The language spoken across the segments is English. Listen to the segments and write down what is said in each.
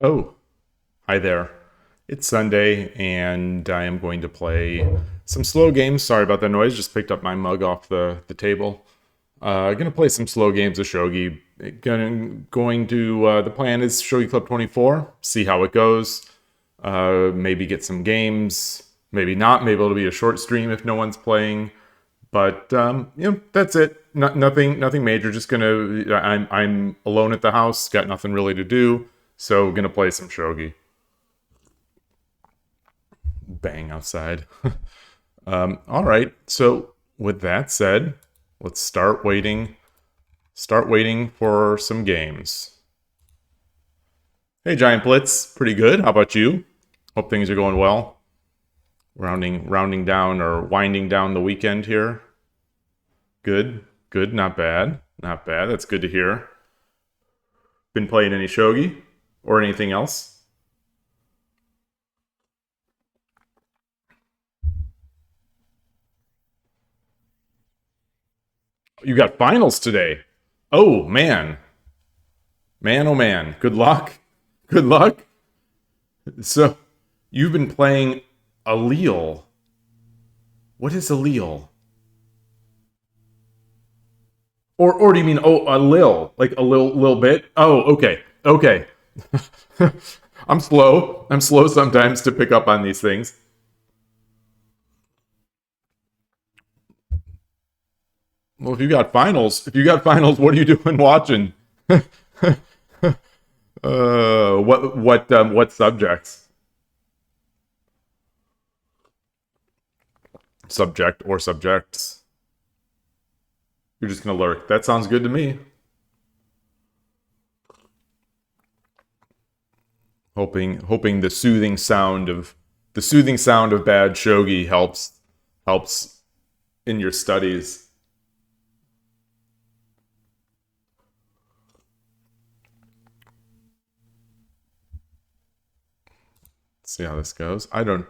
Oh, hi there. It's Sunday, and I am going to play some slow games. Sorry about the noise, just picked up my mug off the table. Gonna play some slow games of Shogi. The plan is Shogi Club 24, see how it goes. Maybe get some games, maybe not. Maybe it'll be a short stream if no one's playing. But that's it. Nothing major. Just gonna. I'm alone at the house. Got nothing really to do. So gonna play some shogi. Bang outside. All right. So with that said, let's start waiting. Start waiting for some games. Hey, Giant Blitz. Pretty good. How about you? Hope things are going well. Rounding down or winding down the weekend here. Good. Good. Not bad. Not bad. That's good to hear. Been playing any shogi or anything else? You got finals today. Oh man. Man oh man. Good luck. Good luck. So you've been playing allele. What is allele? Or do you mean a lil? Like a little bit? Oh, okay. Okay. I'm slow. I'm slow sometimes to pick up on these things. Well, if you got finals, what are you doing watching? What subjects? Subject or subjects? You're just gonna lurk. That sounds good to me. Hoping the soothing sound of bad shogi helps in your studies. Let's see how this goes. I don't.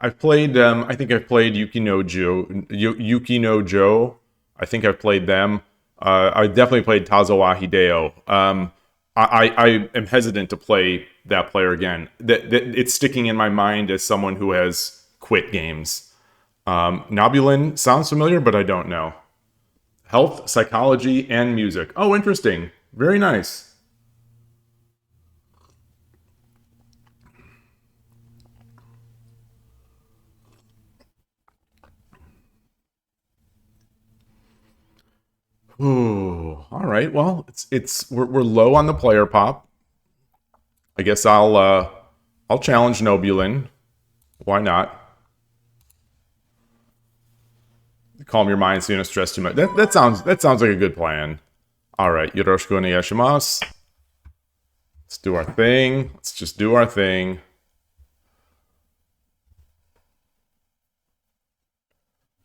I've played. I think I've played Yuki no Jo. Yuki no Jo. I think I've played them. I definitely played Tazawa Hideo. I am hesitant to play that player again. It's sticking in my mind as someone who has quit games. Nobulin sounds familiar, but I don't know. Health, psychology, and music. Oh, interesting. Very nice. Ooh, all right. Well, we're low on the player pop. I guess I'll challenge Nobulin. Why not? Calm your mind so you don't stress too much. That sounds like a good plan. All right, yoroshiku onegaishimasu. Let's do our thing. Let's just do our thing.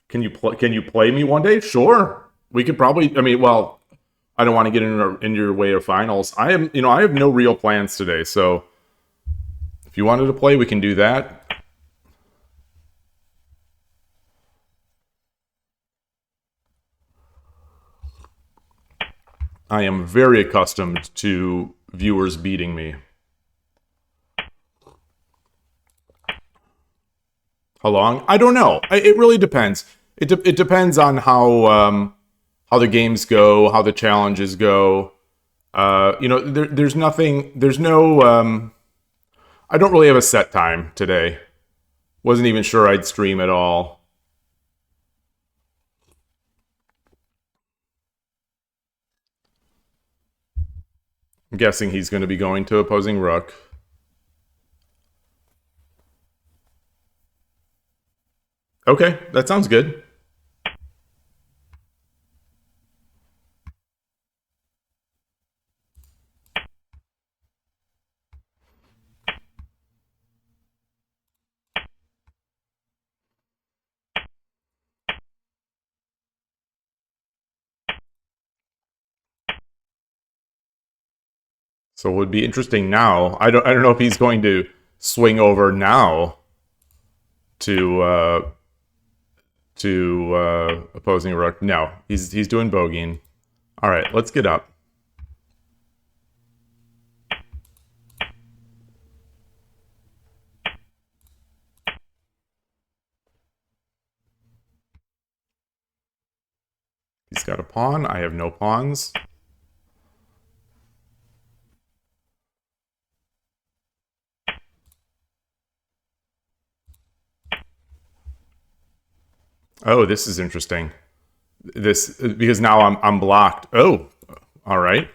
Can you play me one day? Sure. We could probably. I mean, well, I don't want to get in your way of finals. I have no real plans today. So if you wanted to play, we can do that. I am very accustomed to viewers beating me. How long? I don't know. It really depends. It depends on how the games go, how the challenges go. There's nothing. There's no. I don't really have a set time today. Wasn't even sure I'd stream at all. I'm guessing he's going to be going to opposing rook. Okay, that sounds good. So it would be interesting now. I don't know if he's going to swing over now to opposing rook. No, he's doing bogeying. All right, let's get up. He's got a pawn. I have no pawns. Oh, this is interesting. This because now I'm blocked. Oh, all right.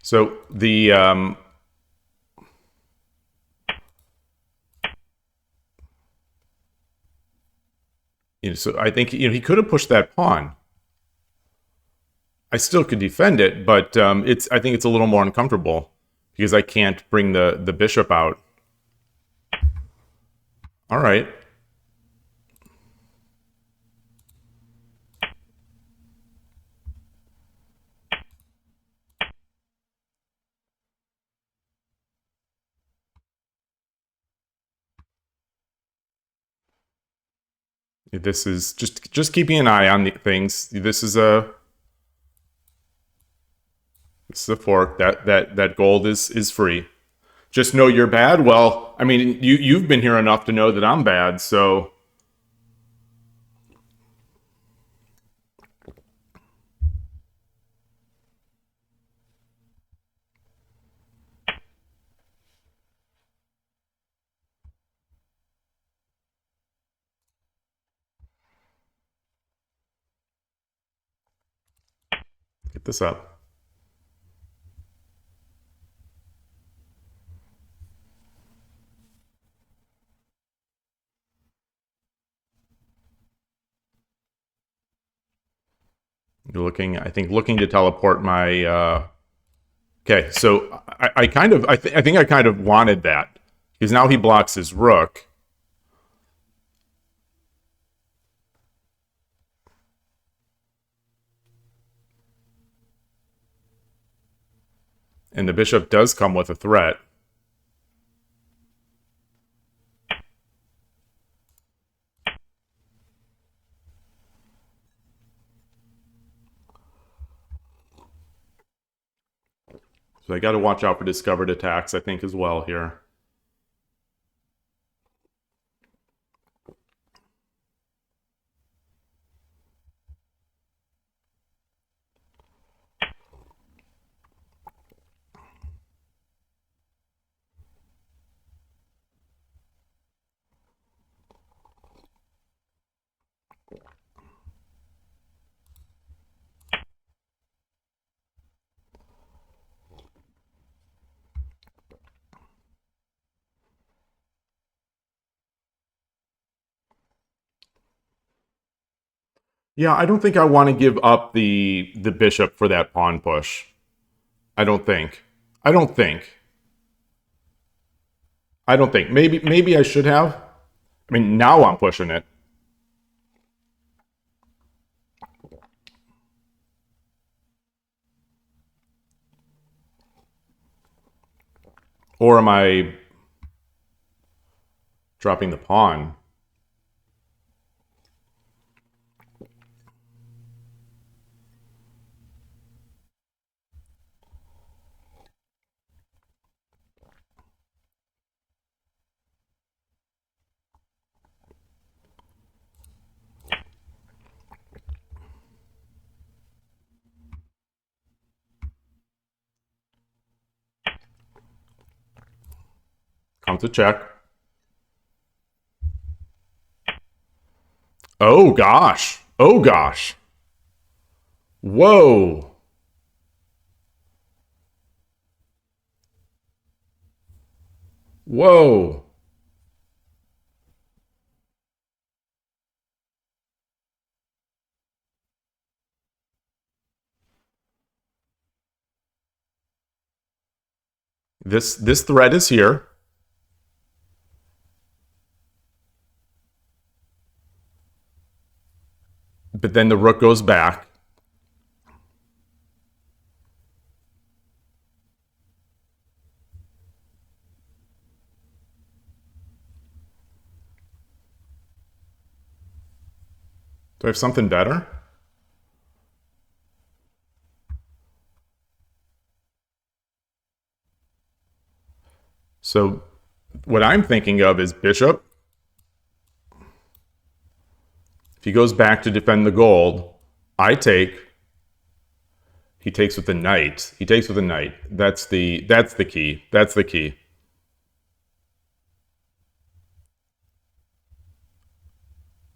So the so I think he could have pushed that pawn. I still could defend it, but I think it's a little more uncomfortable because I can't bring the bishop out. All right. This is just keeping an eye on the things. This is a fork. That gold is free. Just know you're bad. Well, I mean, you've been here enough to know that I'm bad, so get this up. You're looking, I think, looking to teleport my. Okay, so I kind of, I think I kind of wanted that because now he blocks his rook. And the bishop does come with a threat. So I got to watch out for discovered attacks, I think, as well here. Yeah, I don't think I want to give up the bishop for that pawn push. I don't think. I don't think. I don't think. Maybe I should have. I mean, now I'm pushing it. Or am I dropping the pawn? Comes a check. Oh gosh. Oh gosh. Whoa. Whoa. This threat is here. But then the rook goes back. Do I have something better? So what I'm thinking of is bishop. If he goes back to defend the gold, I take. He takes with the knight. He takes with the knight. That's the key. That's the key.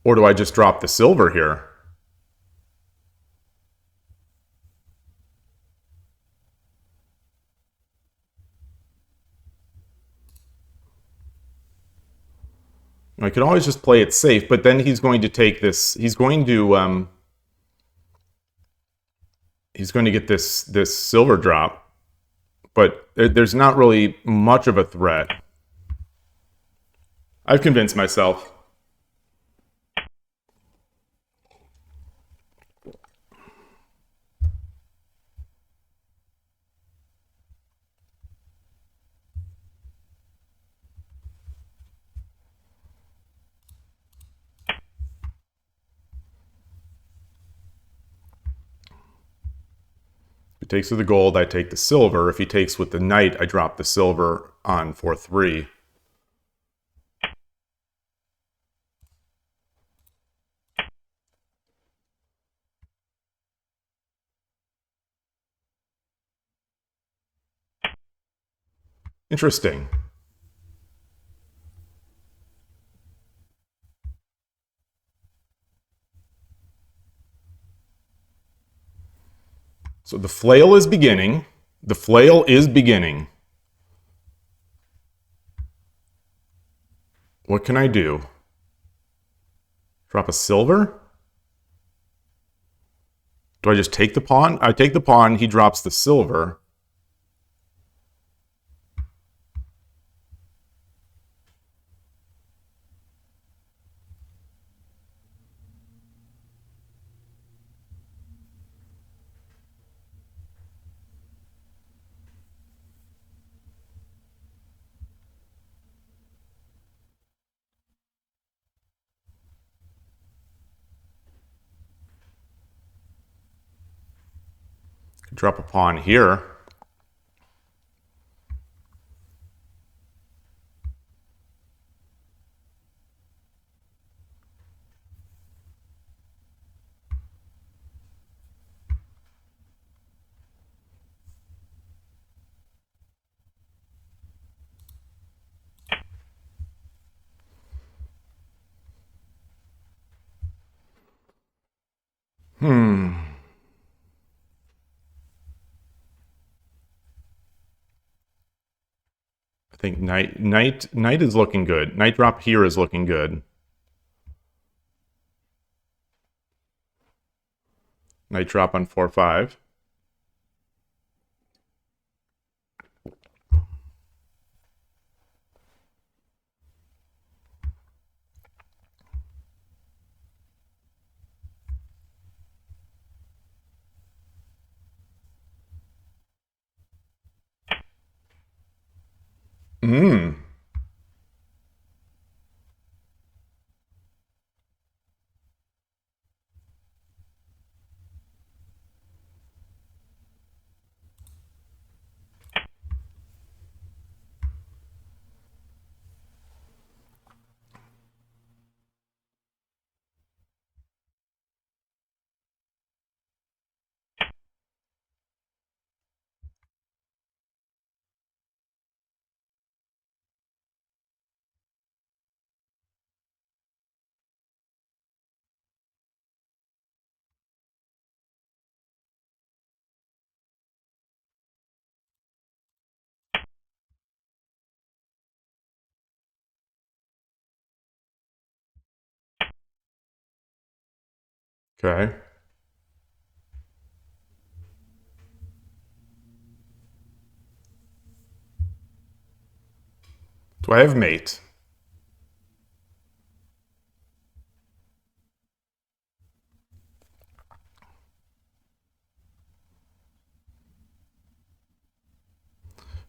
Or do I just drop the silver here? I could always just play it safe, but then he's going to take this. He's going to get this silver drop, but there's not really much of a threat. I've convinced myself. If he takes with the gold, I take the silver. If he takes with the knight, I drop the silver on 4-3. Interesting. So the flail is beginning. The flail is beginning. What can I do? Drop a silver? Do I just take the pawn? I take the pawn, he drops the silver. Drop a pawn here. I think knight is looking good. Knight drop here is looking good. Knight drop on 4-5. Okay. Do I have mate?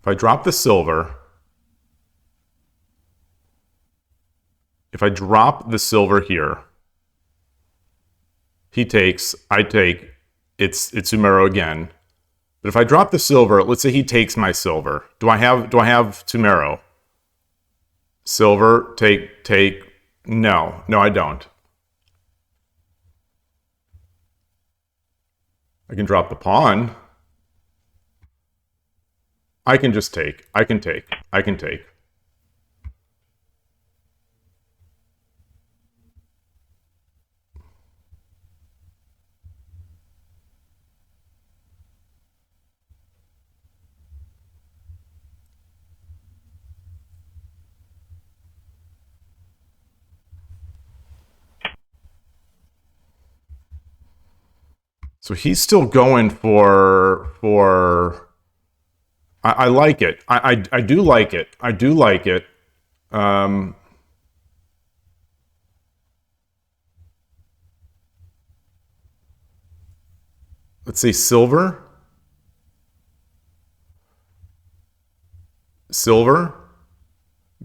If I drop the silver, here, he takes, I take, it's Sumero again. But if I drop the silver, let's say he takes my silver. Do I have Sumero? Silver, take, no, I don't. I can drop the pawn. I can just take. I can take. I can take. So he's still going for. I like it. I do like it. I do like it. Let's say silver. Silver.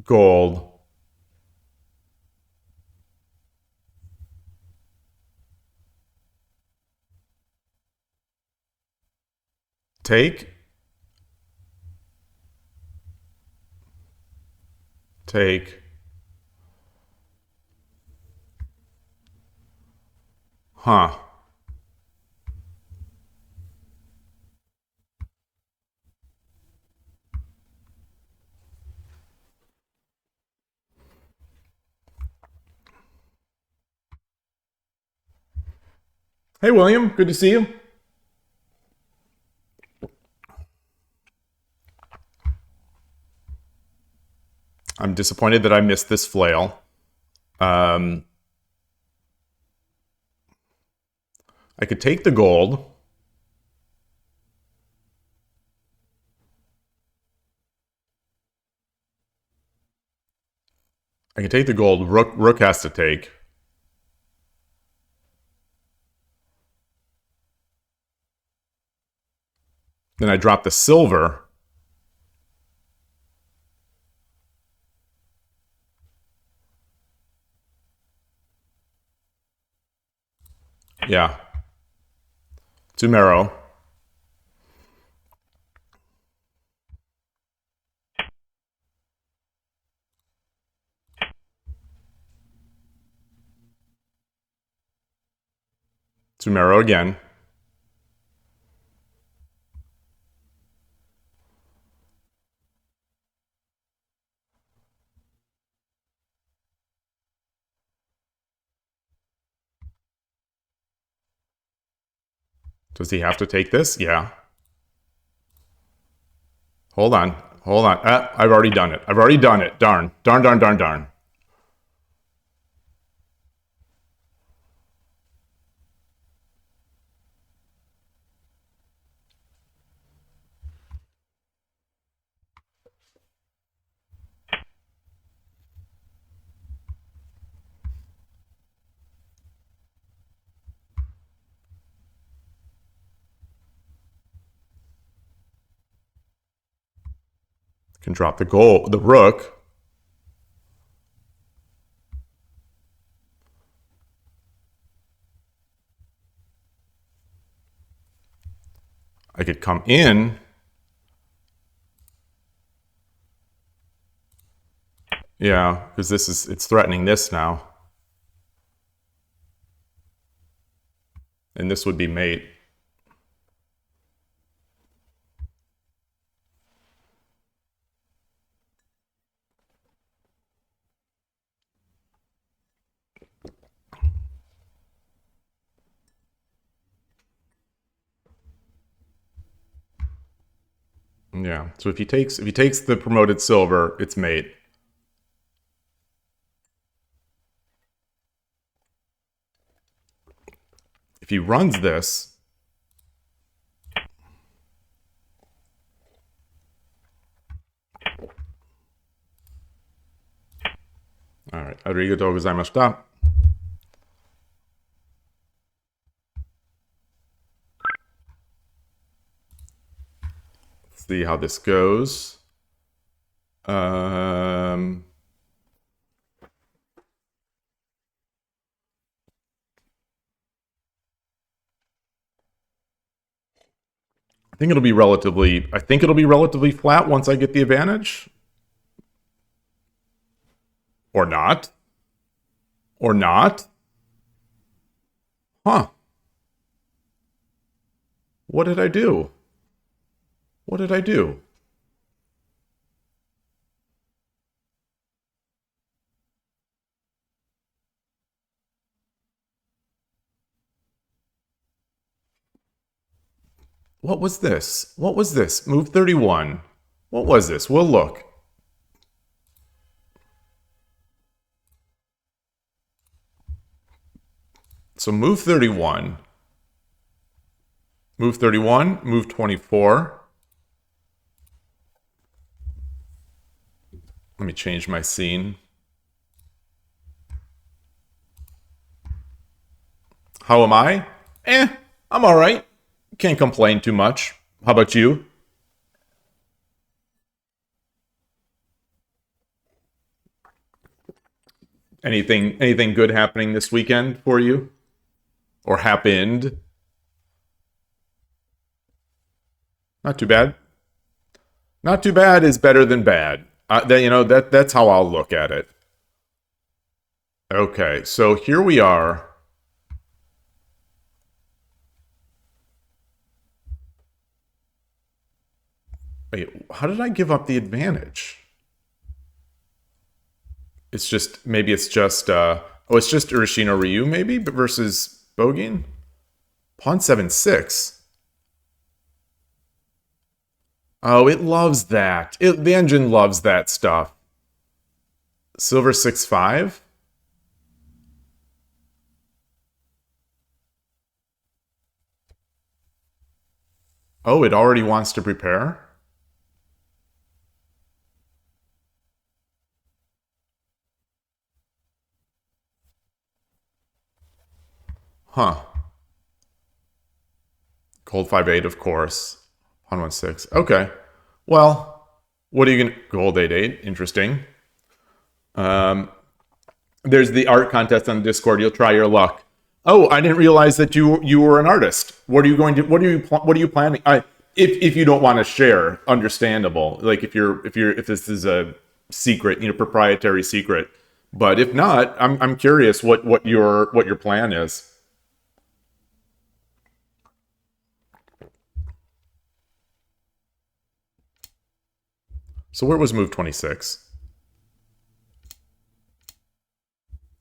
Gold. Take. Take. Huh. Hey, William. Good to see you. I'm disappointed that I missed this flail. I could take the gold. I can take the gold. Rook has to take. Then I drop the silver. Yeah. Tumero. Tumero again. Does he have to take this? Yeah. Hold on. Hold on. I've already done it. I've already done it. Darn. Darn, darn, darn, darn. Can drop the gold, the rook. I could come in. Yeah, because it's threatening this now. And this would be mate. Yeah. So if he takes the promoted silver, it's mate. If he runs this, all right. Arigatou gozaimashita. Let's see how this goes. I think it'll be relatively flat once I get the advantage. Or not. Or not. Huh. What did I do? What did I do? What was this? What was this? Move 31. What was this? We'll look. So move 31. Move 31. Move 24. Let me change my scene. How am I? I'm all right. Can't complain too much. How about you? Anything good happening this weekend for you? Or happened? Not too bad. Not too bad is better than bad. That's how I'll look at it. Okay, so here we are. Wait, how did I give up the advantage? It's just, maybe it's just, it's just Urashino Ryu, maybe, versus Bogin? Pawn 7-6. Oh, it loves that. The engine loves that stuff. Silver 6-5? Oh, it already wants to prepare? Huh. Gold 5-8, of course. Pawn 1-6. Okay. Well, what are you going to... Gold 8-8. Interesting. There's the art contest on Discord. You'll try your luck. Oh, I didn't realize that you were an artist. What are you going to... What are you planning? If you don't want to share, understandable. Like if this is a secret, proprietary secret. But if not, I'm curious what your plan is. So where was move 26?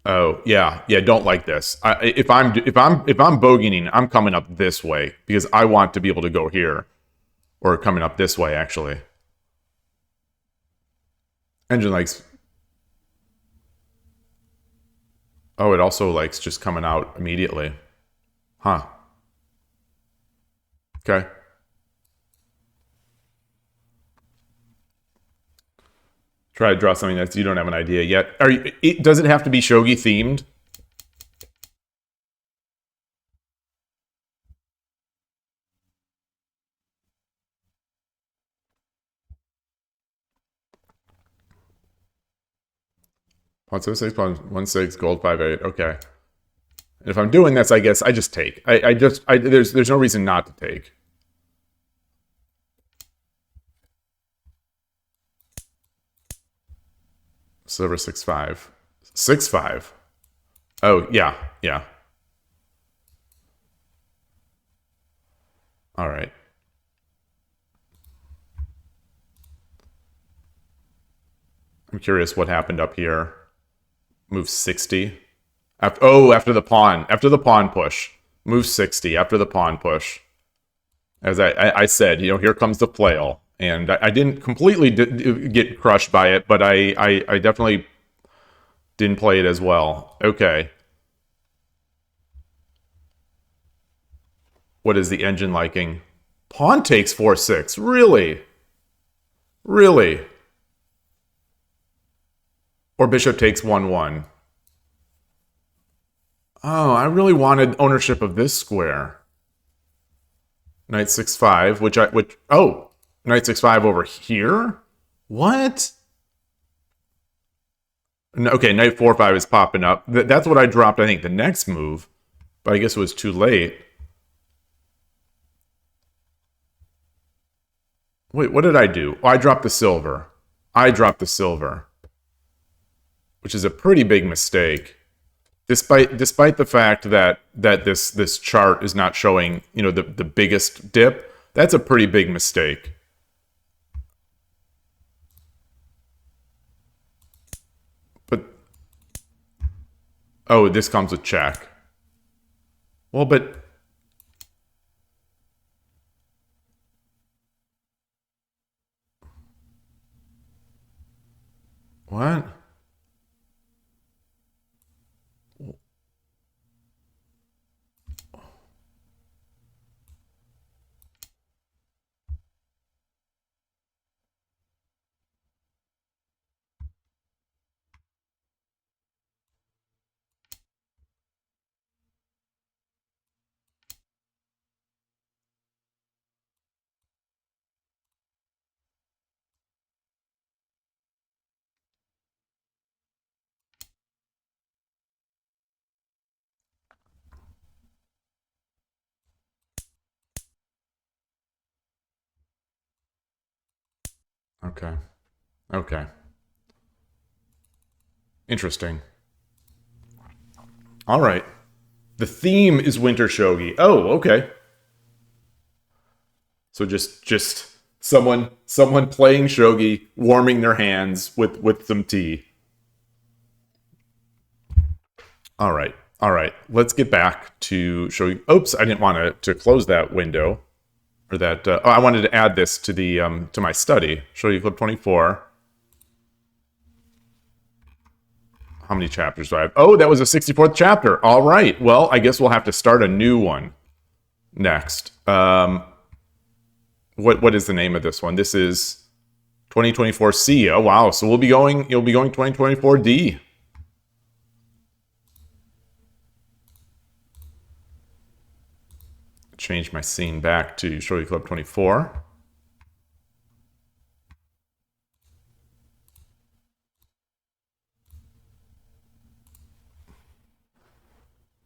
Oh, yeah. Don't like this. If I'm bogeying, I'm coming up this way because I want to be able to go here, or coming up this way actually. Engine likes. Oh, it also likes just coming out immediately. Huh. Okay. Try to draw something that you don't have an idea yet. Does it have to be shogi themed? Pawn 7-6, pawn 1-6, gold 5-8. Okay. And if I'm doing this, I guess I just take. There's no reason not to take. Silver 6-5. 6-5. Oh, yeah. All right. I'm curious what happened up here. Move 60. After the pawn. After the pawn push. Move 60 after the pawn push. As I said, here comes the flail. And I didn't completely get crushed by it, but I definitely didn't play it as well. Okay. What is the engine liking? Pawn takes 4-6. Really? Really? Or bishop takes 1-1. Oh, I really wanted ownership of this square. Knight 6-5, Knight 6-5 over here? What? Okay, Knight 4-5 is popping up. That's what I dropped, I think, the next move. But I guess it was too late. Wait, what did I do? Oh, I dropped the silver. Which is a pretty big mistake. Despite the fact that this chart is not showing, the biggest dip, that's a pretty big mistake. But oh, this comes with check. Well, but what? Okay. Okay. Interesting. All right. The theme is winter shogi. Oh, okay. So just someone playing shogi, warming their hands with some tea. All right. All right. Let's get back to shogi. Oops, I didn't want to close that window or that. Oh, I wanted to add this to the to my study. Shogi Club 24. How many chapters do I have? Oh, that was a 64th chapter. All right. Well, I guess we'll have to start a new one next. What is the name of this one? This is 2024C. Oh wow. So you'll be going 2024D. Change my scene back to Shogi Club 24.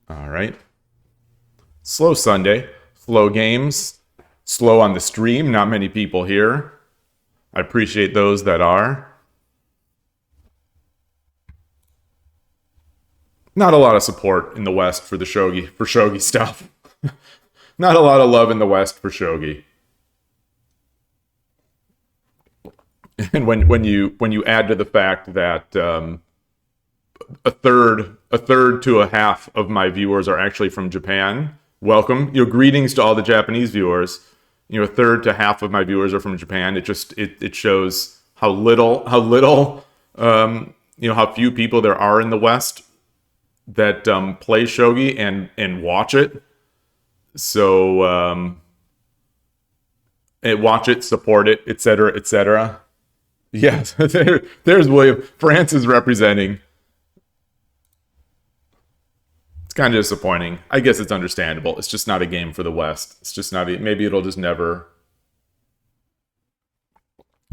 All right. Slow Sunday, slow games, slow on the stream. Not many people here. I appreciate those that are. Not a lot of support in the West for the shogi stuff. Not a lot of love in the West for shogi. And when you add to the fact that a third to a half of my viewers are actually from Japan, welcome. Greetings to all the Japanese viewers. A third to half of my viewers are from Japan. It shows how how few people there are in the West that play shogi and watch it. So watch it, support it, etc., etc. Yes, there's William. France is representing. It's kind of disappointing. I guess it's understandable. It's just not a game for the West. It's just not. Maybe it'll just never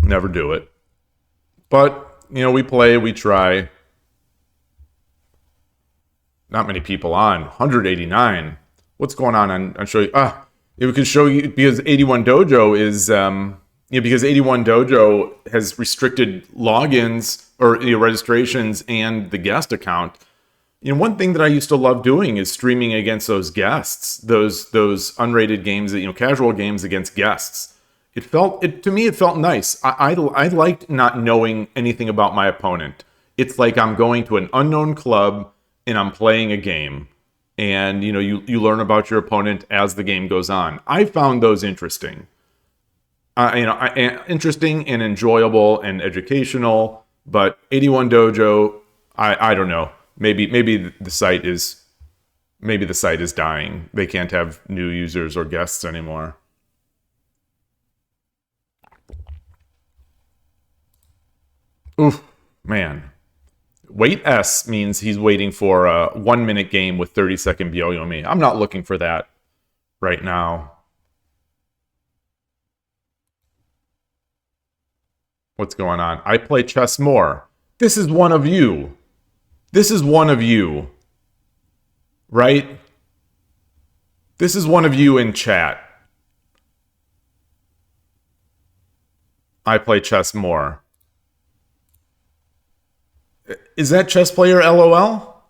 do it. But we play, we try. Not many people on. 189. What's going on Shogi? It could show you because 81 Dojo is because 81 Dojo has restricted logins or registrations and the guest account. One thing that I used to love doing is streaming against those guests, those unrated games, casual games against guests. To me it felt nice. I liked not knowing anything about my opponent. It's like I'm going to an unknown club and I'm playing a game. And you learn about your opponent as the game goes on. I found those interesting, interesting and enjoyable and educational. But 81 Dojo, I don't know. Maybe the site is dying. They can't have new users or guests anymore. Oof, man. Wait S means he's waiting for a 1 minute game with 30-second Byoyomi. I'm not looking for that right now. What's going on? I play chess more. This is one of you. This is one of you. Right? This is one of you in chat. I play chess more. Is that chess player LOL?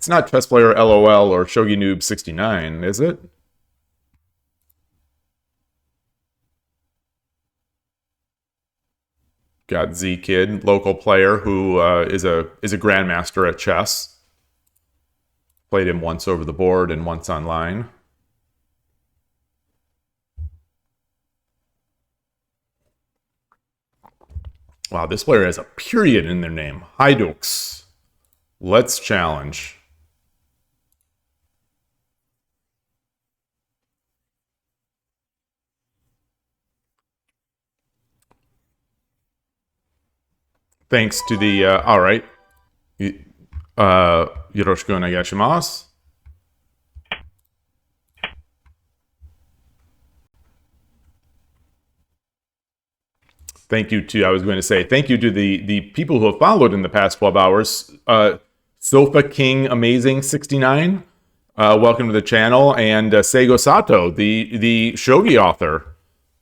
It's not Chess Player LOL or Shogi Noob 69, is it? Got Z Kid, local player who is a grandmaster at chess. Played him once over the board and once online. Wow, this player has a period in their name. Hydux. Let's challenge. Thanks to the, all right. Yoroshiku onegaishimasu. Thank you to, I was going to say, thank you to the people who have followed in the past 12 hours. Sofa King Amazing 69, welcome to the channel. And Seigo Sato, the shogi author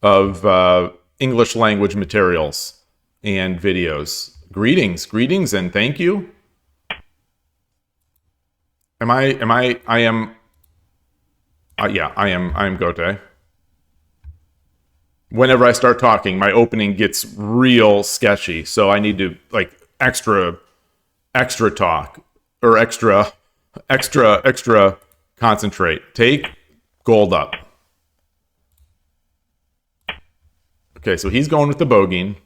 of English language materials and videos. Greetings, and thank you. I am Gote. Whenever I start talking, my opening gets real sketchy, so I need to like extra talk or extra concentrate. Take gold up. Okay, so he's going with the bogeying.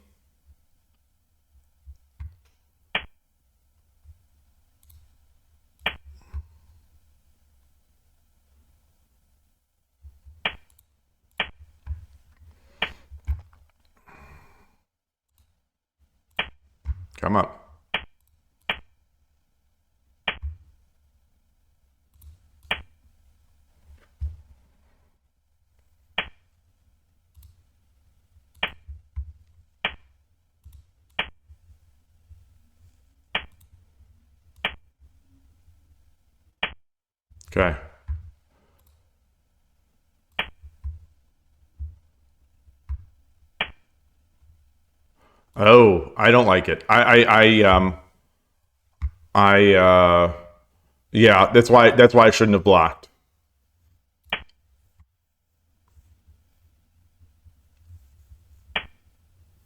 Come up. Okay. Oh, I don't like it. Yeah, that's why I shouldn't have blocked.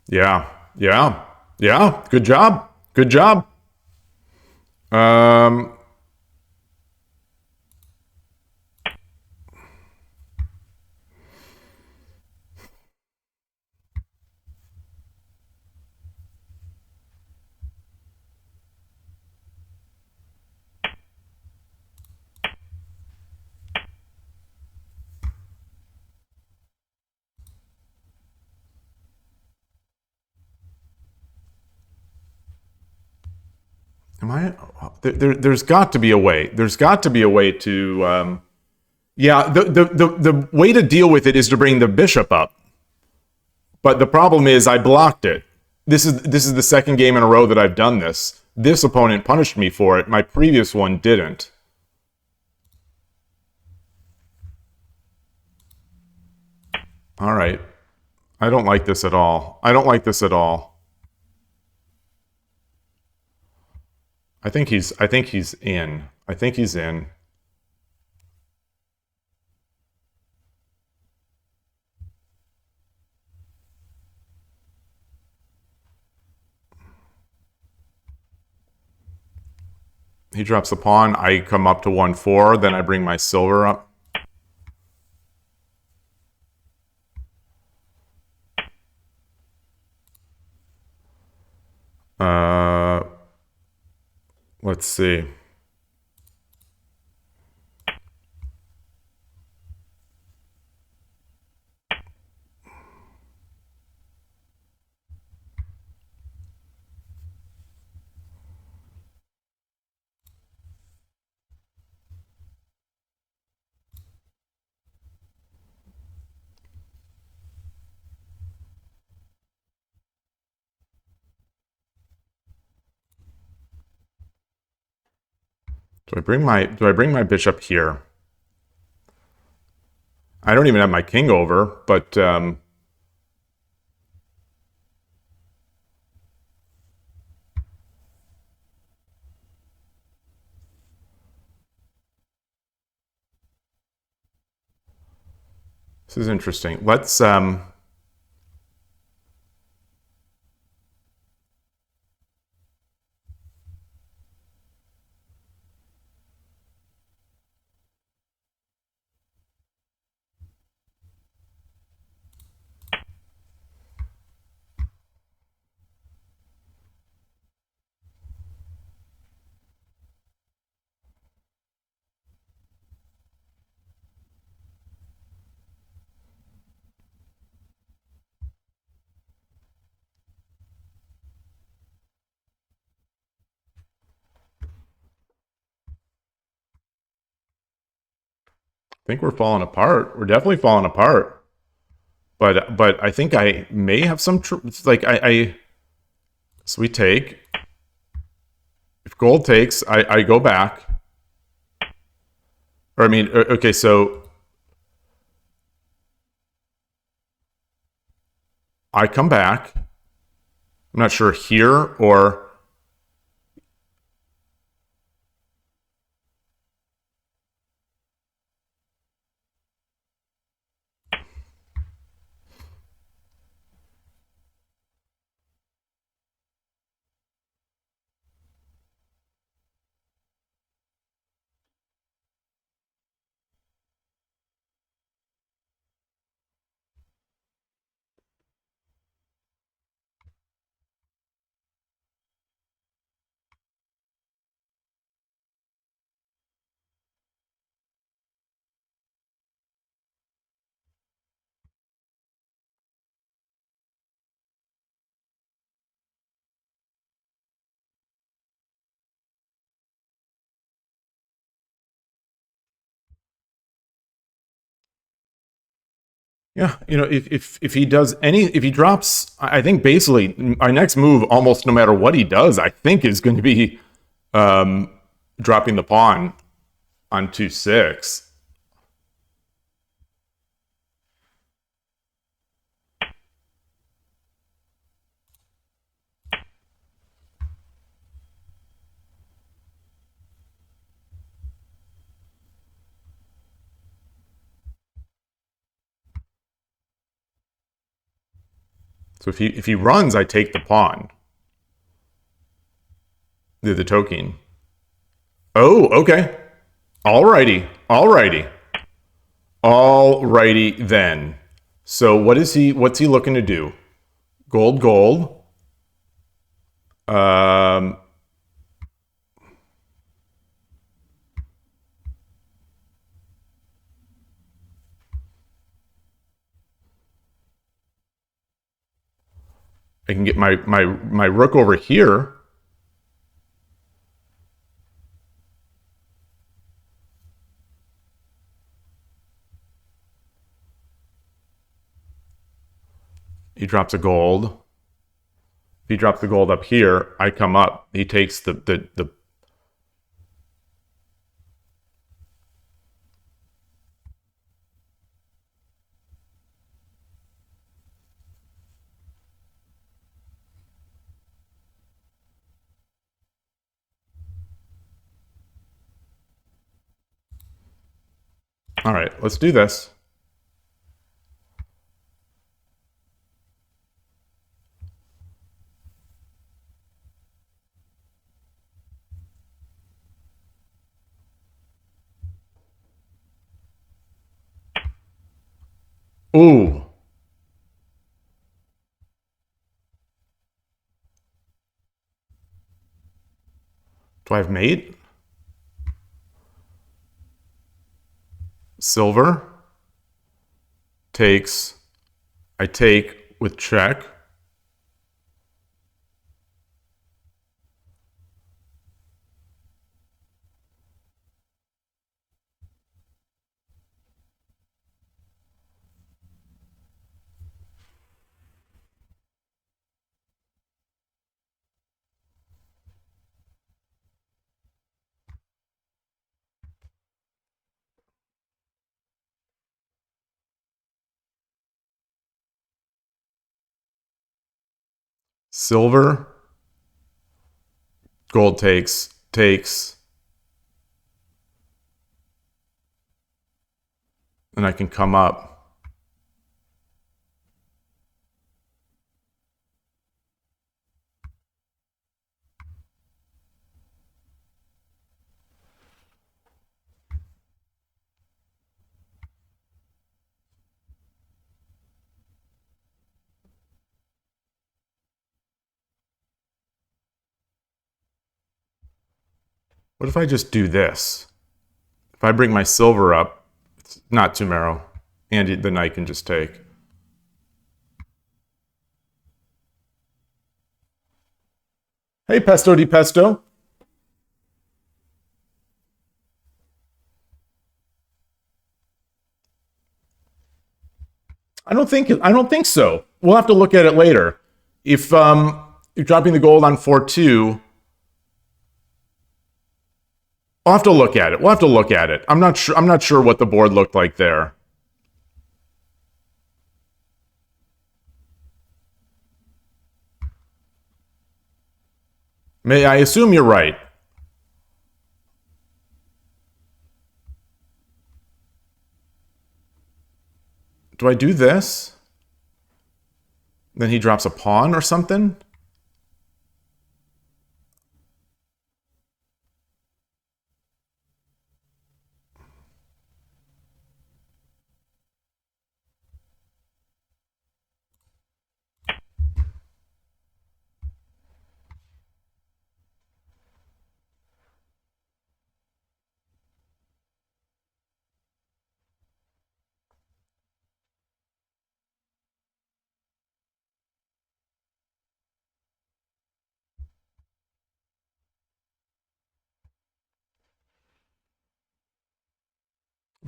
Yeah. Good job. Um, am I? There's got to be a way. There's got to be a way to. Yeah, the way to deal with it is to bring the bishop up. But the problem is I blocked it. This is the second game in a row that I've done this. This opponent punished me for it. My previous one didn't. All right. I don't like this at all. I think he's in. I think he's in. He drops the pawn. I come up to 1-4. Then I bring my silver up. Let's see. Do I bring my bishop here? I don't even have my king over, but This is interesting. Let's I think we're falling apart. We're definitely falling apart. But I think I may have some like I so we take, if gold takes, I go back. Or I mean, okay, so I come back. I'm not sure here or yeah, if he does any, if he drops, I think basically my next move, almost no matter what he does, I think is going to be dropping the pawn on 2-6. So if he runs, I take the pawn, the token. Oh, okay. Alrighty, alrighty, alrighty then. So what's he looking to do? Gold, gold. Um, I can get my rook over here. He drops a gold. If he drops the gold up here, I come up. He takes the All right, let's do this. Ooh. Do I have mate? Silver takes, I take with check. Silver, gold takes, and I can come up. What if I just do this? If I bring my silver up, it's not Tumero, and the knight can just take. Hey, Pesto di Pesto. I don't think so. We'll have to look at it later. If you're dropping the gold on 4-2, we'll have to look at it. We'll have to look at it. I'm not sure. I'm not sure what the board looked like there. I assume you're right. Do I do this? Then he drops a pawn or something?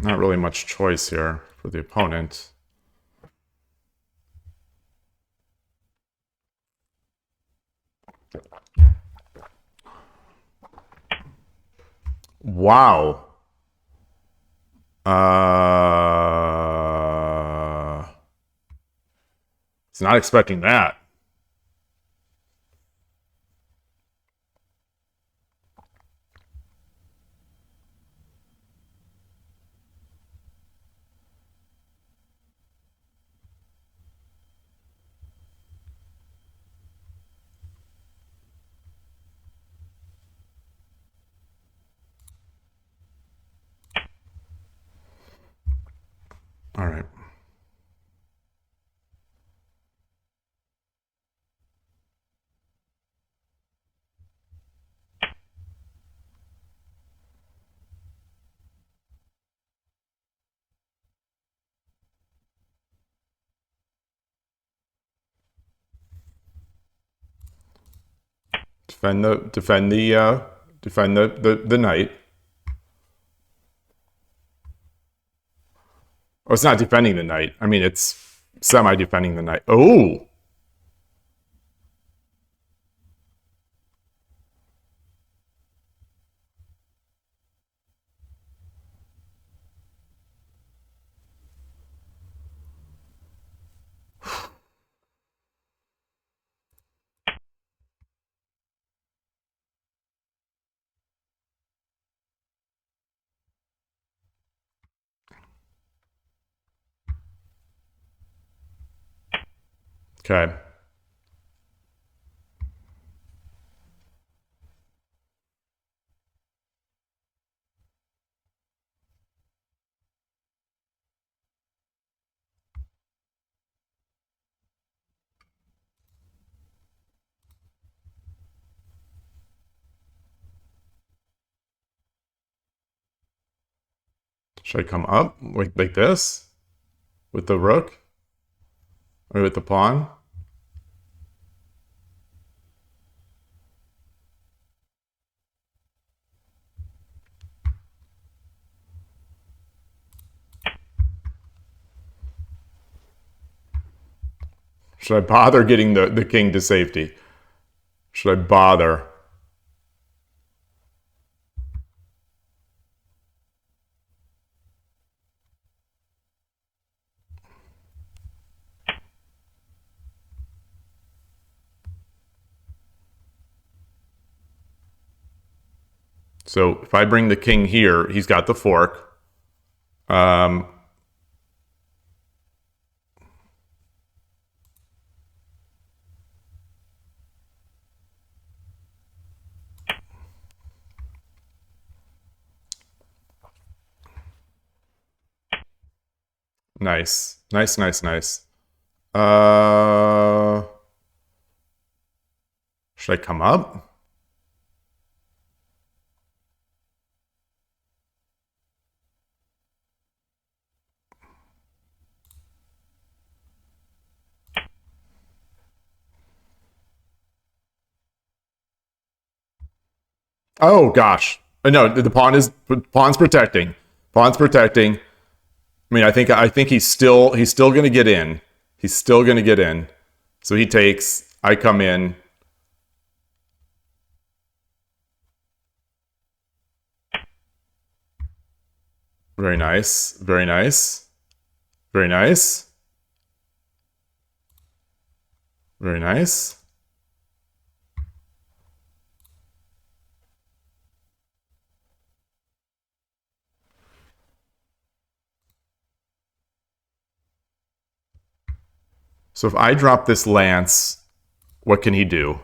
Not really much choice here for the opponent. Wow. It's not expecting that. All right. Defend the knight. Oh, it's not defending the knight. I mean, it's semi-defending the knight. Oh! Okay. Should I come up like this? With the rook? Or with the pawn? Should I bother getting the king to safety? Should I bother? So if I bring the king here, he's got the fork. Nice. Nice, nice, nice. Should I come up? Oh gosh. No, the pawn's protecting. Pawn's protecting. I mean, I think he's still gonna get in. He's still gonna get in. So he takes. I come in. Very nice. Very nice. Very nice. Very nice. So if I drop this lance, what can he do?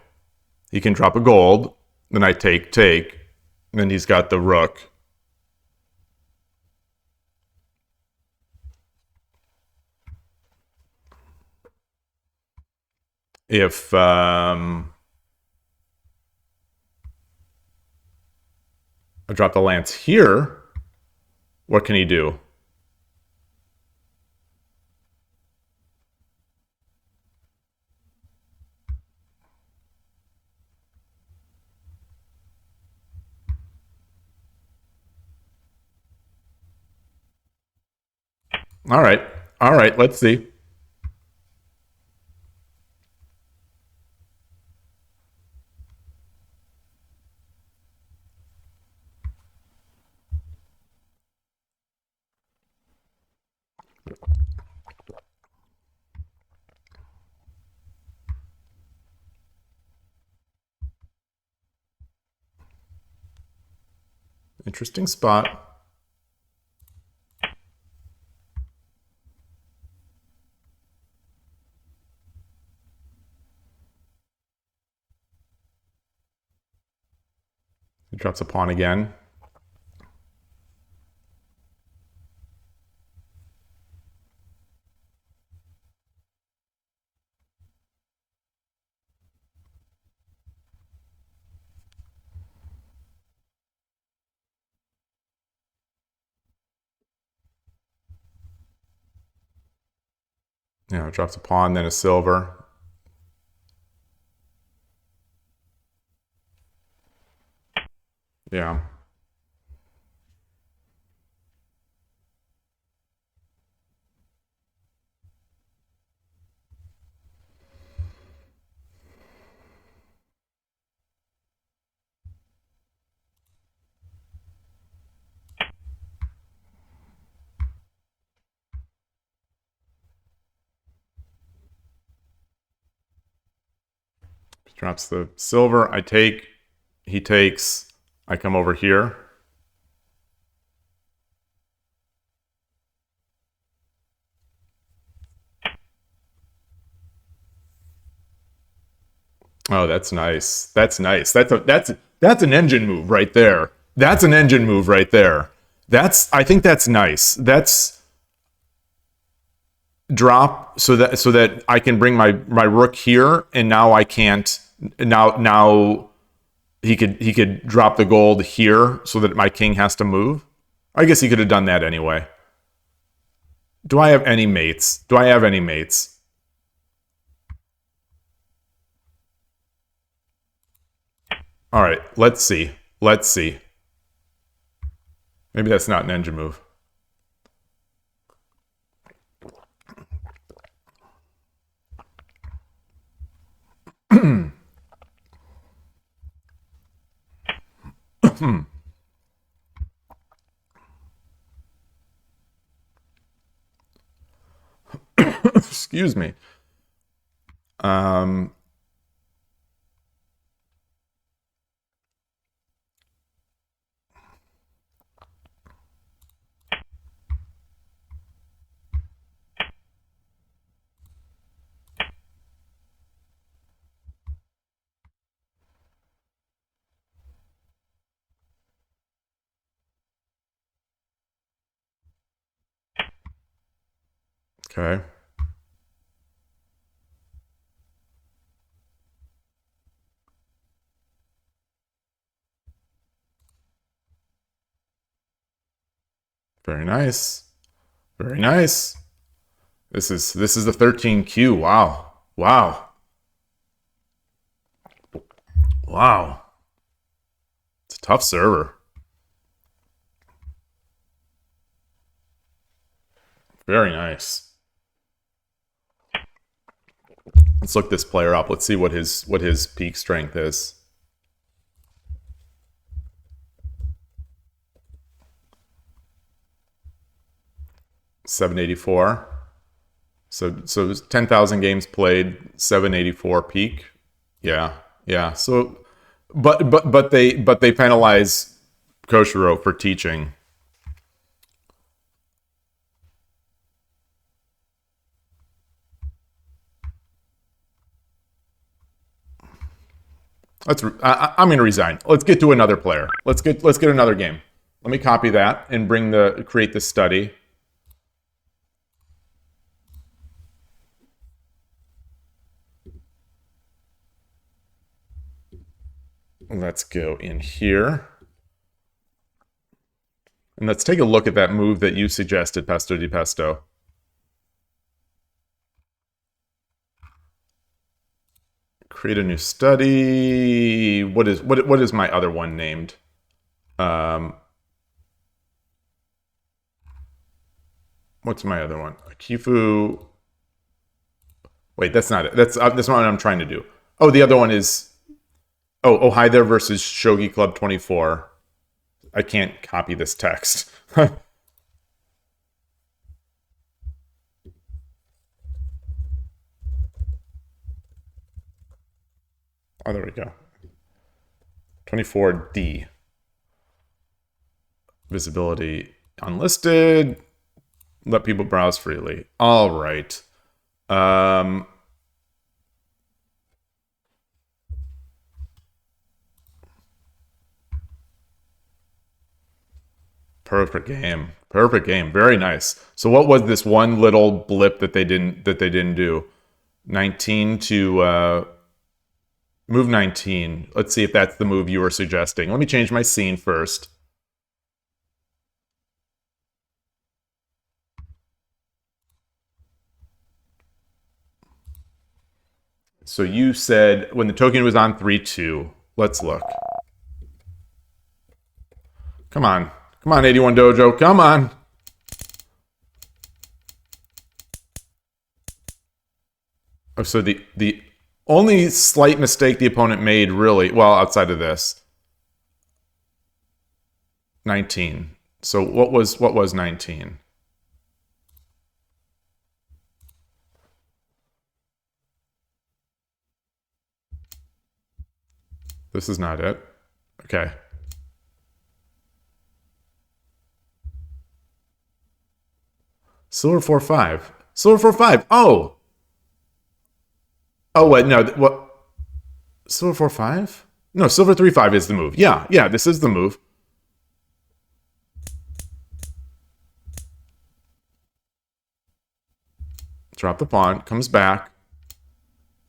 He can drop a gold. Then I take. And then he's got the rook. If I drop the lance here, what can he do? All right. All right, let's see. Interesting spot. He drops a pawn again. Drops a pawn, then a silver. Yeah. Drops the silver. I take. He takes. I come over here. Oh, that's nice. That's nice. That's an engine move right there. That's an engine move right there. I think that's nice. That's drop so that I can bring my rook here, and now I can't. Now he could drop the gold here so that my king has to move. I guess he could have done that anyway. Do I have any mates? Do I have any mates? All right, let's see. Let's see. Maybe that's not an engine move. Excuse me. Um, okay. Very nice. Very nice. This is the 13Q. Wow. Wow. Wow. It's Tough server. Very nice. Let's look this player up. Let's see what his peak strength is. $784. So 10,000 games played, 784 peak. Yeah. So, but they penalize Koshiro for teaching. I'm going to resign. Let's get to another player. Let's get another game. Let me copy that and create the study. Let's go in here. And let's take a look at that move that you suggested, Pesto di Pesto. Create a new study. What is my other one named? What's my other one? Kifu. Wait, that's not it. That's not what I'm trying to do. Oh, the other one is. Oh, hi there versus Shogi Club 24. I can't copy this text. Oh, there we go. 24D. Visibility unlisted. Let people browse freely. All right. Perfect game. Perfect game. Very nice. So what was this one little blip that they didn't do? 19 to move 19. Let's see if that's the move you were suggesting. Let me change my scene first. So you said when the token was on 3-2. Let's look. Come on. Come on, 81 Dojo. Come on. Oh, so the only slight mistake the opponent made, really, well, outside of this, 19. So what was 19? This is not it. Okay. Silver 4-5. Silver 4-5. Oh. Oh wait, no. What? Silver 4-5? No, silver 3-5 is the move. Yeah, this is the move. Drop the pawn, comes back.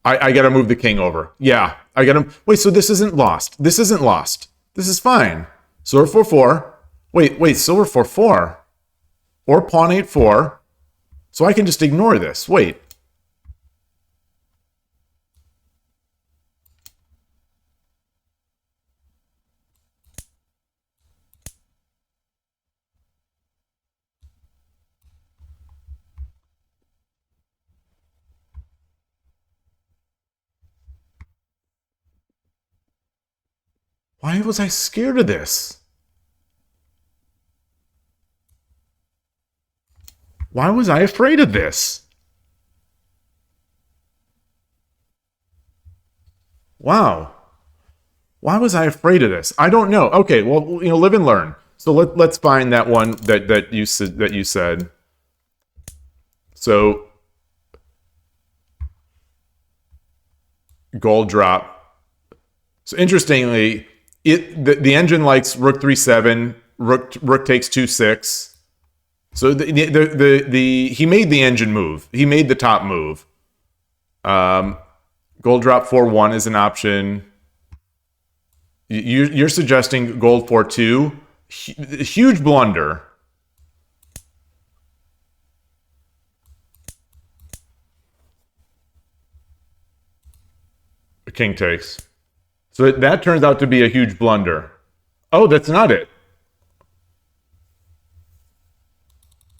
I gotta move the king over. Yeah, I gotta. Wait, so this isn't lost. This isn't lost. This is fine. Silver 4-4. Wait, silver 4-4. Or pawn 8-4. So I can just ignore this. Wait. Why was I scared of this? Why was I afraid of this? Wow. Why was I afraid of this? I don't know. Okay, well, live and learn. So let's find that one that you said. So gold drop. So interestingly, the engine likes rook 3-7, rook takes 2-6. So he made the engine move. He made the top move. Gold drop 4-1 is an option. You're suggesting gold 4-2. Huge blunder. King takes. So that turns out to be a huge blunder. Oh, that's not it.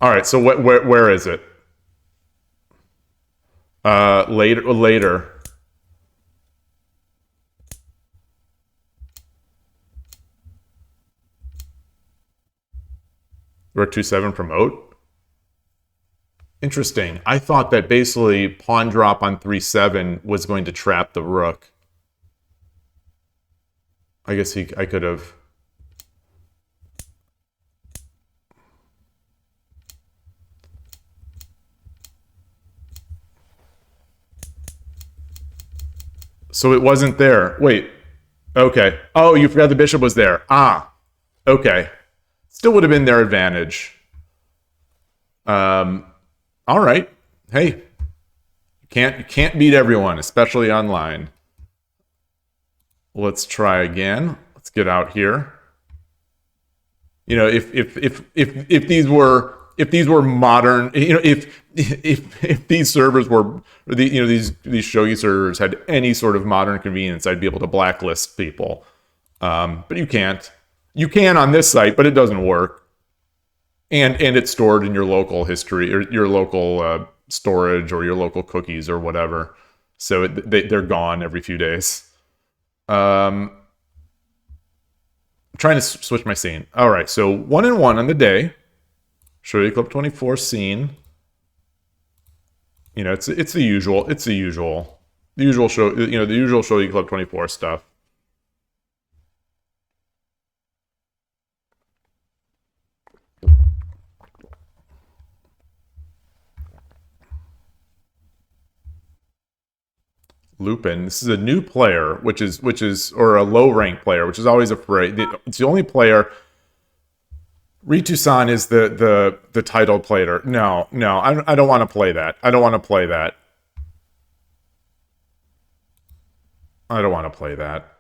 All right, so where is it? Later. Rook 2-7 promote. Interesting. I thought that basically pawn drop on 3-7 was going to trap the rook. I guess I could have. So it wasn't there. Wait. Okay. Oh, you forgot the bishop was there. Ah. Okay. Still would have been their advantage. All right. Hey, you can't beat everyone, especially online. Let's try again. Let's get out here. You know, if these were modern, you know, if these servers were these shogi servers had any sort of modern convenience, I'd be able to blacklist people. But you can't. You can on this site, but it doesn't work. And it's stored in your local history or your local storage or your local cookies or whatever. So they're gone every few days. I'm trying to switch my scene. All right, so 1-1 on the day. Shogi Club 24 scene. You know, it's the usual. It's the usual show. You know, the usual Shogi Club 24 stuff. Lupin. This is a new player, which is or a low rank player, which is always afraid. It's the only player. Ritu-san is the title player. No, I don't want to play that. I don't want to play that. I don't want to play that.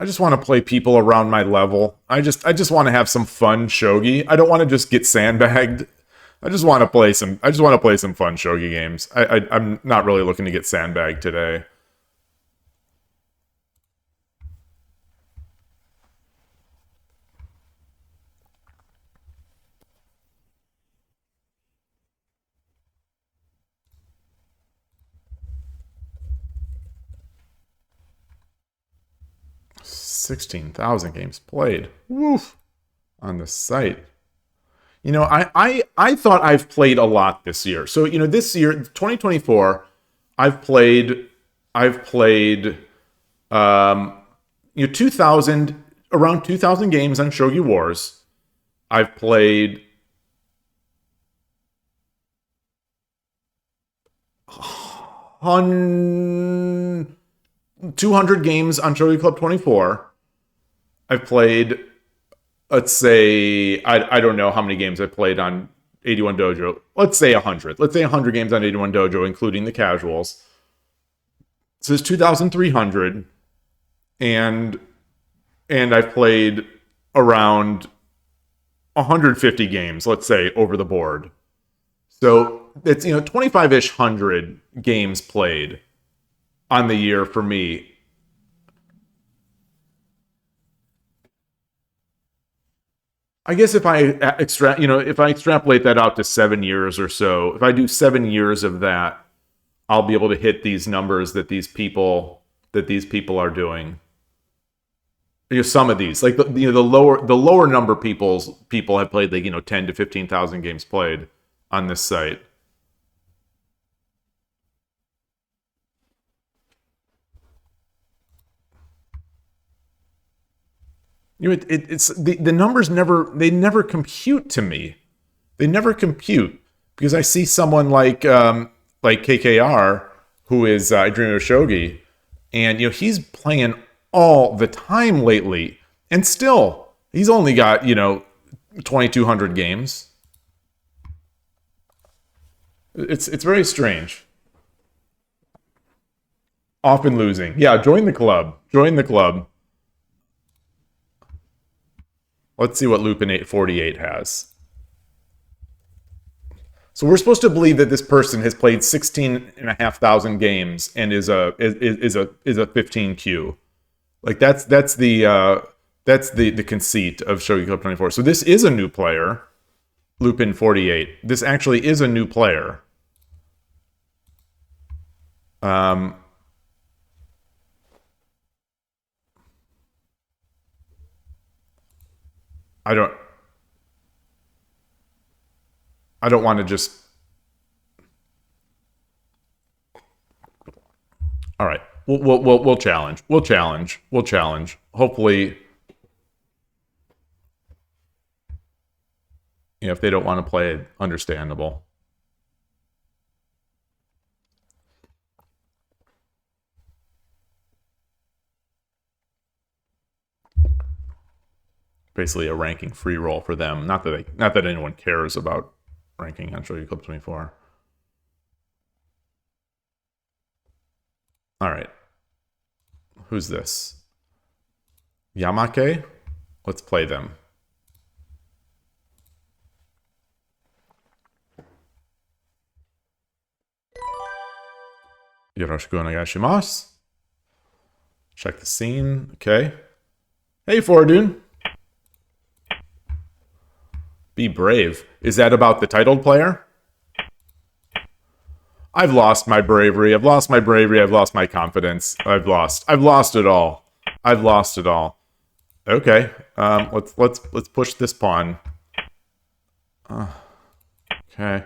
I just want to play people around my level. I just want to have some fun shogi. I don't want to just get sandbagged. I just want to play some fun shogi games. I'm not really looking to get sandbagged today. $16,000 games played. Woof. On the site. You know, I thought I've played a lot this year. So, you know, this year, 2024, I've played you know, 2,000, around 2,000 games on Shogi Wars. I've played 200 games on Shogi Club 24. I've played, let's say, I don't know how many games I played on 81 Dojo. Let's say 100. Let's say 100 games on 81 Dojo, including the casuals. So it's 2,300. And I've played around 150 games, let's say, over the board. So it's, you know, 25-ish hundred games played on the year for me. I guess if I extrapolate that out to 7 years or so, if I do 7 years of that, I'll be able to hit these numbers that these people are doing. You know, some of these, like the lower number people have played, like, you know, 10 to 15,000 games played on this site. You know, it's the numbers never compute to me. They never compute because I see someone like KKR, who is I Dream of Shogi, and you know, he's playing all the time lately, and still he's only got, you know, 2,200 games. It's very strange. Often losing. Yeah, join the club. Join the club. Let's see what Lupin 848 has. So we're supposed to believe that this person has played 16,500 games and is a 15Q. Like that's the That's the conceit of Shogi Club 24. So this is a new player, Lupin 48. This actually is a new player. I don't want to just. All right, we'll challenge. We'll challenge. Hopefully, if they don't want to play, understandable. Basically, a ranking free roll for them. Not that anyone cares about ranking on Shogi Club 24. All right. Who's this? Yamake? Let's play them. Yoroshiku onegaishimasu. Check the scene. Okay. Hey, Fortune. Be brave. Is that about the titled player? I've lost my bravery. I've lost my bravery. I've lost my confidence. I've lost it all. I've lost it all. Okay. Let's push this pawn. Okay.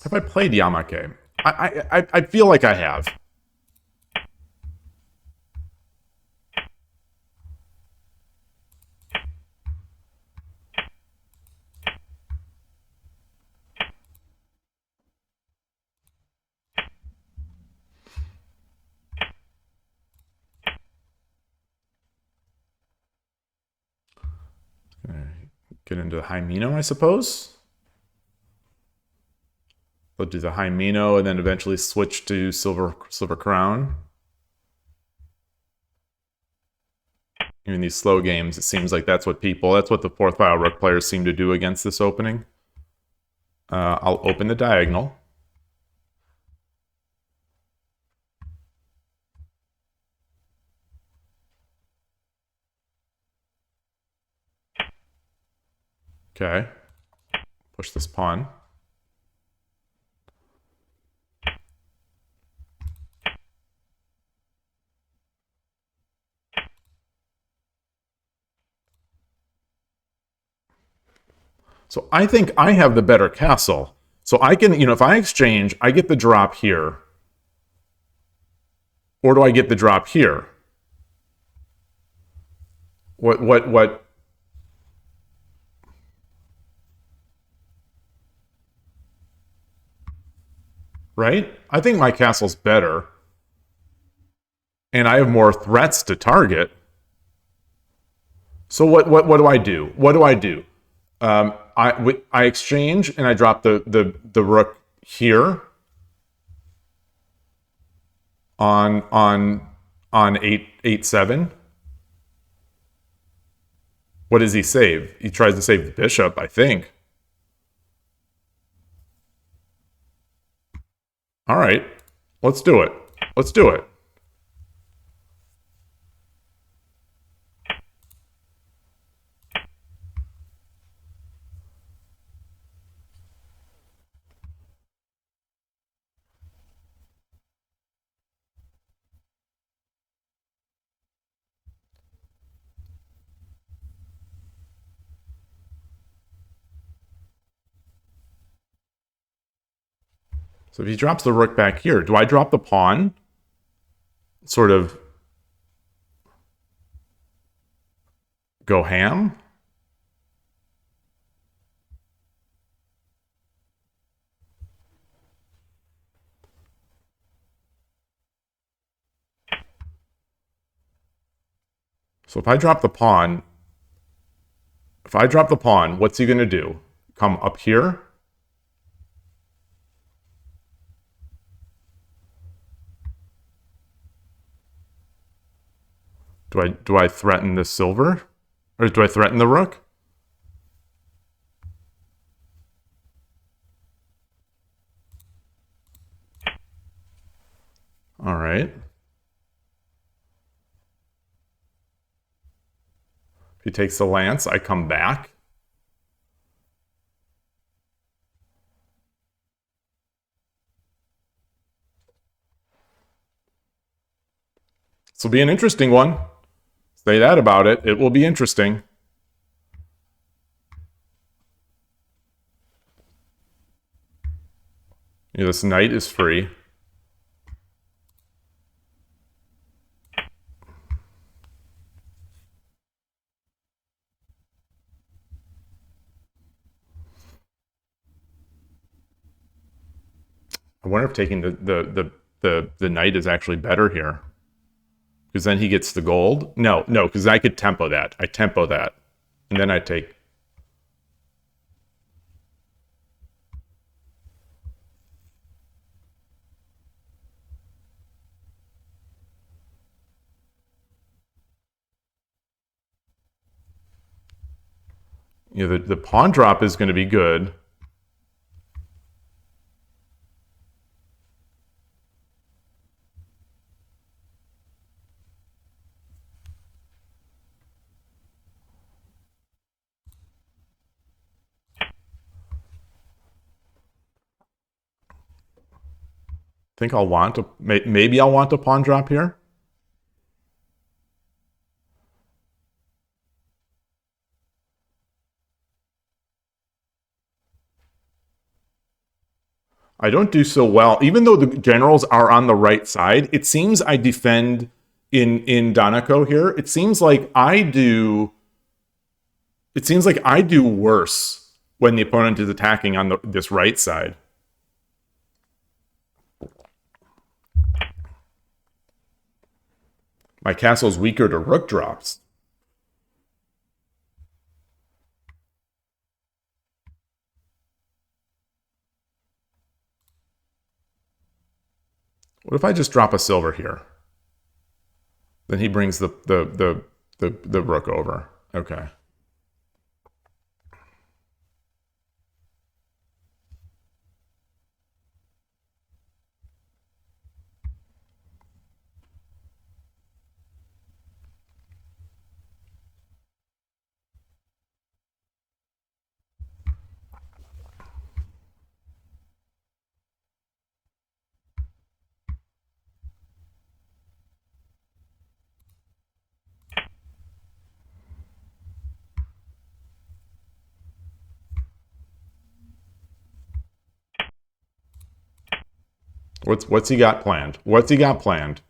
Have I played Yamake? I feel like I have. Get into the high Mino, I suppose. They'll do the high Mino and then eventually switch to silver crown. Even these slow games, it seems like that's what the fourth file rook players seem to do against this opening. I'll open the diagonal. Okay. Push this pawn. So I think I have the better castle. So I can, if I exchange, I get the drop here. Or do I get the drop here? What? Right? I think my castle's better. And I have more threats to target. So what do I do? What do I do? I exchange and I drop the rook here on 8-7. What does he save? He tries to save the bishop, I think. All right, let's do it. Let's do it. So if he drops the rook back here, do I drop the pawn? Sort of go ham? So if I drop the pawn, what's he going to do? Come up here? Do I threaten the silver? Or do I threaten the rook? All right. If he takes the lance, I come back. This will be an interesting one. Say that about it. It will be interesting. Yeah, this knight is free. I wonder if taking the knight is actually better here. Because then he gets the gold. No, because I could tempo that. I tempo that. And then I take... You know, the pawn drop is going to be good. Think I'll want to... Maybe I'll want a pawn drop here. I don't do so well. Even though the generals are on the right side, it seems I defend in Danako here. It seems like I do worse when the opponent is attacking on this right side. My castle's weaker to rook drops. What if I just drop a silver here? Then he brings the rook over. Okay. What's he got planned? What's he got planned?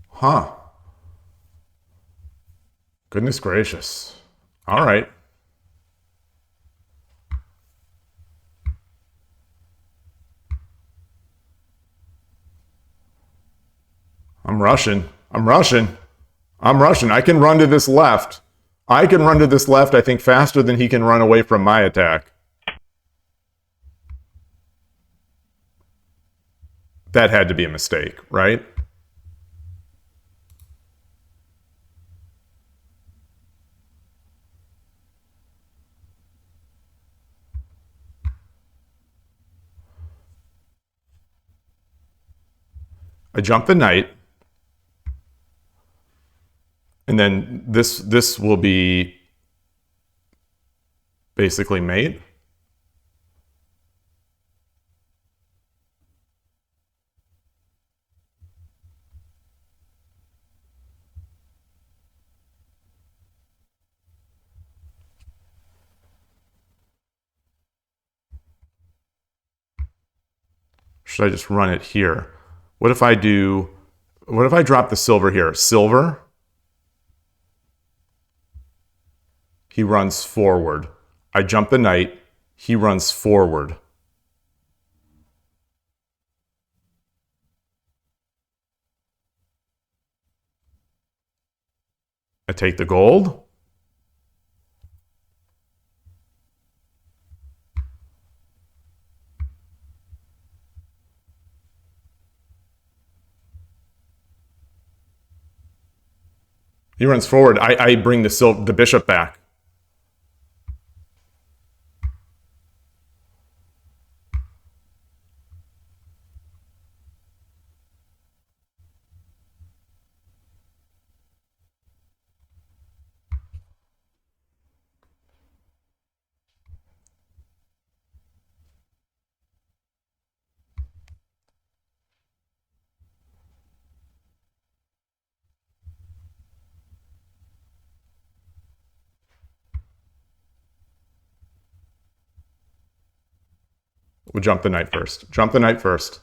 Huh. Goodness gracious. All right. I'm rushing. I'm rushing. I'm rushing. I can run to this left. I can run to this left, I think, faster than he can run away from my attack. That had to be a mistake, right? I jump the knight. And then this will be basically mate. Should I just run it here? What if I drop the silver here? Silver. He runs forward. I jump the knight. He runs forward. I take the gold. He runs forward. I bring the bishop back. We'll jump the knight first. Jump the knight first.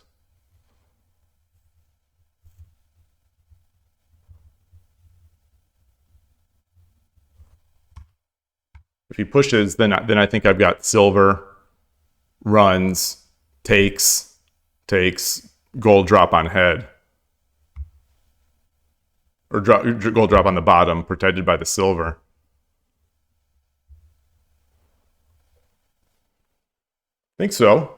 If he pushes, then I think I've got silver, runs, takes, gold drop on head. Or gold drop on the bottom, protected by the silver. Think so.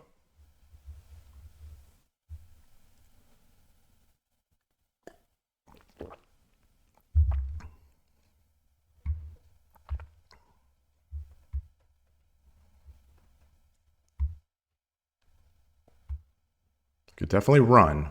Could definitely run.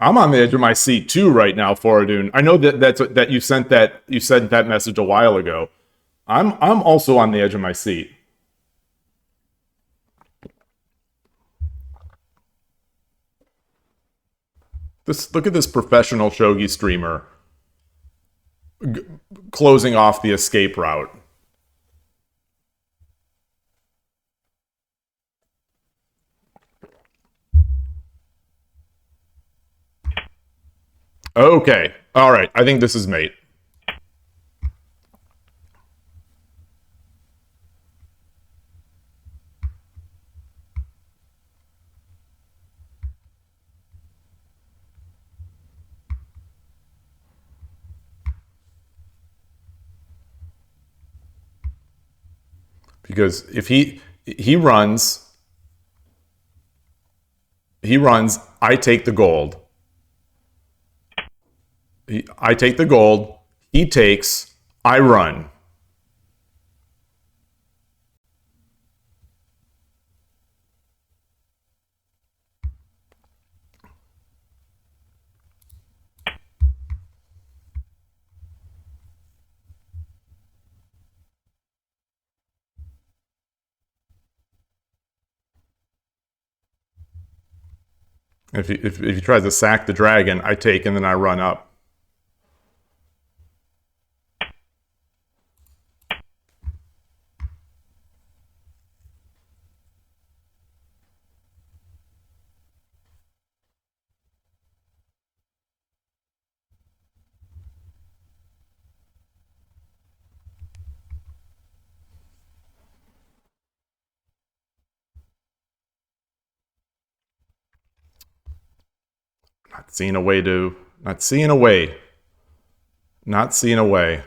I'm on the edge of my seat too right now, Foradun. I know that you sent that message a while ago. I'm also on the edge of my seat. Look at this professional shogi streamer closing off the escape route. Okay. All right. I think this is mate. Because if he runs, I take the gold. I take the gold, he takes, I run. If he tries to sack the dragon, I take and then I run up. Not seeing a way. Not seeing a way.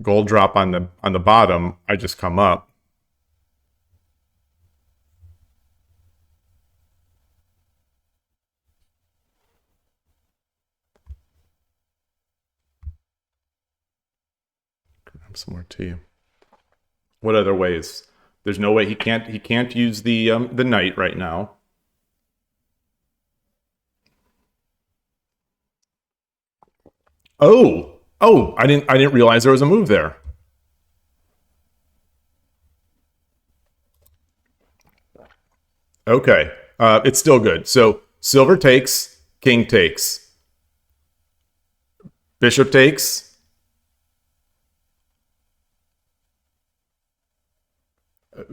Gold drop on the bottom, I just come up. Grab some more tea. What other ways? There's no way he can't use the knight right now. Oh, I didn't realize there was a move there. Okay, it's still good. So silver takes, king takes, bishop takes,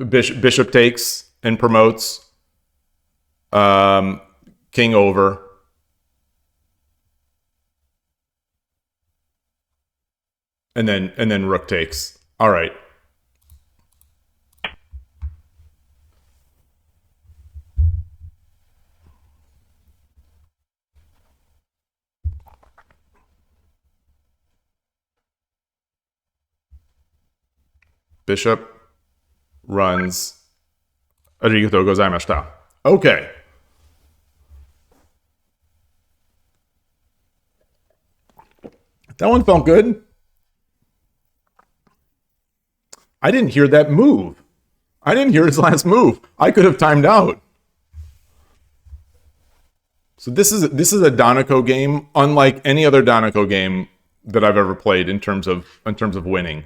bishop takes and promotes, king over. And then rook takes. All right. Bishop runs. Arigatou gozaimashita. Okay. That one felt good. I didn't hear that move. I didn't hear his last move. I could have timed out. So this is a Donaco game, unlike any other Donaco game that I've ever played in terms of winning.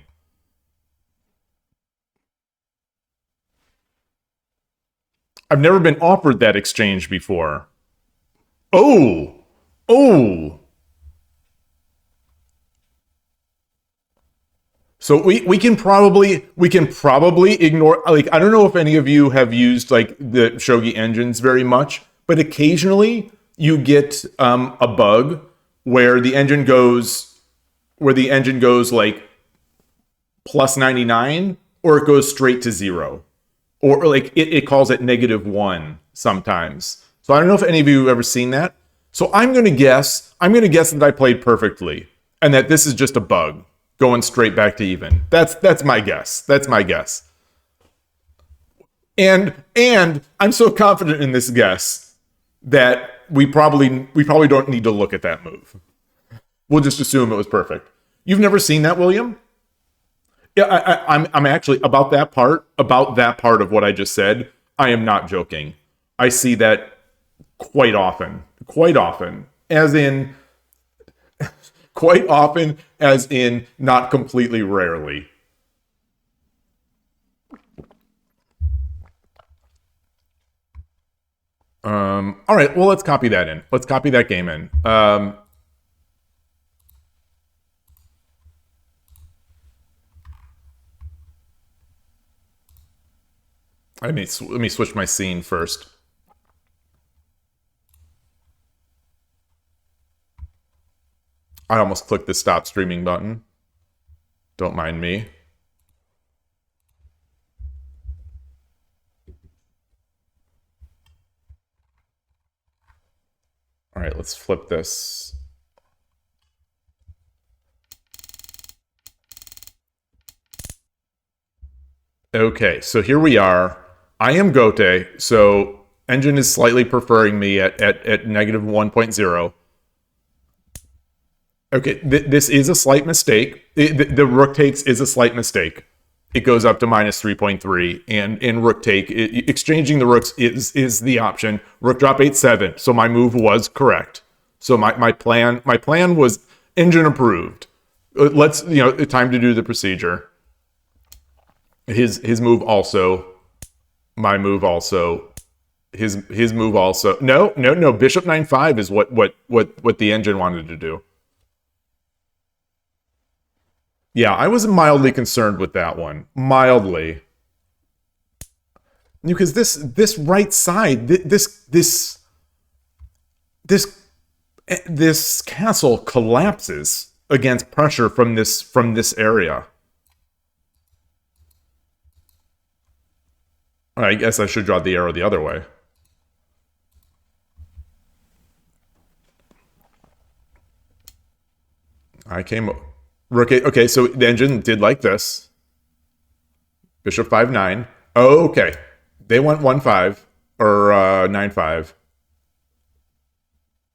I've never been offered that exchange before. Oh, oh. So we can probably ignore, like, I don't know if any of you have used like the Shogi engines very much, but occasionally you get a bug where the engine goes like plus 99, or it goes straight to zero, or like it calls it -1 sometimes. So I don't know if any of you have ever seen that. So I'm gonna guess that I played perfectly and that this is just a bug going straight back to even. That's my guess. That's my guess. And I'm so confident in this guess that we probably don't need to look at that move. We'll just assume it was perfect. You've never seen that, William? Yeah, I'm actually about that part of what I just said. I am not joking. I see that quite often, as in not completely rarely. All right, well, let's copy that in. Let's copy that game in. Let me switch my scene first. I almost clicked the stop streaming button. Don't mind me. All right, let's flip this. Okay, so here we are. I am Gote, so engine is slightly preferring me at negative 1.0. Okay, this is a slight mistake. The rook takes is a slight mistake. It goes up to minus 3.3, and in rook take, exchanging the rooks is the option. Rook drop 8-7, so my move was correct. So my plan was engine approved. Let's, time to do the procedure. His move also, my move also, his move also. No. Bishop 9-5 is what the engine wanted to do. Yeah, I was mildly concerned with that one. Mildly. Because this right side, this castle collapses against pressure from this area. I guess I should draw the arrow the other way. I came rook 8. Okay, so the engine did like this. Bishop 5-9. Oh, okay. They went 1-5 or 9-5.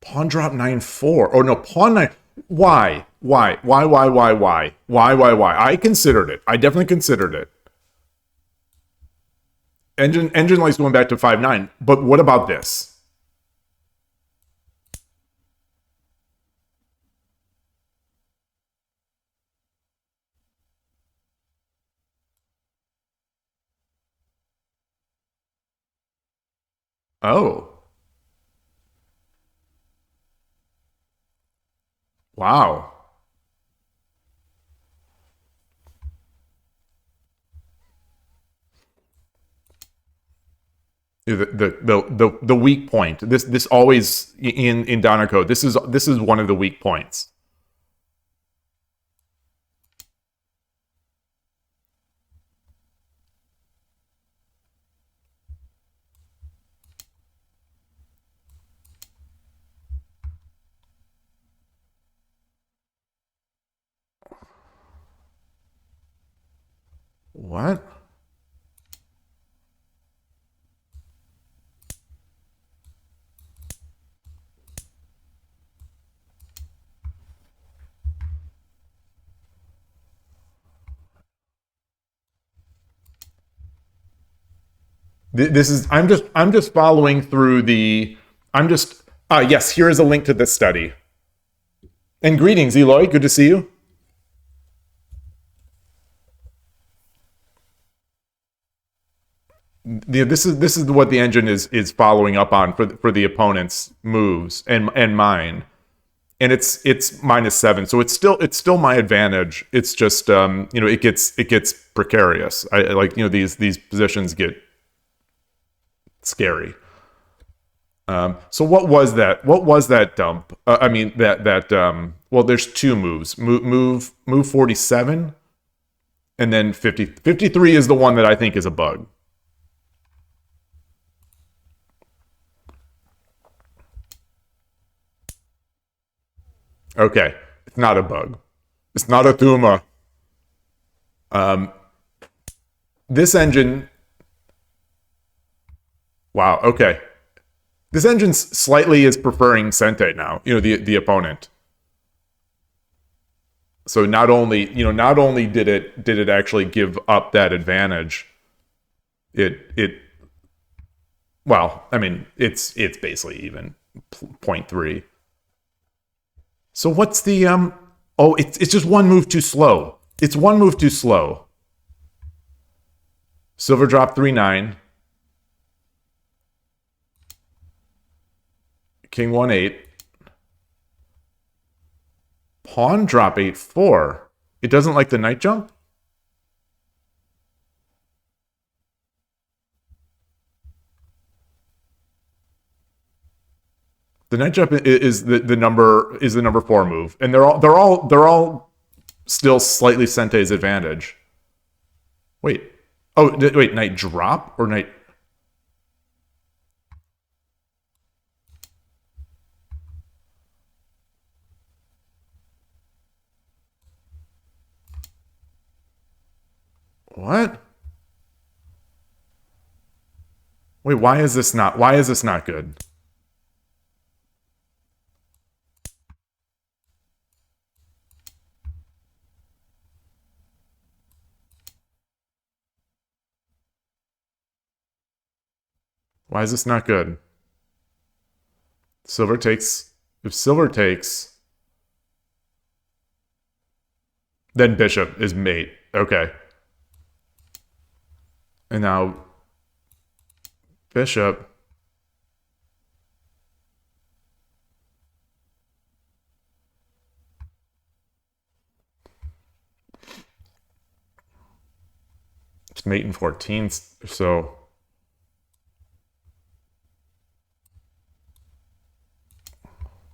Pawn drop 9-4. Oh no, pawn 9. Why? Why? I considered it. I definitely considered it. Engine likes going back to 5-9. But what about this? Oh. Wow. The weak point. This always in Donaco. This is one of the weak points. What? This is I'm just following through the I'm just yes, here is a link to this study. And greetings, Eloy. Good to see you. This is what the engine is following up on for the opponent's moves and mine, and it's -7, so it's still my advantage. It's just it gets precarious. I like these positions get scary. So what was that? What was that dump? I mean that well, there's two moves. Move 47, and then 53 is the one that I think is a bug. Okay, it's not a bug. It's not a Thuma. Um, this engine. Wow. Okay. This engine slightly is preferring Sente now. The opponent. So not only did it actually give up that advantage, it well, I mean, it's basically even 0.3. So what's the oh, it's just one move too slow. It's one move too slow. Silver drop 3-9. King 1-8. Pawn drop 8-4. It doesn't like the knight jump? The knight jump is the number 4 move, and they're all still slightly Sente's advantage. Wait. Oh, wait, knight drop or knight. What? Wait, why is this not good? Why is this not good? Silver takes. If silver takes, then bishop is mate. Okay. And now bishop. It's mate in 14, so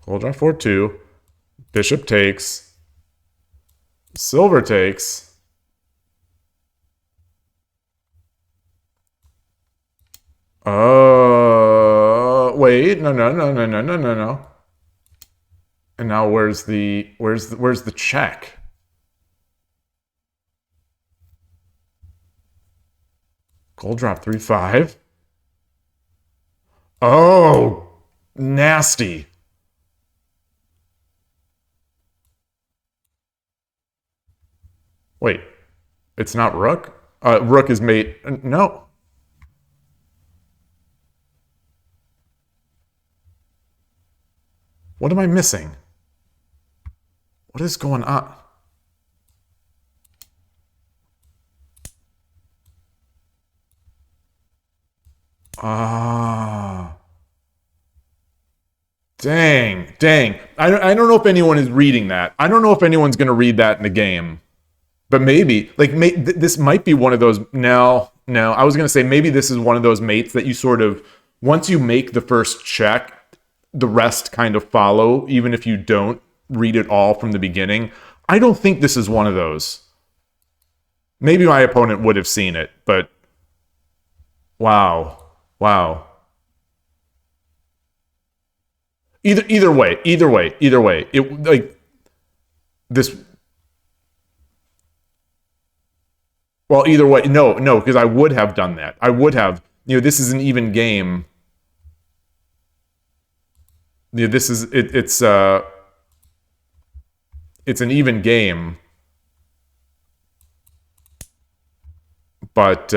hold on 4-2. Bishop takes. Silver takes. Wait, no. And now where's the check? Gold drop 3-5. Oh, nasty. Wait, it's not rook? Rook is mate. No. What am I missing? What is going on? Ah. Dang. I don't know if anyone is reading that. I don't know if anyone's going to read that in the game. But maybe, this might be one of those. No, I was going to say maybe this is one of those mates that you sort of, once you make the first check, the rest kind of follow, even if you don't read it all from the beginning. I don't think this is one of those. Maybe my opponent would have seen it, but wow. Either way. It like this. Well, either way, no, because I would have done that. I would have. This is an even game. This is it's an even game, but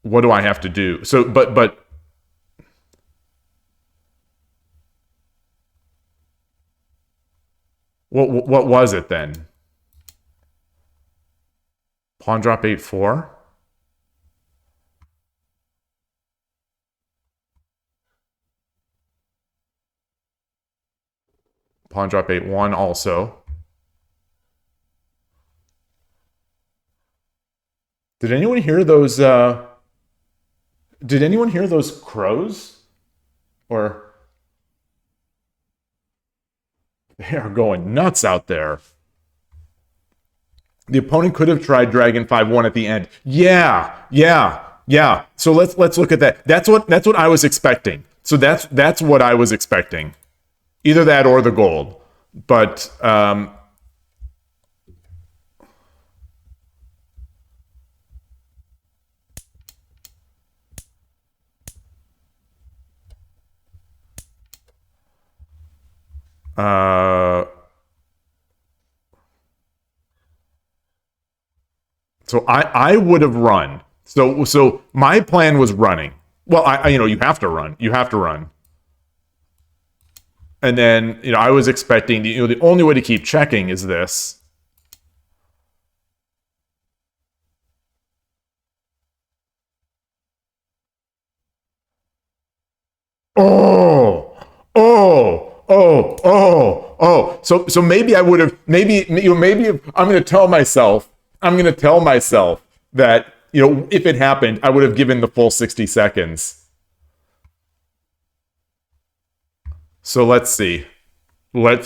what do I have to do? So, but what was it then? Pawn drop 8-4? Pawn drop 8-1 also. Did anyone hear those crows? Or they are going nuts out there. The opponent could have tried Dragon 5-1 at the end. Yeah. So let's look at that. That's what I was expecting. So that's what I was expecting. Either that or the gold. But so I would have run. So my plan was running. Well, I you have to run. You have to run. And then, I was expecting, the only way to keep checking is this. Oh. So maybe I would have, maybe I'm going to tell myself that, if it happened, I would have given the full 60 seconds. So let's see. I'm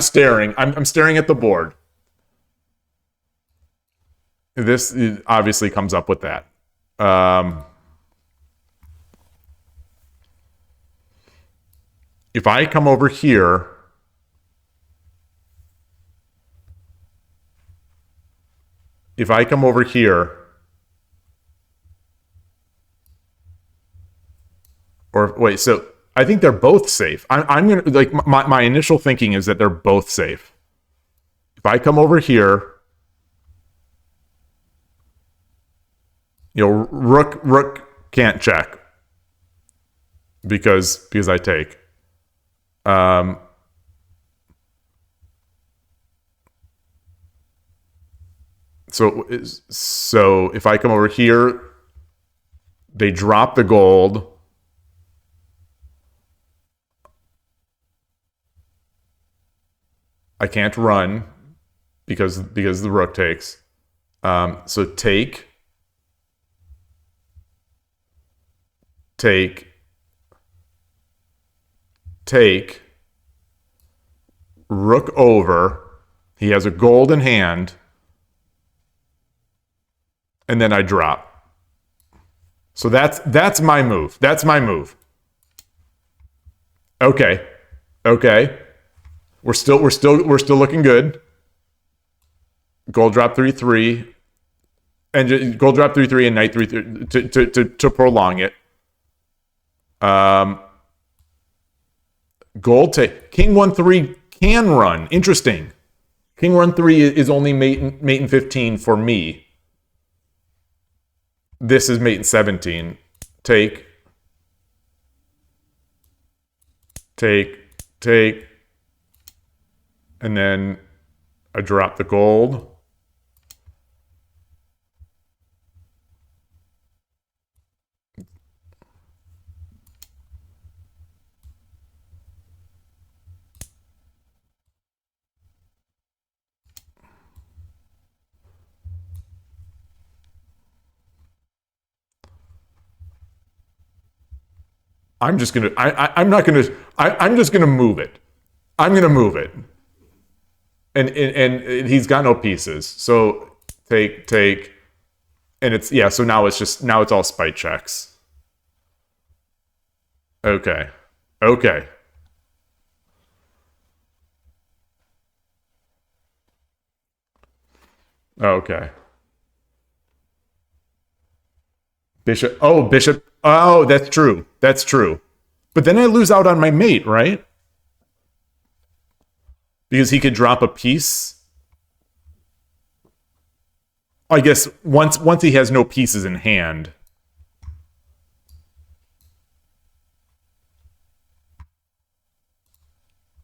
staring at the board. This obviously comes up with that. If I come over here, or wait, so I think they're both safe. I'm gonna, like, my initial thinking is that they're both safe. If I come over here, rook can't check because I take. So if I come over here, they drop the gold. I can't run because the rook takes. So take, rook over. He has a gold in hand. And then I drop. So that's my move. Okay. We're still looking good. Gold drop 3-3, and gold drop 3-3 and knight 3-3 to prolong it. Gold take king 1-3 can run. Interesting. King 1-3 is only mate in 15 for me. This is mate in 17. Take. And then I drop the gold. I'm just gonna move it. I'm gonna move it. And he's got no pieces. So take, and it's, yeah, so now it's all spite checks. Okay. Bishop. Oh, that's true. But then I lose out on my mate, right? Because he could drop a piece. I guess once he has no pieces in hand.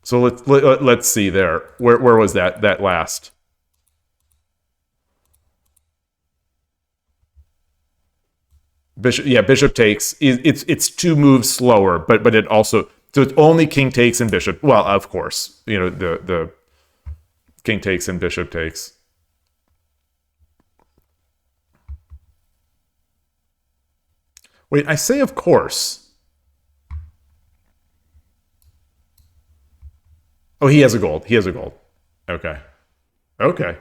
So let's see there. Where was that last? Bishop, yeah, bishop takes. It's two moves slower, but it also, so it's only king takes and bishop. Well, of course, the king takes and bishop takes. Wait, I say of course. Oh, he has a gold. He has a gold. Okay. Okay.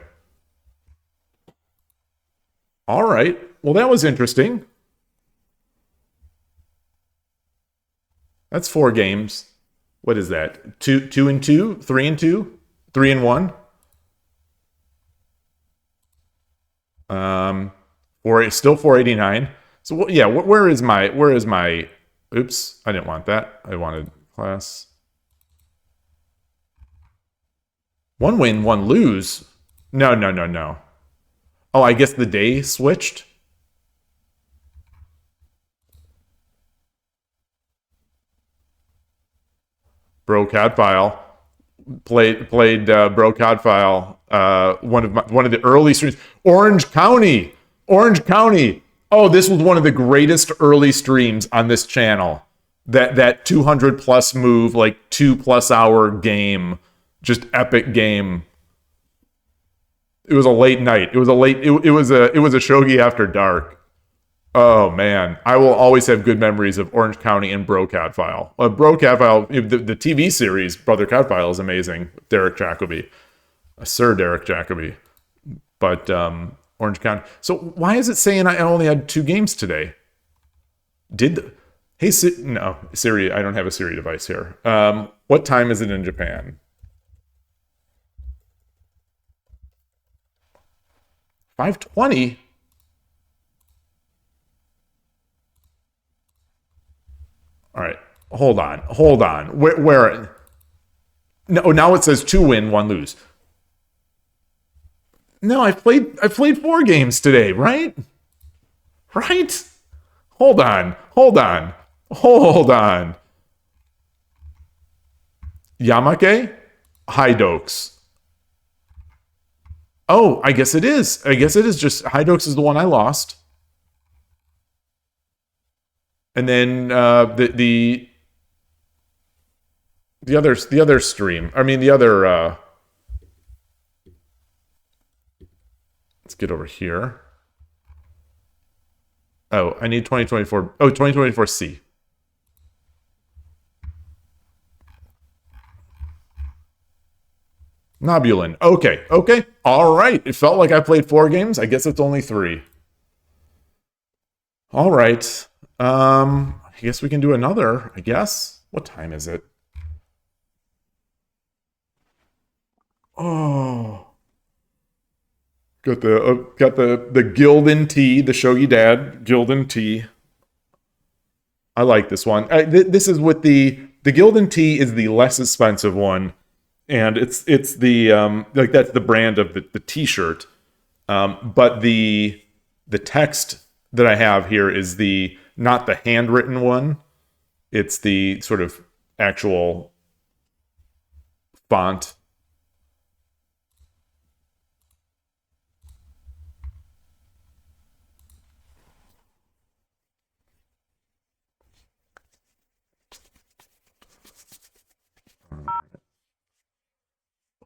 All right. Well, that was interesting. That's 4 games. What is that? Two and two? 3-2? 3-1? Still 489. So yeah, where is my? Oops, I didn't want that. I wanted class. 1 win, 1 lose. No. Oh, I guess the day switched. Bro Codfile played Bro Codfile. One of the early streams. Orange County. Oh, this was one of the greatest early streams on this channel. That 200 plus move, like 2+ hour game, just epic game. It was a late night. It was a shogi after dark. Oh man, I will always have good memories of Orange County and Bro Codfile. Bro Codfile, the TV series Brother Codfile is amazing. Derek Jacobi, Sir Derek Jacobi, but Orange County. So why is it saying I only had 2 games today? No, Siri, I don't have a Siri device here. What time is it in Japan? 5:20. All right, hold on. Where? No, now it says 2 win, 1 lose. No, I played 4 games today, right? Right? Hold on. Yamake? Hydokes. Oh, I guess it is. Just Hydokes is the one I lost. And then the other stream. I mean the other let's get over here. Oh, I need 2024. Oh, 2024C. Nobulin. Okay. All right. It felt like I played 4 games. I guess it's only 3. All right. I guess we can do another, I guess. What time is it? Oh. Got the Gildan tea, the Shogi Dad Gildan tea. I like this one. This is with the Gildan tea is the less expensive one, and it's the like that's the brand of the t-shirt. But the text that I have here is not the handwritten one. It's the sort of actual font.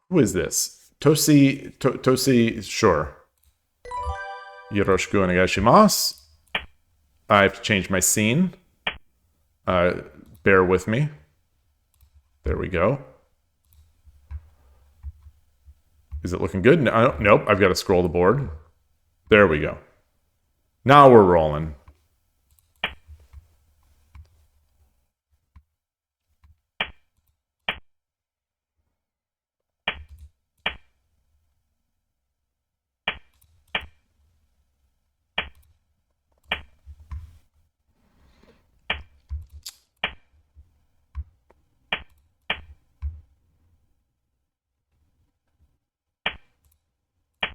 Who is this? Tosi, sure. Yoroshiku onegaishimasu. I have to change my scene. Bear with me. There we go. Is it looking good? No, nope, I've got to scroll the board. There we go. Now we're rolling.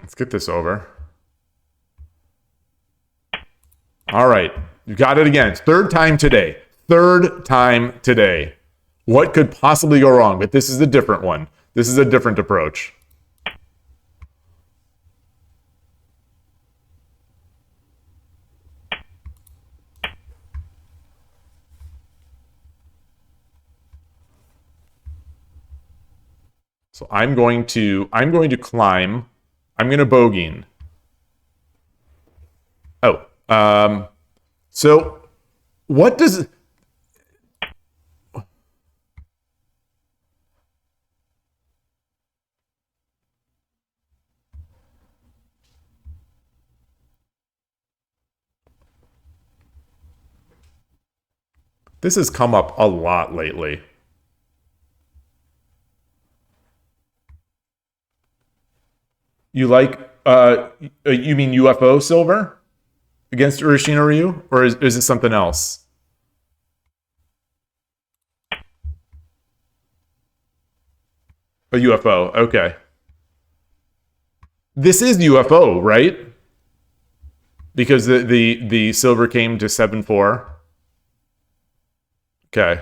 Let's get this over. All right. You got it again. Third time today. Third time today. What could possibly go wrong? But this is a different one. This is a different approach. So I'm going to climb. I'm going to bogey. Oh, so what does this has come up a lot lately. You like you mean UFO silver against Urashino Ryu, or is it something else? A UFO. Okay. This is UFO, right? Because the silver came to 7-4. Okay.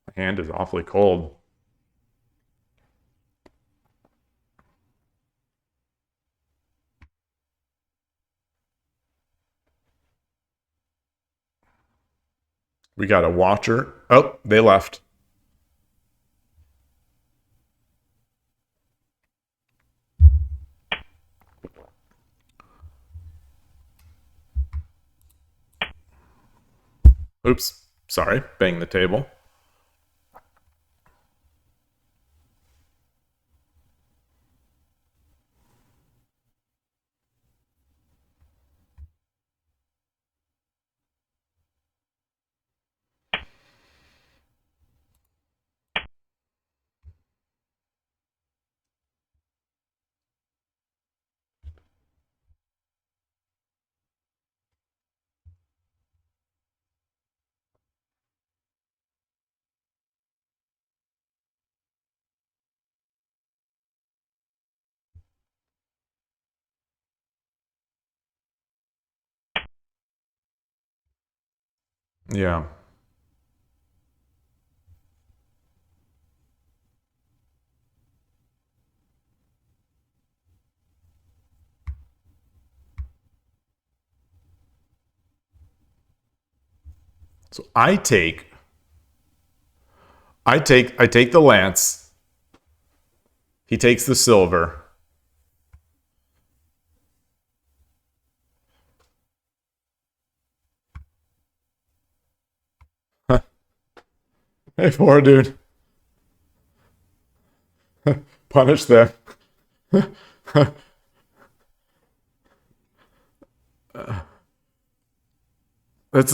My hand is awfully cold. We got a watcher. Oh, they left. Oops. Sorry. Bang the table. Yeah. So I take the lance. He takes the silver. Hey, poor dude. Punish them. This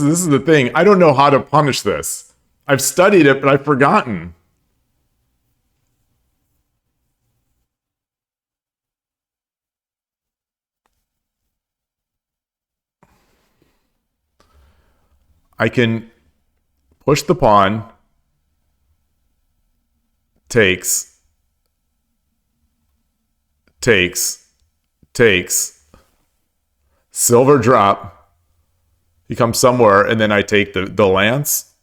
is the thing. I don't know how to punish this. I've studied it, but I've forgotten. I can push the pawn. Takes. Takes. Takes. Silver drop. He comes somewhere, and then I take the lance.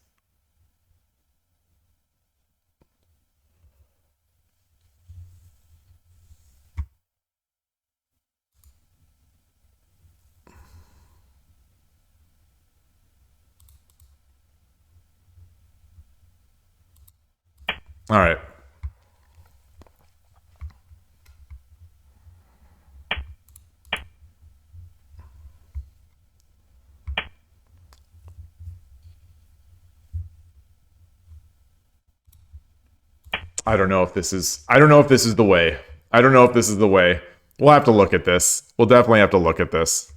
All right. I don't know if this is the way. I don't know if this is the way. We'll have to look at this. We'll definitely have to look at this.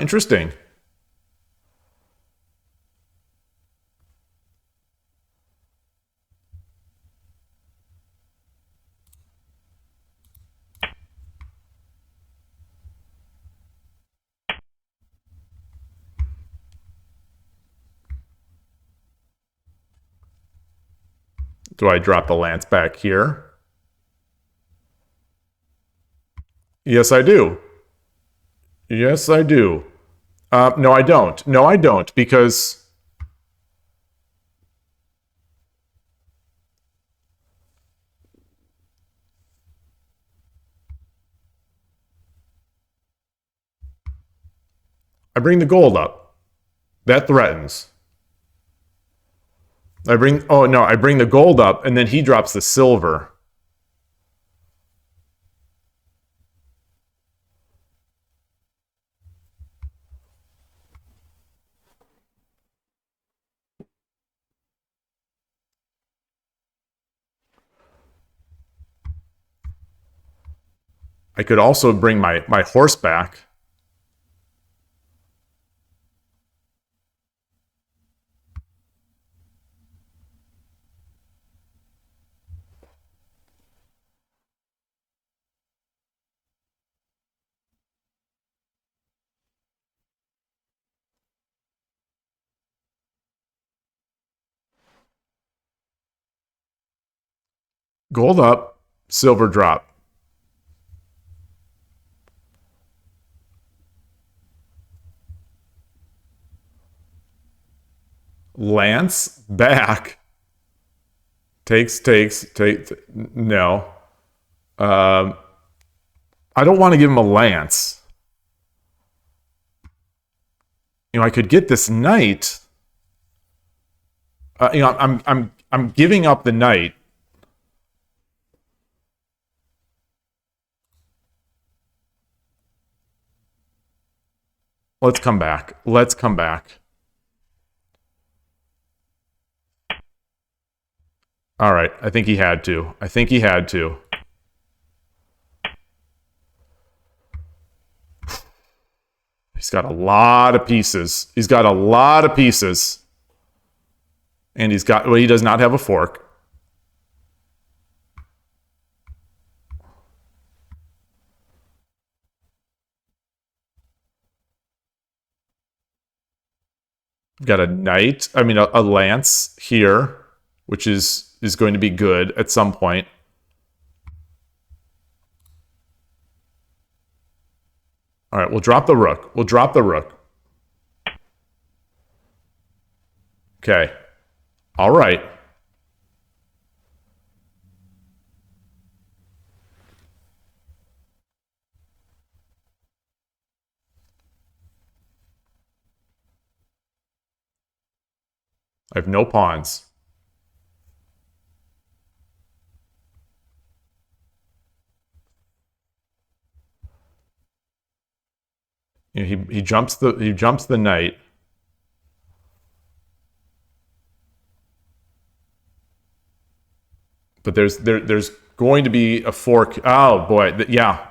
Interesting. Do I drop the lance back here? Yes, I do. Yes, I do. No, I don't. No, I don't, because I bring the gold up. That threatens. Oh no, I bring the gold up, and then he drops the silver. I could also bring my horse back. Gold up, silver drop. Lance back. Takes. No. Um, I don't want to give him a lance. You know, I could get this knight. You know, I'm giving up the knight. Let's come back. Let's come back. All right. I think he had to. I think he had to. He's got a lot of pieces. He's got a lot of pieces. And he's got, well, he does not have a fork. Got a knight, I mean a lance here, which is going to be good at some point. All right, we'll drop the rook. We'll drop the rook. Okay. All right. I have no pawns. You know, he jumps the knight. But there's going to be a fork. Oh boy, yeah.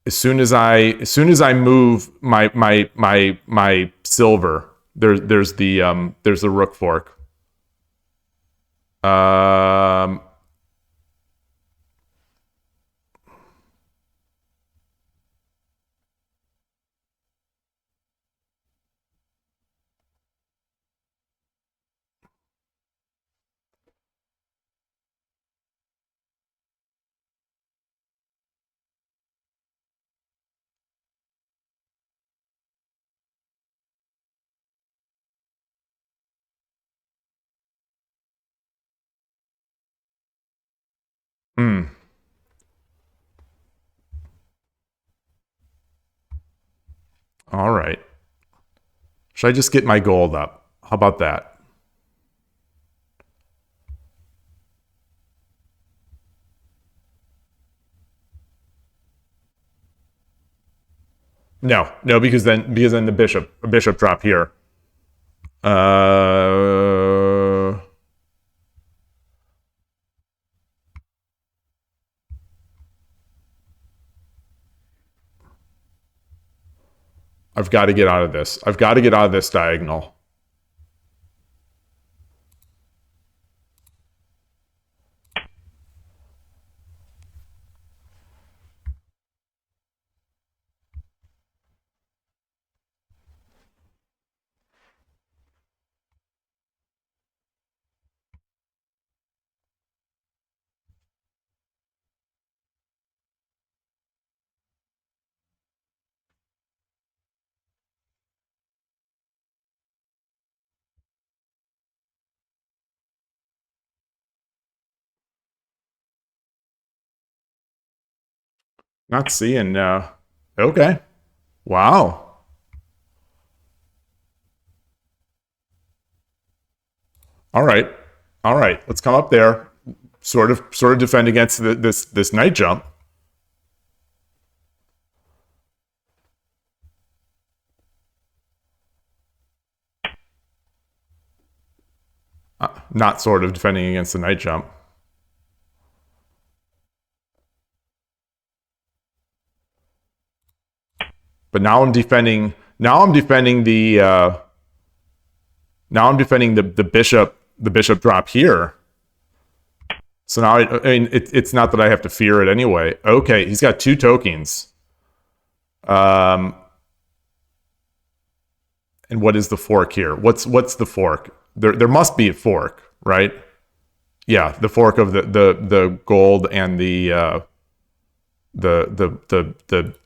As soon as I move my silver, there's the rook fork. Hmm. All right. Should I just get my gold up? How about that? No, because then the bishop drop here. I've got to get out of this. I've got to get out of this diagonal. Not seeing. Okay. Wow. All right. All right. Let's come up there. Sort of defend against this night jump. Not sort of defending against the night jump. But now I'm defending. Now I'm defending the. Now I'm defending the bishop. The bishop drop here. So now I mean it's not that I have to fear it anyway. Okay, he's got two tokens. And what is the fork here? What's the fork? There must be a fork, right? Yeah, the fork of the gold and the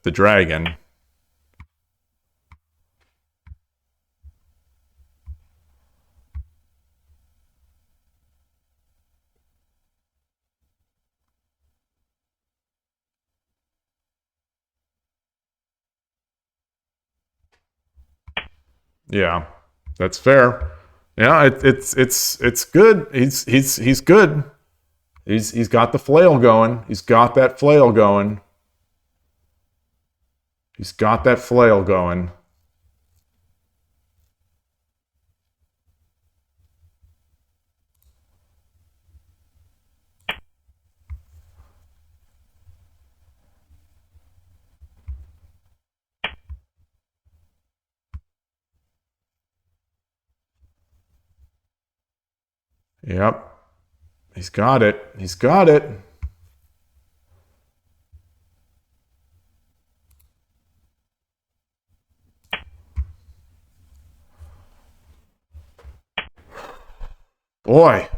dragon. Yeah, that's fair. Yeah, it's good. He's good. He's got the flail going. He's got that flail going. He's got that flail going. Yep. He's got it. He's got it. Boy.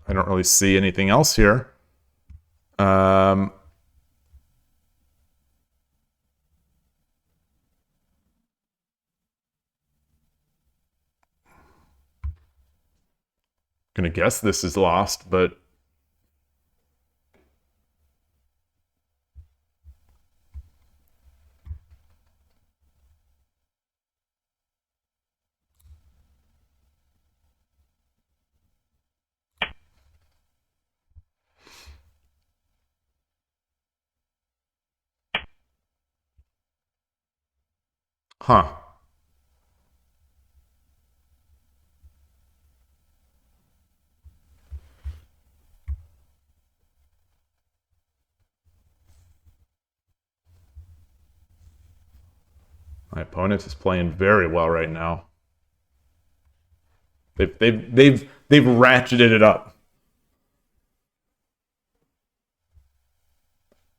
I don't really see anything else here. Um Gonna guess this is lost, but huh. My opponent is playing very well right now. They've ratcheted it up.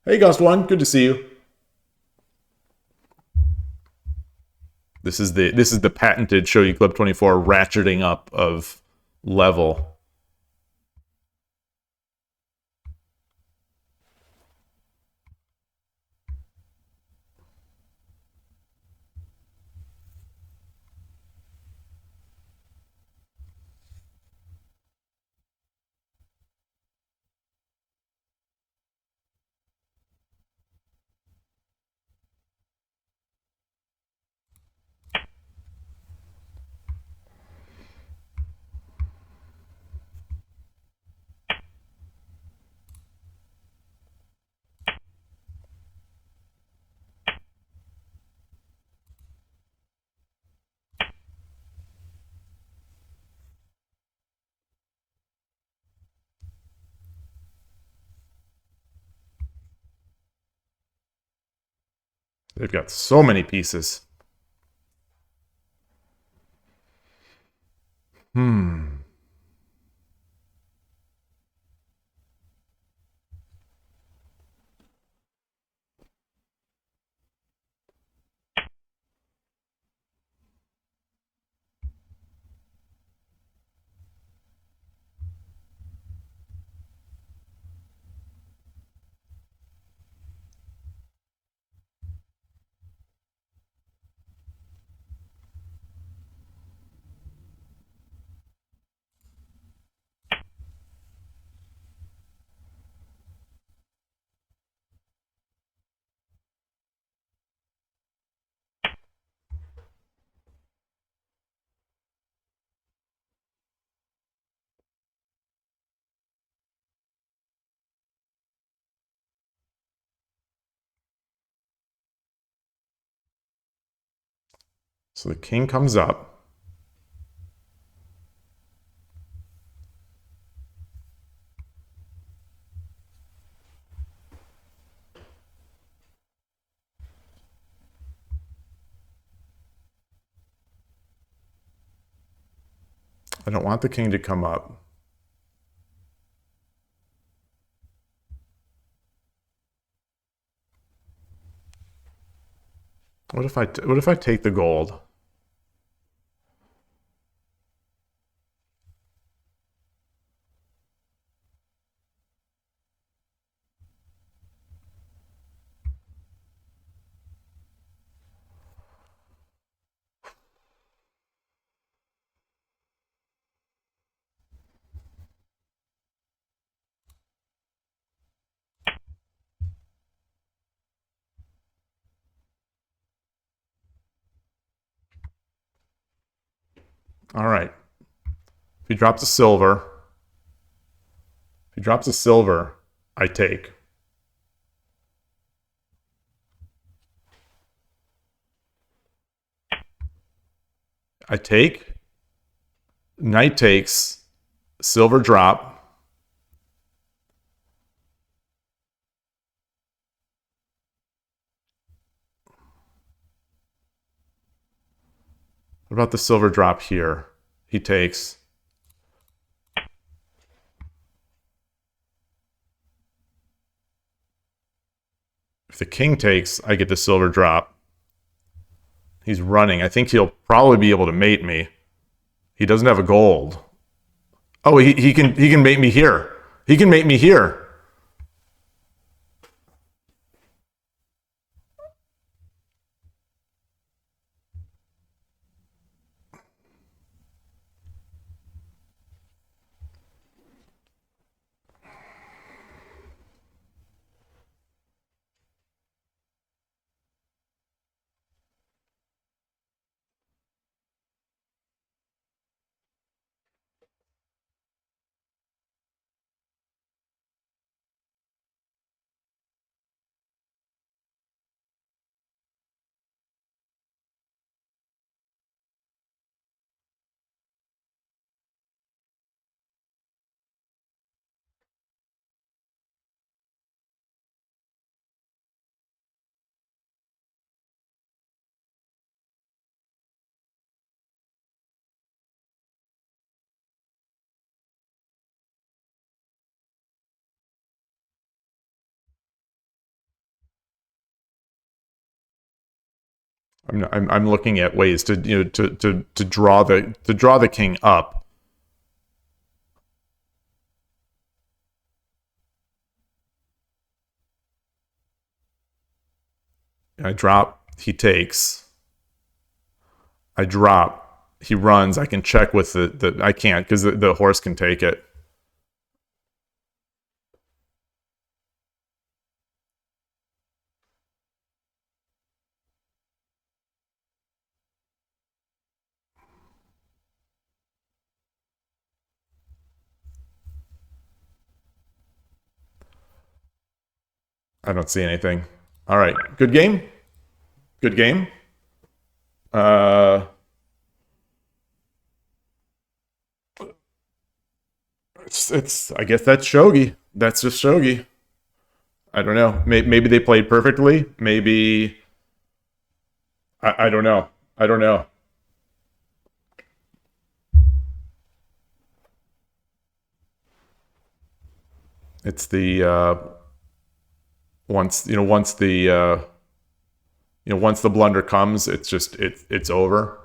Hey, Gust One, good to see you. This is the patented Shogi Club 24 ratcheting up of level. They've got so many pieces. Hmm. So the king comes up. I don't want the king to come up. What if I take the gold? All right. If he drops a silver, I take. I take. Knight takes. Silver drop. What about the silver drop here? He takes. If the king takes, I get the silver drop. He's running. I think he'll probably be able to mate me. He doesn't have a gold. Oh, he can mate me here. He can mate me here. I'm looking at ways to to draw the king up. I drop, he takes. I drop, he runs. I can check with the I can't because the horse can take it. I don't see anything. All right, good game. Good game. Uh, it's I guess that's shogi. That's just shogi. I don't know. Maybe they played perfectly. Maybe I don't know. I don't know. It's the once the blunder comes, it's just it's over.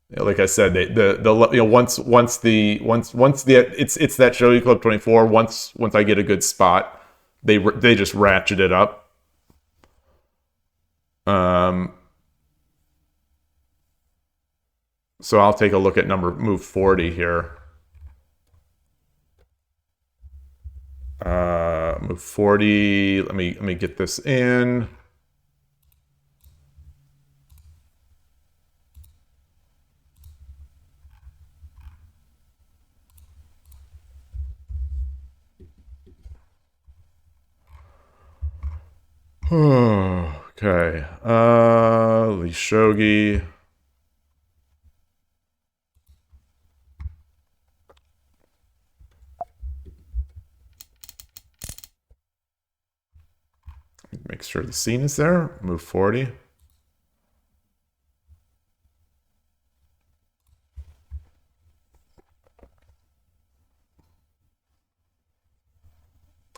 Like I said, once the it's that Shogi Club 24. Once I get a good spot, they just ratchet it up. So I'll take a look at move 40 here. Move 40. Let me get this in. Okay. Lee Shogi. Make sure the scene is there. Move 40.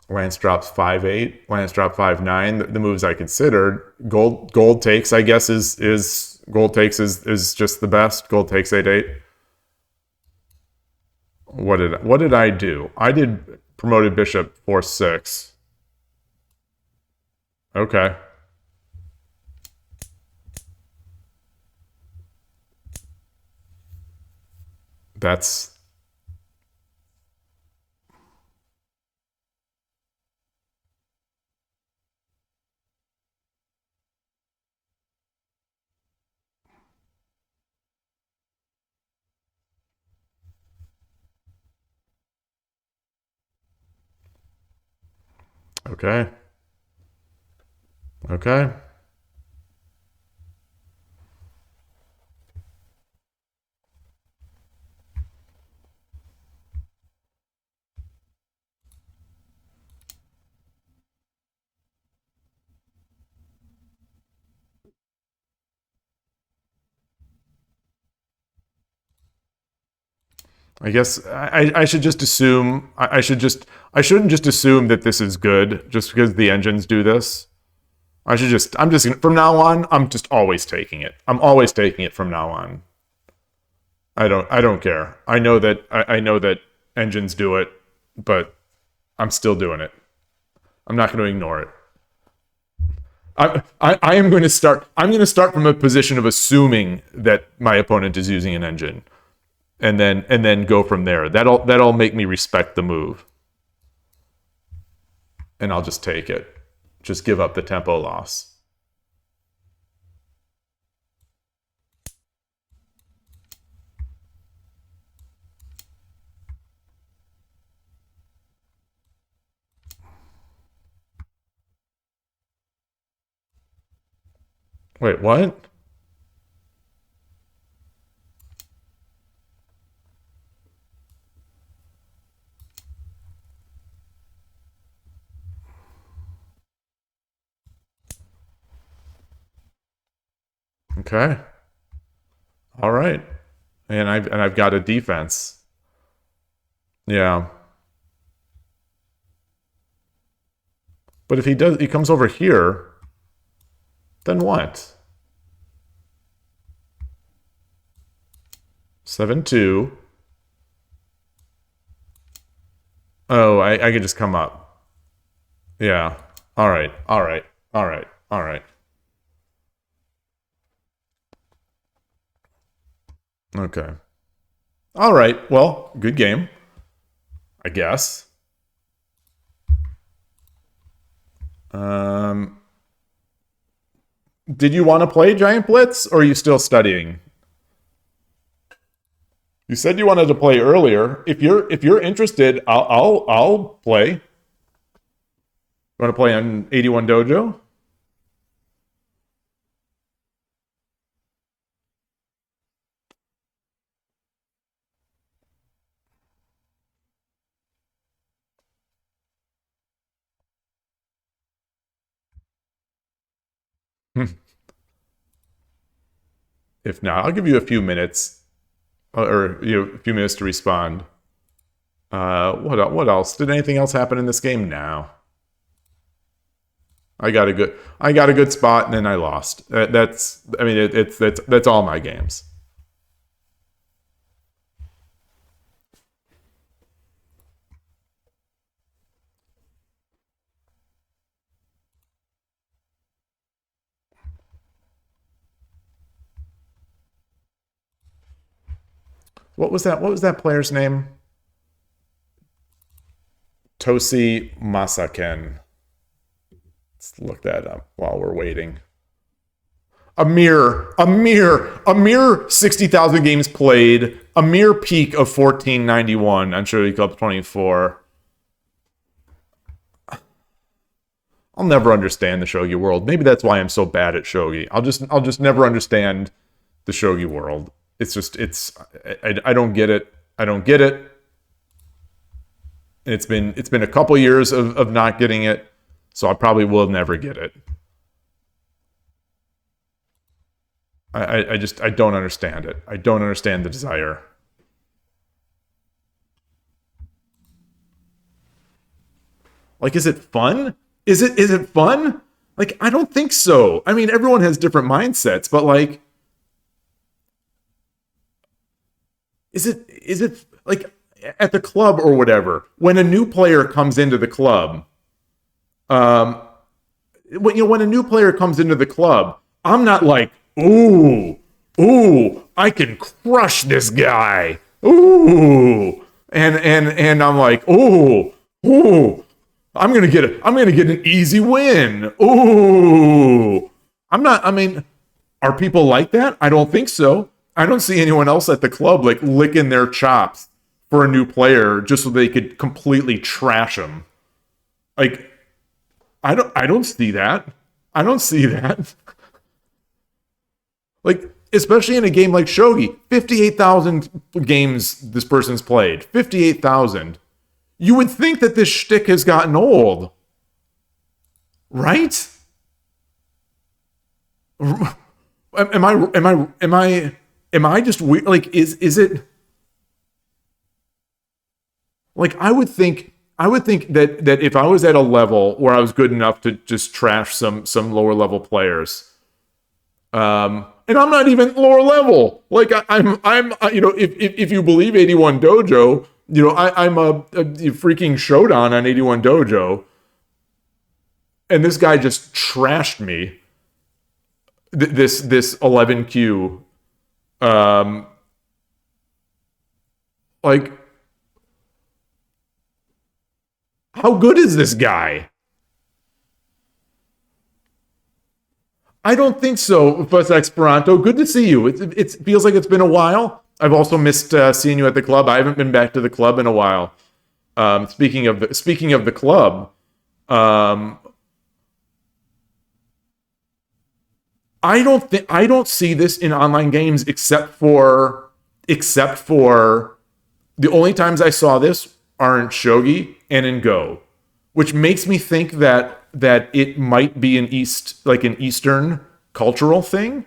Lance drops 5-8. Lance dropped 5-9. The moves I considered. Gold takes, I guess, is gold takes is just the best. Gold takes 8-8. What did I do? I did promoted bishop 4-6. Okay. That's okay. Okay. I guess I should just assume I shouldn't just assume that this is good just because the engines do this. I'm just from now on I'm just always taking it. I'm always taking it from now on. I don't care. I know that engines do it, but I'm still doing it. I'm not going to ignore it. I am going to start. I'm going to start from a position of assuming that my opponent is using an engine, and then go from there. That'll make me respect the move, and I'll just take it. Just give up the tempo loss. Wait, what? Okay. All right. And I've got a defense. Yeah. But if he comes over here, then what? 7-2. Oh, I could just come up. Yeah. All right. All right. All right. All right. Okay. All right. Well, good game, I guess. Did you want to play Giant Blitz, or are you still studying? You said you wanted to play earlier. If you're interested, I'll play. You want to play on 81 Dojo? If not, I'll give you a few minutes, or a few minutes to respond. What else? Did anything else happen in this game? No. I got a good spot, and then I lost. That's all my games. What was that? What was that player's name? Tosi Masaken. Let's look that up while we're waiting. A mere 60,000 games played. A mere peak of 1491 on Shogi Club 24. I'll never understand the shogi world. Maybe that's why I'm so bad at shogi. I'll just never understand the shogi world. I don't get it. I don't get it. It's been a couple years of not getting it, so I probably will never get it. I don't understand it. I don't understand the desire. Like, is it fun? Is it fun? Like, I don't think so. I mean, everyone has different mindsets, but like, is it like at the club or whatever, when a new player comes into the club, um, when a new player comes into the club, I'm not like, ooh, I can crush this guy. Ooh. And I'm like, ooh, I'm gonna get an easy win. Ooh. I mean, are people like that? I don't think so. I don't see anyone else at the club like licking their chops for a new player just so they could completely trash him. Like, I don't see that. I don't see that. Like, especially in a game like Shogi, 58,000 games this person's played. 58,000. You would think that this shtick has gotten old. Right? Am I just weird? Like, is it like I would think that if I was at a level where I was good enough to just trash some lower level players, and I'm not even lower level. Like I'm if you believe 81 Dojo, I'm a freaking Shodan on 81 Dojo, and this guy just trashed me. This 11Q, like, how good is this guy? I don't think so, Fuss Esperanto. Good to see you. It feels like it's been a while. I've also missed seeing you at the club. I haven't been back to the club in a while. Speaking of the club, I don't see this in online games except for the only times I saw this are in Shogi and in Go, which makes me think that it might be an Eastern cultural thing.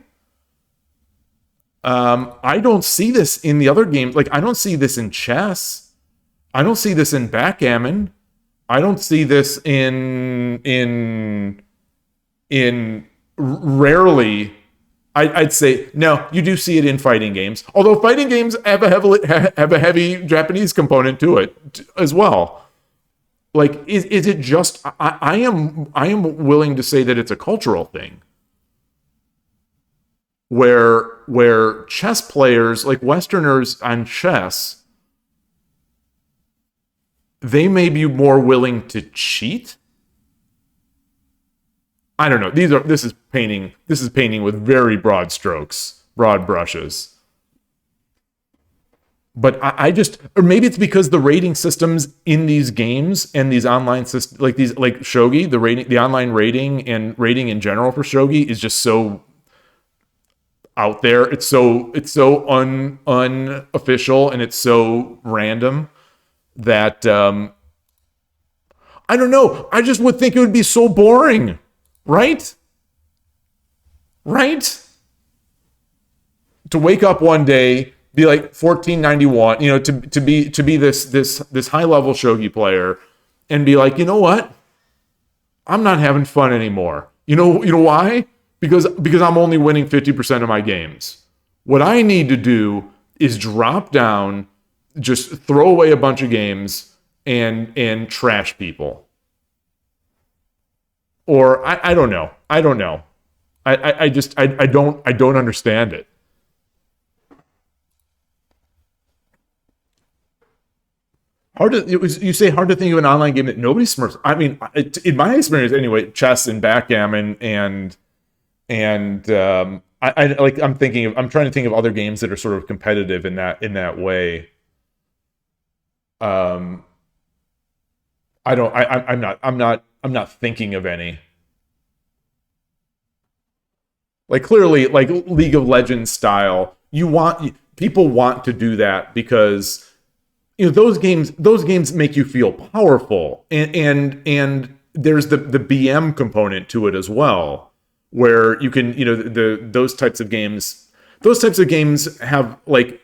I don't see this in the other games. Like, I don't see this in chess. I don't see this in backgammon. I don't see this in rarely. I'd say no. You do see it in fighting games, although fighting games have a heavy Japanese component to it as well. Like, is it just? I am willing to say that it's a cultural thing, where chess players, like Westerners on chess, they may be more willing to cheat. I don't know. This is painting with very broad strokes, broad brushes. But I just, or maybe it's because the rating systems in these games and these online systems, like Shogi, the online rating and rating in general for Shogi is just so out there. It's so unofficial, and it's so random that I don't know. I just would think it would be so boring, right? Right? To wake up one day, be like 1491, to be this high level shogi player, and be like, you know what? I'm not having fun anymore. You know why? Because I'm only winning 50% of my games. What I need to do is drop down, just throw away a bunch of games and trash people. Or I don't know. I don't know. I don't understand it. You say hard to think of an online game that nobody smurfs. I mean, in my experience anyway, chess and backgammon and I'm trying to think of other games that are sort of competitive in that way. I'm not thinking of any. Like, clearly, like League of Legends style, people want to do that because those games make you feel powerful, and there's the BM component to it as well, where you can, those types of games. Those types of games have like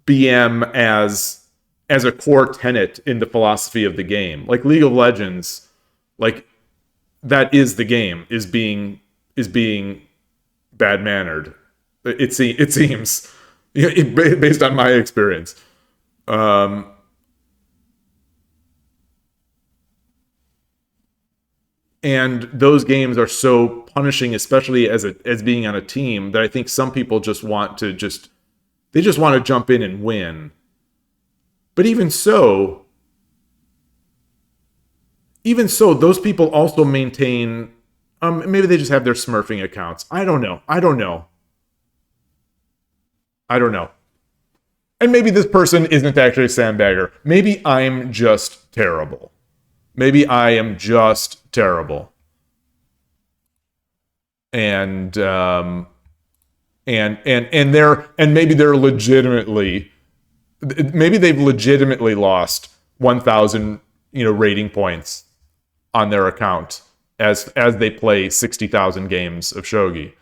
BM as a core tenet in the philosophy of the game. Like League of Legends, like that is the game, is being bad mannered. It seems, based on my experience. Um, and those games are so punishing, especially as being on a team, that I think some people just want to they just want to jump in and win. But even so, those people also maintain. Maybe they just have their smurfing accounts. I don't know. I don't know. And maybe this person isn't actually a sandbagger. Maybe I'm just terrible. Maybe I am just terrible. And maybe they're legitimately, maybe they've legitimately lost 1,000 rating points on their account as they play 60,000 games of shogi.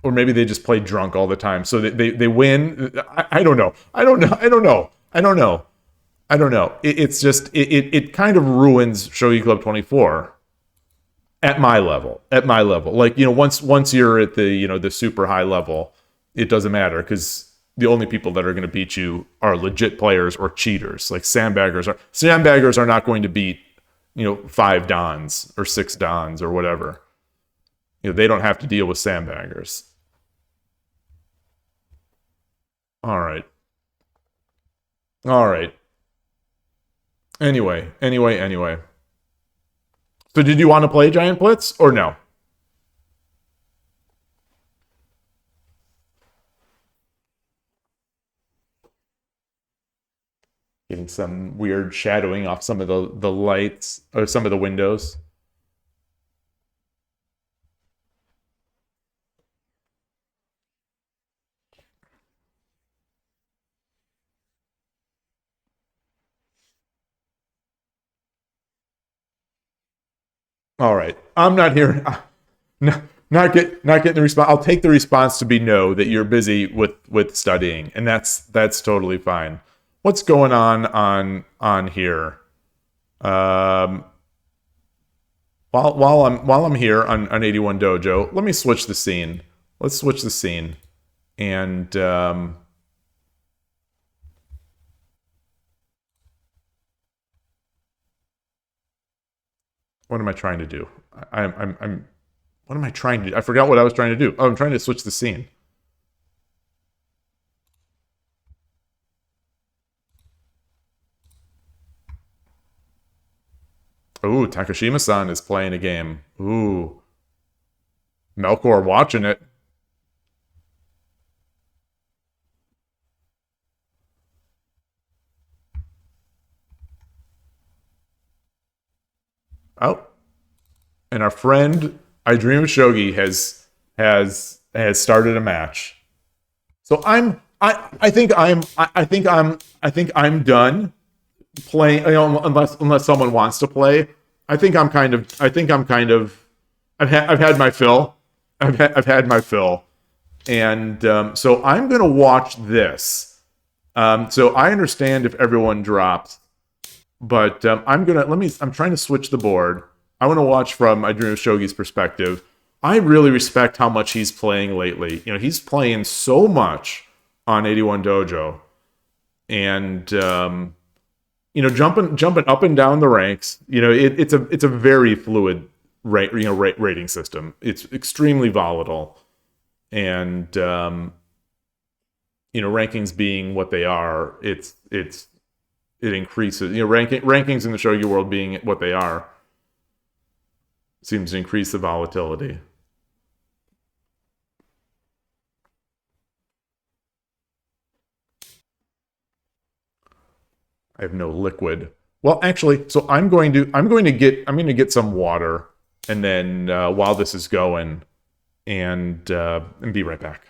Or maybe they just play drunk all the time, so they win. I don't know. I don't know. I don't know. I don't know. I don't know. It's just it kind of ruins Shogi Club 24 at my level. At my level, like once you're at the the super high level, it doesn't matter because the only people that are going to beat you are legit players or cheaters. Like sandbaggers are not going to beat 5 Dons or 6 Dons or whatever. They don't have to deal with sandbaggers. All right. All right. Anyway. So did you want to play Giant Blitz or no? Getting some weird shadowing off some of the lights or some of the windows. All right. I'm not here. Not getting the response. I'll take the response to be no, that you're busy with studying, and that's totally fine. What's going on here? Um, while I'm here on 81 Dojo, let me switch the scene. Let's switch the scene, and what am I trying to do? I'm what am I trying to do? I forgot what I was trying to do. Oh, I'm trying to switch the scene. Ooh, Takashima-san is playing a game. Ooh, Melkor watching it. Oh, and our friend I Dream of Shogi has started a match. So I think I'm done playing. Unless someone wants to play. I've had my fill. I've had my fill, and so I'm gonna watch this. So I understand if everyone drops, but I'm trying to switch the board. I want to watch from I Dream of Shogi's perspective. I really respect how much he's playing lately. He's playing so much on 81 Dojo, and jumping up and down the ranks. It's a very fluid rating system. It's extremely volatile, and rankings being what they are, it increases. Rankings in the shogi world being what they are seems to increase the volatility. I have no liquid. Well, actually, so I'm going to get some water, and then while this is going, and be right back.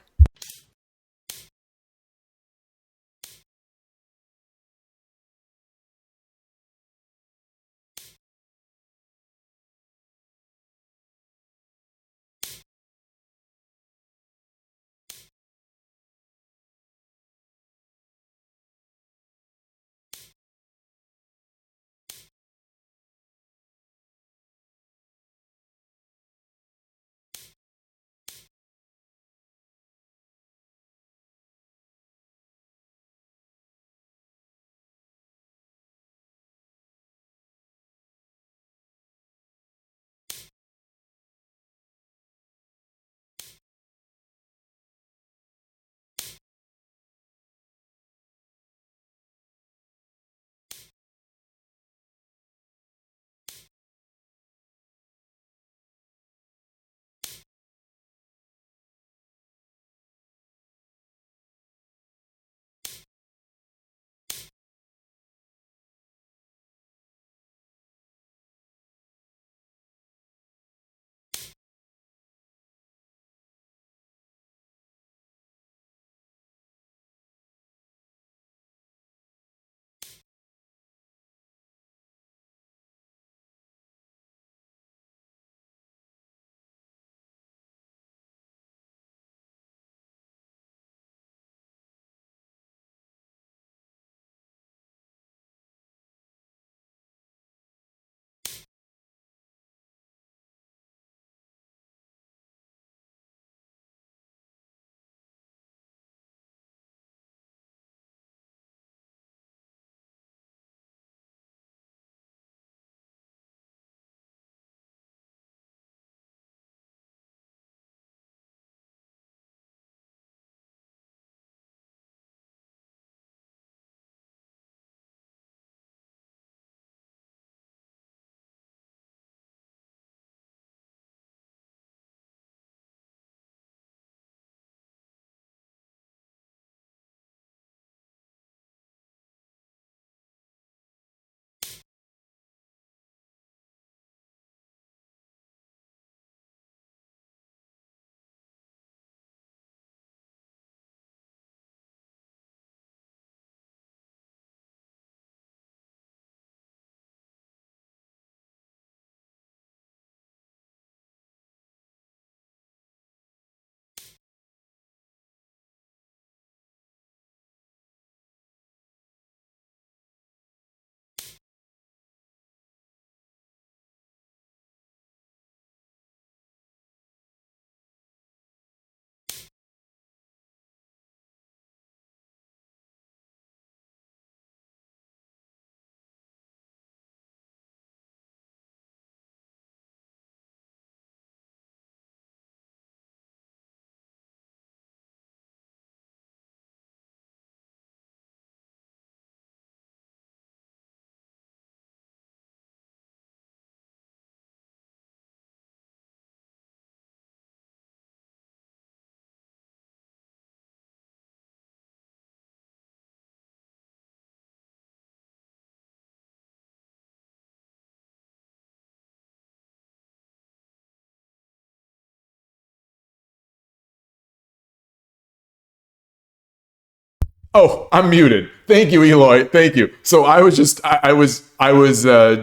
Oh, I'm muted. Thank you, Eloy. Thank you. So I was just I was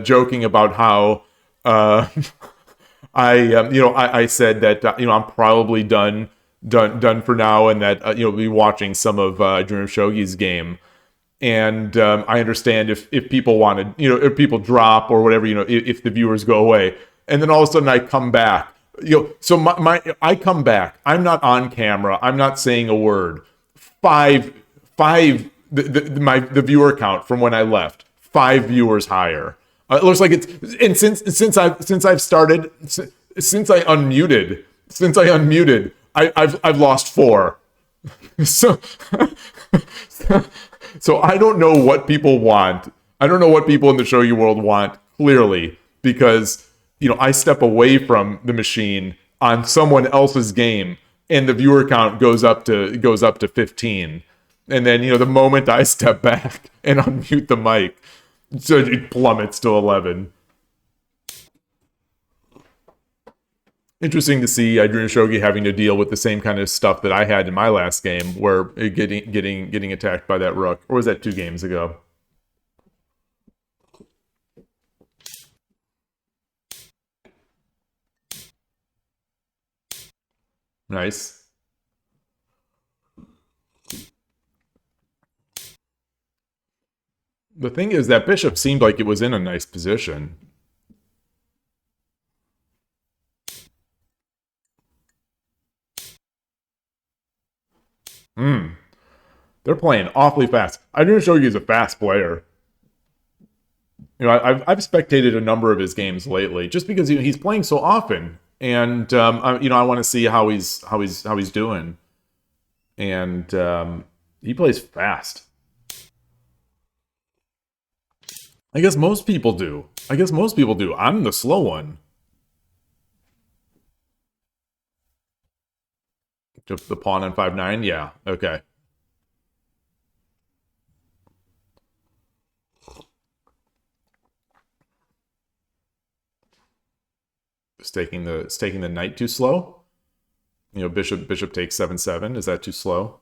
joking about how uh, I said that I'm probably done for now, and that be watching some of Dream of Shogi's game. And I understand if people wanted, if people drop or whatever, if the viewers go away, and then all of a sudden I come back, so I come back. I'm not on camera. I'm not saying a word. Five, five, the viewer count from when I left, 5 viewers higher. It looks like it's, and since I've started, since I unmuted, I've lost 4. So, so I don't know what people want. I don't know what people in the shogi world want, clearly, because I step away from the machine on someone else's game, and the viewer count goes up to 15. And then the moment I step back and unmute the mic, so it plummets to 11. Interesting to see Dream of Shogi having to deal with the same kind of stuff that I had in my last game, where getting attacked by that rook. Or was that 2 games ago? Nice. The thing is, that bishop seemed like it was in a nice position. They're playing awfully fast. Dream of Shogi is a fast player. I've spectated a number of his games lately, just because he's playing so often, and I want to see how he's doing, and he plays fast. I guess most people do. I'm the slow one. Just the pawn on 5-9? Yeah, okay. Staking the knight too slow? Bishop takes 7-7. Is that too slow?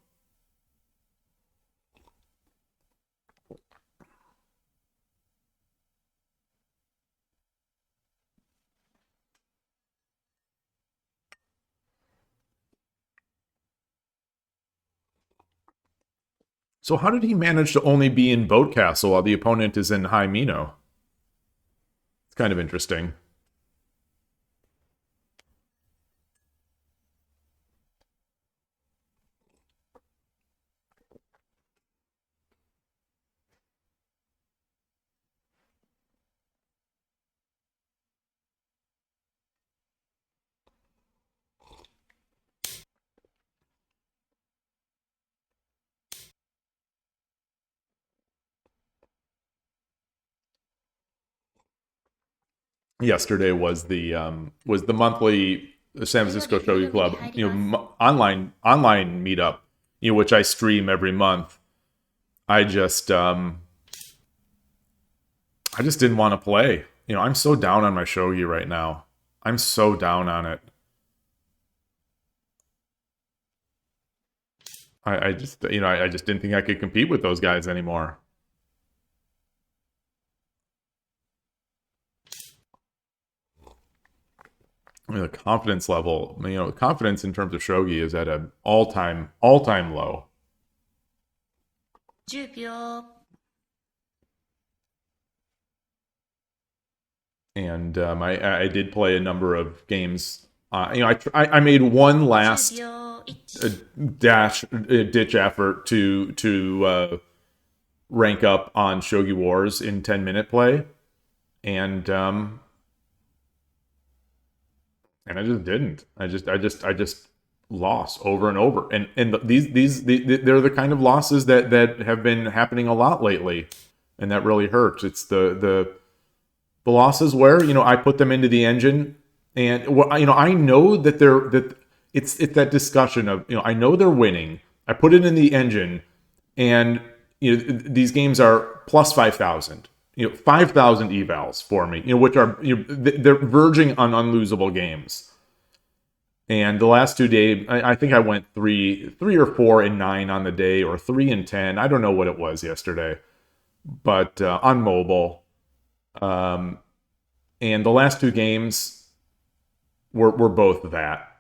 So how did he manage to only be in Boat Castle while the opponent is in High Mino? It's kind of interesting. Yesterday was the monthly San Francisco Shogi Club, online meetup, which I stream every month. I just didn't want to play. I'm so down on my shogi right now. I'm so down on it. I just didn't think I could compete with those guys anymore. The confidence level, confidence in terms of shogi is at an all-time low. 10秒 And I did play a number of games. I made one last 10秒 ditch effort to rank up on Shogi Wars in 10-minute play, and I just didn't. I just lost over and over. And they're the kind of losses that have been happening a lot lately, and that really hurts. It's the losses where I put them into the engine, and I know that it's that discussion of I know they're winning. I put it in the engine, and these games are plus 5,000. 5,000 evals for me, which are they're verging on unlosable games. And the last 2 days, I think I went 3 or 4 and 9 on the day, or 3 and 10. I don't know what it was yesterday, but on mobile. Um, and the last 2 games were both that.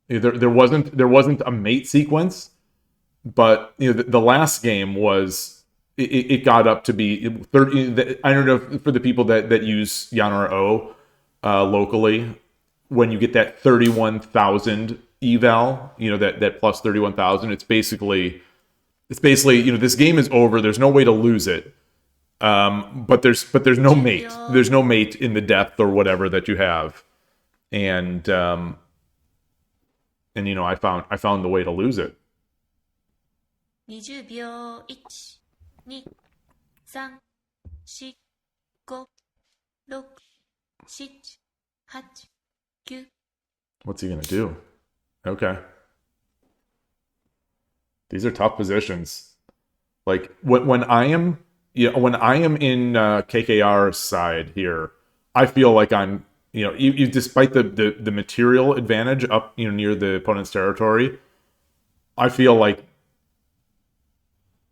There wasn't a mate sequence, but the last game was it got up to be 30. I don't know if, for the people that use Yanar O locally, when you get that 31,000 eval, that plus 31,000, it's basically this game is over. There's no way to lose it. But there's no mate. There's no mate in the depth or whatever that you have, and I found the way to lose it. 20秒。1、2、3、4、5、6、7、8、9。What's he gonna do? Okay. These are tough positions. Like when I am in KKR's side here, I feel like I'm despite the material advantage up near the opponent's territory, I feel like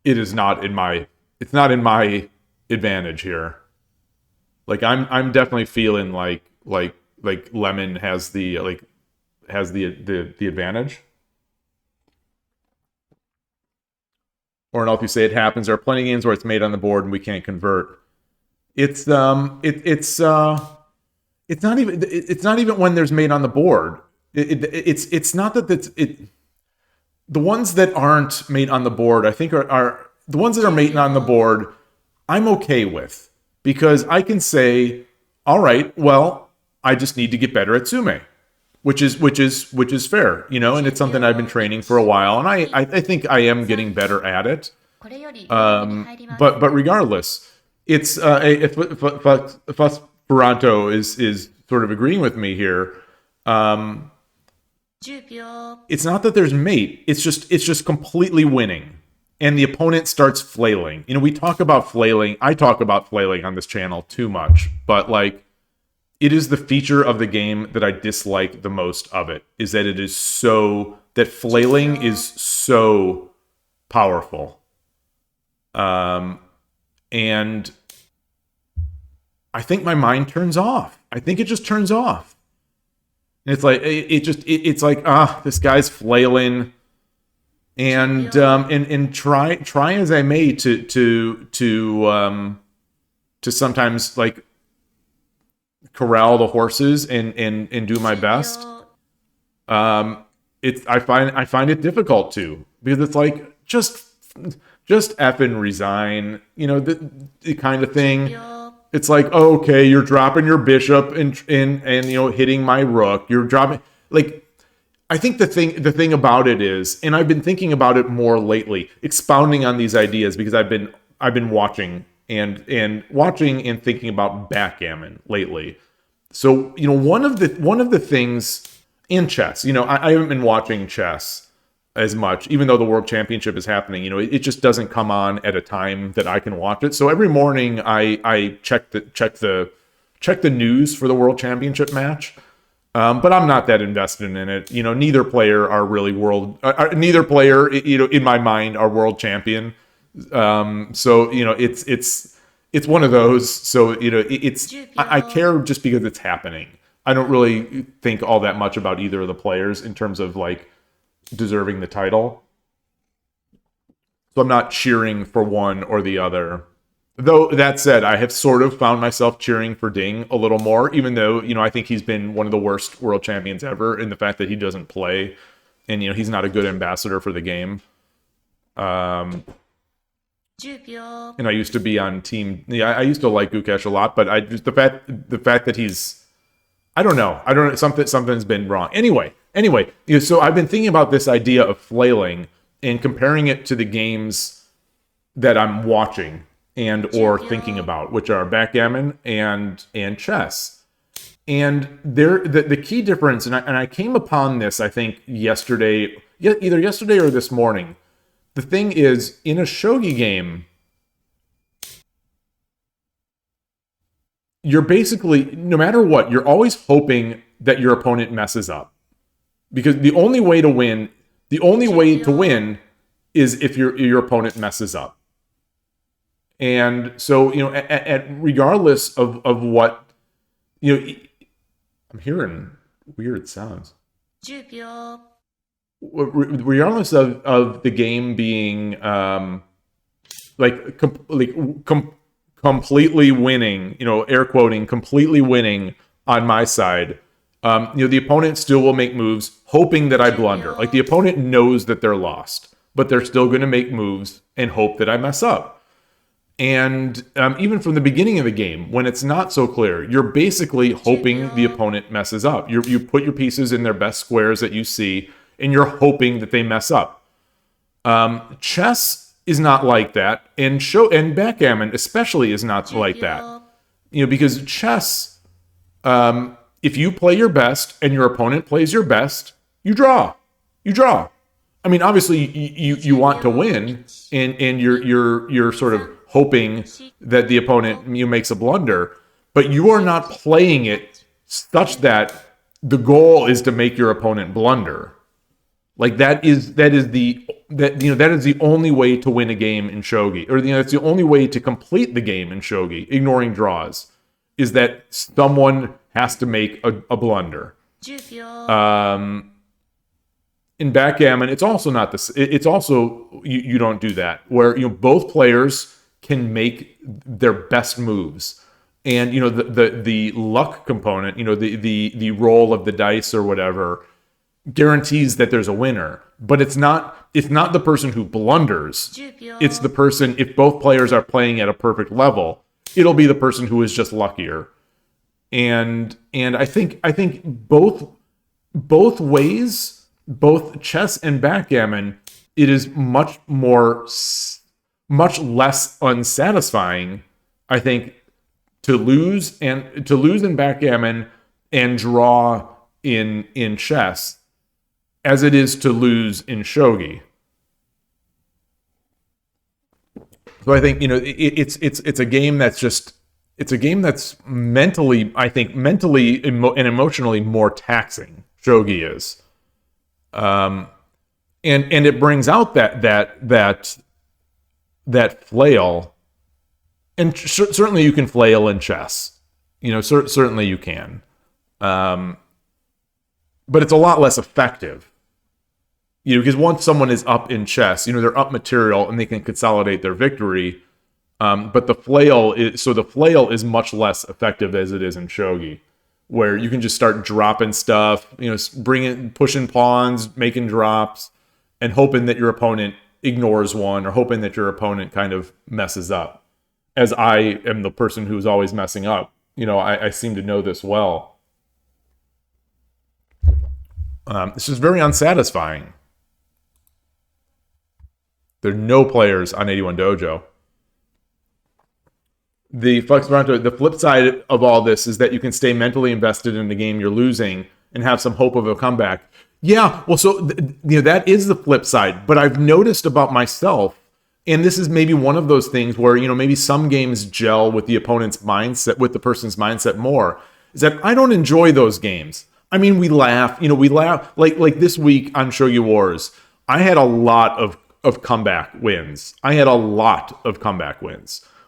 it's not in my advantage here. Like I'm definitely feeling like Lemon has the advantage. Or else you say it happens. There are plenty of games where it's made on the board and we can't convert. It's it's not even when there's made on the board. It's not that the ones that aren't made on the board, I think are the ones that are made on the board, I'm okay with, because I can say, all right, well, I just need to get better at Sume, which is fair, and it's something I've been training for a while, and I think I am getting better at it. But regardless, it's if Esperanto is sort of agreeing with me here. It's not that there's mate. It's just completely winning, and the opponent starts flailing. We talk about flailing. I talk about flailing on this channel too much, but it is the feature of the game that I dislike the most of it. Is that that flailing is so powerful, and I think my mind turns off. I think it just turns off. It's like it's like this guy's flailing, and try as I may to sometimes corral the horses and do my best. I find it difficult to, because it's like just effing resign, the kind of thing. It's like, oh, okay, you're dropping your bishop and hitting my rook. You're dropping, I think the thing about it is, and I've been thinking about it more lately, expounding on these ideas, because I've been watching and thinking about backgammon lately. So one of the things in chess, I haven't been watching chess as much, even though the World Championship is happening. It just doesn't come on at a time that I can watch it. So every morning I check the news for the World Championship match. But I'm not that invested in it. Neither player are really neither player, in my mind, are world champion. So it's one of those. So I care just because it's happening. I don't really think all that much about either of the players in terms of deserving the title. So I'm not cheering for one or the other. Though, that said, I have sort of found myself cheering for Ding a little more, even though, I think he's been one of the worst world champions ever in the fact that he doesn't play, and, he's not a good ambassador for the game. And I used to be on team... Yeah, I used to like Gukesh a lot, but the fact that he's... I don't know. Something's been wrong. Anyway, so I've been thinking about this idea of flailing and comparing it to the games that I'm watching or thinking about, which are backgammon and chess. And the key difference, and I came upon this, I think, either yesterday or this morning. The thing is, in a shogi game, you're basically, no matter what, you're always hoping that your opponent messes up. because the only way to win is if your opponent messes up. And so, regardless of what, I'm hearing weird sounds. 10秒 Regardless of the game being completely winning, air quoting, completely winning on my side, the opponent still will make moves hoping that I blunder. Like the opponent knows that they're lost, but they're still going to make moves and hope that I mess up. And even from the beginning of the game, when it's not so clear, you're basically hoping the opponent messes up. You put your pieces in their best squares that you see, and you're hoping that they mess up. Chess is not like that, and backgammon especially is not like that. Because chess, if you play your best and your opponent plays your best, you draw. You draw. I mean, obviously, you want to win, and you're sort of hoping that the opponent makes a blunder, but you are not playing it such that the goal is to make your opponent blunder. Like that is the only way to win a game in shogi, or it's the only way to complete the game in shogi, ignoring draws, is that someone has to make a blunder. 10秒 In backgammon, it's also not this. It's also you don't do that, where both players can make their best moves, and the luck component, the roll of the dice or whatever, guarantees that there's a winner. But it's not the person who blunders. 10秒 It's the person, if both players are playing at a perfect level, it'll be the person who is just luckier. And I think both ways, both chess and backgammon, it is much less unsatisfying, I think, to lose in backgammon and draw in chess as it is to lose in shogi. So I think it's a game that's mentally, I think, and emotionally more taxing. Shogi is, and it brings out that flail, and certainly you can flail in chess. Certainly you can, but it's a lot less effective. Because once someone is up in chess, they're up material and they can consolidate their victory. But the flail is much less effective as it is in shogi, where you can just start dropping stuff, pushing pawns, making drops, and hoping that your opponent ignores one, or hoping that your opponent kind of messes up. As I am the person who's always messing up, I seem to know this well. This is very unsatisfying. There are no players on 81 Dojo. The flip side of all this is that you can stay mentally invested in the game you're losing and have some hope of a comeback. Yeah, well, so that is the flip side. But I've noticed about myself, and this is maybe one of those things where maybe some games gel with the opponent's mindset, with the person's mindset more, is that I don't enjoy those games. I mean, we laugh, like this week on Shogi Wars. I had a lot of comeback wins.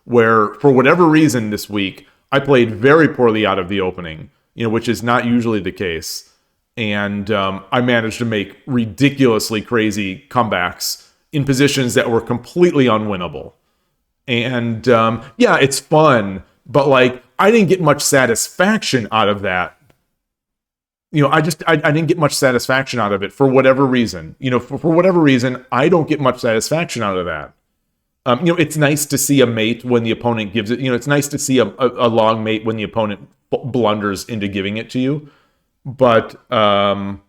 Where, for whatever reason this week, I played very poorly out of the opening, which is not usually the case. And I managed to make ridiculously crazy comebacks in positions that were completely unwinnable. And it's fun, but I didn't get much satisfaction out of that. I didn't get much satisfaction out of it for whatever reason. For whatever reason, I don't get much satisfaction out of that. It's nice to see a mate when the opponent gives it. It's nice to see a long mate when the opponent blunders into giving it to you. But, Kanto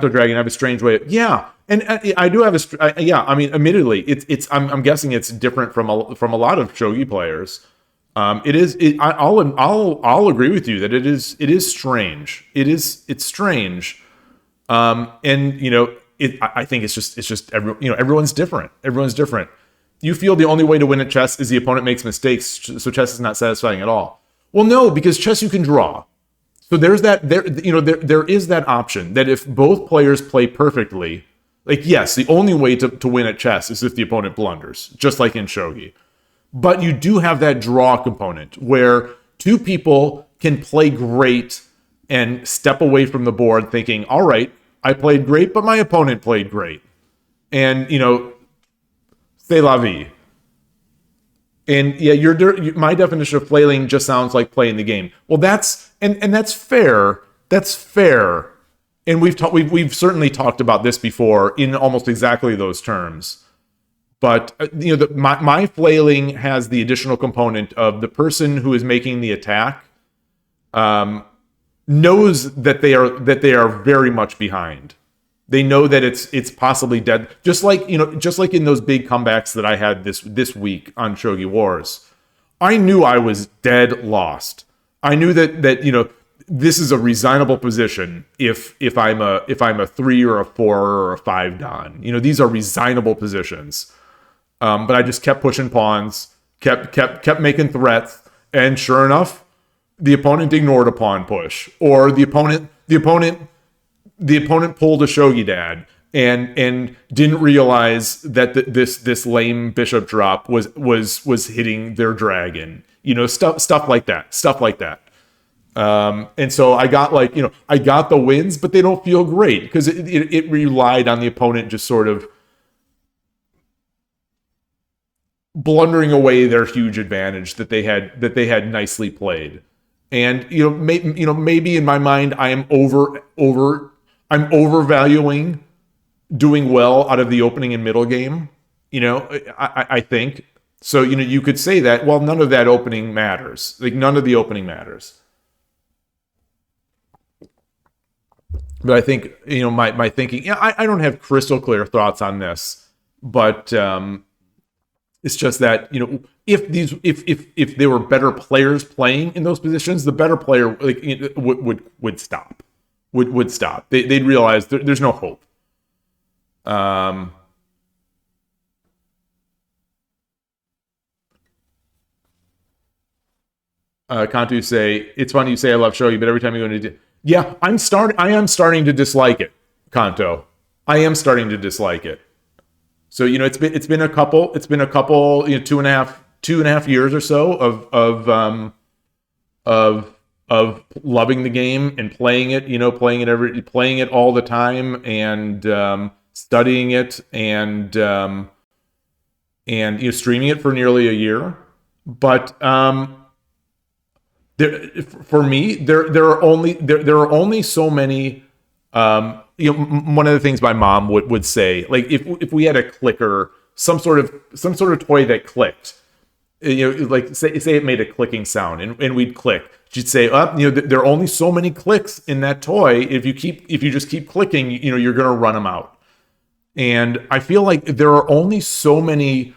Dragon, I have a strange way. And I do have I mean, admittedly, I'm guessing it's different from a lot of shogi players. I'll agree with you that it is strange. It's strange. I think it's just everyone's different. Everyone's different. You feel the only way to win at chess is the opponent makes mistakes, so chess is not satisfying at all. Well, no, because chess you can draw. So there's that there is that option that if both players play perfectly, like yes, the only way to win at chess is if the opponent blunders, just like in shogi. But you do have that draw component where two people can play great and step away from the board thinking, all right, I played great, but my opponent played great. And, c'est la vie. And yeah, my definition of flailing just sounds like playing the game. Well, that's fair. That's fair. And we've certainly talked about this before in almost exactly those terms. But my flailing has the additional component of the person who is making the attack knows that they are very much behind. They know that it's possibly dead. Just like in those big comebacks that I had this week on Shogi Wars, I knew I was dead lost. I knew that this is a resignable position if I'm a 3 or a 4 or a 5 dan. These are resignable positions. But I just kept pushing pawns, kept making threats, and sure enough, the opponent ignored a pawn push, or the opponent pulled a Shogi Dad and didn't realize that this lame bishop drop was hitting their dragon. Stuff like that. And so I got I got the wins, but they don't feel great because it relied on the opponent just sort of blundering away their huge advantage that they had nicely played. And maybe in my mind I'm overvaluing doing well out of the opening and middle game. I think so. You could say that, well, none of that opening matters. Like none of the opening matters. But I think my thinking. I don't have crystal clear thoughts on this, but it's just that if there were better players playing in those positions, the better player would stop. Would stop. They'd realize there's no hope. Kantu say, it's funny you say I love shogi, but every time you go into yeah, I am starting to dislike it, Kanto. I am starting to dislike it. So it's been a couple 2.5 years or so of loving the game and playing it all the time and studying it and streaming it for nearly a year. But for me, there are only so many. One of the things my mom would say, like if we had a clicker, some sort of toy that clicked, like say it made a clicking sound and we'd click. She'd say, there are only so many clicks in that toy. If you just keep clicking, you're gonna run them out. And I feel like there are only so many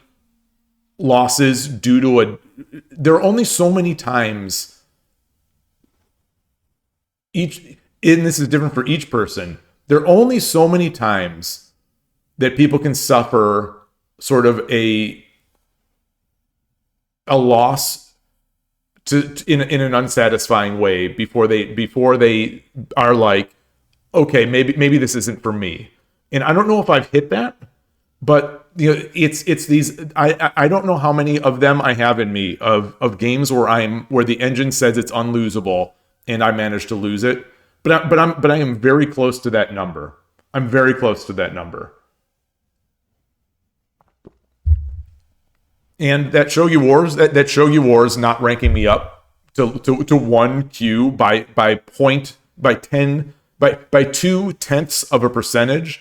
losses there are only so many times and this is different for each person. There are only so many times that people can suffer sort of a loss in an unsatisfying way before they are like, okay, maybe this isn't for me. And I don't know if I've hit that, but it's these. I don't know how many of them I have in me of games where the engine says it's unlosable and I managed to lose it. But I am very close to that number. I'm very close to that number. And that Shogi Wars not ranking me up to 1Q by 0.2%,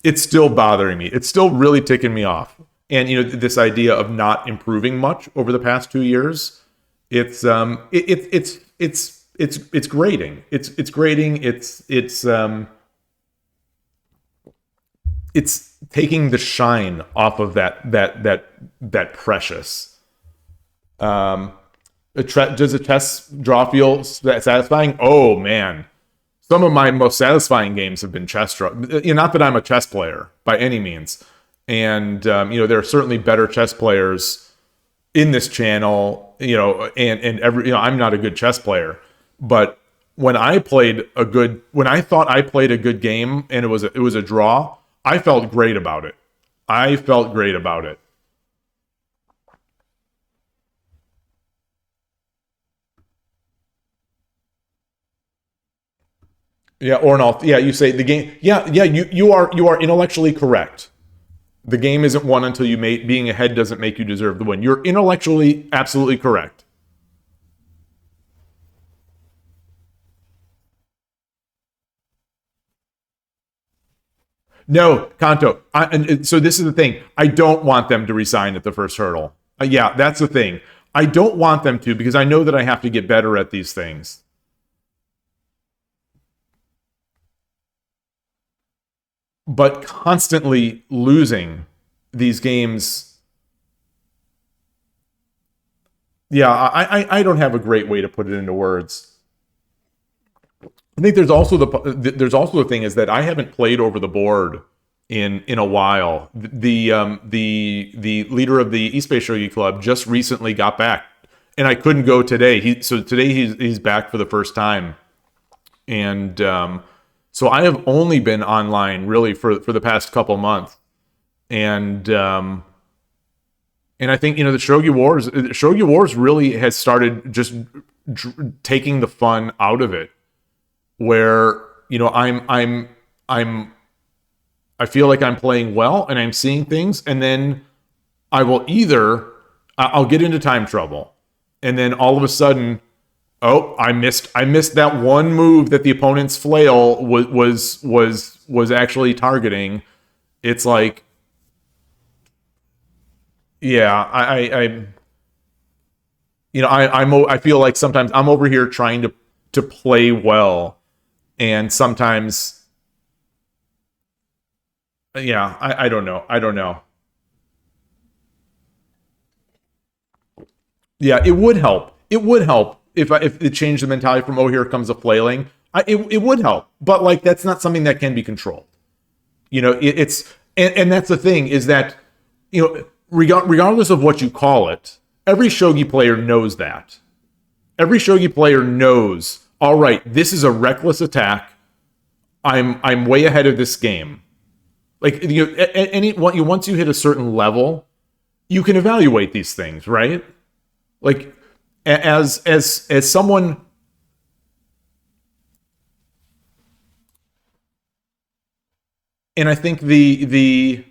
it's still bothering me. It's still really ticking me off. And this idea of not improving much over the past 2 years, it's grating. It's grating. It's taking the shine off of that precious. Does a chess draw feel satisfying? Oh man, some of my most satisfying games have been chess draw. Not that I'm a chess player by any means, And there are certainly better chess players in this channel, and every, I'm not a good chess player, but when I thought I played a good game and it was a draw, I felt great about it. I felt great about it. Yeah, Ornolf. Yeah, you say the game. Yeah, yeah. You are intellectually correct. The game isn't won until you make. Being ahead doesn't make you deserve the win. You're intellectually absolutely correct. No, Kanto. So this is the thing. I don't want them to resign at the first hurdle. Yeah, that's the thing. I don't want them to because I know that I have to get better at these things. But constantly losing these games, yeah, I don't have a great way to put it into words. I think there's also the thing is that I haven't played over the board in a while. The leader of the East Bay Shogi Club just recently got back, and I couldn't go today. So today he's back for the first time, and so I have only been online really for the past couple months, and I think the Shogi Wars really has started just taking the fun out of it, where I feel like I'm playing well and I'm seeing things, and then I'll get into time trouble, and then all of a sudden, oh, I missed that one move that the opponent's flail was actually targeting. It's like, yeah, I feel like sometimes I'm over here trying to play well, and sometimes, yeah, I don't know. I don't know. Yeah, it would help. It would help if it changed the mentality from, oh, here comes a flailing. It would help, but like that's not something that can be controlled. And that's the thing is that regardless of what you call it, every shogi player knows that. Every shogi player knows, all right, this is a reckless attack. I'm way ahead of this game. Like once you hit a certain level, you can evaluate these things, right? Like as someone, and I think the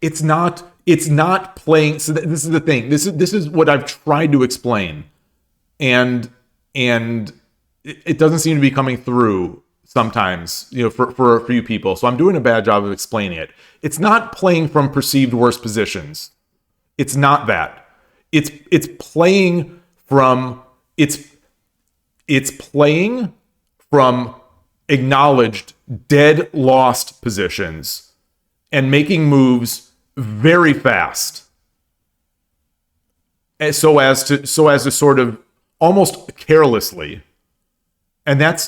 it's not playing. So this is the thing. This is what I've tried to explain, and it doesn't seem to be coming through sometimes, for a few people. So I'm doing a bad job of explaining it. It's not playing from perceived worse positions. It's not that. It's playing from it's playing from acknowledged dead lost positions and making moves very fast, so as to sort of almost carelessly. And that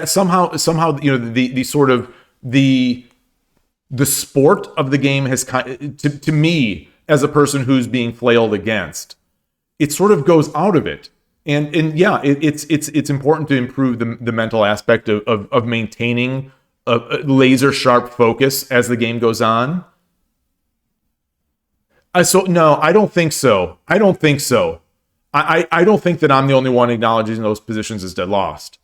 somehow the sort of the sport of the game has to me, as a person who's being flailed against, it sort of goes out of it. And yeah, it's important to improve the mental aspect of maintaining a laser sharp focus as the game goes on. So no, I don't think so. I don't think so. I don't think that I'm the only one acknowledging those positions as dead lost.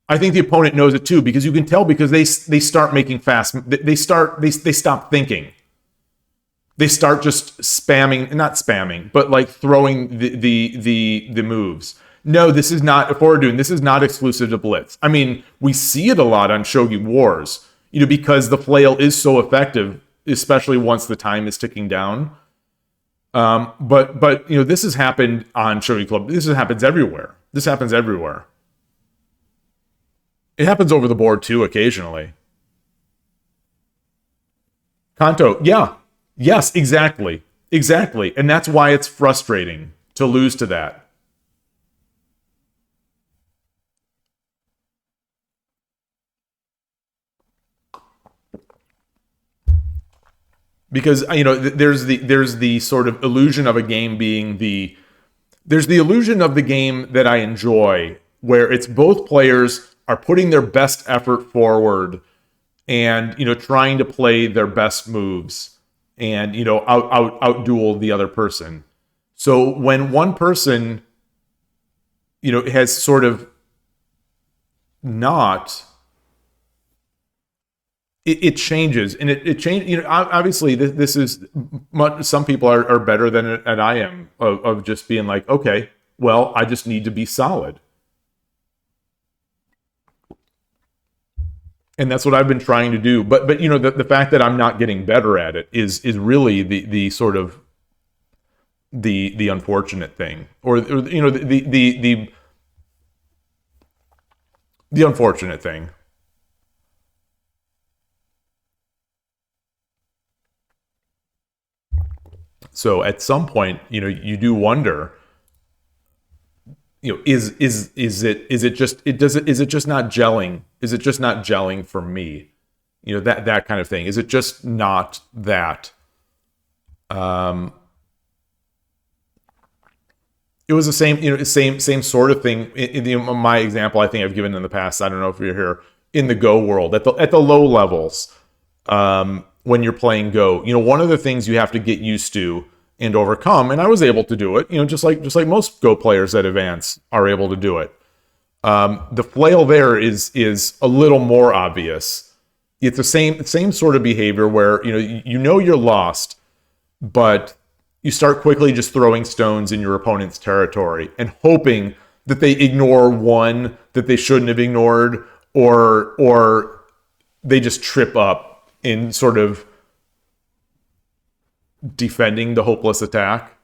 I think the opponent knows it too, because you can tell, because they start making fast. They stop thinking. They start just spamming, not spamming, but like throwing the moves. No, this is not Foradun. This is not exclusive to Blitz. I mean, we see it a lot on Shogi Wars, because the flail is so effective, especially once the time is ticking down. But this has happened on Shogi Club. Happens everywhere. This happens everywhere. It happens over the board too occasionally. Kanto, yeah. Yes, exactly. Exactly. And that's why it's frustrating to lose to that. because there's the sort of illusion of a game being there's the illusion of the game that I enjoy, where it's both players are putting their best effort forward and trying to play their best moves and outduel the other person. So when one person has sort of not, it changes, and it changes. Obviously, this is much, some people are better than I am of just being like, okay, well, I just need to be solid, and that's what I've been trying to do. But the fact that I'm not getting better at it is really the sort of the unfortunate thing, or the unfortunate thing. So at some point, you do wonder, is it just not gelling? Is it just not gelling for me? That kind of thing. Is it just not that? It was the same sort of thing in my example. I think I've given in the past. I don't know if you're here in the Go world at the low levels. When you're playing Go, one of the things you have to get used to and overcome, and I was able to do it, just like most Go players at advance are able to do it. The flail there is a little more obvious. It's the same sort of behavior where you're lost, but you start quickly just throwing stones in your opponent's territory and hoping that they ignore one that they shouldn't have ignored, or they just trip up in sort of defending the hopeless attack.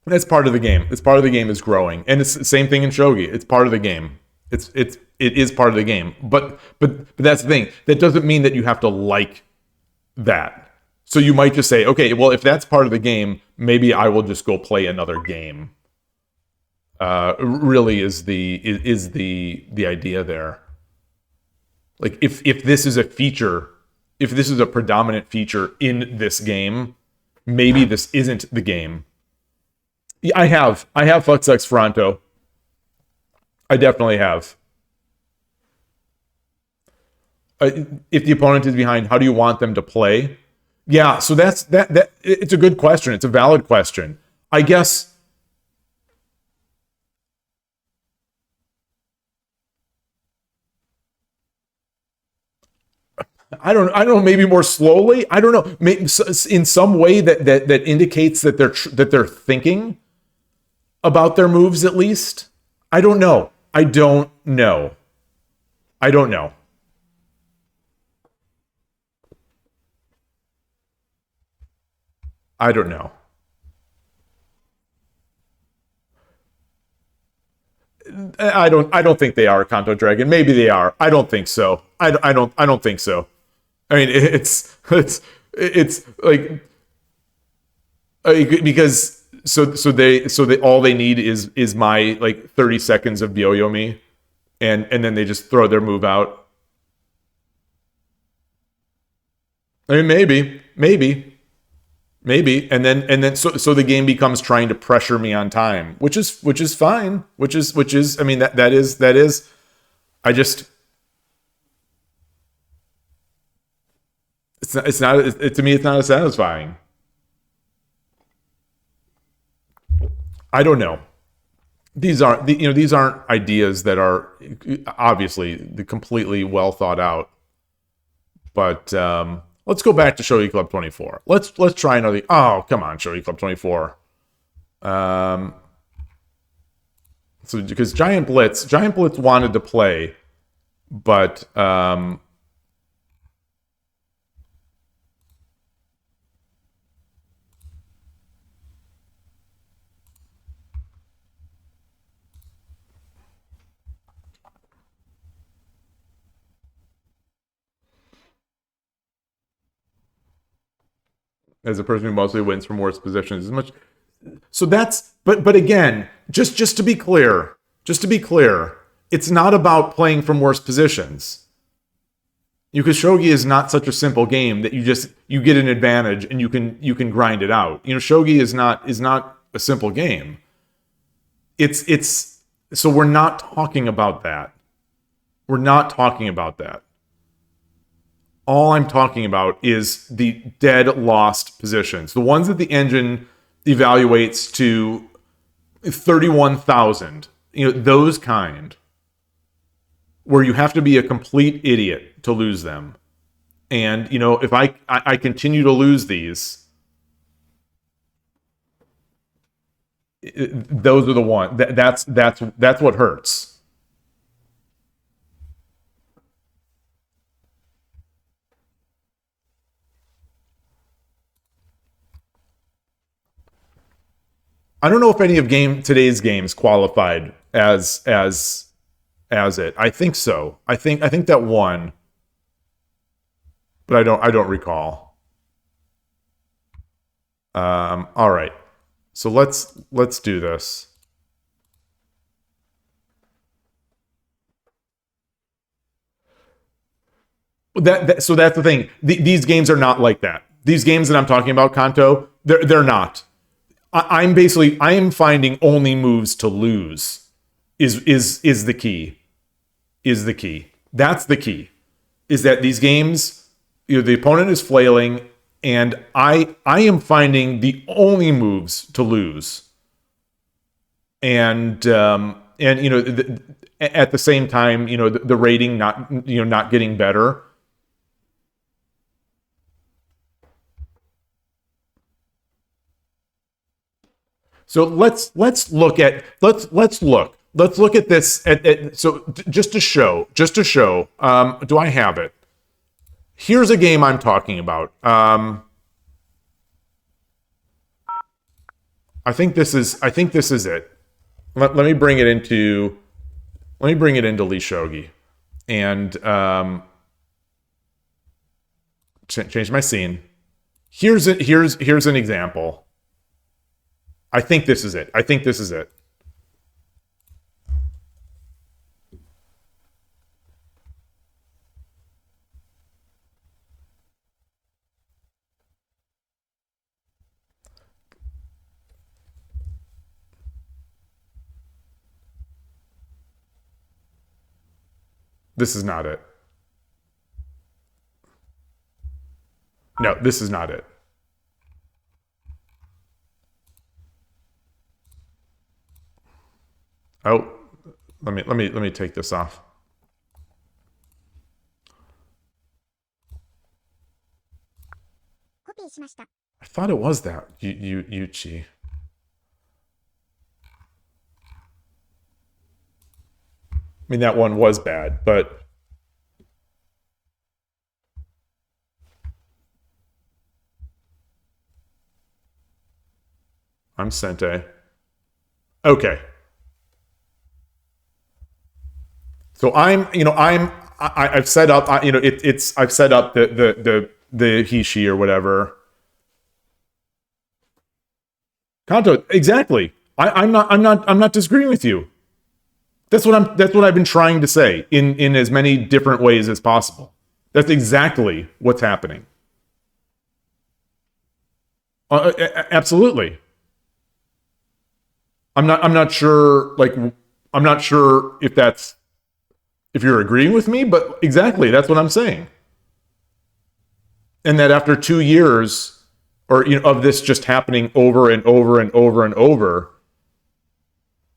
That's part of the game. It's part of the game is growing, and it's the same thing in Shogi. It's part of the game. It is part of the game. But that's the thing. That doesn't mean that you have to like that. So you might just say, okay, well, if that's part of the game, maybe I will just go play another game. Really is the idea there. Like if this is a feature, if this is a predominant feature in this game, maybe this isn't the game. Yeah, I have Fuxex Fronto. I definitely have. If the opponent is behind, how do you want them to play? Yeah, so that it's a good question. It's a valid question. I guess I don't know, maybe more slowly. I don't know. Maybe in some way that indicates that they're thinking about their moves at least. I don't know. I don't know. I don't know. I don't know. I don't think they are a Kanto Dragon. Maybe they are. I don't think so. I don't think so. I mean, it's like because they all they need is my like 30 seconds of Byo-Yomi, and then they just throw their move out. I mean, maybe, and then so the game becomes trying to pressure me on time, which is fine, which is I mean that is I just to me it's not as satisfying. I don't know. These aren't ideas that are obviously completely well thought out. But let's go back to Shogi Club 24. Let's try another. Oh, come on, Shogi Club 24. So because Giant Blitz wanted to play, but as a person who mostly wins from worse positions, as much. So that's but again, just to be clear, it's not about playing from worse positions. Because shogi is not such a simple game that you get an advantage and you can grind it out. Shogi is not a simple game. It's so we're not talking about that. We're not talking about that. All I'm talking about is the dead lost positions, the ones that the engine evaluates to 31,000. Those kind where you have to be a complete idiot to lose them. And if I continue to lose these, those are the one that's what hurts. I don't know if any of today's games qualified as it. I think so. I think that one, but I don't recall. All right. So let's do this. So that's the thing. These games are not like that. These games that I'm talking about, Kanto, they're not. I am finding only moves to lose is the key. Is the key. That's the key. Is that these games, the opponent is flailing, and I am finding the only moves to lose. And at the same time, the rating not getting better. So let's look at this so just to show. Do I have it? Here's a game I'm talking about. I think this is it. Let me bring it into Lee Shogi and change my scene. Here's an example. I think this is it. This is not it. No, this is not it. Oh, let me take this off. I thought it was that Yuchi. I mean, that one was bad, but I'm Sente. Okay. So I've set up, I've set up the he/she or whatever. Kanto, exactly. I'm not disagreeing with you. That's what I've been trying to say in as many different ways as possible. That's exactly what's happening. Absolutely. I'm not sure if you're agreeing with me, but exactly that's what I'm saying. And that after 2 years of this just happening over and over and over and over,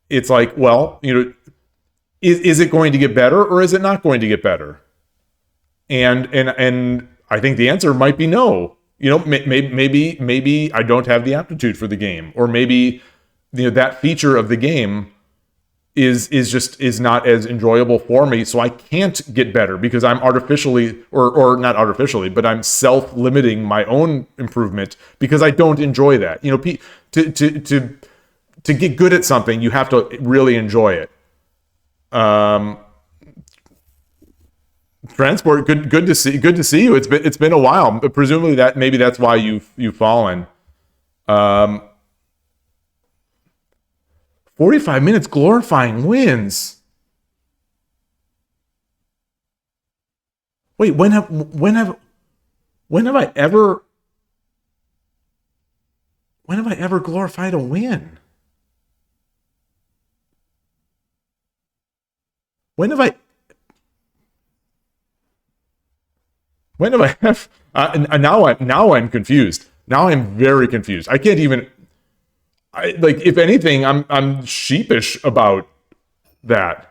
it's like, well, is it going to get better or is it not going to get better? And I think the answer might be no. Maybe I don't have the aptitude for the game, or maybe that feature of the game is not as enjoyable for me, so I can't get better because I'm artificially or not artificially, but I'm self-limiting my own improvement because I don't enjoy that. To get good at something, you have to really enjoy it. Transport, good to see you. It's been a while. Presumably maybe that's why you've fallen. 45 minutes glorifying wins. Wait, when have I ever glorified a win? When have I have now I'm confused. Now I'm very confused. I can't even like, if anything, I'm sheepish about that.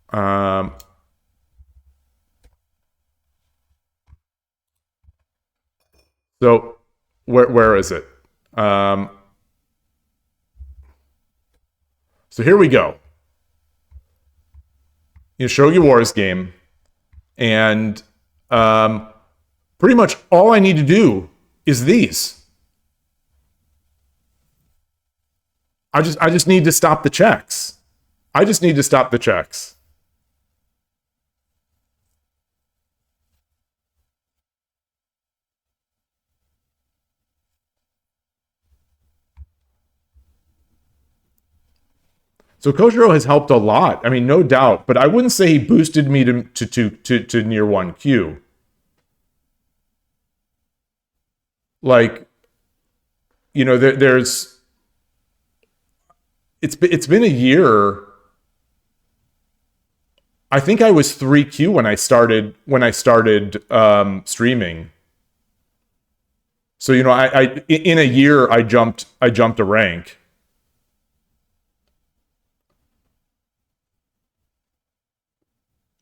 Um so where is it? Um so here we go. Shogi Wars game, and pretty much all I need to do is these. I just need to stop the checks. I just need to stop the checks. So Koshiro has helped a lot. I mean, no doubt, but I wouldn't say he boosted me to near 1Q. Like, there's it's been a year. I think I was 3Q when I started streaming. So I in a year I jumped a rank.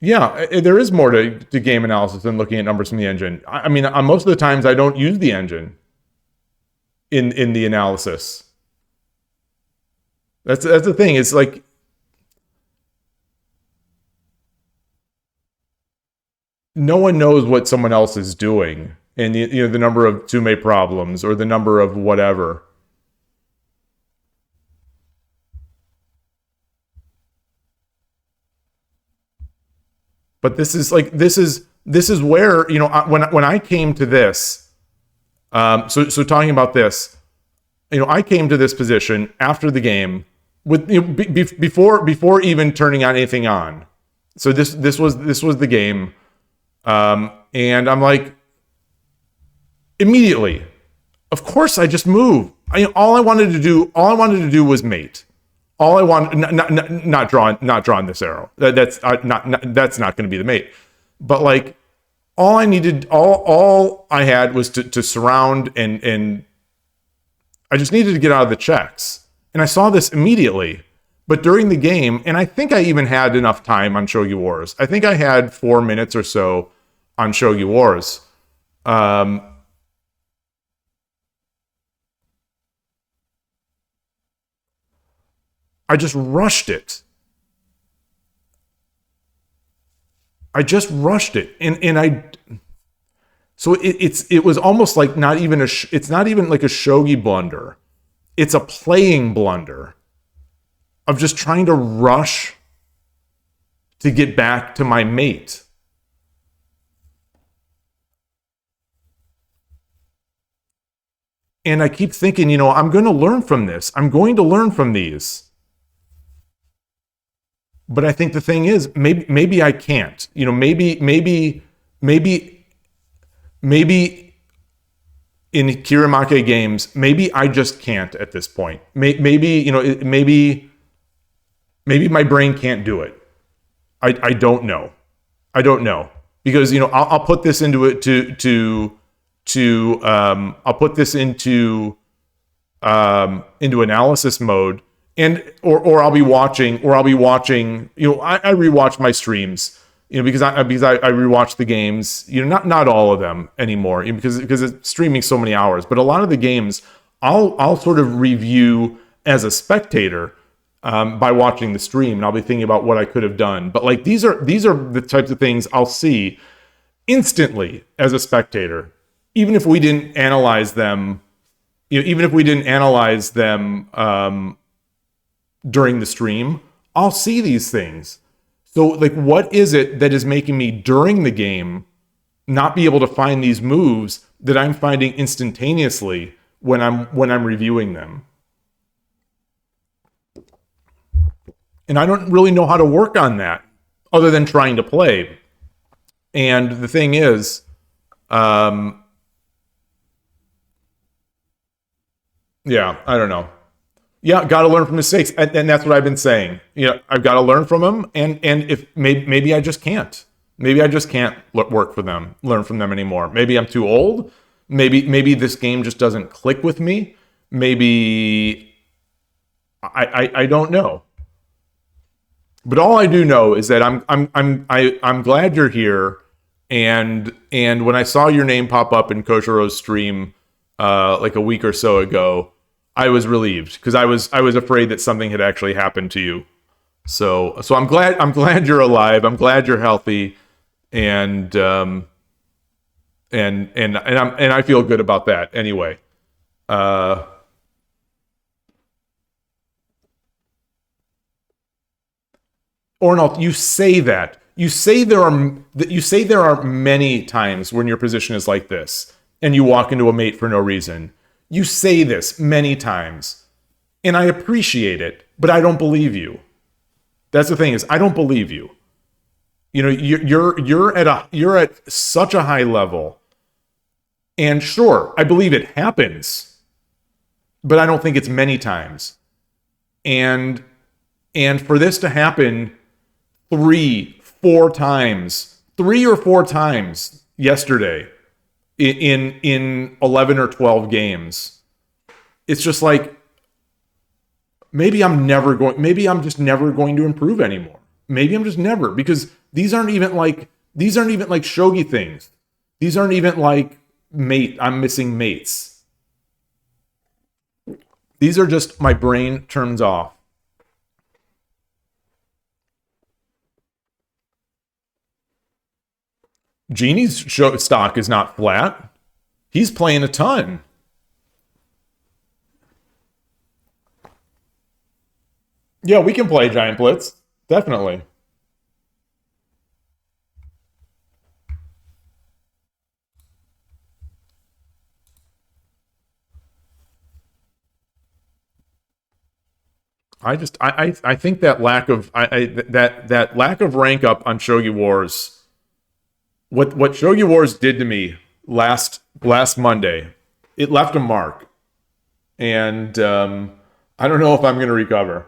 Yeah, there is more to game analysis than looking at numbers from the engine. I mean, most of the times I don't use the engine in the analysis. That's the thing. It's like, no one knows what someone else is doing, and the number of Tsume problems or the number of whatever. But this is where, when I came to this. So talking about this, I came to this position after the game with before even turning on anything on. So this was the game, and I'm like, immediately, of course I just move. All I wanted to do was mate. All I want, not drawing this arrow. That's not going to be the mate. But like, all I had was to surround, and I just needed to get out of the checks. And I saw this immediately. But during the game, and I think I even had enough time on Shogi Wars. I think I had 4 minutes or so on Shogi Wars. I just rushed it. So it was almost like it's not even like a shogi blunder. It's a playing blunder of just trying to rush to get back to my mate. And I keep thinking, I'm going to learn from this. I'm going to learn from these. But I think the thing is, maybe I can't. Maybe in Kiramake games, maybe I just can't at this point. Maybe my brain can't do it. I don't know. Because I'll put this into it I'll put this into analysis mode. And or I'll be watching. I rewatch my streams, because I rewatch the games. Not all of them anymore, because it's streaming so many hours. But a lot of the games, I'll sort of review as a spectator by watching the stream, and I'll be thinking about what I could have done. But like, these are the types of things I'll see instantly as a spectator, even if we didn't analyze them. During the stream, I'll see these things. So like, what is it that is making me during the game not be able to find these moves that I'm finding instantaneously when I'm reviewing them. And I don't really know how to work on that other than trying to play. And the thing is, yeah, I don't know. Yeah, got to learn from mistakes, and that's what I've been saying. I've got to learn from them, and if maybe I just can't. Maybe I just can't work for them, learn from them anymore. Maybe I'm too old. Maybe this game just doesn't click with me. Maybe I don't know. But all I do know is that I'm glad you're here, and when I saw your name pop up in Koshiro's stream like a week or so ago, I was relieved because I was afraid that something had actually happened to you. So I'm glad you're alive. I'm glad you're healthy, and I feel good about that anyway. Ornalt, you say that. You say there are many times when your position is like this, and you walk into a mate for no reason. You say this many times, and I appreciate it, but I don't believe you. That's the thing, is I don't believe you. You're at such a high level, and sure, I believe it happens, but I don't think it's many times. And for this to happen 3 or 4 times yesterday in 11 or 12 games, it's just like maybe I'm just never going to improve anymore. Maybe I'm just never, because these aren't even like shogi things. These aren't even like I'm missing mates. These are just my brain turns off. Genie's stock is not flat. He's playing a ton. Yeah, we can play Giant Blitz. Definitely. I think that lack of that lack of rank up on Shogi Wars. What Shogi Wars did to me last Monday, it left a mark, and I don't know if I'm going to recover.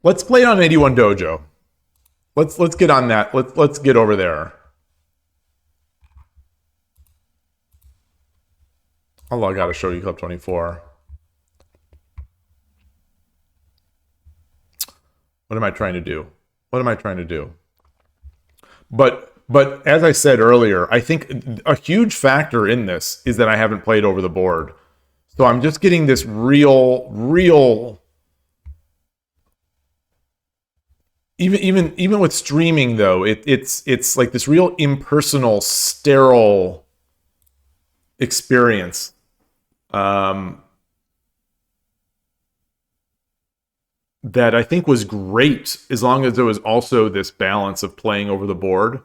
Let's play it on 81 Dojo. Let's get on that. Let's get over there. I'll log out of Shogi Club 24. What am I trying to do? But as I said earlier, I think a huge factor in this is that I haven't played over the board. So I'm just getting this real even with streaming though, it's like this real impersonal, sterile experience. That I think was great, as long as there was also this balance of playing over the board.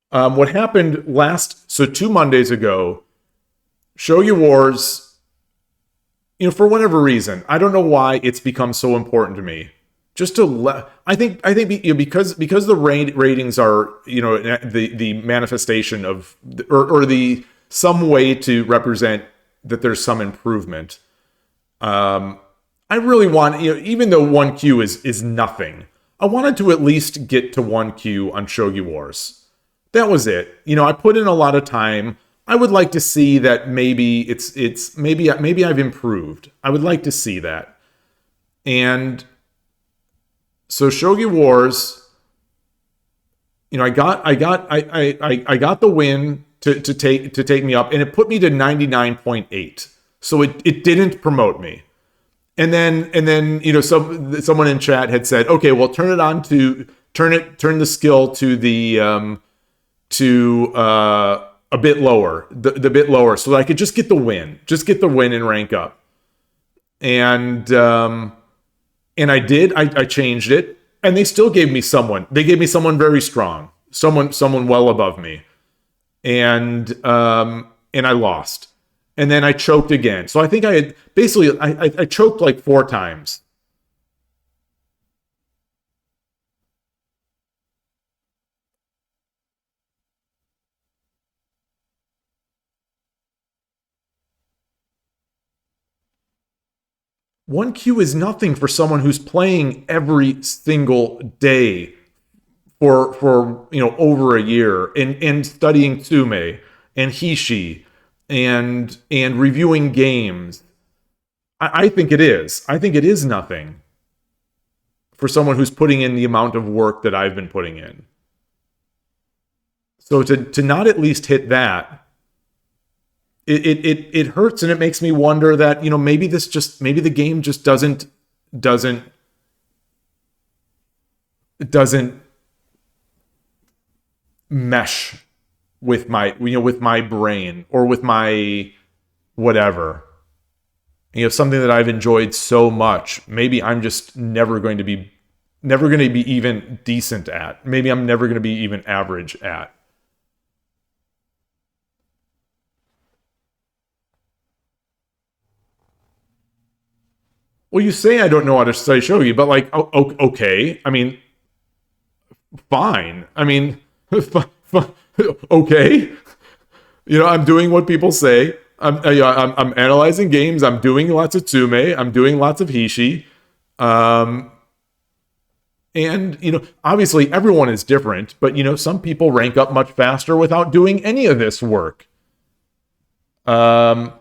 What happened 2 Mondays ago, Shogi Wars, for whatever reason, I don't know why it's become so important to me. Just to I think because the ratings are the manifestation of or the some way to represent that there's some improvement. I really want, even though 1Q is nothing, I wanted to at least get to 1Q on Shogi Wars. That was it. I put in a lot of time. I would like to see that maybe maybe I've improved. I would like to see that. And so Shogi Wars, I got the win to take me up, and it put me to 99.8. So it didn't promote me. And then someone in chat had said, okay, well, turn the skill to the a bit lower, the bit lower, so that I could just get the win and rank up. And I did. I changed it, and they still gave me someone. They gave me someone very strong, someone well above me, and I lost. And then I choked again. So I think I had basically I choked like 4 times. One Q is nothing for someone who's playing every single day for over a year and studying Tsume and Hishi and reviewing games. I think it is. I think it is nothing for someone who's putting in the amount of work that I've been putting in. So to not at least hit that, it hurts, and it makes me wonder that maybe the game just doesn't doesn't mesh with my brain or with my whatever. Something that I've enjoyed so much. Maybe I'm just never going to be even decent at. Maybe I'm never going to be even average at. Well, you say I don't know how to study shogi, but like, okay. I mean, fine. I mean, okay. I'm doing what people say. I'm analyzing games. I'm doing lots of Tsume. I'm doing lots of Hishi. Um, and obviously everyone is different, but some people rank up much faster without doing any of this work. Um,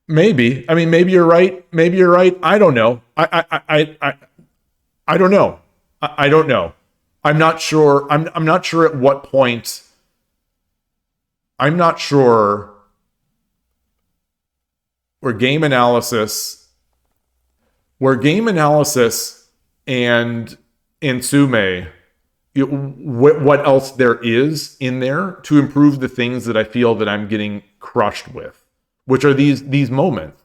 maybe. I mean, maybe you're right. Maybe you're right. I don't know. I don't know. I don't know. I'm not sure. I'm not sure at what point. I'm not sure where game analysis, where game analysis and Sume, what else there is in there to improve the things that I feel that I'm getting crushed with, which are these moments.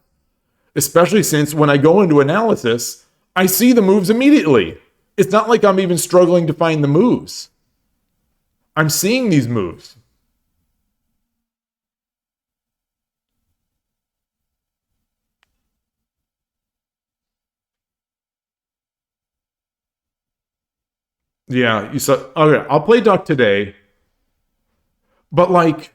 Especially since when I go into analysis, I see the moves immediately. It's not like I'm even struggling to find the moves. I'm seeing these moves. Yeah, you saw. Okay, I'll play Duck today, but like,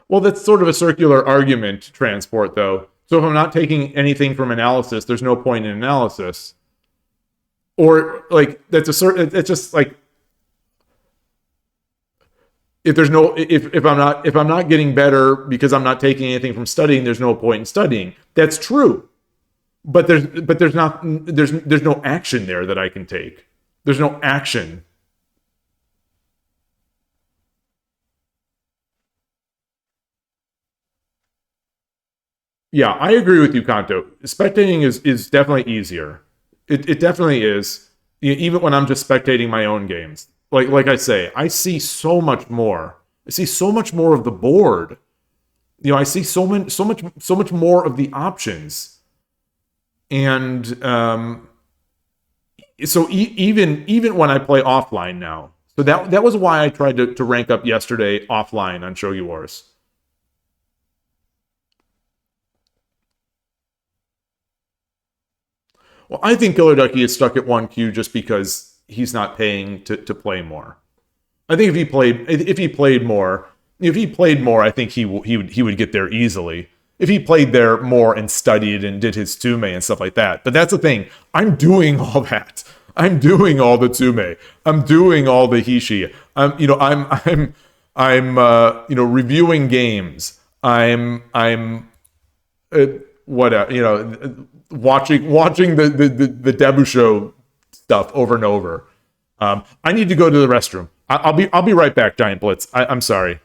well, that's sort of a circular argument to transport, though. So if I'm not taking anything from analysis, there's no point in analysis. Or like that's a certain. It's just like if there's no if I'm not getting better because I'm not taking anything from studying, there's no point in studying. That's true. But there's no action there that I can take. There's no action. Yeah, I agree with you, Kanto. Spectating is definitely easier. It definitely is. Even when I'm just spectating my own games. Like I say, I see so much more. I see so much more of the board. I see so much more of the options. And so even when I play offline now. So that was why I tried to rank up yesterday offline on Shogi Wars. Well, I think Killer Ducky is stuck at 1Q just because he's not paying to play more. I think if he played more, I think he would get there easily. If he played there more and studied and did his Tsume and stuff like that. But that's the thing. I'm doing all that. I'm doing all the Tsume. I'm doing all the Hishi. I'm reviewing games. Uh, what watching the Debu show stuff over and over. I need to go to the restroom. I'll be right back, Giant Blitz. I'm sorry.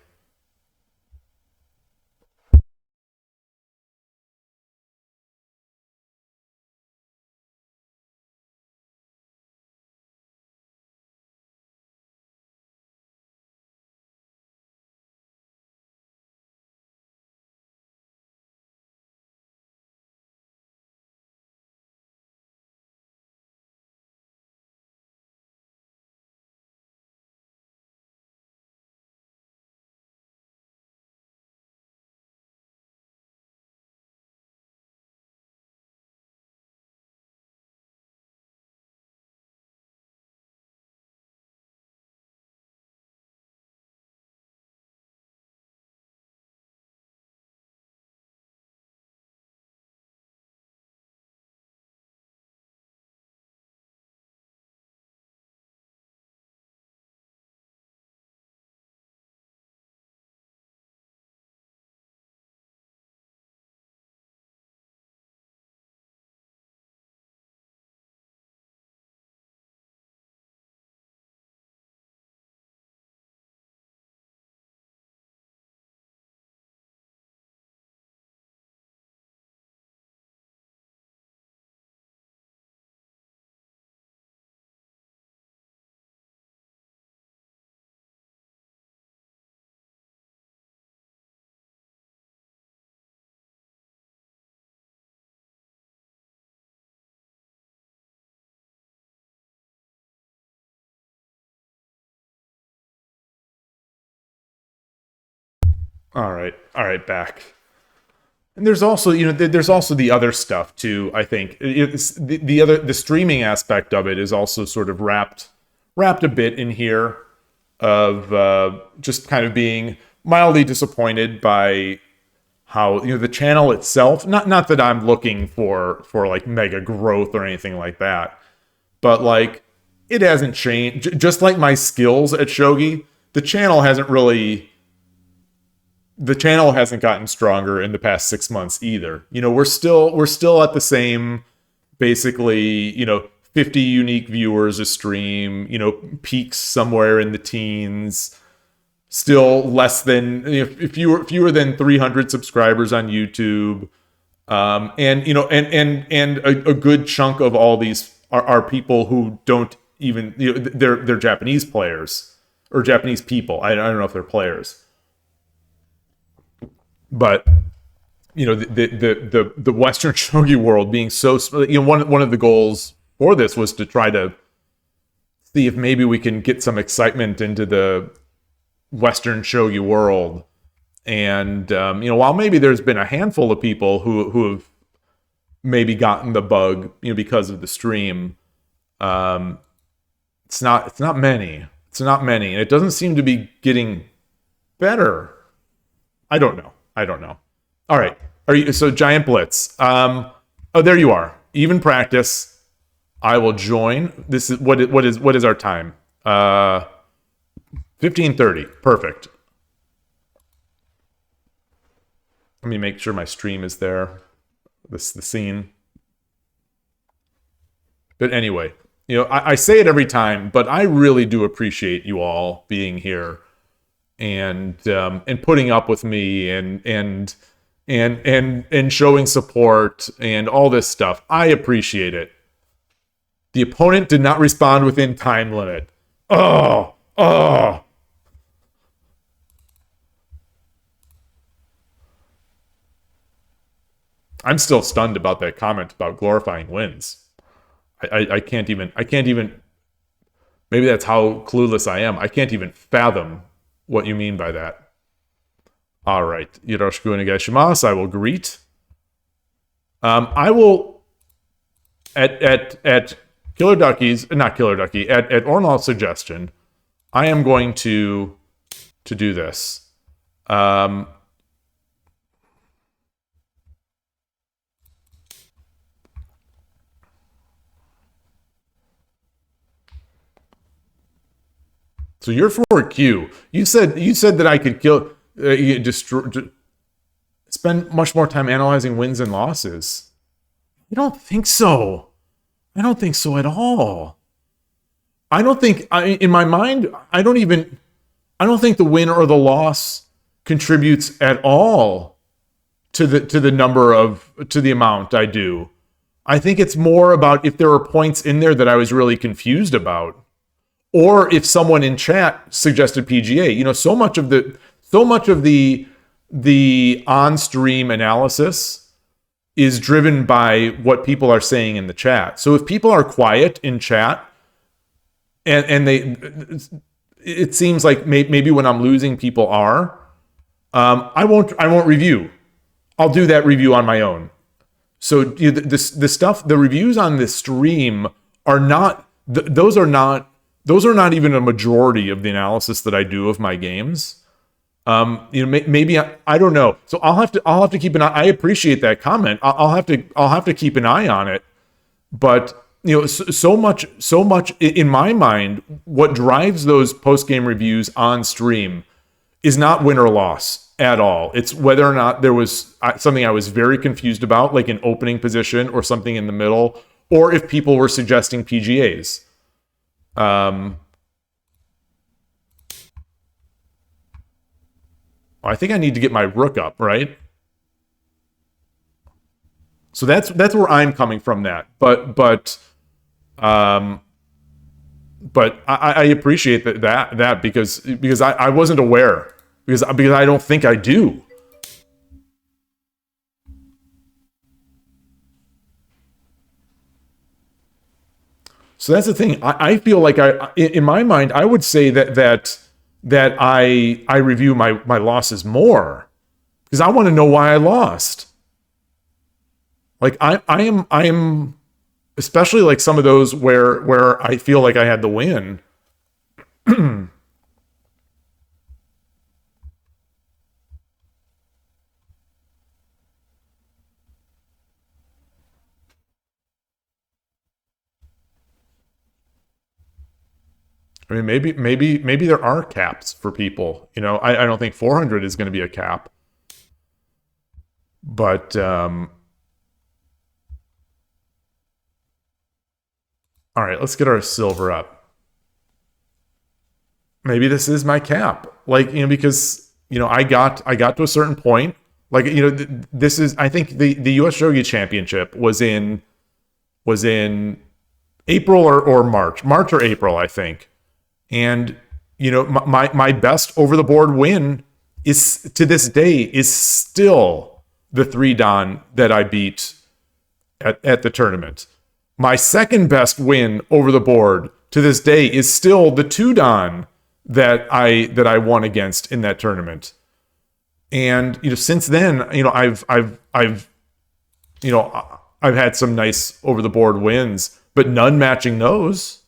All right, back. And there's also, there's also the other stuff too. I think it's the streaming aspect of it is also sort of wrapped a bit in here of just kind of being mildly disappointed by how the channel itself. Not that I'm looking for like mega growth or anything like that, but like it hasn't changed. Just like my skills at Shogi, the channel hasn't gotten stronger in the past 6 months either. We're still at the same, basically, 50 unique viewers a stream, peaks somewhere in the teens, still less than, fewer than 300 subscribers on YouTube. And a good chunk of all these are people who don't even, they're Japanese players or Japanese people. I don't know if they're players. But the Western shogi world being so, one of the goals for this was to try to see if maybe we can get some excitement into the Western shogi world. And while maybe there's been a handful of people who have maybe gotten the bug because of the stream, it's not many. It's not many, and it doesn't seem to be getting better. I don't know. All right. So Giant Blitz? Oh, there you are. Even practice. I will join. This is what is our time? 15:30. Perfect. Let me make sure my stream is there. The scene. But anyway, I say it every time, but I really do appreciate you all being here and putting up with me and showing support and all this stuff. I appreciate it. The opponent did not respond within time limit. Oh. I'm still stunned about that comment about glorifying wins. I can't even, maybe that's how clueless I am. I can't even fathom what you mean by that. All right. Yoroshiku onegaishimasu. I will greet. I will, at Killer Ducky's, not Killer Ducky, at Ornald's suggestion, I am going to do this. So you're for Q. You said that I could spend much more time analyzing wins and losses. I don't think so. I don't think so at all. I don't think, in my mind, I don't think the win or the loss contributes at all to the amount I do. I think it's more about if there are points in there that I was really confused about. Or if someone in chat suggested PGA, so much of the on-stream analysis is driven by what people are saying in the chat. So if people are quiet in chat, and it seems like maybe when I'm losing, people are, I won't review. I'll do that review on my own. So the reviews on this stream are not. Those are not even a majority of the analysis that I do of my games. Maybe I don't know. So I'll have to keep an eye. I appreciate that comment. I'll have to keep an eye on it. But so much in my mind, what drives those post game reviews on stream is not win or loss at all. It's whether or not there was something I was very confused about, like an opening position or something in the middle, or if people were suggesting PGAs. I think I need to get my rook up, right? So that's where I'm coming from. That, but I appreciate that because I wasn't aware because I don't think I do. So that's the thing. I feel like in my mind, I would say that that I review my losses more because I want to know why I lost. Like I am especially like some of those where I feel like I had the win. I mean, maybe there are caps for people. You know, I don't think 400 is going to be a cap, but all right, let's get our silver up. Maybe this is my cap. Like, you know, because you know I got to a certain point. Like, you know, this is I think the U.S. Shogi Championship was in April or March or April, I think. And you know, my best over the board win is to this day is still the 3 Dan that I beat at the tournament. My second best win over the board to this day is still the 2 Dan that I won against in that tournament. And you know, since then, you know, I've you know, I've had some nice over the board wins, but none matching those.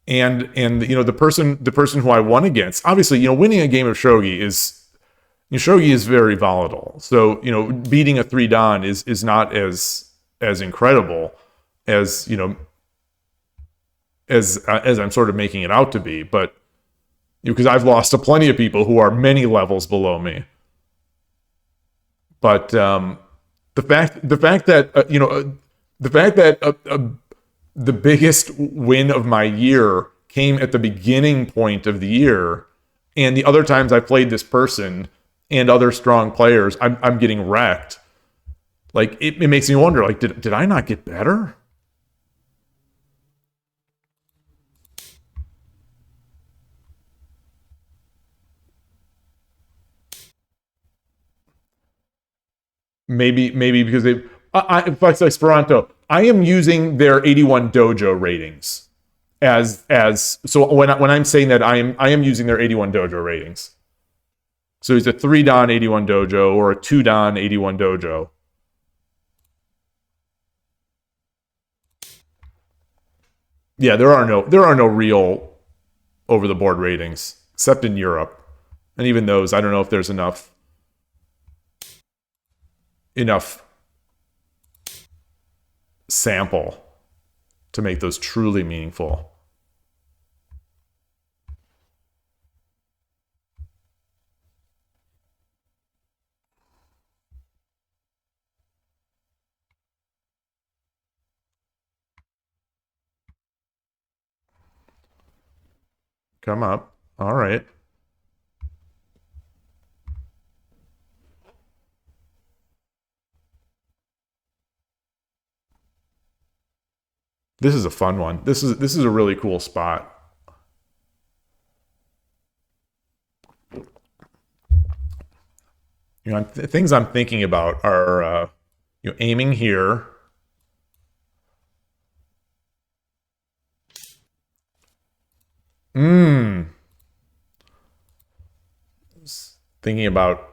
And you know, the person who I won against, obviously, you know, winning a game of shogi is, you know, shogi is very volatile. So you know, beating a 3 Dan is not as incredible as, you know, as I'm sort of making it out to be. But you know, because I've lost to plenty of people who are many levels below me. But the fact that you know, the fact that the biggest win of my year came at the beginning point of the year, and the other times I played this person and other strong players, I'm getting wrecked. Like it makes me wonder, like, did I not get better? Maybe because they Flex Esperanto, I am using their 81 dojo ratings as so when I'm saying that I am using their 81 dojo ratings. So it's a 3 Dan 81 dojo or a 2 Dan 81 dojo. Yeah, there are no real over the board ratings except in Europe, and even those I don't know if there's enough sample to make those truly meaningful. Come up. All right. This is a fun one. This is a really cool spot. You know, things I'm thinking about are you know, aiming here. Mmm. Thinking about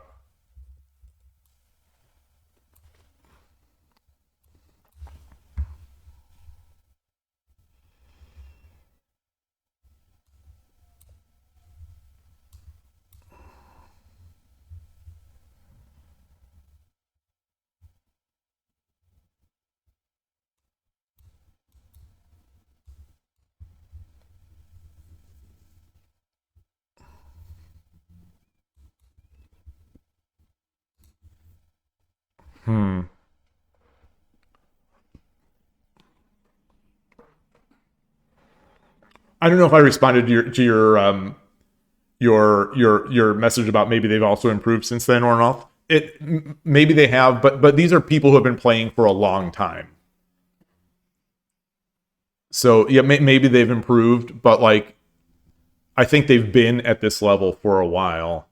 hmm. I don't know if I responded to your message about maybe they've also improved since then or not. Maybe they have, but these are people who have been playing for a long time. So yeah, maybe they've improved, but like I think they've been at this level for a while.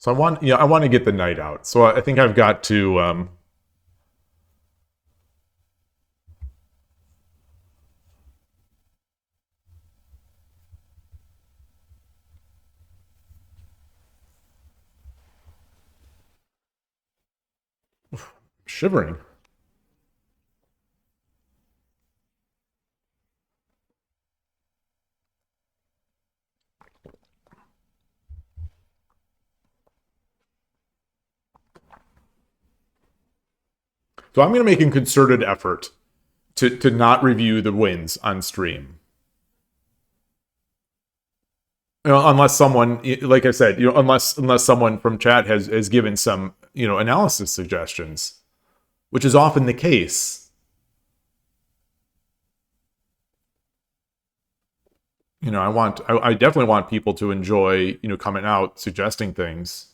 So I want to get the knight out. So I think I've got to shivering. So I'm going to make a concerted effort to not review the wins on stream. Unless someone, like I said, unless someone from chat has given some, analysis suggestions, which is often the case. I definitely want people to enjoy, coming out, suggesting things.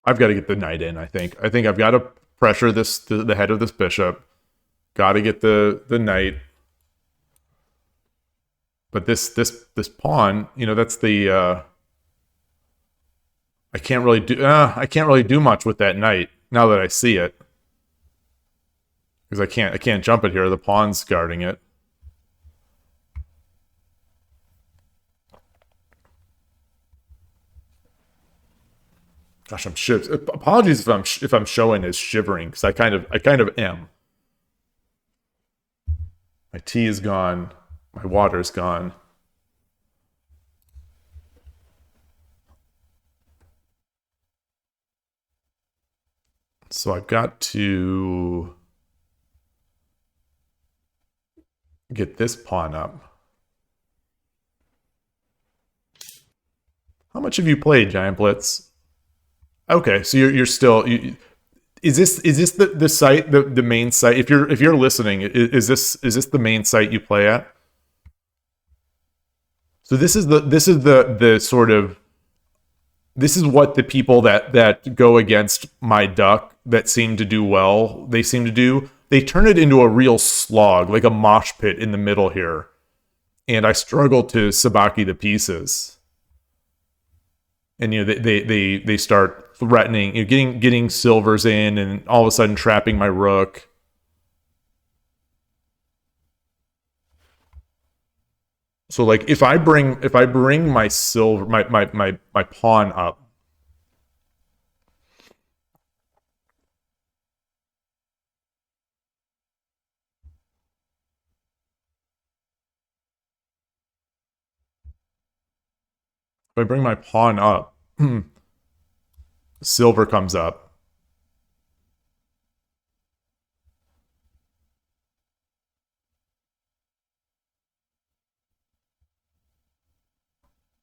I've got to get the knight in. I think I've got to pressure the head of this bishop. Got to get the knight. But this pawn, that's the I can't really do much with that knight now that I see it. Because I can't jump it here. The pawn's guarding it. Gosh, I'm shivering. Apologies if I'm showing as shivering, because I kind of am. My tea is gone. My water's gone. So I've got to get this pawn up. How much have you played, Giant Blitz? Okay, so you're still. Is this the site, the main site? If you're listening, is this the main site you play at? So this is the sort of, this is what the people that go against my duck that seem to do well, they seem to do. They turn it into a real slog, like a mosh pit in the middle here. And I struggle to sabaki the pieces. And they start threatening, getting silvers in, and all of a sudden trapping my rook. So like if I bring my silver my pawn up, if I bring my pawn up, silver comes up.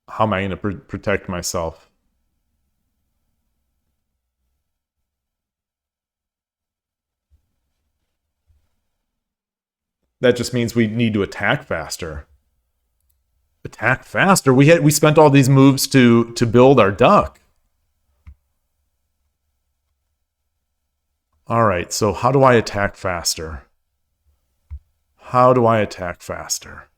How am I going to protect myself? That just means we need to attack faster. Attack faster? We spent all these moves to build our duck. All right, so how do I attack faster? How do I attack faster?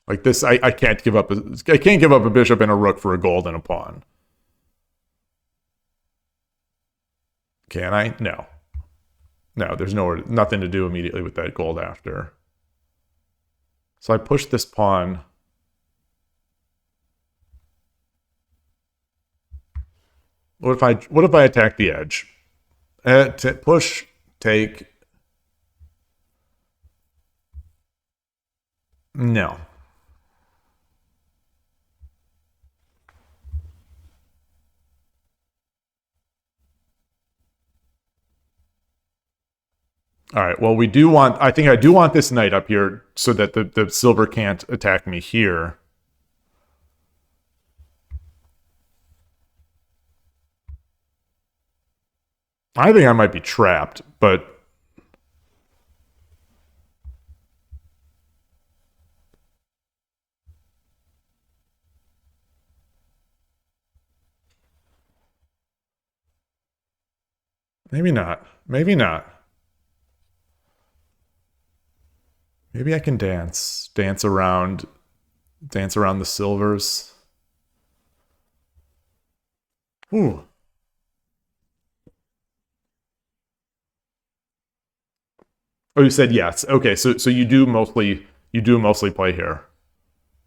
Like this, I can't give up. I can't give up a bishop and a rook for a gold and a pawn. Can I? No. No, there's nothing to do immediately with that gold after. So I push this pawn. What if I attack the edge? Push, take. No. All right. Well, I think I do want this knight up here so that the silver can't attack me here. I think I might be trapped, but Maybe not. Maybe not. Maybe I can dance around the silvers. Ooh. Oh, you said yes. Okay, so you do mostly play here.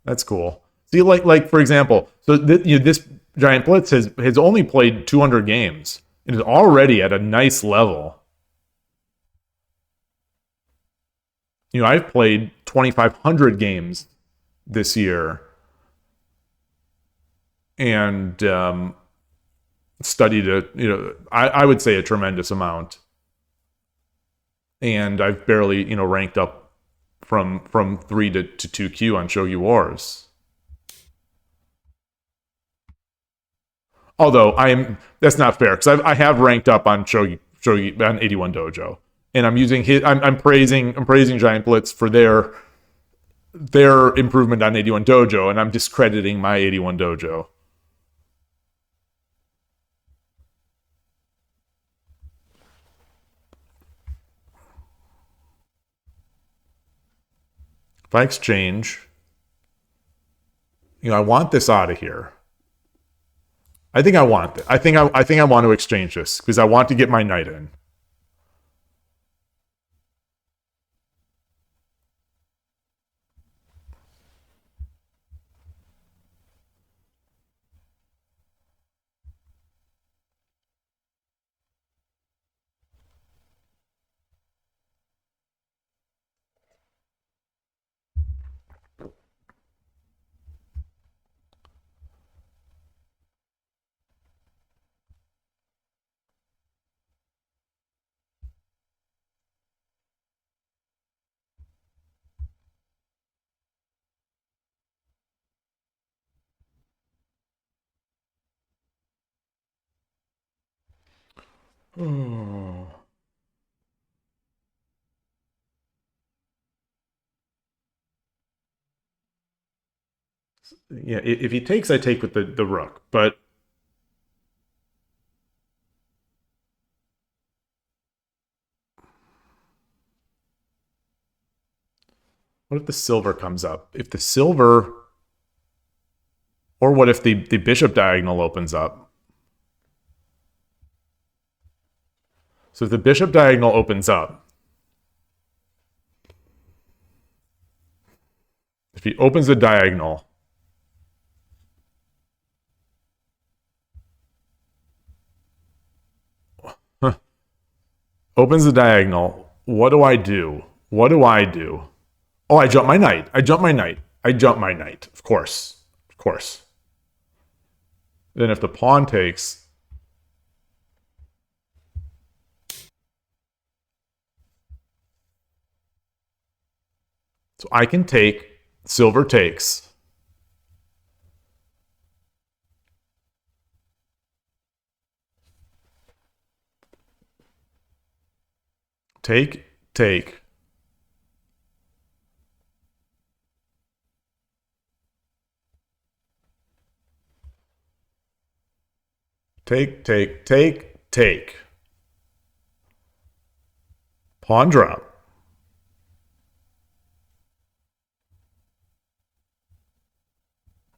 That's cool. See, like for example, so this Giant Blitz has only played 200 games. It is already at a nice level. I've played 2,500 games this year, and studied I would say a tremendous amount, and I've barely ranked up from 3 to 2Q on Shogi Wars. Although that's not fair because I have ranked up on Shogi on 81 Dojo, and I'm using I'm praising Giant Blitz for their improvement on 81 Dojo, and I'm discrediting my 81 Dojo. If I exchange, I want this out of here. I think I want it. I think I want to exchange this because I want to get my knight in. Oh. Yeah, if he takes, I take with the rook. But what if the silver comes up? If the silver, or what if the bishop diagonal opens up? So if the bishop diagonal opens up, if he opens the diagonal, opens the diagonal, what do I do? What do I do? Oh, I jump my knight. I jump my knight. I jump my knight. Of course. Of course. Then if the pawn takes, so I can take, silver takes. Take, take. Take, take, take, take. Pawn drop.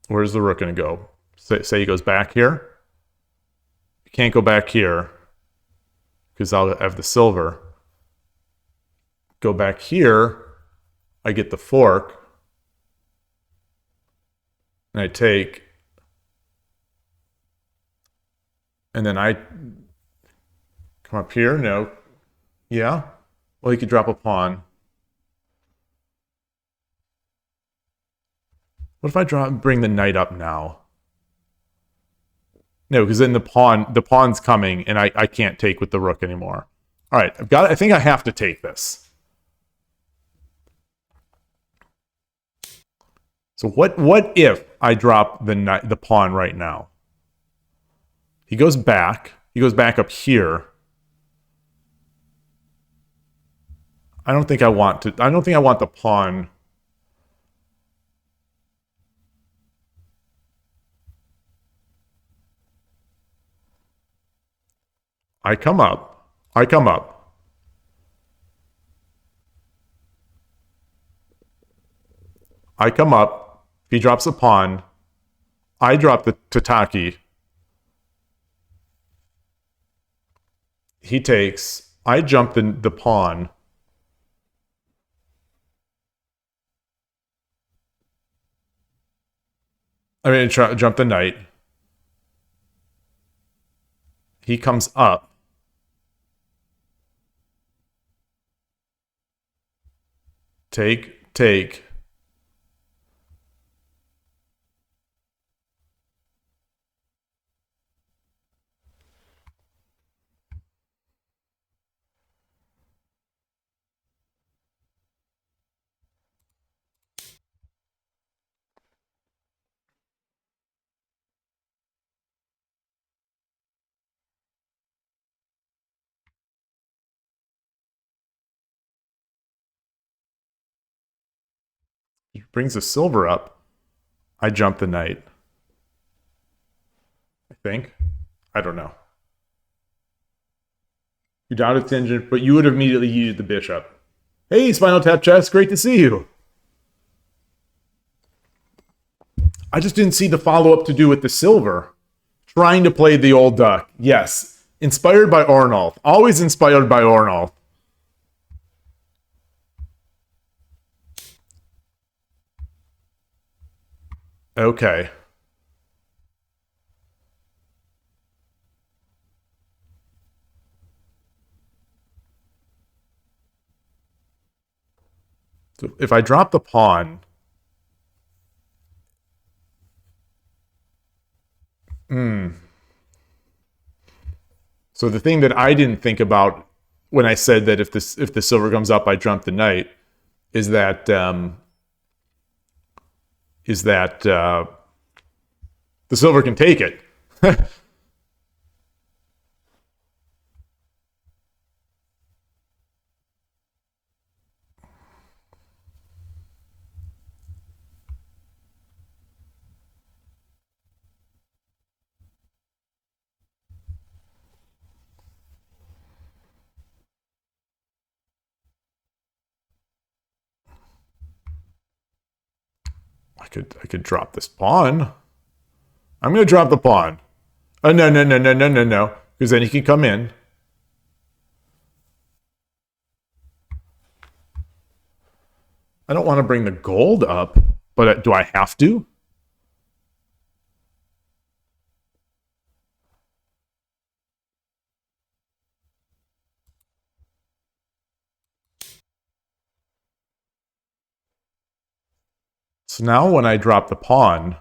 Where's the rook going to go? Say he goes back here. You can't go back here because I'll have the silver. Go back here. I get the fork. And I take. And then I come up here. No. Yeah. Well, he could drop a pawn. What if I bring the knight up now? No, because then the pawn's coming, and I can't take with the rook anymore. All right, I think I have to take this. So what if I drop the pawn right now? He goes back. He goes back up here. I don't think I want the pawn. I come up. I come up. I come up. He drops a pawn. I drop the tataki. He takes. I jump the pawn. I mean, jump the knight. He comes up. Take. He brings the silver up. I jump the knight. I think. I don't know. You doubted tangent, but you would have immediately used the bishop. Hey, Spinal Tap Chest, great to see you. I just didn't see the follow-up to do with the silver. Trying to play the old duck. Yes. Inspired by Arnold. Always inspired by Arnold. Okay. So if I drop the pawn... So the thing that I didn't think about when I said that if the silver comes up, I jump the knight, is that the silver can take it. I could drop this pawn. I'm gonna drop the pawn. Oh no, because then he can come in. I don't want to bring the gold up, but do I have to? So now when I drop the pawn,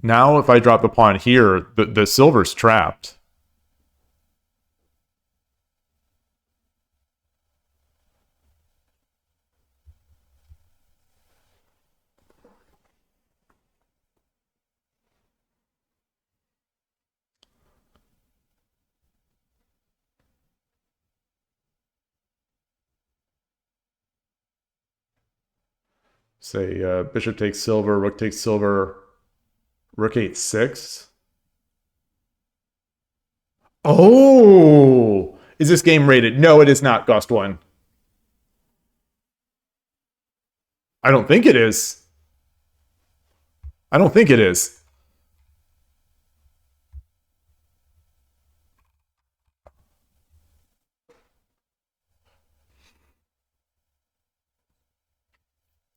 now if I drop the pawn here, the silver's trapped. Say bishop takes silver, rook takes silver, rook 8-6. Oh! Is this game rated? No, it is not, Gust 1. I don't think it is. I don't think it is.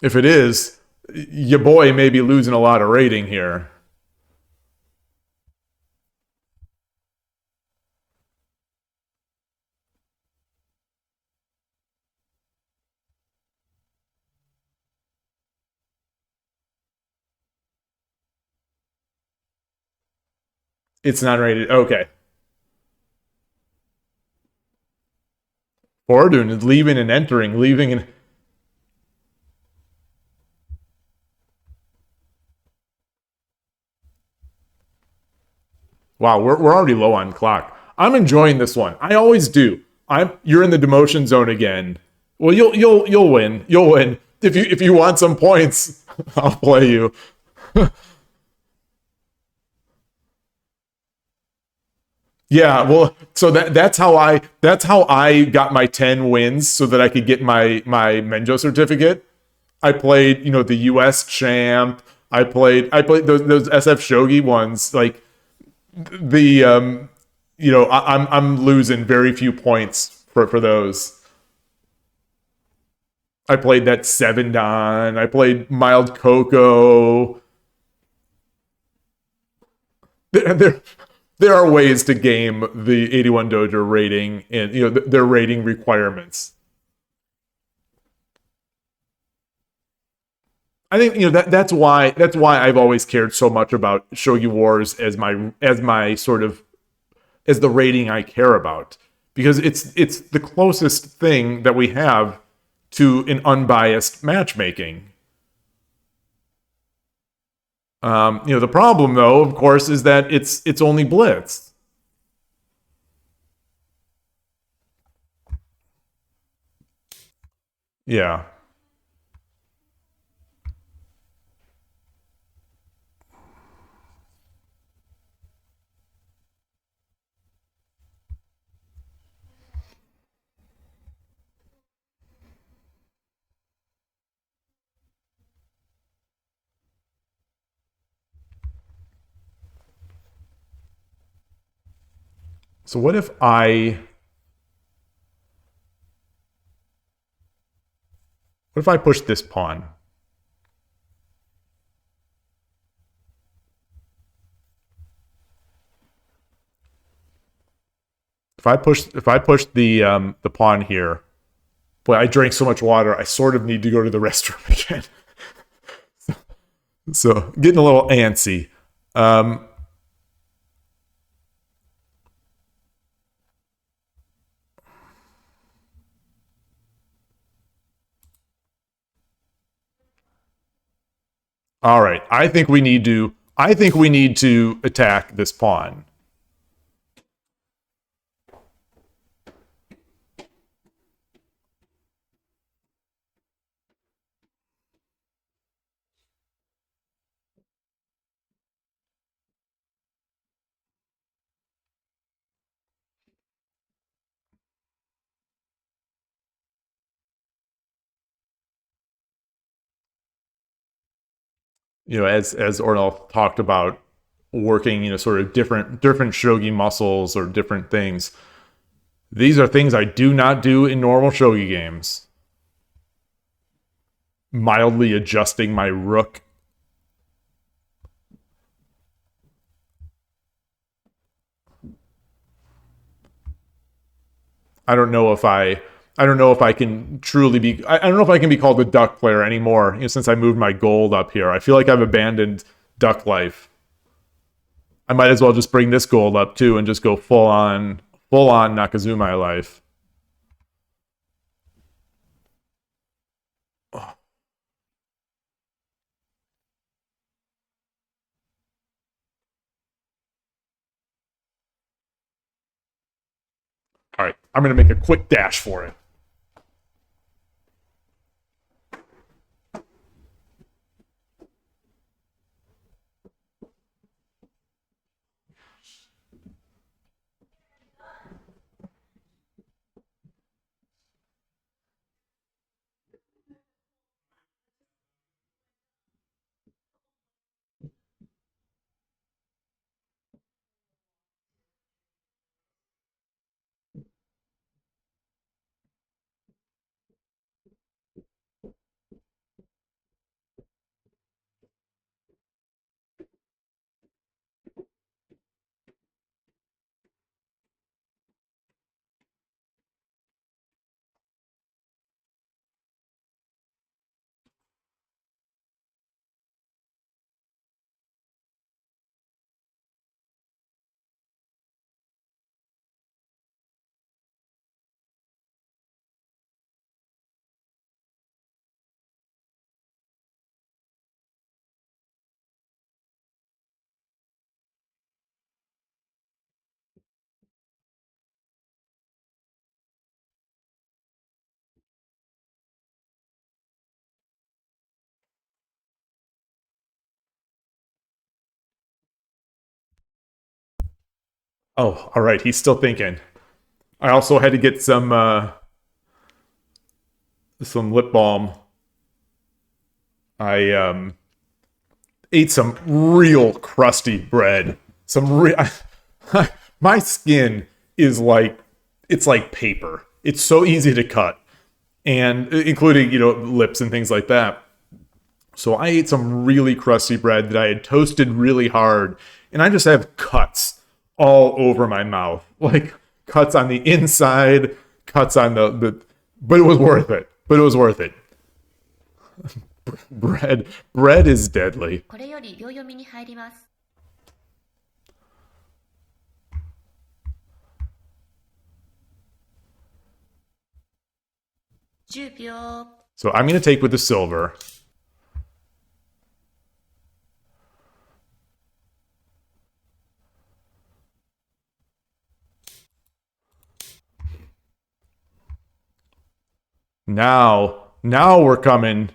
If it is, your boy may be losing a lot of rating here. It's not rated. Okay. Fortune is leaving and entering, leaving and... Wow, we're already low on clock. I'm enjoying this one. I always do. You're in the demotion zone again. Well, you'll win. You'll win. If you want some points, I'll play you. Yeah, well, so that's how I got my 10 wins so that I could get my Menjo certificate. I played, the US champ. I played those SF Shogi ones. Like the I'm losing very few points for those. I played that 7 Dan. I played mild cocoa. There, there are ways to game the 81 Dojo rating and their rating requirements. I think that's why I've always cared so much about Shogi Wars as my sort of as the rating I care about, because it's the closest thing that we have to an unbiased matchmaking. The problem though, of course, is that it's only Blitz. Yeah. So what if I push this pawn? If I push the pawn here, boy, I drank so much water. I sort of need to go to the restroom again. So getting a little antsy. Um, all right, I think we need to attack this pawn. As Ornel talked about, working sort of different shogi muscles or different things. These are things I do not do in normal shogi games. Mildly adjusting my rook. I don't know if I don't know if I can truly be. I don't know if I can be called a duck player anymore. Since I moved my gold up here, I feel like I've abandoned duck life. I might as well just bring this gold up too and just go full on Nakazumi life. All right, I'm gonna make a quick dash for it. Oh, all right. He's still thinking. I also had to get some lip balm. I ate some real crusty bread. My skin is like it's like paper. It's so easy to cut, and including lips and things like that. So I ate some really crusty bread that I had toasted really hard, and I just have cuts all over my mouth, like cuts on the inside, cuts on the. But it was worth it. But it was worth it. Bread is deadly. これより秒読みに入ります。10秒。So I'm going to take with the silver. Now we're coming.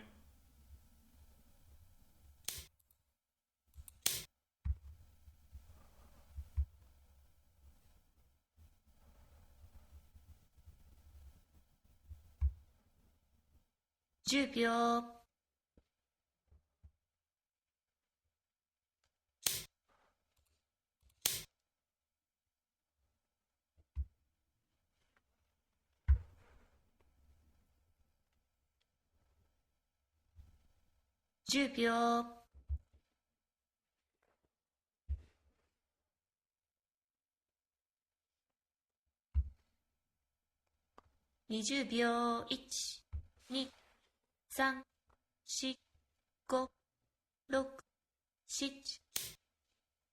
$10秒。10秒。20秒。1、2、3、4、5、6、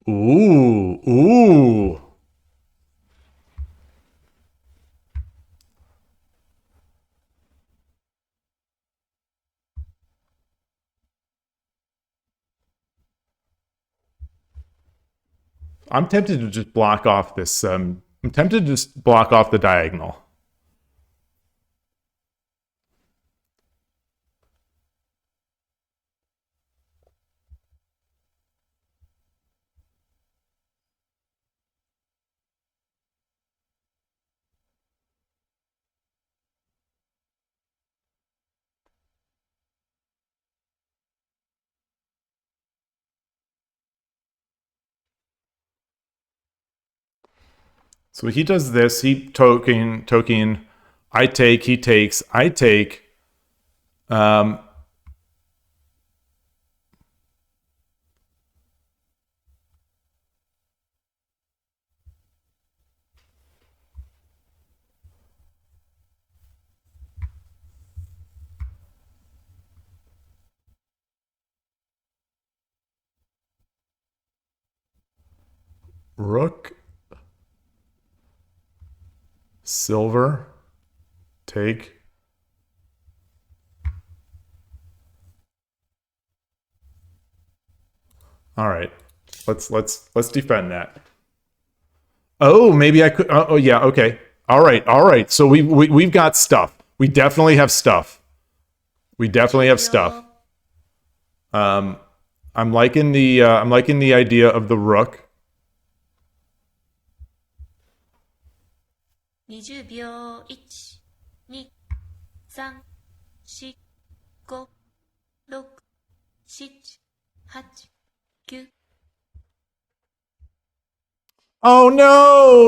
7。Ooh. I'm tempted to just block off this. I'm tempted to just block off the diagonal. So he does this. He token. I take. He takes. I take. Um, Rook. Silver. Take. All right. Let's defend that. Oh, maybe I could. Oh, yeah. Okay. All right. So we've got stuff. We definitely have stuff. We definitely have stuff. Um, I'm liking the idea of the rook. 20秒。1、2、3、4、5、6、7、8、9。Oh no!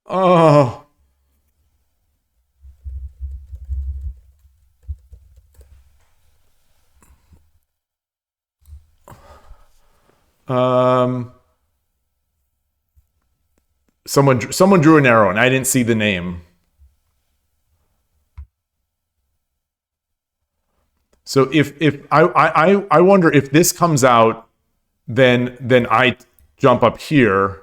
Oh. Um. Someone drew an arrow and I didn't see the name. So if I wonder if this comes out, then I jump up here.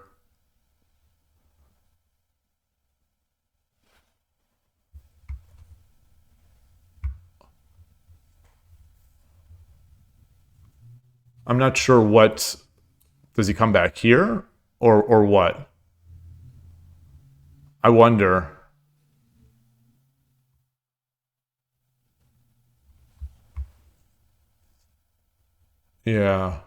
I'm not sure what does he come back here or what? I wonder. Yeah.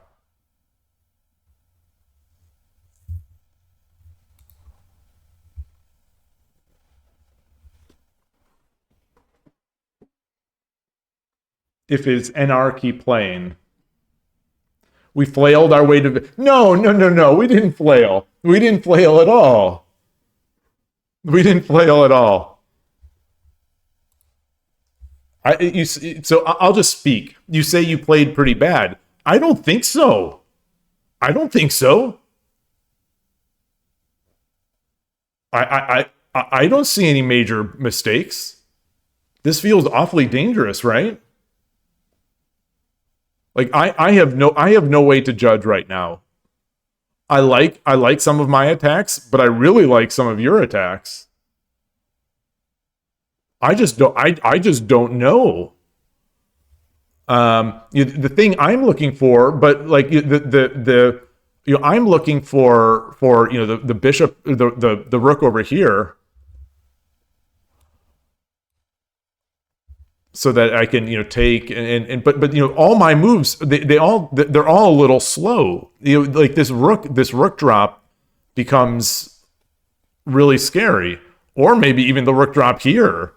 If it's anarchy playing. We flailed our way to. No, no, no, no. We didn't flail. We didn't flail at all. We didn't flail at all. So I'll just speak. You say you played pretty bad. I don't think so. I don't think so. I don't see any major mistakes. This feels awfully dangerous, right? Like I have no way to judge right now. I like some of my attacks, but I really like some of your attacks. I just don't know. The thing I'm looking for, but like the I'm looking for the bishop, the rook over here, so that I can take but all my moves they're all a little slow. Like this rook drop becomes really scary, or maybe even the rook drop here.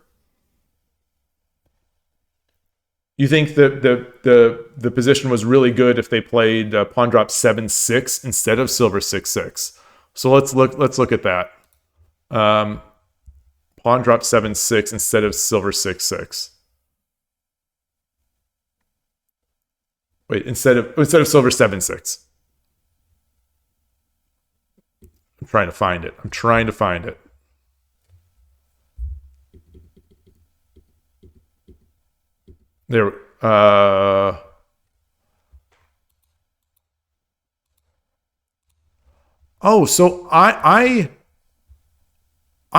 You think that the position was really good if they played pawn drop 7-6 instead of silver 6-6. So let's look at that. Pawn drop 7-6 instead of silver 6-6. Wait, instead of silver 7-6. I'm trying to find it. I'm trying to find it. There. Oh, so I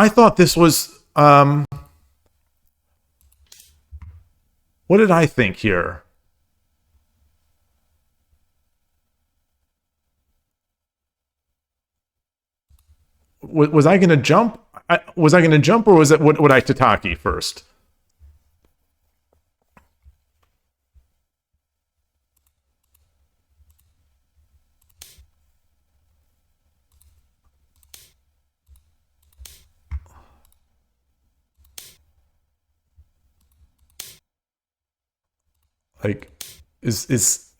thought this was what did I think here? Was I going to jump? Was I going to jump, or was it would I Tataki first? Like, is this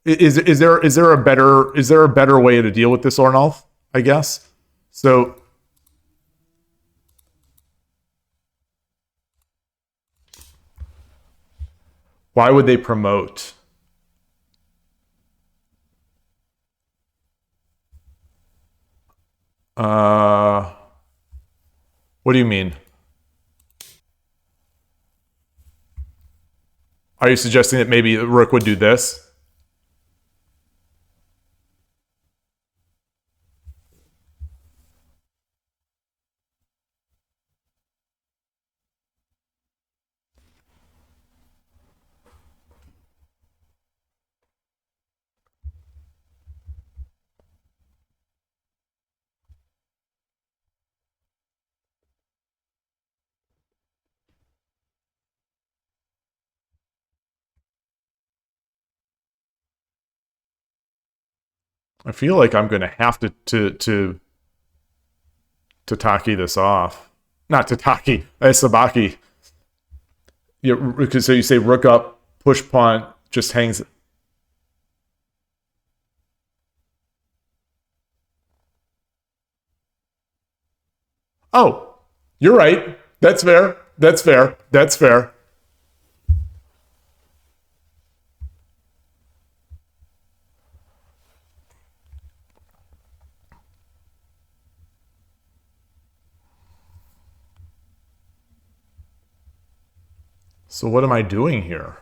is there a better way to deal with this, Ornolf? I guess. So why would they promote? What do you mean? Are you suggesting that maybe Rook would do this? I feel like I'm going to have to Tataki this off. Not Tataki, Sabaki. So you say Rook up, push pawn, just hangs. Oh, you're right. That's fair. That's fair. That's fair. So what am I doing here?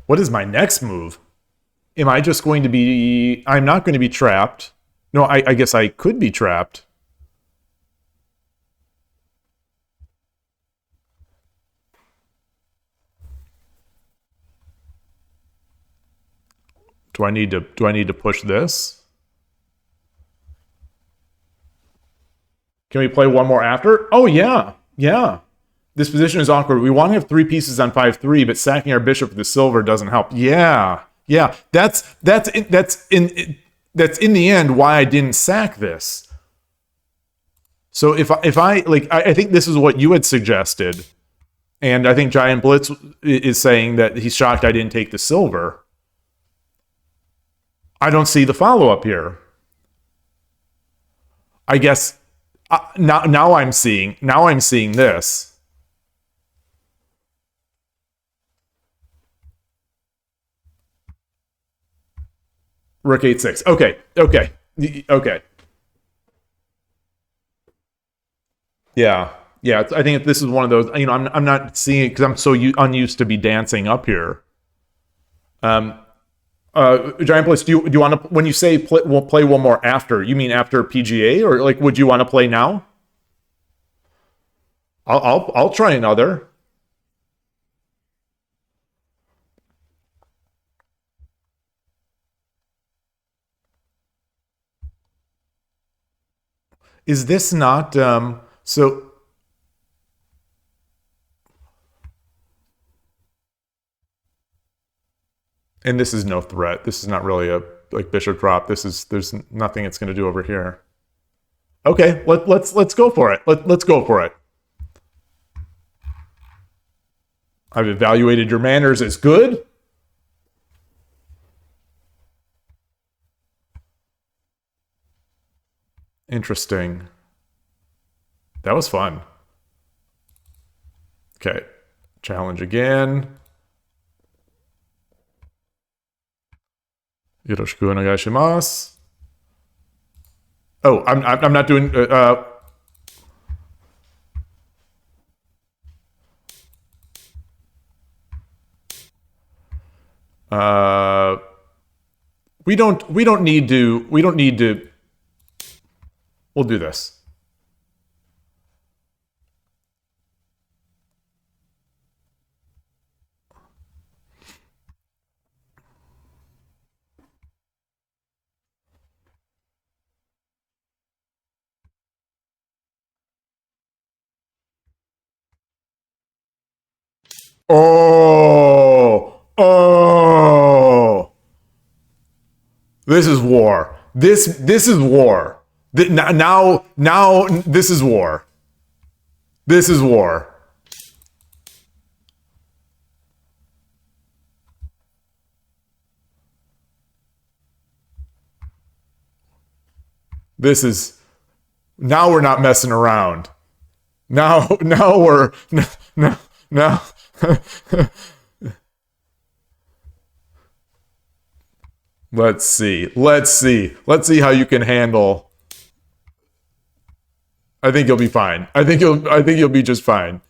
What is my next move? Am I just going to be... I'm not going to be trapped. No, I guess I could be trapped. Do I need to push this? Can we play one more after? Oh yeah. Yeah. This position is awkward. We want to have 3 pieces on 5-3, but sacking our bishop for the silver doesn't help. Yeah, yeah. That's in the end why I didn't sack this. So if I like, I think this is what you had suggested, and I think Giant Blitz is saying that he's shocked I didn't take the silver. I don't see the follow up here. I guess now I'm seeing this. Rook 8-6. Okay. Yeah. I think this is one of those. I'm not seeing it because I'm so unused to be dancing up here. Giant Blitz, do you want to, when you say we'll play one more after, you mean after PGA, or like would you want to play now? I'll try another. Is this not so? And this is no threat. This is not really a like bishop drop. There's nothing it's going to do over here. Okay, let's go for it. Let's go for it. I've evaluated your manners as good. Interesting. That was fun. Okay, challenge again. Yoroshiku onegaishimasu. Oh, I'm not doing. We don't need to. We'll do this. Oh. This is war. This is war. Now this is war. This is war. This is, now we're not messing around. Now we're now. Let's see how you can handle. I think you'll be fine. I think you'll be just fine.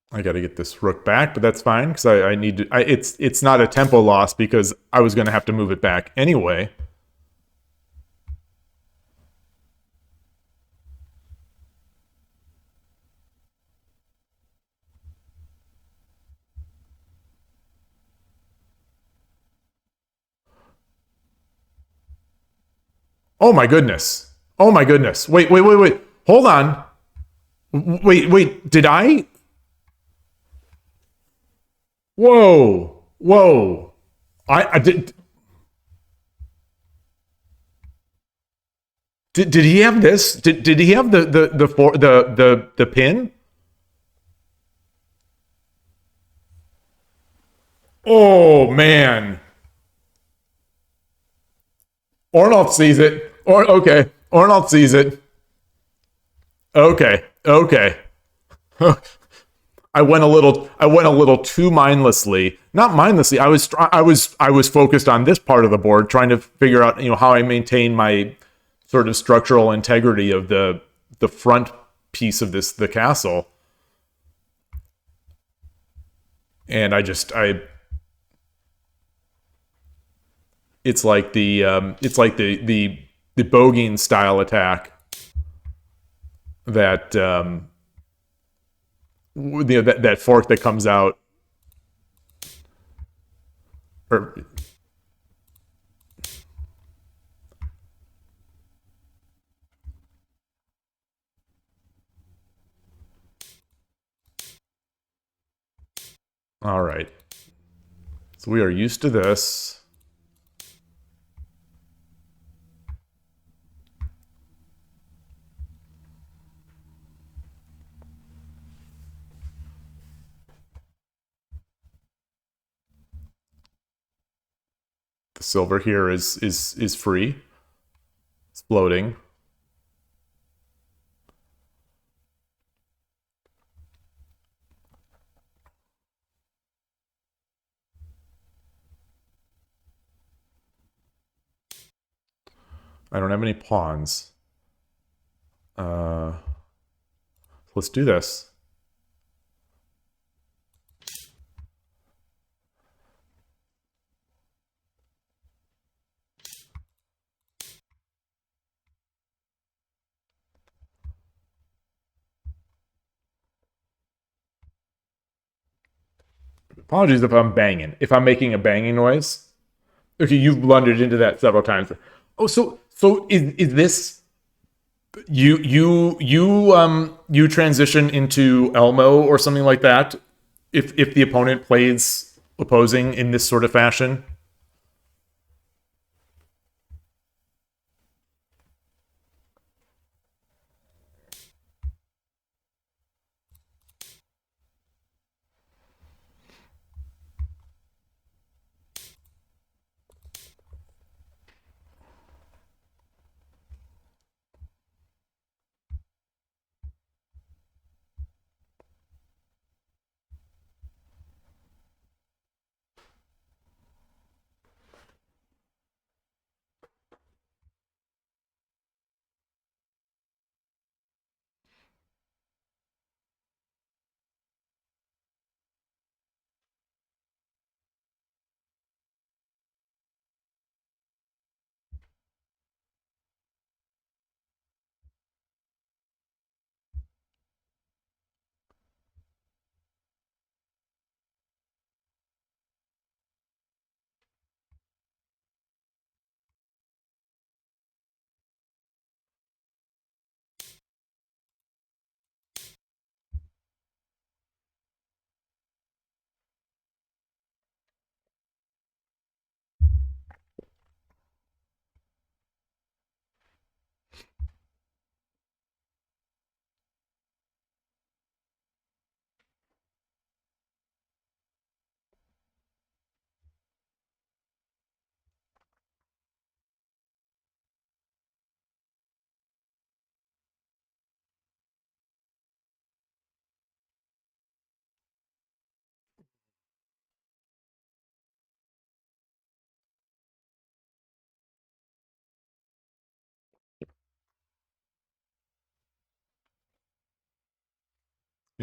I got to get this rook back, but that's fine because I need to. It's not a tempo loss because I was going to have to move it back anyway. Oh my goodness! Oh my goodness! Wait! Hold on! Wait! Did I? Whoa! I did. Did he have this? Did he have the pin? Oh man! Ornold sees it. Okay. Ornold sees it. Okay. I went a little too mindlessly. Not mindlessly. I was focused on this part of the board, trying to figure out, how I maintain my sort of structural integrity of the front piece of the castle. And I it's like the bogeying style attack that that fork that comes out. Or all right, so we are used to this. The silver here is free. It's floating. I don't have any pawns. Uh, let's do this. Apologies if I'm banging. If I'm making a banging noise. Okay, you've blundered into that several times. Oh, so is this you transition into Elmo or something like that if the opponent plays opposing in this sort of fashion?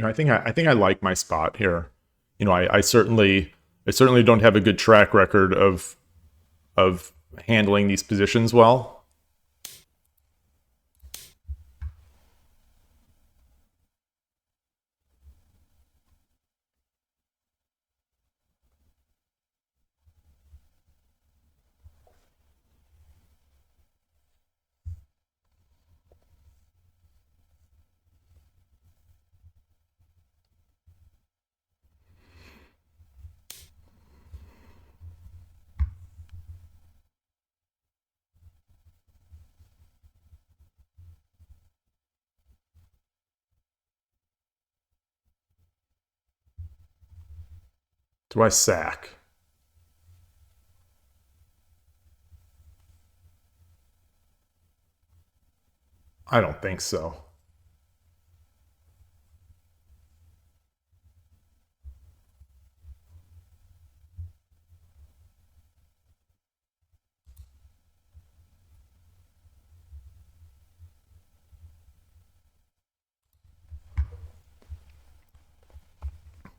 I think I like my spot here. I certainly don't have a good track record of handling these positions well. Do I sack? I don't think so.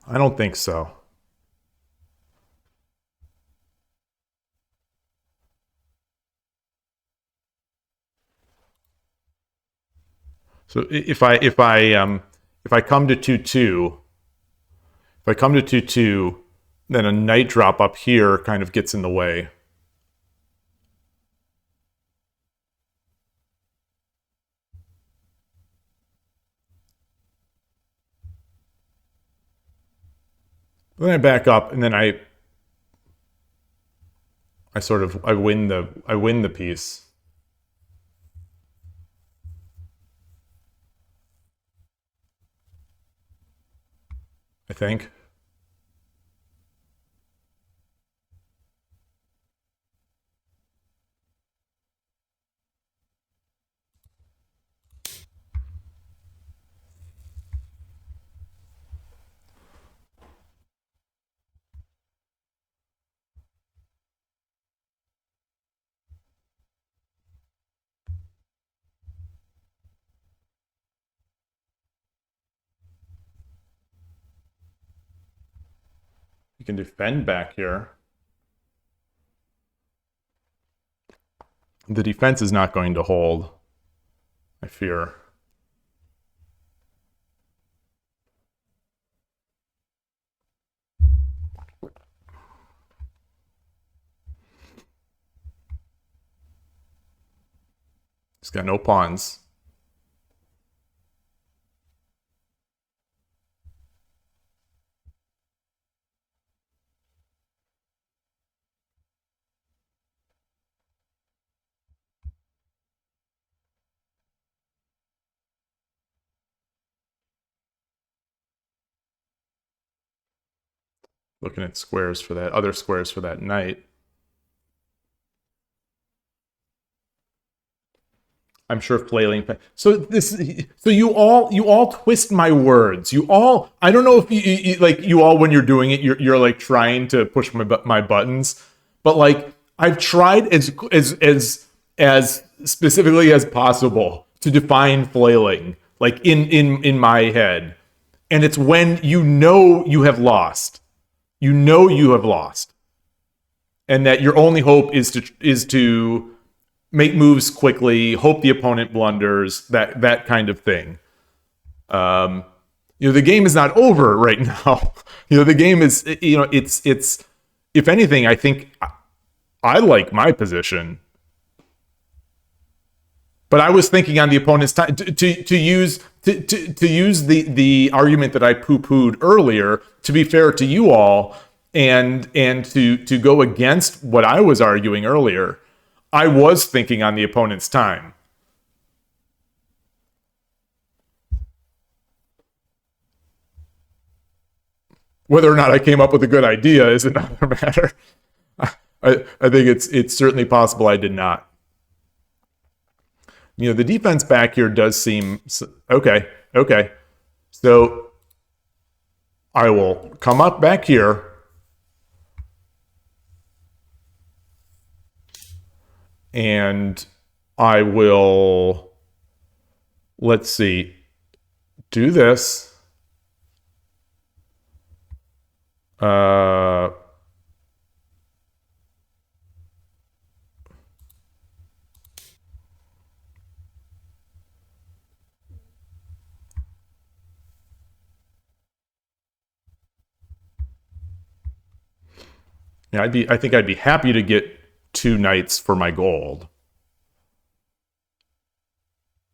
I don't think so. So if I come to 2-2, if I come to 2-2, then a knight drop up here kind of gets in the way. Then I back up, and then I win the piece. I think. You can defend back here. The defense is not going to hold, I fear. He's got no pawns. Looking at squares for that, other squares for that knight. I'm sure flailing. So you all twist my words. You all. I don't know if you all when you're doing it, you're like trying to push my buttons, but like I've tried as specifically as possible to define flailing, like in my head, and it's when you know you have lost, you know you have lost, and that your only hope is to make moves quickly, hope the opponent blunders, that kind of thing. The game is not over right now. The game is, it's. If anything, I think I like my position, but I was thinking on the opponent's time to use the argument that I poo pooed earlier. To be fair to you all, and to go against what I was arguing earlier. I was thinking on the opponent's time. Whether or not I came up with a good idea is another matter. I think it's certainly possible I did not. The defense back here does seem okay. Okay, so I will come up back here, and I will, let's see, do this. Yeah, I think I'd be happy to get 2 knights for my gold,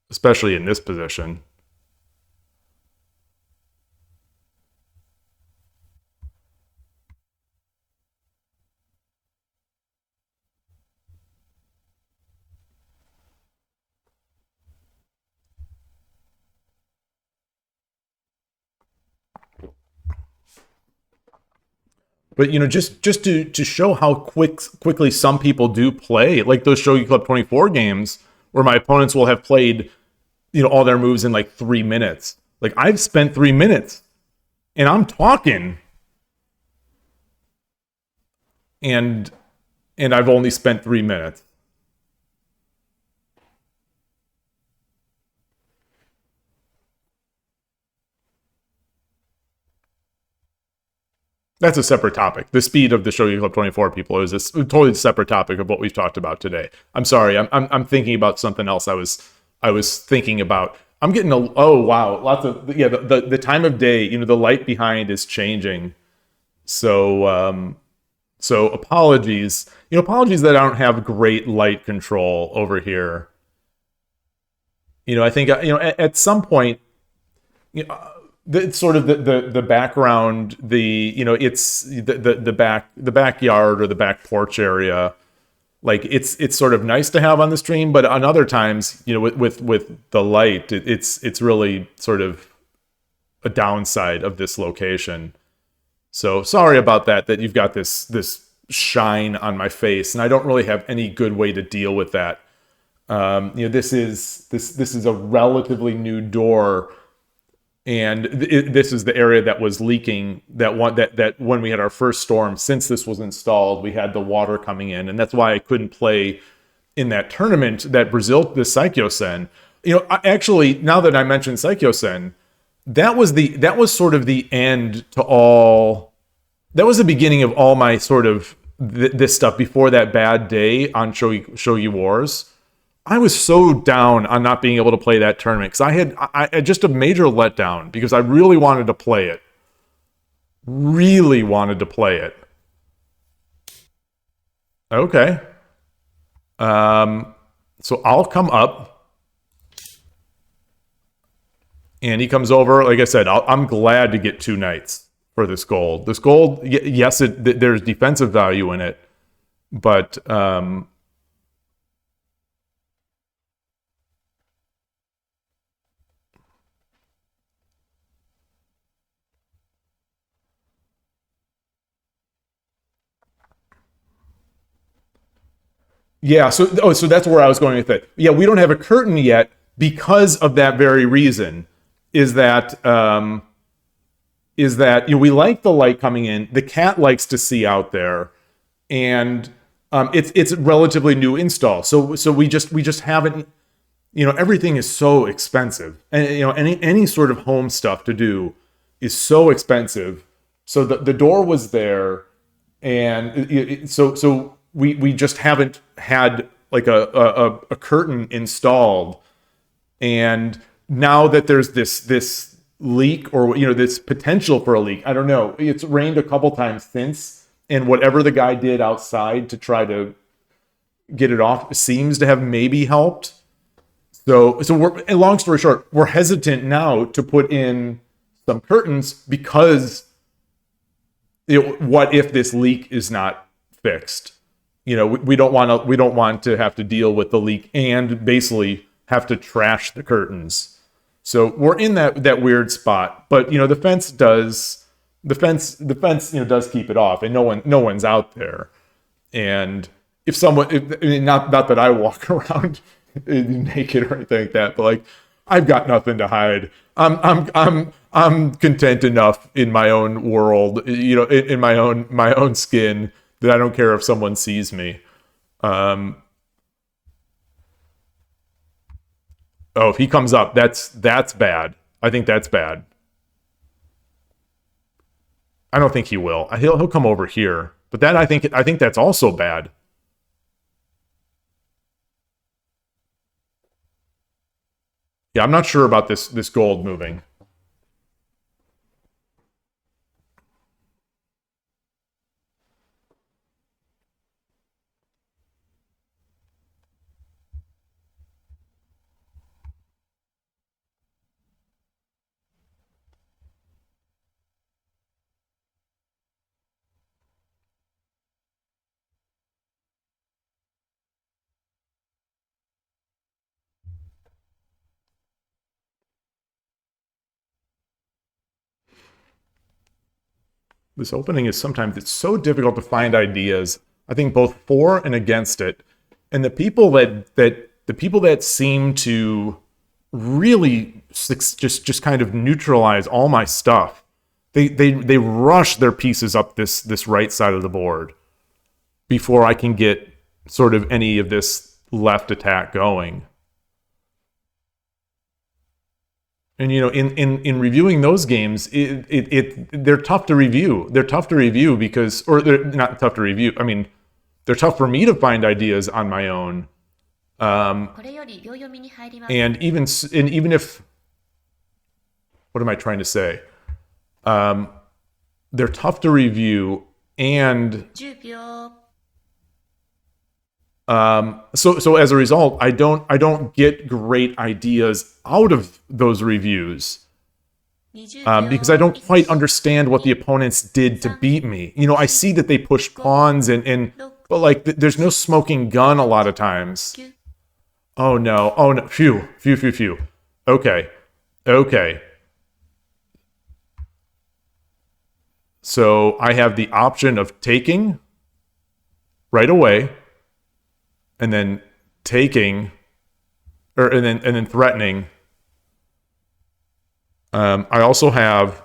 especially in this position. But just to show how quickly some people do play, like those Shogi Club 24 games, where my opponents will have played, all their moves in like 3 minutes. Like I've spent 3 minutes, and I'm talking, and I've only spent 3 minutes. That's a separate topic. The speed of the Shogi Club 24 people is a totally separate topic of what we've talked about today. I'm sorry. I'm thinking about something else. I was thinking about. I'm getting a oh wow, lots of yeah. The time of day, the light behind is changing. So so apologies. Apologies that I don't have great light control over here. I think at some point, it's sort of the background, it's the backyard or the back porch area. Like it's sort of nice to have on the stream, but on other times, with the light, it's really sort of a downside of this location. So sorry about that you've got this shine on my face, and I don't really have any good way to deal with that. This is a relatively new door, and this is the area that was leaking. That when we had our first storm, since this was installed, we had the water coming in, and that's why I couldn't play in that tournament, that Brazil, the Saikyo-sen. Actually, now that I mentioned Saikyo-sen, that was sort of the end to all. That was the beginning of all my sort of this stuff before that bad day on Shogi Wars. I was so down on not being able to play that tournament because I had just a major letdown because I really wanted to play it. Really wanted to play it. Okay. So I'll come up, and he comes over. Like I said, I'm glad to get 2 knights for this gold. This gold, yes, there's defensive value in it, but yeah, so that's where I was going with it. Yeah, we don't have a curtain yet because of that very reason. Is that we like the light coming in. The cat likes to see out there, and it's relatively new install. So we just haven't. Everything is so expensive, and any sort of home stuff to do is so expensive. So the door was there, and so we just haven't had like a curtain installed. And now that there's this leak, or this potential for a leak, I don't know, it's rained a couple times since, and whatever the guy did outside to try to get it off seems to have maybe helped. So we're, long story short, we're hesitant now to put in some curtains because what if this leak is not fixed? We don't want to have to deal with the leak and basically have to trash the curtains. So we're in that weird spot. But the fence does keep it off, and no one's out there. And if someone, not that I walk around naked or anything like that, but like I've got nothing to hide. I'm content enough in my own world, in my own skin, that I don't care if someone sees me. Oh, if he comes up, that's bad. I think that's bad. I don't think he will. He'll come over here, but that I think that's also bad. Yeah, I'm not sure about this gold moving. This opening is sometimes it's so difficult to find ideas. I think both for and against it, and the people that seem to really just kind of neutralize all my stuff. They rush their pieces up this right side of the board before I can get sort of any of this left attack going. And in reviewing those games, they're tough to review. They're tough to review because, or they're not tough to review. I mean, they're tough for me to find ideas on my own. これより秒読みに入ります。 And even if, what am I trying to say? They're tough to review, and 10秒 so as a result, I don't get great ideas out of those reviews. 20秒 Because I don't quite understand what the opponents did to beat me. I see that they push pawns but like there's no smoking gun a lot of times. 9 Oh no. Phew. Okay. So I have the option of taking right away, and then taking, and then threatening. I also have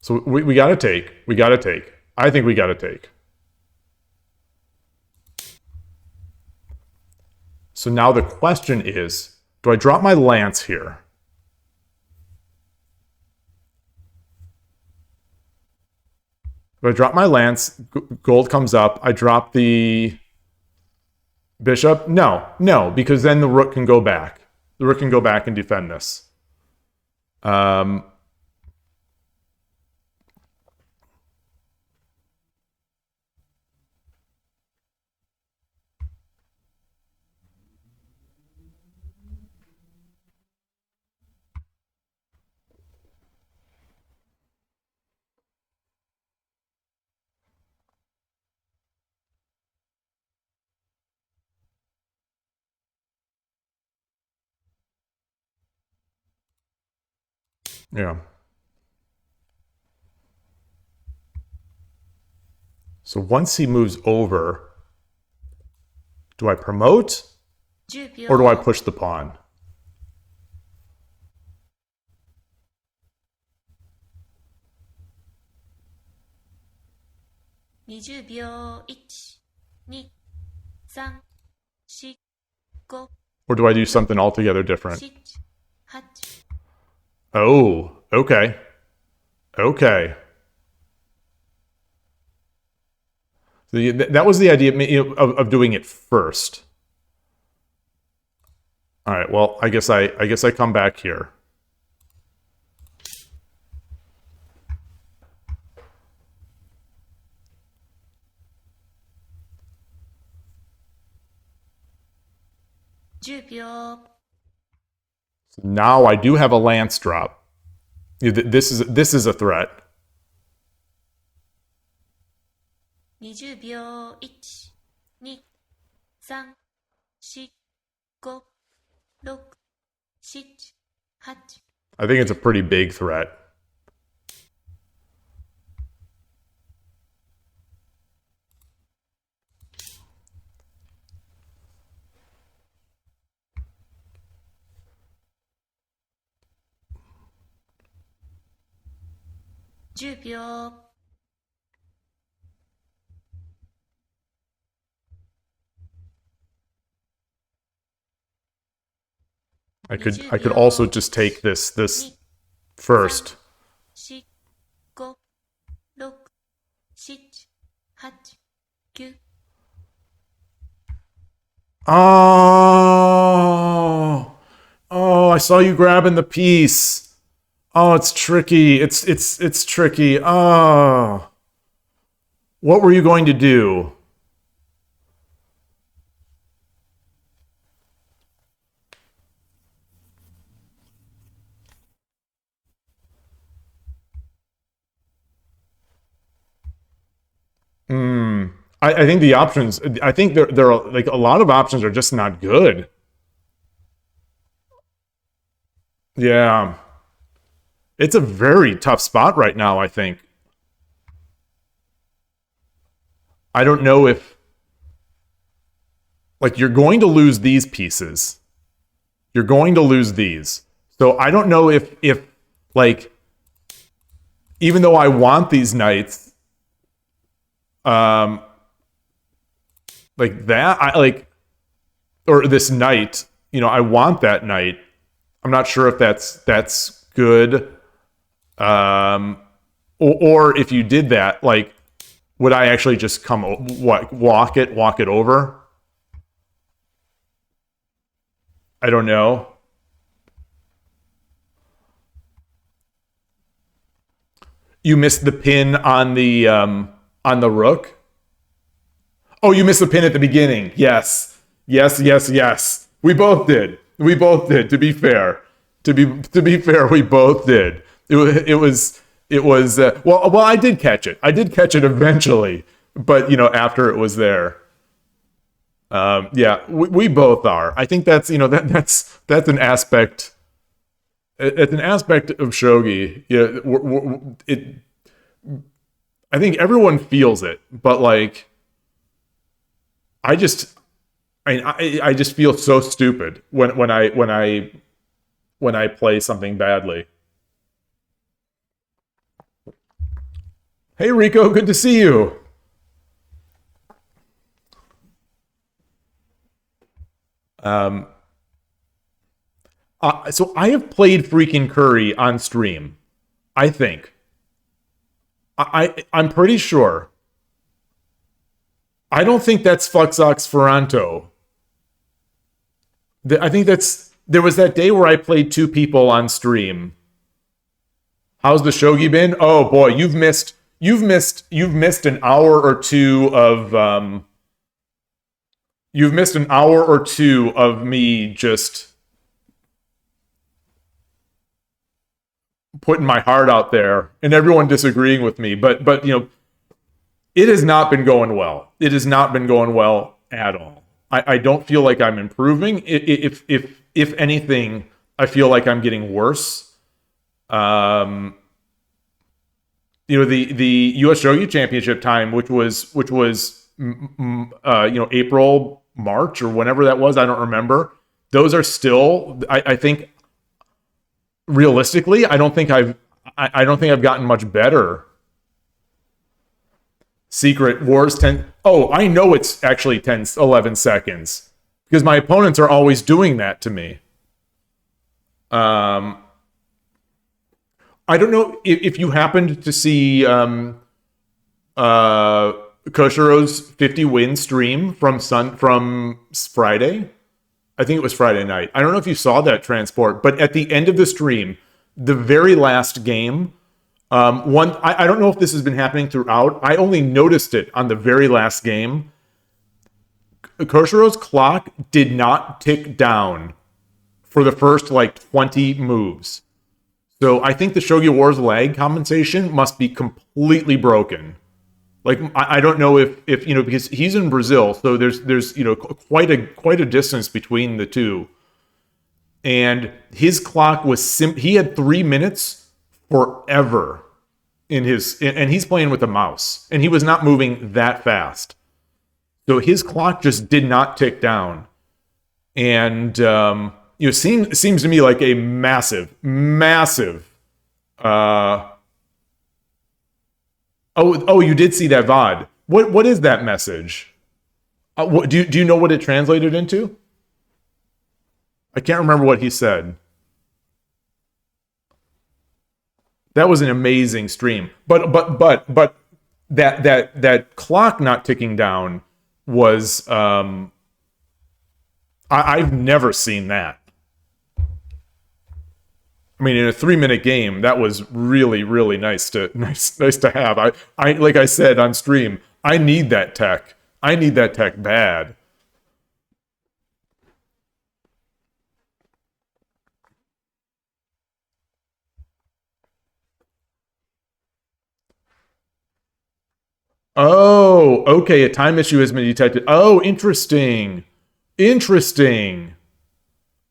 so we gotta take. I think we gotta take. So now the question is, do I drop my lance here? If I drop my lance, gold comes up. I drop the bishop. No, because then the rook can go back. The rook can go back and defend this. Yeah. So once he moves over, do I promote 10秒 or do I push the pawn? ?20 秒 1、2、3、4、5、 Or do I do something altogether different? 7、8。 Oh, okay. That was the idea of doing it first. All right. Well, I guess I come back here. So now I do have a lance drop. This is a threat. 20秒 1、2、3、4、5、6、7、8。 I think it's a pretty big threat. I could also just take this first. 4、5、6、7、8、9。 Oh, I saw you grabbing the piece. Oh, it's tricky. It's tricky. Oh. What were you going to do? I think the options, I think there are like a lot of options are just not good. Yeah. It's a very tough spot right now, I think. I don't know if, like, you're going to lose these pieces. You're going to lose these. So I don't know if like, even though I want these knights, like that, or this knight. I want that knight. I'm not sure if that's good. Or if you did that, like, would I actually just walk it over? I don't know. You missed the pin on the rook. Oh, you missed the pin at the beginning. Yes, yes, yes, yes. We both did. We both did. To be fair, to be fair, we both did. It was. Well. I did catch it. I did catch it eventually, but after it was there. Yeah, we both are. I think that's that's an aspect. It's an aspect of shogi. Yeah, it. I think everyone feels it, but like, I just, I just feel so stupid when I play something badly. Hey Rico, good to see you. Um, so I have played freaking Curry on stream. I think I'm pretty sure. I don't think that's Fluxox Ferranto. I think there was that day where I played two people on stream. How's the shogi been? Oh boy, you've missed an hour or two of you've missed an hour or two of me just putting my heart out there and everyone disagreeing with me. But it has not been going well. It has not been going well at all. I don't feel like I'm improving. If anything, I feel like I'm getting worse. Um, the U.S. Shogi Championship time, which was April, March, or whenever that was. I don't remember. Those are still. I think realistically, I don't think I've gotten much better. Secret Wars 10. Oh, I know it's actually 10, 11 seconds because my opponents are always doing that to me. Um, I don't know if you happened to see uh, Koshiro's 50 win stream from Friday. I think it was Friday night. I don't know if you saw that transport, but at the end of the stream, the very last game, I don't know if this has been happening throughout. I only noticed it on the very last game. Koshiro's clock did not tick down for the first like 20 moves. So I think the Shogi Wars lag compensation must be completely broken. Like I don't know if because he's in Brazil, so there's quite a distance between the two, and his clock was he had 3 minutes forever in his, and he's playing with a mouse, and he was not moving that fast, so his clock just did not tick down, and seems to me like a massive. Uh, oh, you did see that VOD. What is that message? Do you know what it translated into? I can't remember what he said. That was an amazing stream. But that clock not ticking down was I've never seen that. I mean, in a 3-minute game, that was really, really nice to have. I like I said on stream, I need that tech. I need that tech bad. Oh, okay. A time issue has been detected. Oh, interesting. Interesting.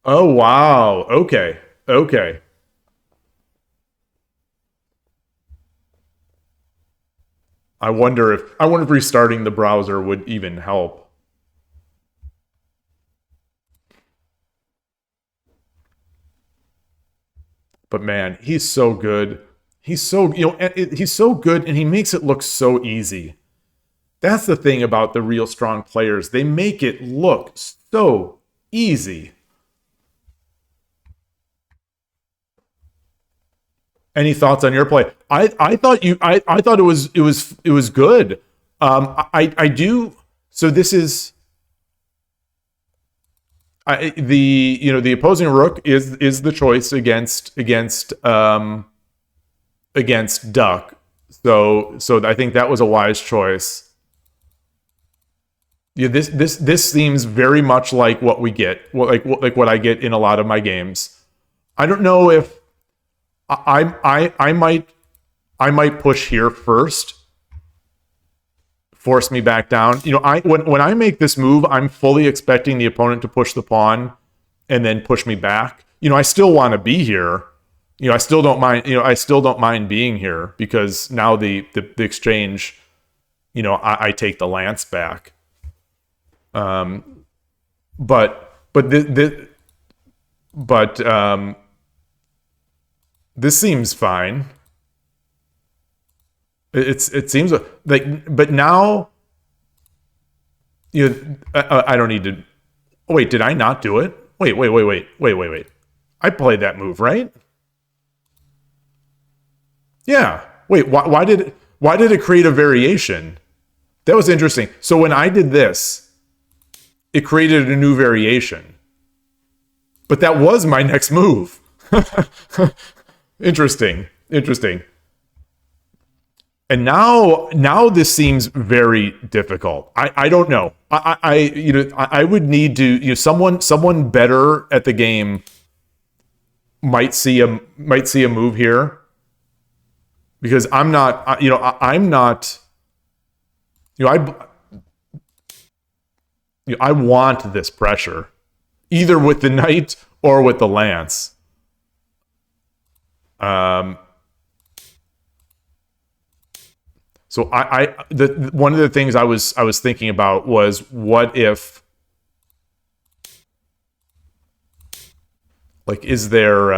Oh, wow. Okay. Okay. I wonder if restarting the browser would even help. But man, he's so good. He's so he's so good, and he makes it look so easy. That's the thing about the real strong players. They make it look so Easy. Any thoughts on your play? I thought I thought it was good. I do. So this is the opposing rook is the choice against duck. So I think that was a wise choice. Yeah, this seems very much like what we get, like what I get in a lot of my games. I don't know if I might push here first, force me back down. When I make this move, I'm fully expecting the opponent to push the pawn and then push me back. I still want to be here. I still don't mind. I still don't mind being here because now the exchange. I take the lance back. But this seems fine. It seems like, but now, I don't need to. Wait, did I not do it? Wait. I played that move, right? Yeah. Wait, why did it create a variation? That was interesting. So when I did this, it created a new variation. But that was my next move. Interesting. And now this seems very difficult. I don't know. I would need to, someone better at the game might see a move here, because I'm not, I'm not, I want this pressure either with the knight or with the lance. So one of the things I was thinking about was, what if, like, is there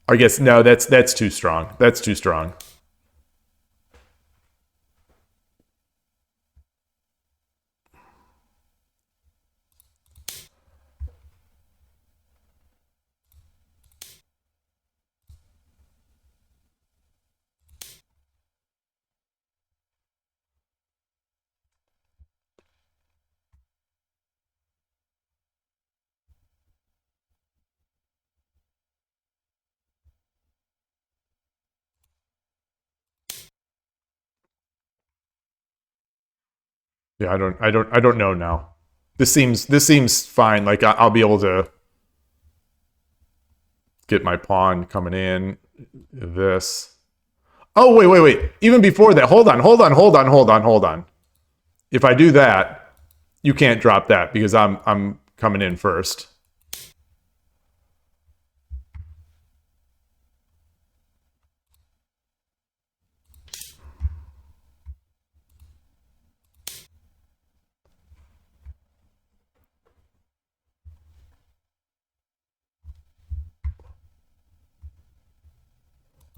I guess no, that's too strong. That's too strong. Yeah, I don't know now. This seems fine. Like, I'll be able to get my pawn coming in. This. Oh, wait. Even before that, hold on. If I do that, you can't drop that because I'm coming in first.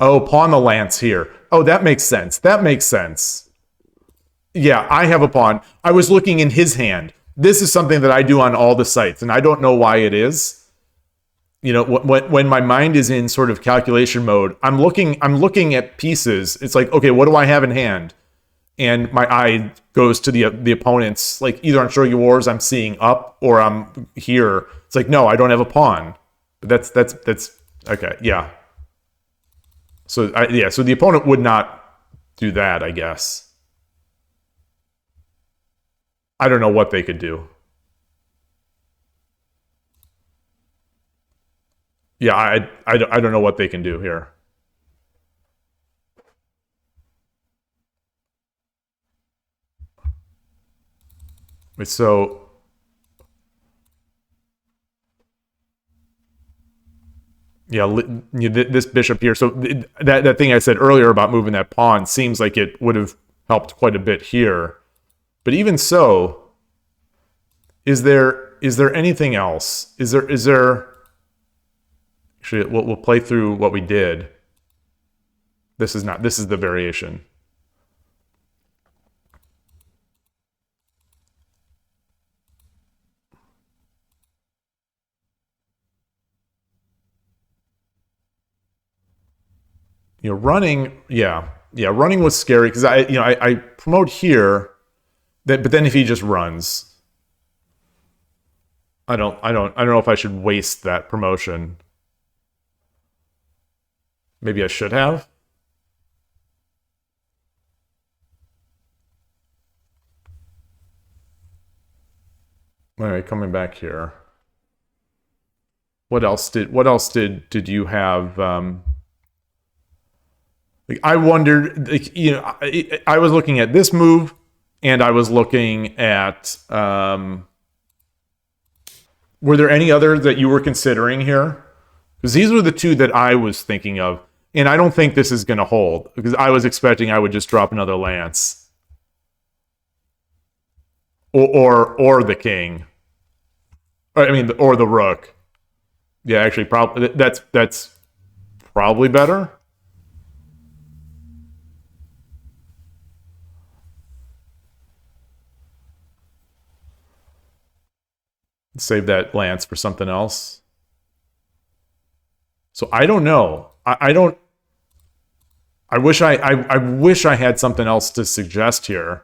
Oh, pawn the lance here. Oh, that makes sense. Yeah, I have a pawn. I was looking in his hand. This is something that I do on all the sites, and I don't know why it is. When my mind is in sort of calculation mode, I'm looking at pieces. It's like, okay, what do I have in hand? And my eye goes to the opponent's, like, either on Shogi Wars I'm seeing up or I'm here. It's like, no, I don't have a pawn. But that's okay. Yeah. So so the opponent would not do that, I guess. I don't know what they could do. Yeah, I don't know what they can do here. So yeah, this bishop here. So that thing I said earlier about moving that pawn seems like it would have helped quite a bit here. But even so, is there anything else? Is there actually, we'll play through what we did. This is the variation. Running, yeah, running was scary because I promote here, but then if he just runs, I don't know if I should waste that promotion. Maybe I should have. All right, coming back here. What else did you have? Like I wondered, like, I was looking at this move, and I was looking at. Were there any others that you were considering here? Because these were the two that I was thinking of, and I don't think this is going to hold because I was expecting I would just drop another lance, or the king. I mean, or the rook. Yeah, actually, probably that's probably better. Save that lance for something else. So I don't know. I don't. I wish I had something else to suggest here.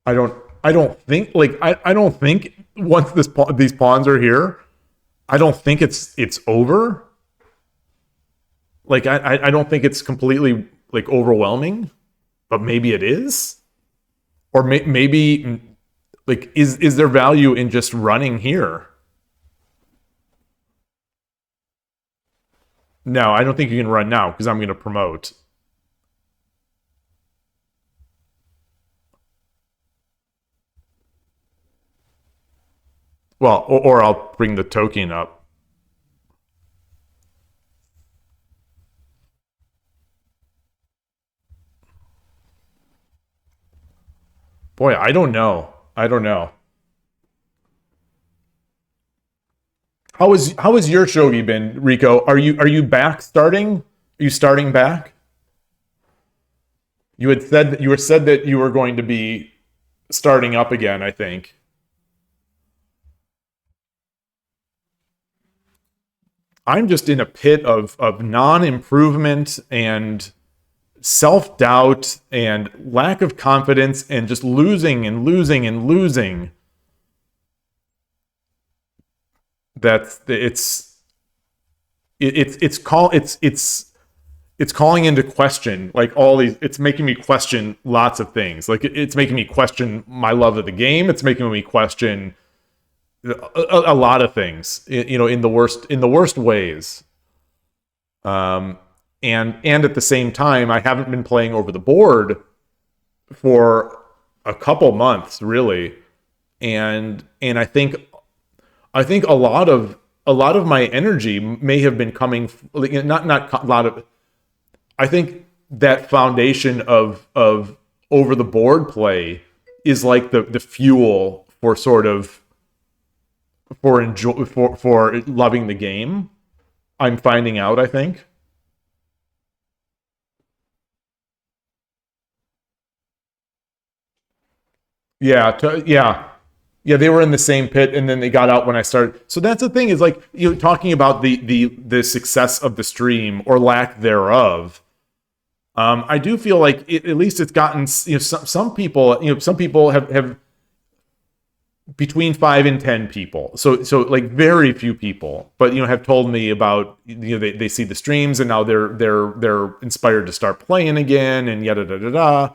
I don't think like I don't think once these pawns are here, I don't think it's over. Like I don't think it's completely like overwhelming, but maybe it is, or maybe like is there value in just running here? No, I don't think you can run now because I'm going to promote. Well, or I'll bring the token up. Boy, I don't know. I don't know. How has your shogi been, Rico? Are you back starting? Are you starting back? You said that you were going to be starting up again, I think. I'm just in a pit of non-improvement and self-doubt and lack of confidence and just losing and losing and losing. That's it's calling into question like all these. It's making me question lots of things. Like it's making me question my love of the game. It's making me question a lot of things, in the worst ways. um and at the same time I haven't been playing over the board for a couple months really. And I think a lot of my energy may have been coming, not a lot of. I think that foundation of over the board play is like the fuel for sort of for enjoy for loving the game. I'm finding out. I think. Yeah. Yeah. They were in the same pit, and then they got out when I started. So that's the thing is like talking about the success of the stream or lack thereof. I do feel like at least it's gotten some people have between 5 and 10 people. So like very few people, but have told me about they see the streams and now they're inspired to start playing again and yada da da da.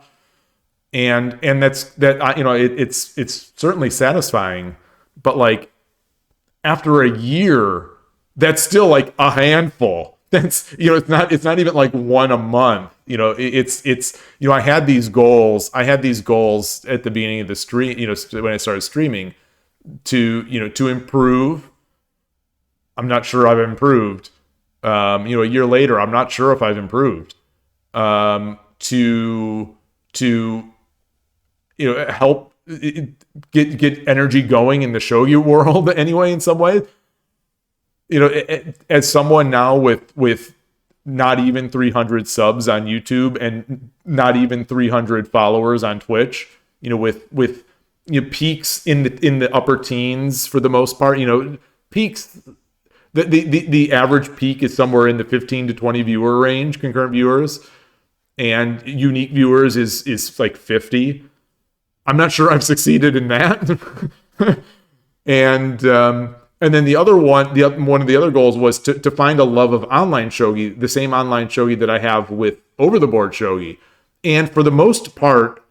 And that's that it's certainly satisfying, but like after a year, that's still like a handful. That's it's not even like one a month. It's I had these goals at the beginning of the stream, when I started streaming to improve. I'm not sure I've improved. A year later, I'm not sure if I've improved. To help get energy going in the shogi world anyway in some way. As someone now with not even 300 subs on YouTube and not even 300 followers on Twitch. With peaks in the upper teens for the most part. Peaks. The average peak is somewhere in the 15 to 20 viewer range, concurrent viewers, and unique viewers is like 50. I'm not sure I've succeeded in that. And then one of the other goals was to find a love of online shogi, the same online shogi that I have with over the board shogi. And for the most part,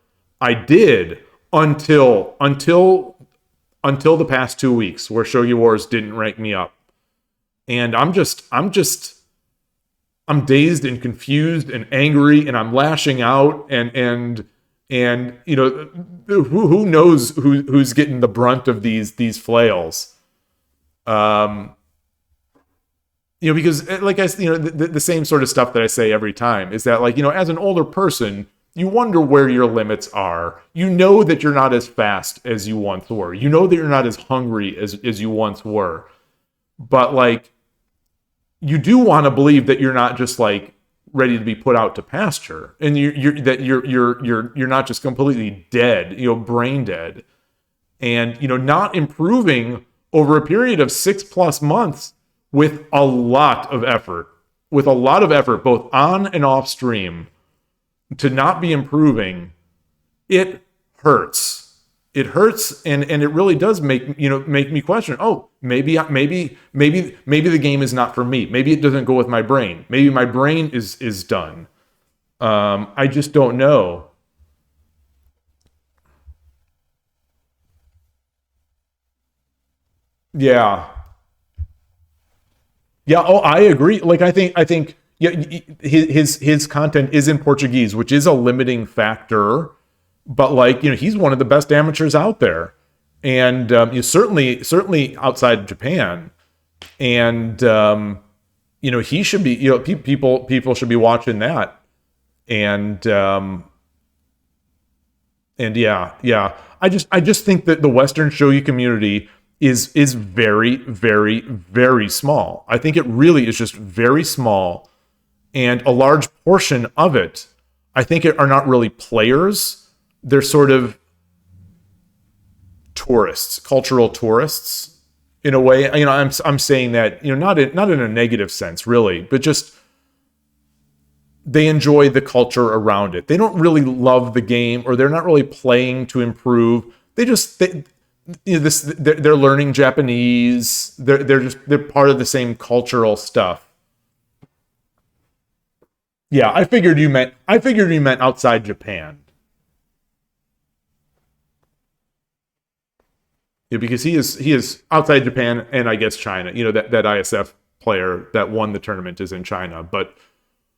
I did until the past 2 weeks, where Shogi Wars didn't rank me up. And I'm dazed and confused and angry, and I'm lashing out, and who knows who's getting the brunt of these flails. Because like the same sort of stuff that I say every time is that, like, as an older person, you wonder where your limits are. You know that you're not as fast as you once were. You know that you're not as hungry as you once were. But, like, you do want to believe that you're not just, like, ready to be put out to pasture, and you're not just completely dead, brain dead, and not improving over a period of 6+ months with a lot of effort, both on and off stream. To not be improving, it hurts. It hurts, and it really does make me question. Oh, maybe the game is not for me. Maybe it doesn't go with my brain. Maybe my brain is done. I just don't know. Yeah. Yeah. Oh, I agree. Like, I think yeah, his content is in Portuguese, which is a limiting factor. But, like, he's one of the best amateurs out there, and certainly outside of Japan, and he should be. People should be watching that, and yeah. I just think that the Western shogi community is very, very, very small. I think it really is just very small, and a large portion of it, I think, are not really players. They're sort of tourists, cultural tourists, in a way. I'm saying that, not in a negative sense, really, but just they enjoy the culture around it. They don't really love the game, or they're not really playing to improve. They're learning Japanese. They're part of the same cultural stuff. Yeah, I figured you meant outside Japan. Yeah, because he is outside Japan, and I guess China. That ISF player that won the tournament is in China, but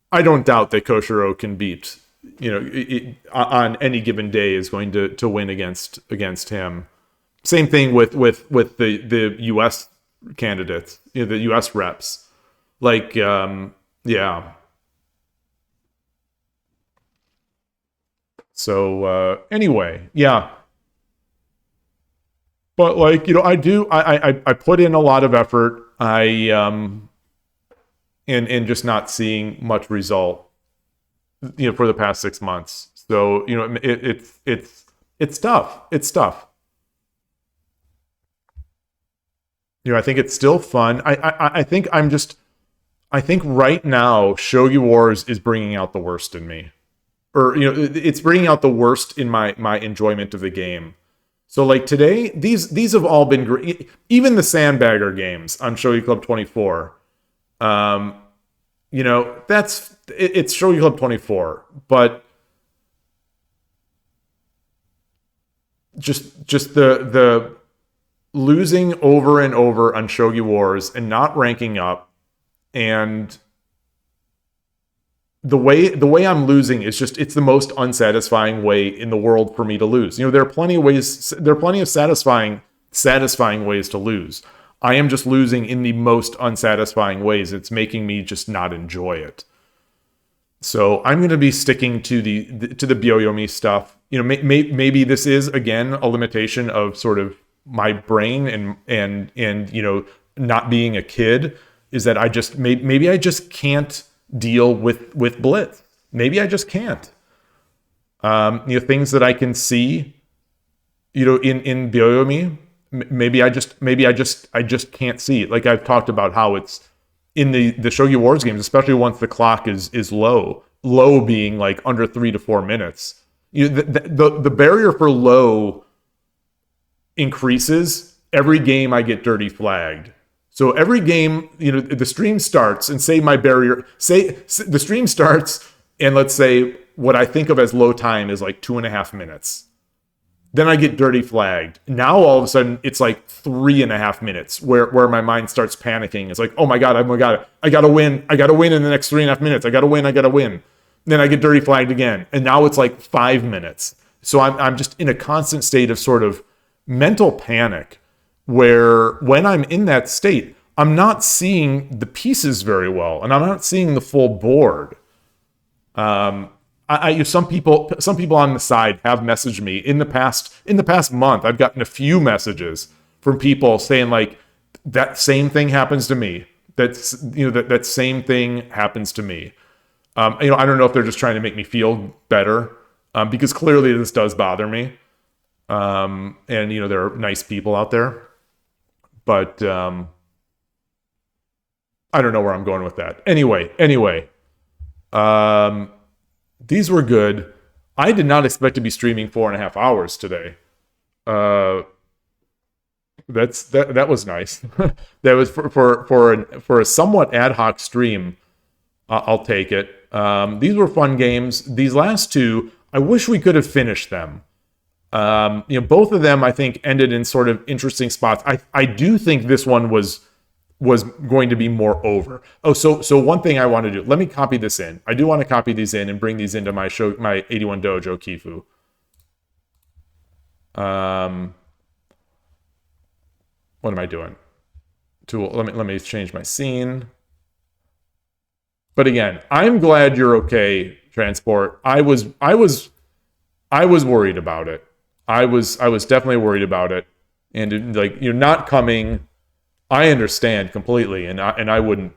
I don't doubt that Koshiro can beat. On any given day is going to win against him. Same thing with the U.S. candidates, the U.S. reps. Like, yeah. So anyway, yeah. But, like, I put in a lot of effort. And just not seeing much result, for the past 6 months. So, it's tough. It's tough. I think it's still fun. I think I think right now Shogi Wars is bringing out the worst in me, or it's bringing out the worst in my enjoyment of the game. So, like, today, these have all been great. Even the Sandbagger games on Shogi Club 24. It's Shogi Club 24, but just the losing over and over on Shogi Wars and not ranking up, and the way I'm losing is it's the most unsatisfying way in the world for me to lose. There are plenty of satisfying ways to lose. I am just losing in the most unsatisfying ways. It's making me just not enjoy it. So I'm going to be sticking to the Byoyomi stuff. Maybe this is, again, a limitation of sort of my brain and not being a kid, is that maybe I just can't deal with blitz. Maybe I just can't. Things that I can see, in Byoyomi, maybe I just can't see it. Like I've talked about how it's in the Shogi Wars games, especially once the clock is low being like under 3 to 4 minutes. The barrier for low increases every game I get dirty flagged. So every game, the stream starts and say the stream starts and let's say what I think of as low time is like 2.5 minutes. Then I get dirty flagged. Now all of a sudden it's like 3.5 minutes where my mind starts panicking. It's like, oh my God, I gotta win. I gotta win in the next 3.5 minutes. I gotta win. Then I get dirty flagged again. And now it's like 5 minutes. So I'm just in a constant state of sort of mental panic where when I'm in that state, I'm not seeing the pieces very well and I'm not seeing the full board. Some people on the side have messaged me in the past month. I've gotten a few messages from people saying like that same thing happens to me. That same thing happens to me. I don't know if they're just trying to make me feel better because clearly this does bother me. And there are nice people out there, but I don't know where I'm going with that. Anyway, these were good. I did not expect to be streaming 4.5 hours today. That was nice. That was for a somewhat ad hoc stream. I'll take it. These were fun games. These last two, I wish we could have finished them. Both of them I think ended in sort of interesting spots. I do think this one was going to be more over. Oh, so one thing I want to do. Let me copy this in. I do want to copy these in and bring these into my 81 Dojo Kifu. What am I doing? Tool. Let me change my scene. But again, I'm glad you're okay, Transport. I was worried about it. I was definitely worried about it. And like you're not coming, I understand completely, and I wouldn't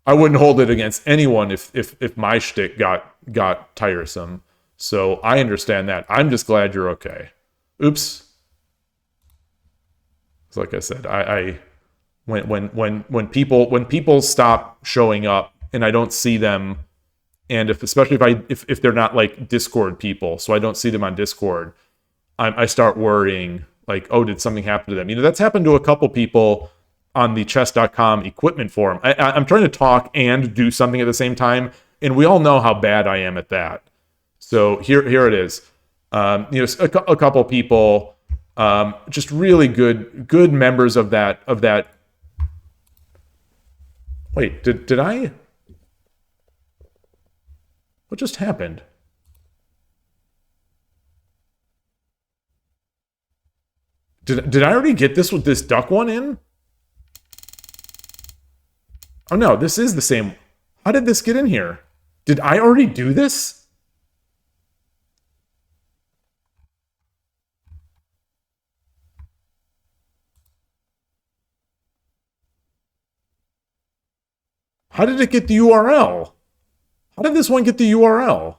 hold it against anyone if my shtick got tiresome. So I understand that. I'm just glad you're okay. Oops. So like I said, when people stop showing up and I don't see them, and especially if they're not like Discord people, so I don't see them on Discord, I start worrying. Like, oh, did something happen to them? That's happened to a couple people on the chess.com equipment forum. I'm trying to talk and do something at the same time, and we all know how bad I am at that. So here it is. A couple people, just really good members of that. Wait, did I? What just happened? Did I already get this with this duck one in? Oh no, this is the same. How did this get in here? Did I already do this? How did it get the URL? How did this one get the URL?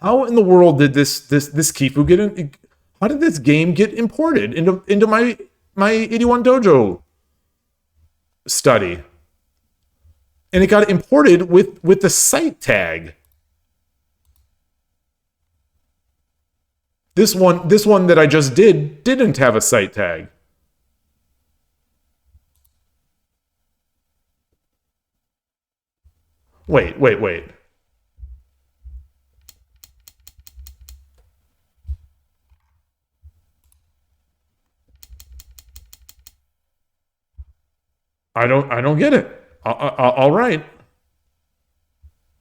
How in the world did this Kifu get in? How did this game get imported into my 81 Dojo study? And it got imported with the site tag. This one that I just didn't have a site tag. Wait. I don't get it. All right.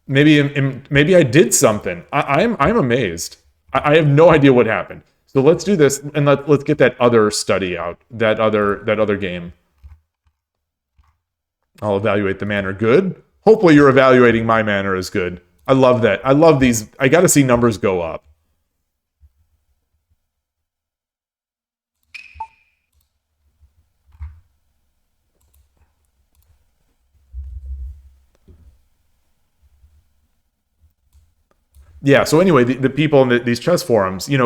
Maybe I did something. I'm amazed. I have no idea what happened. So let's do this and let's get that other study out. That other game. I'll evaluate the manner good. Hopefully you're evaluating my manner as good. I love that. I love these. I got to see numbers go up. yeah. So anyway, the people in these chess forums, we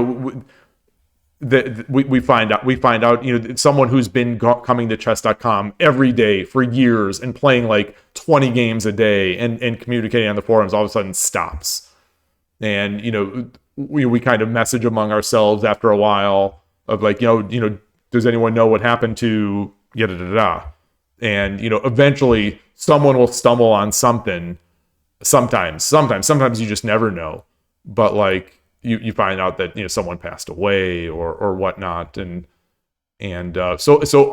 find out, someone who's been coming to chess.com every day for years and playing like 20 games a day and communicating on the forums all of a sudden stops. And we kind of message among ourselves after a while of like, does anyone know what happened to yada da da? And eventually someone will stumble on something. Sometimes you just never know. But like you find out that someone passed away or whatnot, so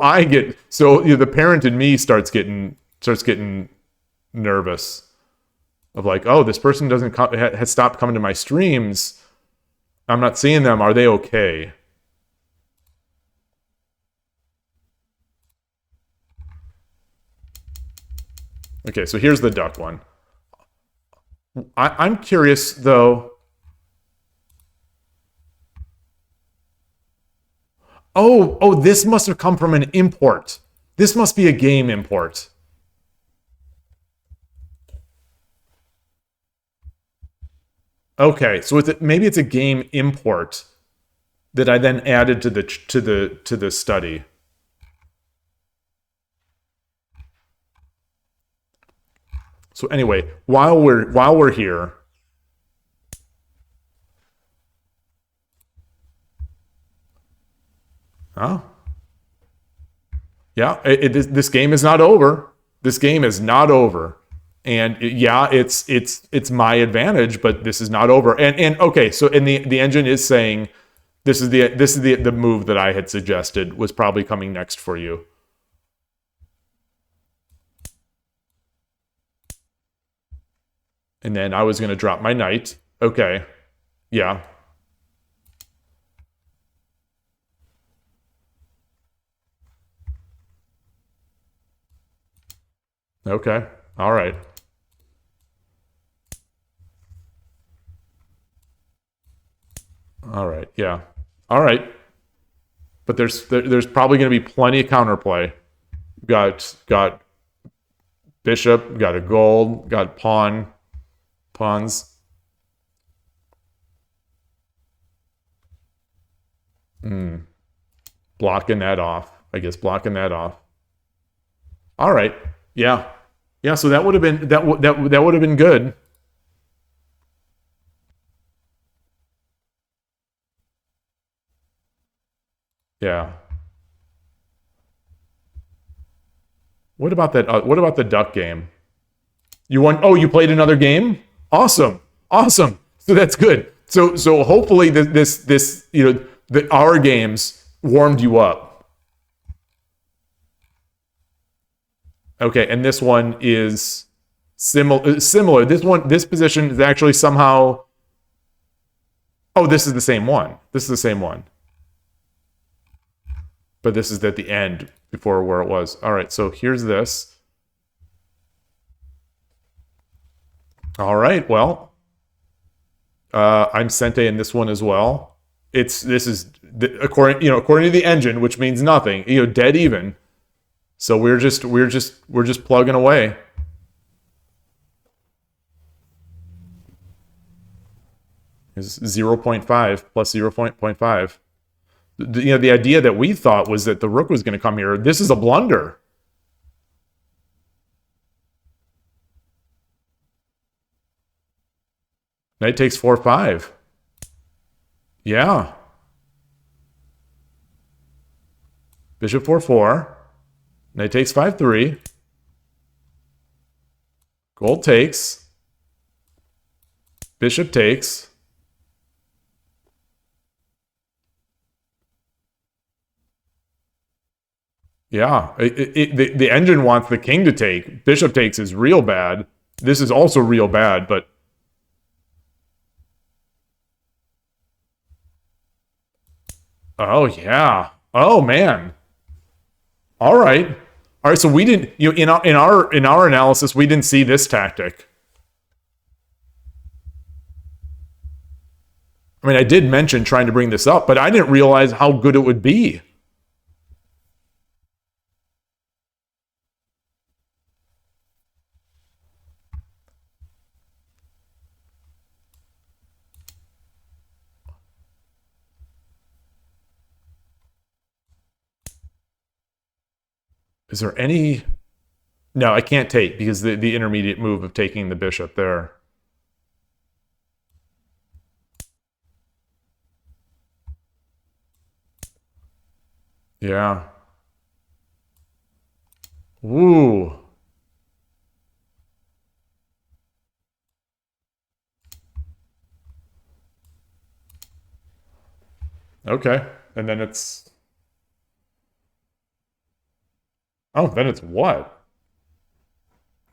I get the parent in me starts getting nervous of like, oh, this person doesn't has stopped coming to my streams. I'm not seeing them. Are they okay? Okay, so here's the duck one. I'm curious though. Oh, this must have come from an import. This must be a game import. Okay, so maybe it's a game import that I then added to the study. So anyway, while we're here, oh yeah, this game is not over. This game is not over, and yeah, it's my advantage, but this is not over. And okay, so the engine is saying this is the move that I had suggested was probably coming next for you. And then I was going to drop my knight. Okay. Yeah. Okay. All right. All right. Yeah. All right. But there's probably going to be plenty of counterplay. Got bishop, got a gold, got pawns. Blocking that off. I guess blocking that off. All right. Yeah. Yeah, so that would have been that would have been good. Yeah. What about that what about the duck game? You won. Oh, you played another game? Awesome. Awesome. So that's good. So hopefully this our games warmed you up. Okay, and this one is similar. This position is actually somehow. Oh, this is the same one. This is the same one. But this is at the end before where it was. All right, so here's this. All right, well, I'm Sente in this one as well. This is according to the engine, which means nothing. Dead even. So we're just plugging away. Is 0.5 plus 0.5. The idea that we thought was that the rook was going to come here. This is a blunder. Knight takes 4-5. Yeah. Bishop 4-4. Knight takes 5-3. Gold takes. Bishop takes. Yeah. The engine wants the king to take. Bishop takes is real bad. This is also real bad, but... Oh, yeah. Oh, man. All right. All right, so we didn't in our analysis we didn't see this tactic. I mean, I did mention trying to bring this up, but I didn't realize how good it would be. Is there any... No, I can't take because the intermediate move of taking the bishop there. Yeah. Woo. Okay. And then it's... Oh, then it's what?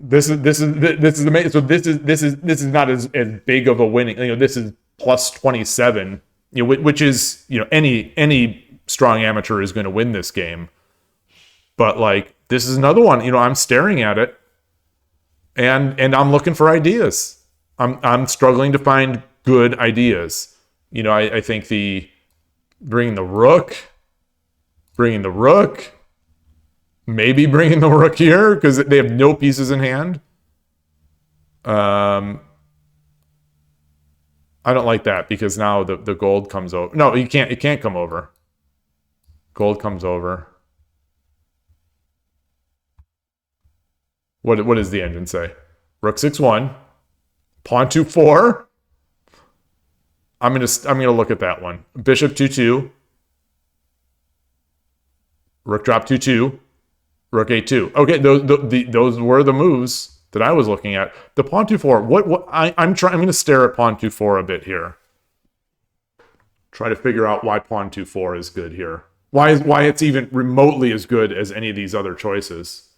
This is amazing. So this is not as big of a winning. This is plus 27. Which is any strong amateur is going to win this game. But like this is another one. I'm staring at it, and I'm looking for ideas. I'm struggling to find good ideas. I think bringing the rook, maybe bringing the rook here because they have no pieces in hand. I don't like that because now the gold comes over. No, you can't. It can't come over. Gold comes over. What does the engine say? Rook 6-1, pawn 2-4. I'm gonna look at that one. Bishop 2-2. Rook drop 2-2. Rook 8-2. Okay, those were the moves that I was looking at. The pawn 2-4. I'm going to stare at pawn 2-4 a bit here. Try to figure out why pawn 2-4 is good here. Why it's even remotely as good as any of these other choices.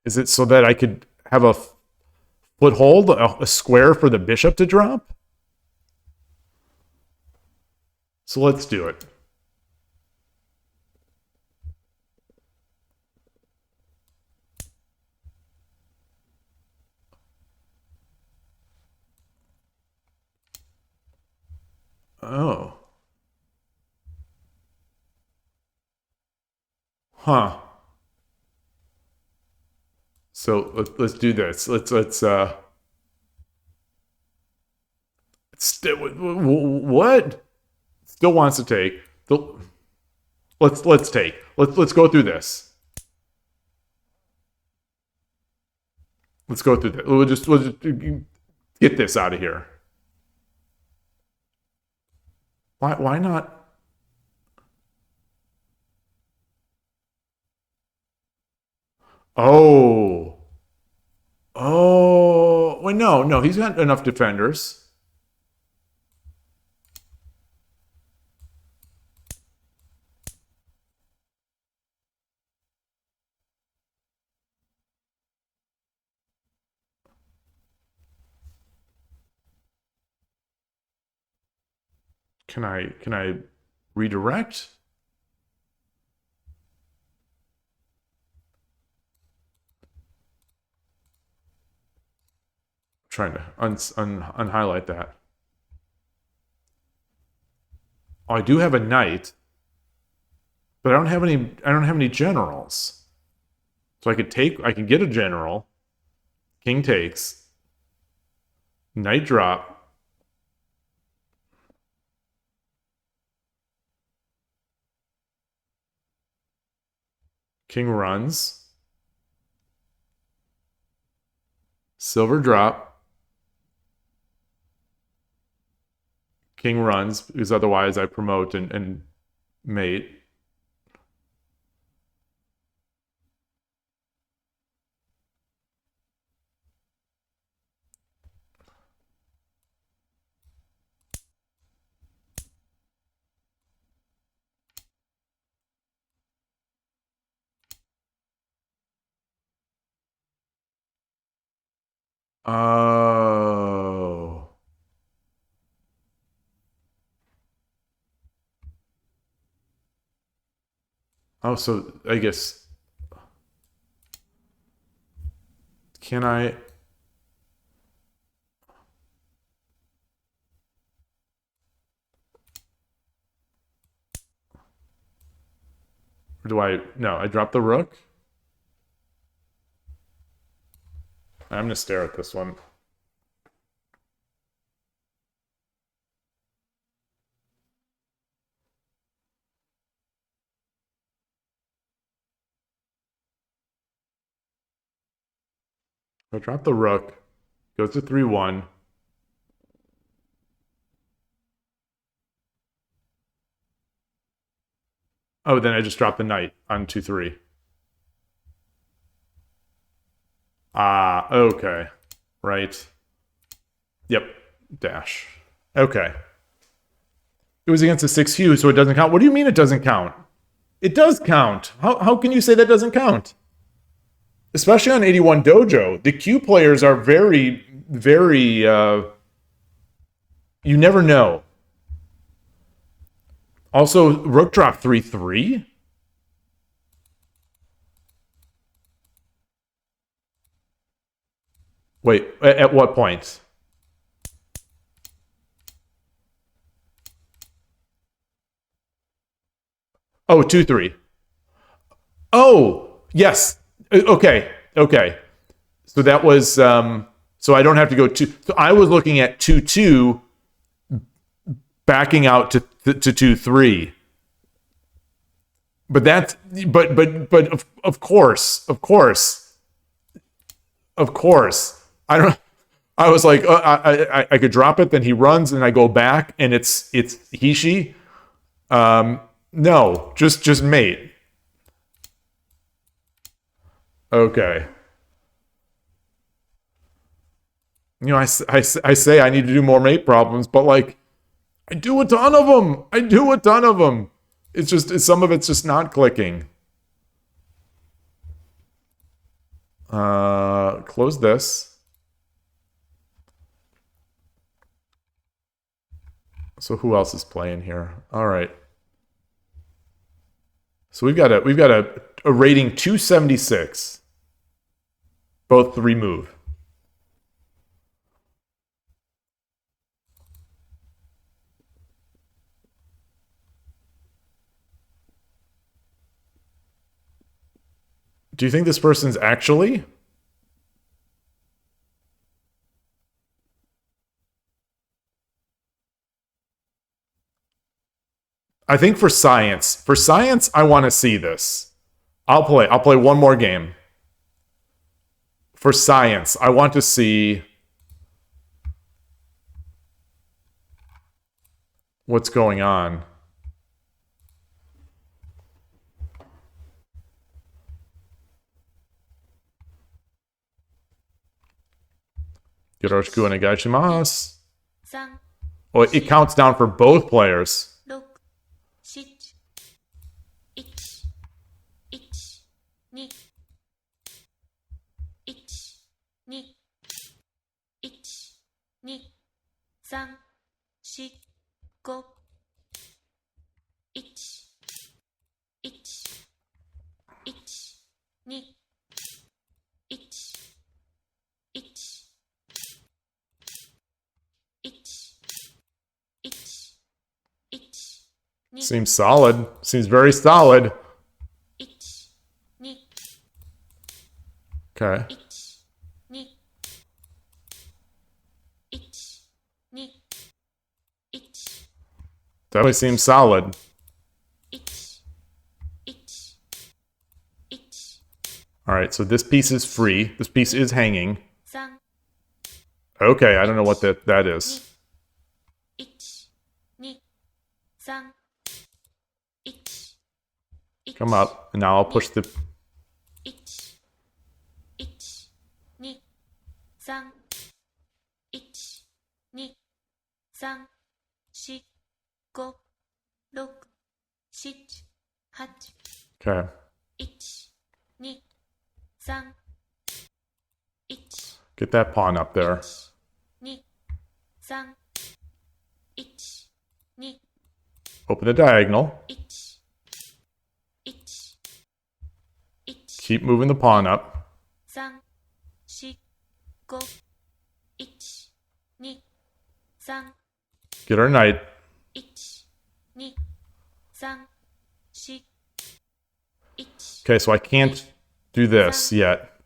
Is it so that I could have a foothold, a square for the bishop to drop? So let's do it. Oh. Huh. So let's do this. Let's what? Still wants to take. Let's take. Let's go through this. Let's go through this. We'll just get this out of here. Why not? Oh. Oh. Wait, no, he's got enough defenders. Can I redirect? I'm trying to unhighlight that. Oh, I do have a knight, but I don't have any generals. So I can get a general. King takes. Knight drop. King runs. Silver drop. King runs because otherwise I promote and mate. Oh. Oh, so I guess can I? Or do I... No, I drop the rook. I'm going to stare at this one. I drop the rook. Goes to 3-1. Oh, then I just drop the knight on 2-3. Ah, okay. Right. Yep. Dash. Okay. It was against a 6 hue, so it doesn't count. What do you mean it doesn't count? It does count. How can you say that doesn't count? Especially on 81 Dojo. The Q players are very, very... you never know. Also, rook drop 3-3? Wait, at what point? Oh, 2-3. Oh, yes. Okay, okay. So that was... so I don't have to go 2... So I was looking at 2-2, backing out to 2-3. But that's... But of course. I don't... I was like, I could drop it, then he runs, and I go back, and it's Hishi. No, just mate. Okay. You know, I say I need to do more mate problems, but like, I do a ton of them. It's just, some of it's just not clicking. Close this. So who else is playing here? All right. So we've got a rating 276. Both 3 move. Do you think this person's actually? I think for science, I want to see this. I'll play one more game. For science, I want to see what's going on. Yoroshiku onegaishimasu. Oh, it counts down for both players. 1 Seems solid. Seems very solid. 1 2 Okay. 1 2 1 2 1 Definitely seems solid. 1 1 1 All right, so this piece is free. This piece is hanging. 3 Okay, I don't know what that is. 1 2 3 1 1 Come up, and now I'll push the... 1 1 2 3 1 2 3 4 5 6 7 8 Okay. 1 2 3 1 Get that pawn up there. 2 3 1 2 Open the diagonal. 1 1 1 Keep moving the pawn up. 3 4 5 1 2 3 Get our knight. 1 2 3 4 Okay, so I can't do this yet.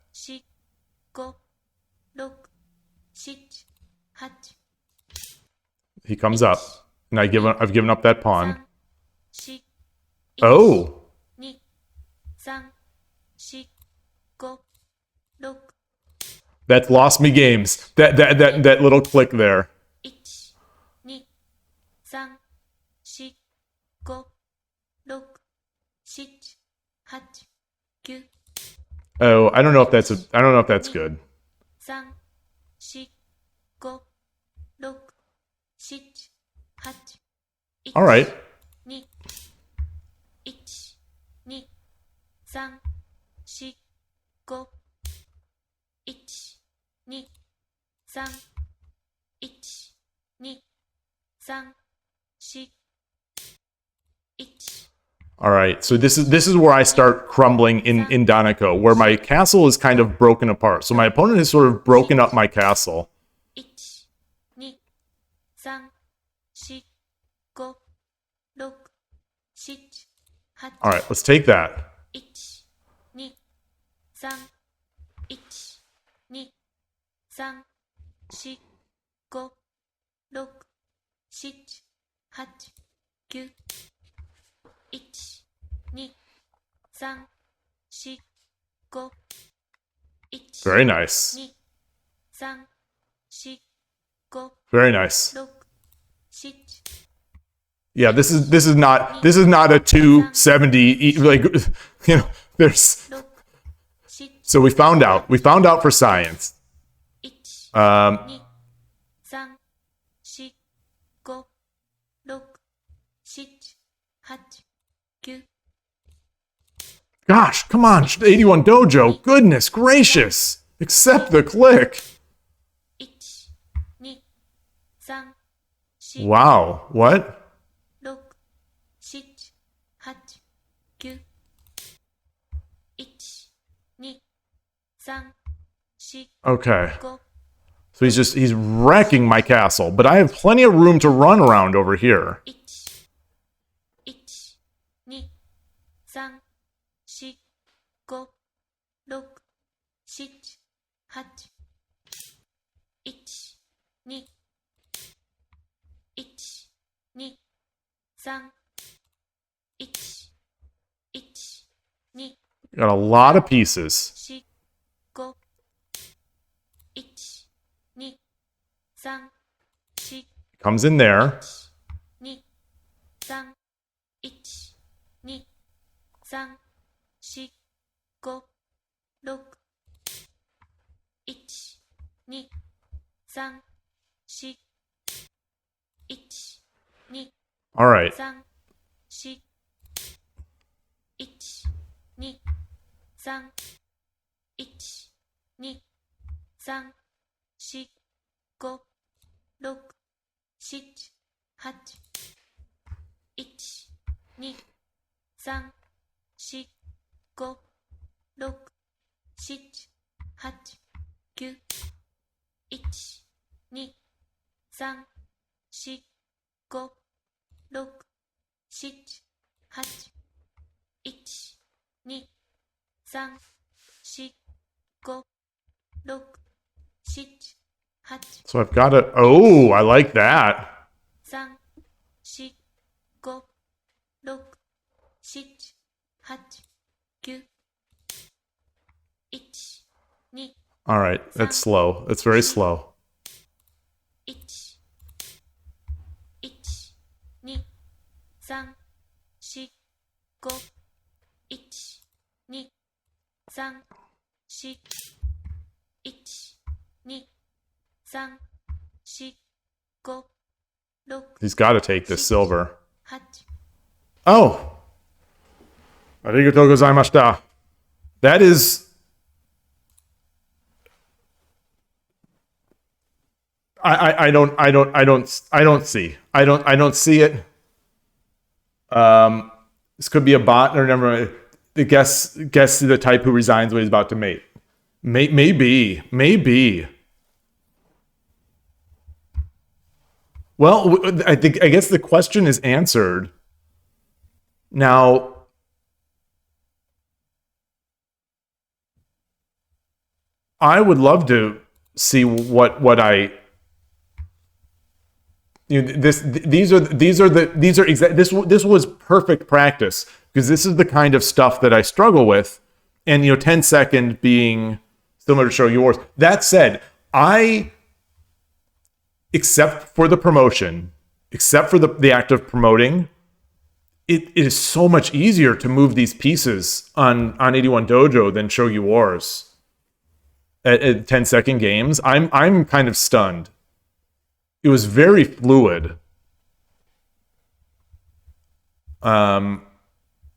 4、5、6、7、8、 He comes up, and I've given up that pawn. 3、4、Oh, 2、3、4、5、6、 that's lost me games. That little click there. 1、2、3、4、5、6、7、8、9、 Oh, I don't know if that's good. 3、4、5、6、7、8、 All right. 2、1、2、3、4、5、1、2、3、1、2、3、4、1。 All right, so this is where I start crumbling in Danako, where my castle is kind of broken apart. So my opponent has sort of broken up my castle. 1、2、3、4、5、6、7、8。 All right, let's take that. 1、2、3、1、2、3、4、5、6、7、8、9。 1、2、3、4、5、1、 Very nice. 2、3、4、5、 Very nice. 6、7。 Yeah, this is not a 270 like there's 6、7、 so we found out for science. 1、Um 2、3、4、5、6、7、8、 9。 Gosh, come on, 81 Dojo. Goodness gracious. Accept the click. 1、2、3、4、 Wow, what? 6、7、8、9。 1、2、3、4、 Okay. 5。 So he's wrecking my castle, but I have plenty of room to run around over here. 1、1、2、3、4、5、6、7、8。 1、2、1、2、3、1、1、2、 Got a lot of pieces. 4、5、1、2、3、4、 Comes in there. 2、3、1、2、3、4、5、6、1、2、3、4、1、2、 All right. 3、4、1、2、3、1、2、3、4、5、6、7、8。 1、2、3、4、5、6、7、8、9。 1、2、3、4、5、6、7、8。 1、2、3、4、5、6、7、8。 So I've got a. Oh, I like that. 3、4、5、6、7、8、9。 1、2、 All right, that's slow. That's very slow. 1、1、2、3、4、5、1、2、3、4、1、2、3、4、5、6、 He's got to take this silver. 8。 Oh. Arigatou gozaimashita. That is. I don't see it. This could be a bot or never. The guess the type who resigns when he's about to mate. Maybe. Well, I guess the question is answered. Now, I would love to see what I these are this was perfect practice because this is the kind of stuff that I struggle with, and 10-second being similar to Shogi Wars. That said, I except for the promotion, except for the act of promoting, it is so much easier to move these pieces on 81 Dojo than Shogi Wars at 10-second games. I'm kind of stunned. It was very fluid.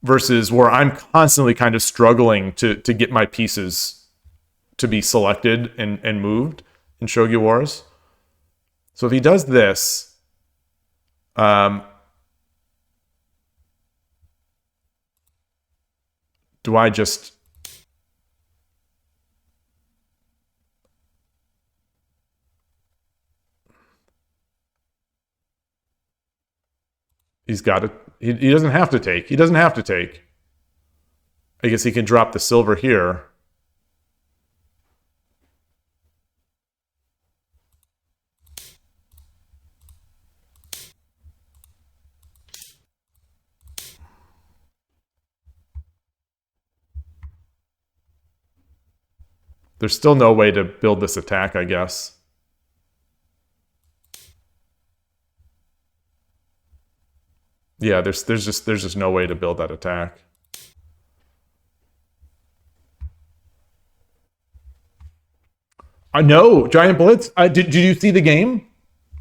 Versus where I'm constantly kind of struggling to get my pieces to be selected and moved in Shogi Wars. So if he does this, do I just... He's got it. He doesn't have to take. He doesn't have to take. I guess he can drop the silver here. There's still no way to build this attack, I guess. Yeah, there's just no way to build that attack. I know, Giant Blitz. Did you see the game?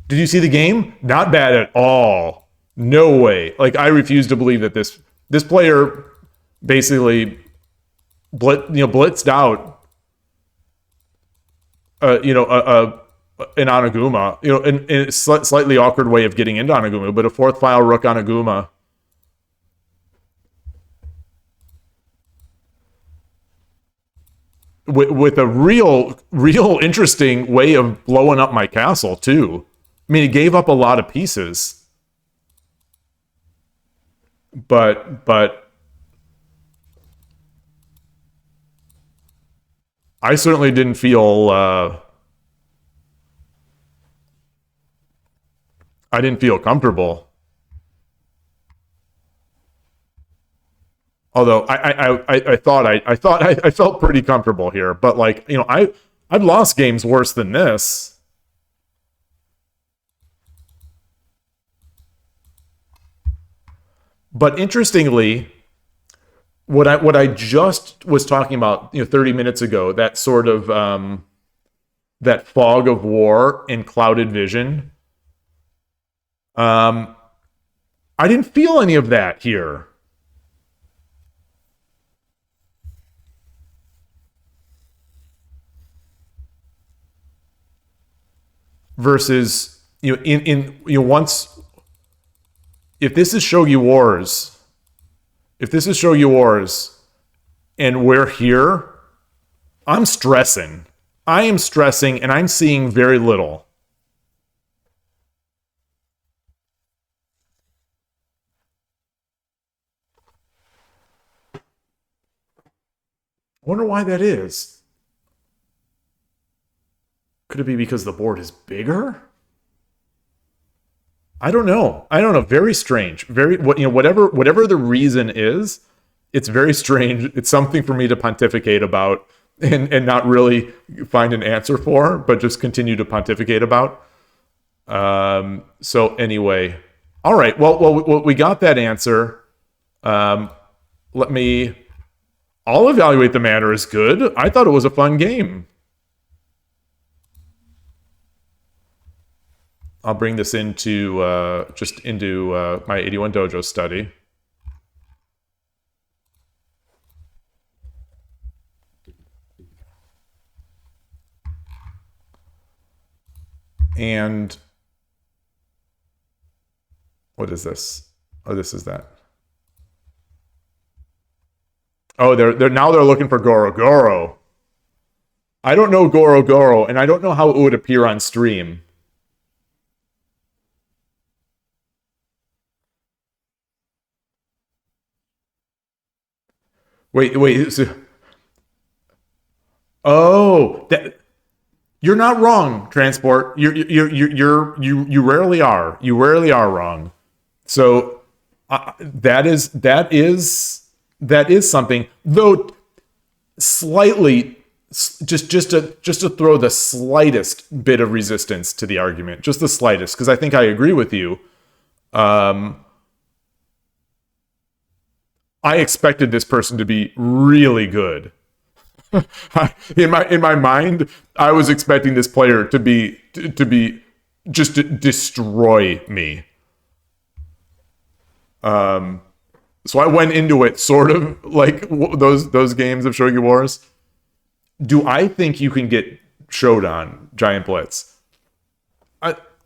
Did you see the game? Not bad at all. No way. Like, I refuse to believe that this player basically blitzed out an Onaguma, in a slightly awkward way of getting into Onaguma, but a fourth file rook Onaguma. With a real interesting way of blowing up my castle, too. I mean, he gave up a lot of pieces. But I certainly didn't feel... I didn't feel comfortable. Although I thought I felt pretty comfortable here, but like, I've lost games worse than this. But interestingly, what I just was talking about 30 minutes ago, that sort of that fog of war and clouded vision. I didn't feel any of that here. Versus once, if this is Shogi Wars, and we're here, I'm stressing. I am stressing, and I'm seeing very little. I wonder why that is. Could it be because the board is bigger? I don't know. Very strange. Whatever the reason is, it's very strange. It's something for me to pontificate about and not really find an answer for, but just continue to pontificate about. So anyway, all right. Well, we got that answer. I'll evaluate the manner as good. I thought it was a fun game. I'll bring this into my 81 Dojo study. And what is this? Oh, this is that. Oh, they're now looking for Goro Goro. I don't know Goro Goro, and I don't know how it would appear on stream. Wait. Oh, that you're not wrong, transport. You rarely are. You rarely are wrong. So that is something, though slightly, just to throw the slightest bit of resistance to the argument, just the slightest, because I think I agree with you. Um, I expected this person to be really good. In my mind, I was expecting this player to be just to destroy me. So I went into it sort of like those games of Shogi Wars. Do I think you can get Shodan Giant Blitz?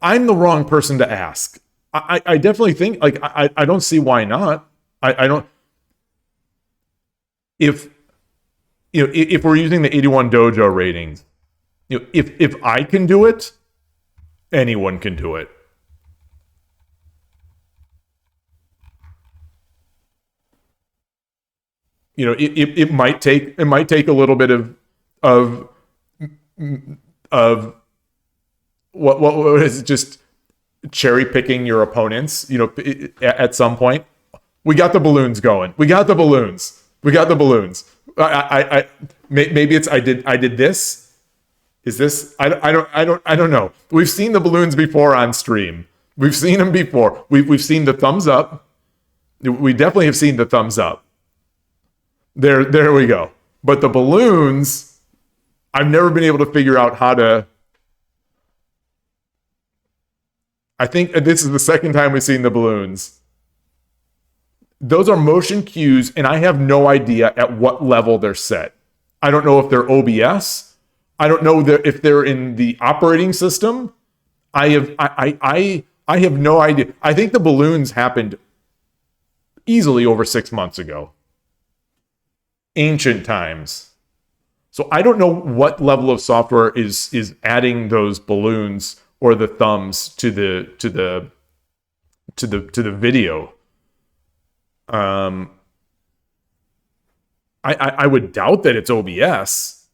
I'm the wrong person to ask. I definitely think like I don't see why not. I don't if if we're using the 81 dojo ratings, if I can do it, anyone can do it. It might take a little bit of of what is it, just cherry picking your opponents. At some point, we got the balloons going. We got the balloons. We got the balloons. Maybe it's I did this. Is this I don't know. We've seen the balloons before on stream. We've seen them before. We've seen the thumbs up. We definitely have seen the thumbs up. There we go. But the balloons, I've never been able to figure out how to. I think this is the second time we've seen the balloons. Those are motion cues, and I have no idea at what level they're set. I don't know if they're OBS. I don't know if they're in the operating system. I have no idea. I think the balloons happened easily over 6 months ago. Ancient times. So I don't know what level of software is adding those balloons or the thumbs to the video. I would doubt that it's OBS.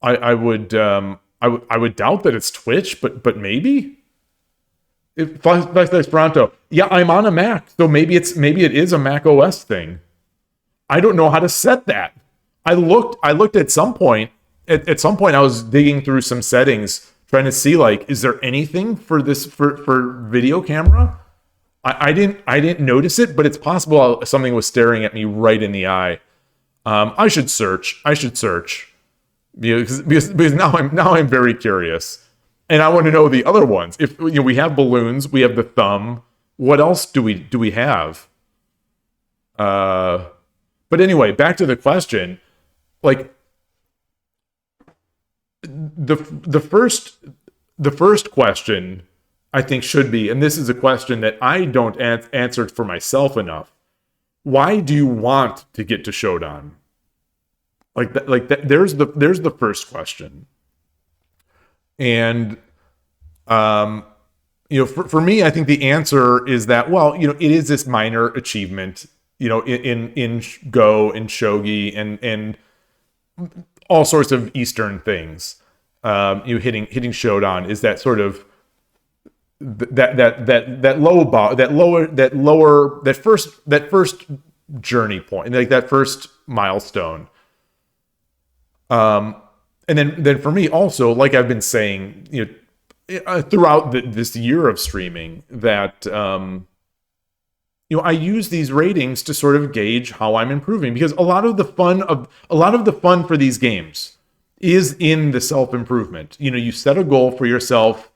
I would doubt that it's Twitch, but maybe. Flash Esperanto. Yeah, I'm on a Mac, so maybe it is a Mac OS thing. I don't know how to set that. I looked at some point. At some point, I was digging through some settings, trying to see like, is there anything for this for video camera? I didn't notice it, but it's possible something was staring at me right in the eye. I should search. Because now I'm very curious, and I want to know the other ones. If we have balloons, we have the thumb. What else do we have? But anyway, back to the question. Like the first question I think should be, and this is a question that I don't answer for myself enough. Why do you want to get to Shodan? Like that. There's the first question. And for me, I think the answer is that, well, it is this minor achievement, in Go and Shogi and all sorts of Eastern things. Hitting Shodan is that sort of that low bar, that first journey point, like that first milestone. And then for me also, like I've been saying, throughout this year of streaming, that I use these ratings to sort of gauge how I'm improving, because a lot of the fun for these games is in the self-improvement. You set a goal for yourself,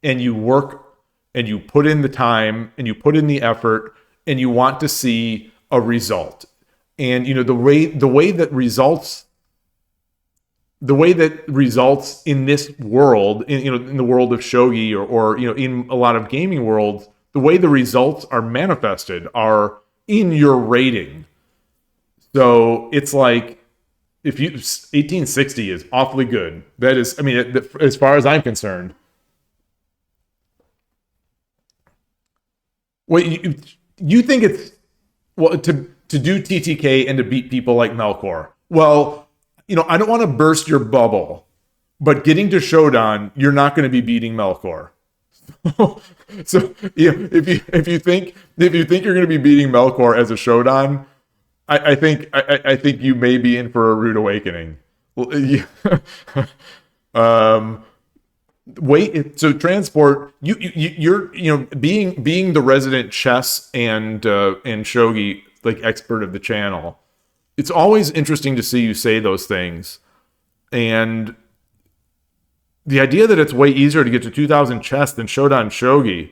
and you work, and you put in the time, and you put in the effort, and you want to see a result. And the way that results in this world, in the world of shogi, or in a lot of gaming worlds, the way the results are manifested are in your rating. So it's like, if 1860 is awfully good. That is, as far as I'm concerned. Wait, you think it's, well, to do TTK and to beat people like Melkor? Well, I don't want to burst your bubble, but getting to Shodan, you're not going to be beating Melkor. So if you think you're going to be beating Melkor as a Shodan, I think you may be in for a rude awakening. Well, yeah. um, wait. So transport. You're being the resident chess and shogi like expert of the channel. It's always interesting to see you say those things, and the idea that it's way easier to get to 2000 chess than Shodan shogi.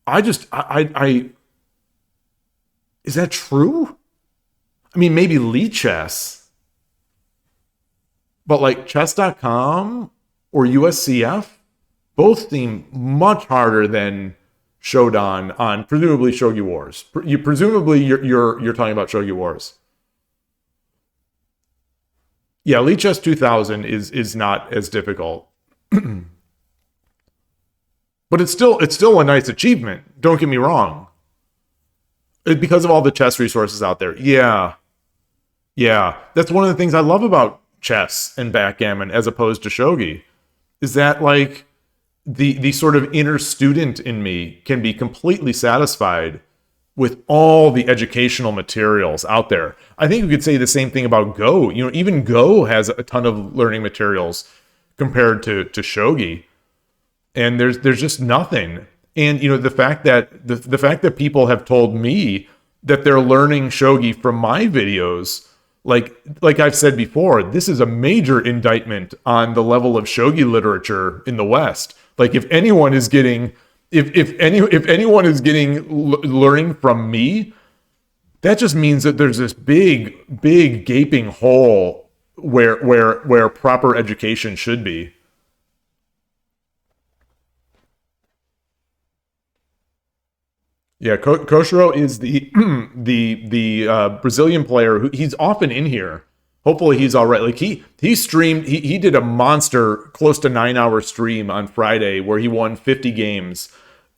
I is that true? I mean, maybe Lee Chess, but like chess.com or USCF both seem much harder than Shodan on presumably Shogi Wars. You're talking about Shogi Wars. Yeah, Lee Chess 2000 is not as difficult. But it's still a nice achievement. Don't get me wrong. Because of all the chess resources out there. Yeah. Yeah. That's one of the things I love about chess and backgammon as opposed to shogi is that like the sort of inner student in me can be completely satisfied with all the educational materials out there. I think we could say the same thing about Go. Even Go has a ton of learning materials compared to shogi, and there's just nothing. And the fact that the fact that people have told me that they're learning shogi from my videos, like I've said before, this is a major indictment on the level of shogi literature in the West. Like if anyone is getting if anyone is getting learning from me, that just means that there's this big gaping hole where proper education should be. Yeah, Koshiro is the the Brazilian player who he's often in here. Hopefully he's all right. Like he streamed he did a monster close to 9-hour stream on Friday where he won 50 games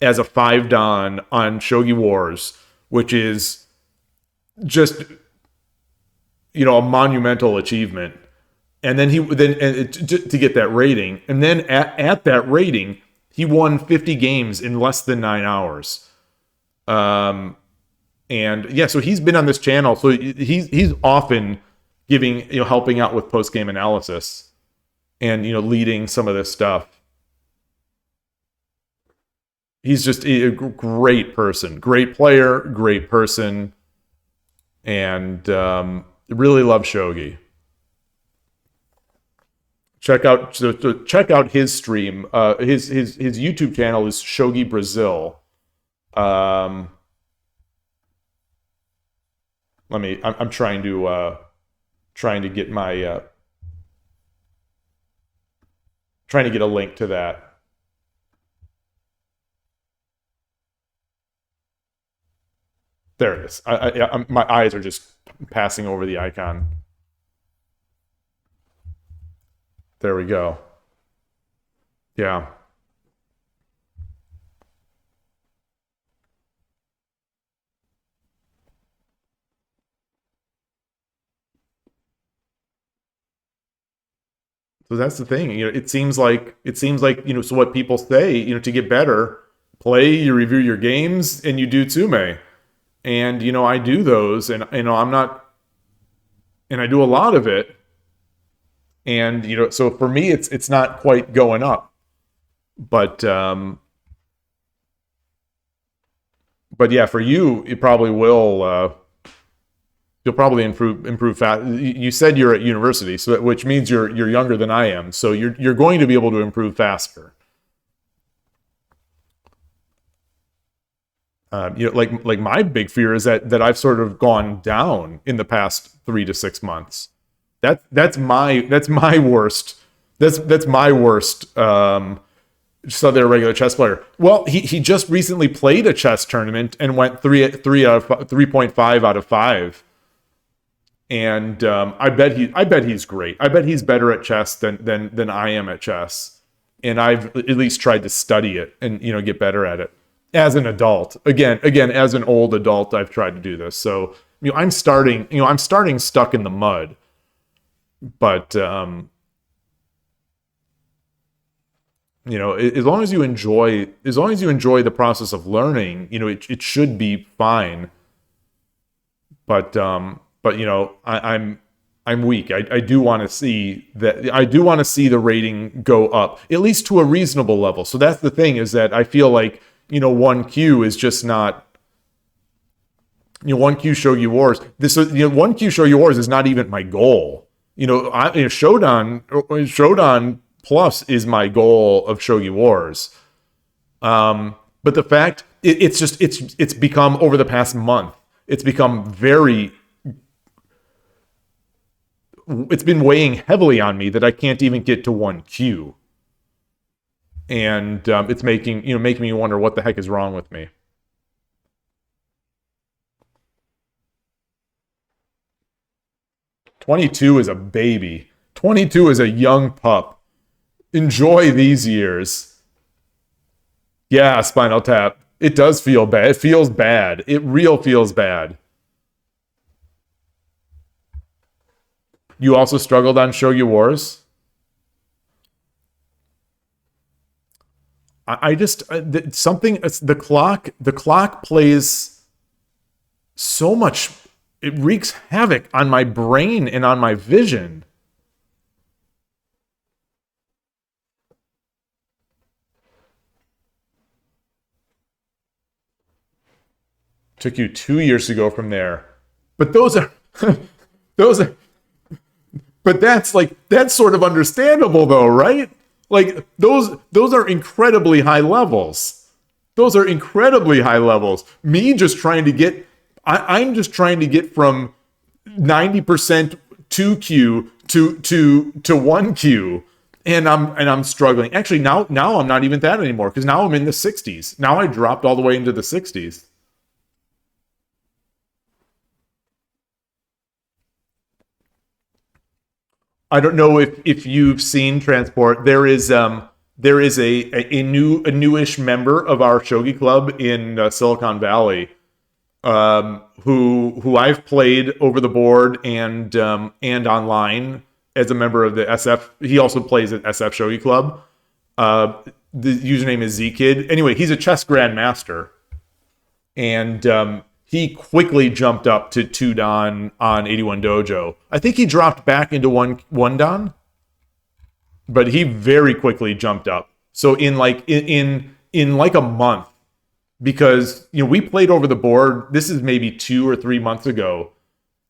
as a 5 dan on Shogi Wars, which is just a monumental achievement. And then to get that rating, and then at that rating, he won 50 games in less than 9 hours. And yeah, so he's been on this channel, so he's often giving helping out with post game analysis and leading some of this stuff. He's just a great person, great player, great person, and really love shogi. Check out his stream. His YouTube channel is Shogi Brazil. I'm trying to get my trying to get a link to that. There it is. My eyes are just passing over the icon. There we go. Yeah. So that's the thing. It seems like so what people say, to get better, play, you review your games, and you do tsume. And I do those, and I'm not, and I do a lot of it. And so for me, it's not quite going up, but yeah, for you, it probably will. You'll probably improve fast. You said you're at university, so which means you're younger than I am. So you're going to be able to improve faster. Like my big fear is that I've sort of gone down in the past 3 to 6 months. That's my worst. That's my worst. Just thought they're a regular chess player. Well, he just recently played a chess tournament and went 3.5 out of 5. And I bet he's great. I bet he's better at chess than I am at chess. And I've at least tried to study it and get better at it as an adult. Again, as an old adult, I've tried to do this. So I'm starting stuck in the mud. But as long as you enjoy the process of learning, it should be fine. But I'm weak. I do want to see that. I do want to see the rating go up, at least to a reasonable level. So that's the thing, is that I feel like 1Q is just not. 1Q Shogi Wars. 1Q Shogi Wars is not even my goal. Shodan Plus is my goal of Shogi Wars. But the fact it's become, over the past month, it's become it's been weighing heavily on me that I can't even get to 1Q. And it's making me wonder what the heck is wrong with me. "22 is a baby. 22 is a young pup. Enjoy these years." Yeah, Spinal Tap. It does feel bad. It feels bad. It real feels bad. You also struggled on Shogi Wars? I just something. The clock plays so much. It wreaks havoc on my brain and on my vision. Took you 2 years to go from there. But those are those are but that's sort of understandable though, right? Like those are incredibly high levels. Those are incredibly high levels. Me just trying to get I'm just trying to get from 90% 2Q to 1Q. And I'm struggling. Actually, now I'm not even that anymore, because now I'm in the 60s. Now I dropped all the way into the 60s. I don't know if you've seen Transport. There is a newish member of our shogi club in Silicon Valley, who I've played over the board and online as a member of the SF. He also plays at SF Shogi Club. The username is Zkid. Anyway, he's a chess grandmaster, and he quickly jumped up to 2 Dan on 81 Dojo. I think he dropped back into 1 Dan, but he very quickly jumped up. So in like a month, because we played over the board. This is maybe 2 or 3 months ago,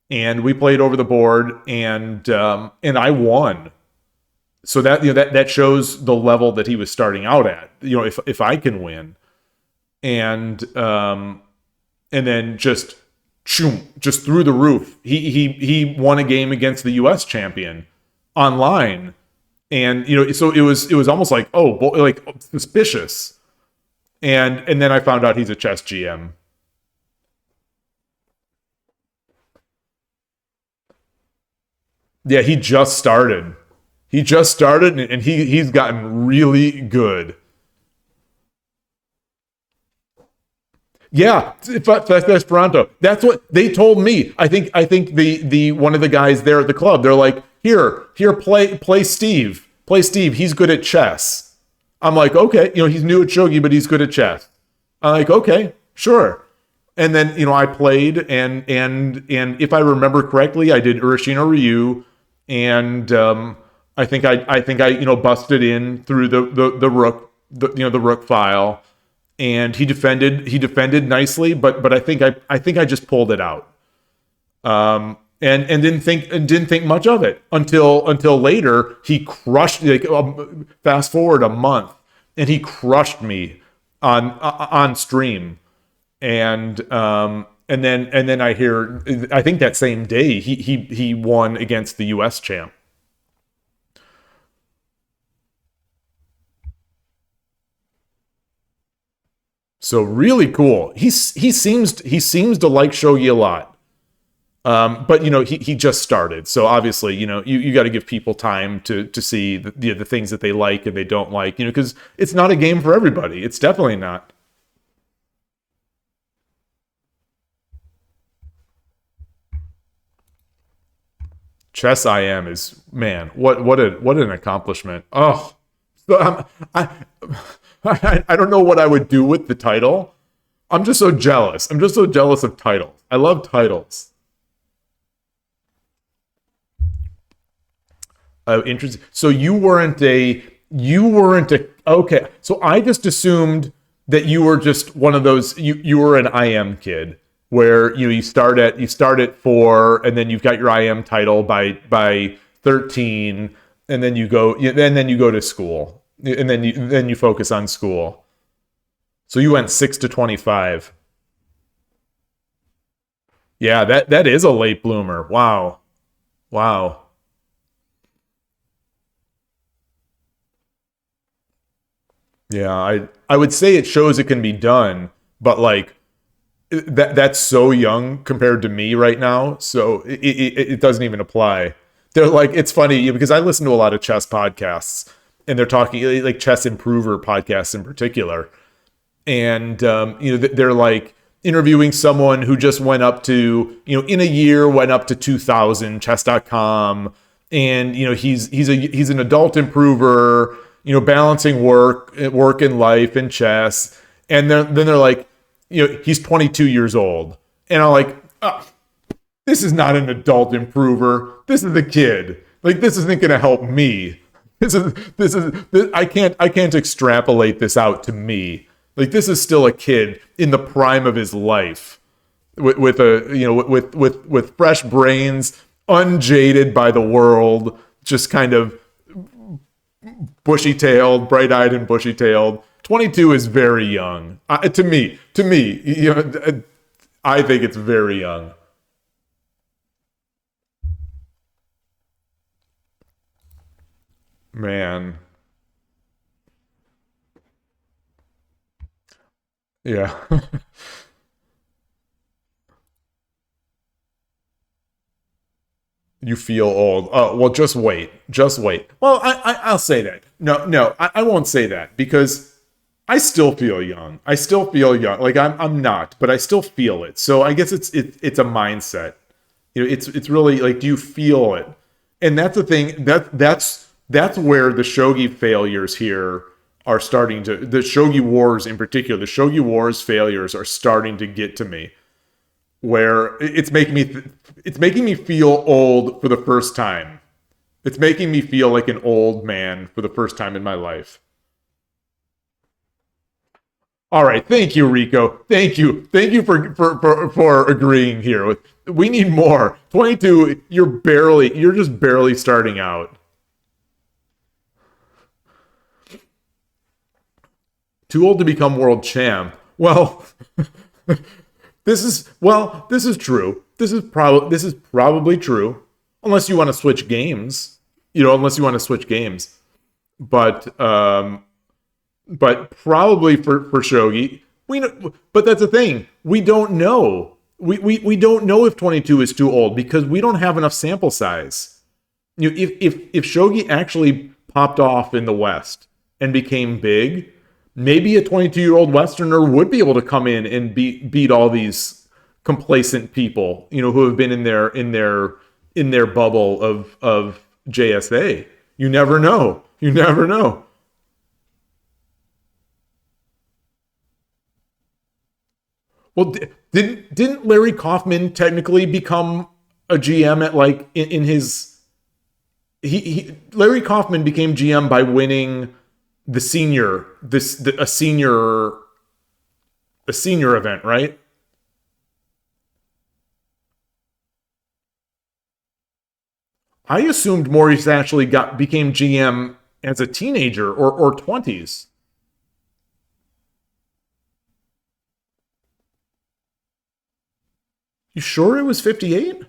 and we played over the board, and I won. So that shows the level that he was starting out at. If I can win, and then just through the roof. He won a game against the U.S. champion online, and so it was almost like, oh, like suspicious. And then I found out he's a chess GM. Yeah, he just started. He just started, and he's gotten really good. Yeah, Esperanto. That's what they told me. I think the one of the guys there at the club, they're like, here, play Steve. Play Steve. He's good at chess. I'm like, okay, he's new at shogi, but he's good at chess. I'm like, okay, sure. And then I played, and if I remember correctly, I did Urashino Ryu, and I think I busted in through the rook, the rook file, and he defended nicely, but I think I just pulled it out, and didn't think much of it until later. He crushed, like, fast forward a month, and he crushed me on stream, and then I think that same day he won against the U.S. champ. So really cool. He seems to like shogi a lot. But he just started, so obviously you got to give people time to see the things that they like and they don't like, because it's not a game for everybody. It's definitely not. Chess IM is, man, what an accomplishment. Oh, so I don't know what I would do with the title. I'm just so jealous. I'm just so jealous of titles. I love titles. Interesting. So you weren't a okay. So I just assumed that you were just one of those. You were an IM kid where you start at 4 and then you've got your IM title by 13 and then you go to school and then you focus on school. So you went 6 to 25. Yeah, that is a late bloomer. Wow. Wow. Yeah, I would say it shows it can be done, but like that's so young compared to me right now, so it doesn't even apply. They're like it's funny because I listen to a lot of chess podcasts, and they're talking like chess improver podcasts in particular, and they're like interviewing someone who just went up to in a year went up to 2000 chess.com, and he's an adult improver, balancing work and life and chess, and then they're like, he's 22 years old, and I'm like, oh, this is not an adult improver, this is a kid, like this isn't going to help me. I can't extrapolate this out to me. Like this is still a kid in the prime of his life with a with fresh brains, unjaded by the world, just kind of bushy-tailed, bright-eyed and bushy-tailed. 22 is very young. To me, I think it's very young. Man. Yeah. You feel old. Oh, well, just wait. Just wait. Well, I'll say that. No, I won't say that because I still feel young. I still feel young. Like I'm not, but I still feel it. So I guess it's a mindset. It's really like, do you feel it? And that's the thing. That's where the shogi failures here are starting to. The shogi wars in particular, the shogi wars failures are starting to get to me where it's making me feel old for the first time. It's making me feel like an old man for the first time in my life. All right, thank you, Rico. Thank you for agreeing here. We need more. 22. You're just barely starting out. Too old to become world champ. Well, this is true. This is probably true, unless you want to switch games. Unless you want to switch games. But probably for shogi, we know, but that's the thing. We don't know. We don't know if 22 is too old because we don't have enough sample size. If shogi actually popped off in the West and became big, maybe a 22-year-old Westerner would be able to come in and beat all these complacent people, who have been in their bubble of JSA. You never know. You never know. Well, didn't Larry Kaufman technically become a GM at like in his Larry Kaufman became GM by winning the senior this the, a senior event, right? I assumed Maurice actually became GM as a teenager or 20s. You sure it was 58?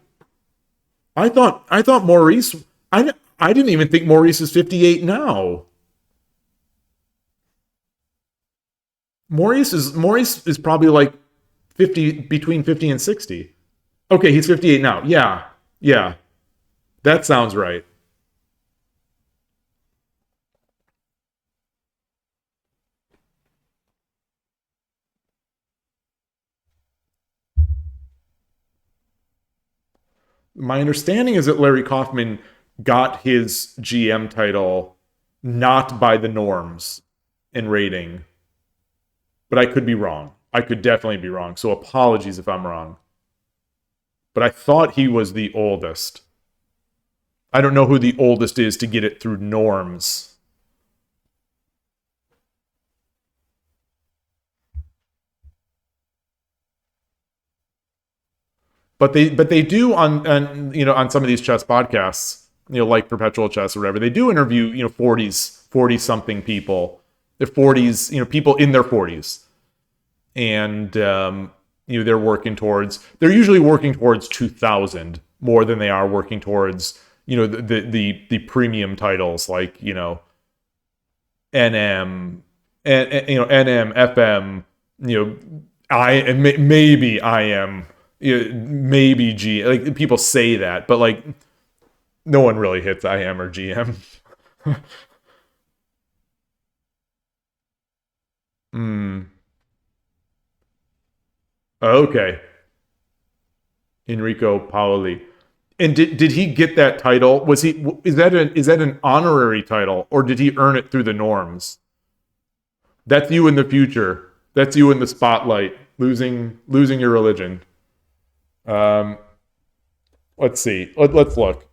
I thought Maurice I didn't even think Maurice is 58 now. Maurice is probably like 50 between 50 and 60. Okay, he's 58 now. Yeah. Yeah. That sounds right. My understanding is that Larry Kaufman got his GM title not by the norms in rating, but I could be wrong. I could definitely be wrong. So apologies if I'm wrong. But I thought he was the oldest. I don't know who the oldest is to get it through norms. But they do on some of these chess podcasts, like Perpetual Chess or whatever. They do interview 40 something people, the 40s, people in their 40s, and they're usually working towards 2000 more than they are working towards the premium titles like NM and NM FM, I and maybe IM, maybe G. Like people say that, but like no one really hits IM or GM. Hmm. Okay. Enrico Paoli. And did he get that title? Is that an honorary title, or did he earn it through the norms? That's you in the future. That's you in the spotlight, losing your religion. Um, let's see. Let's look.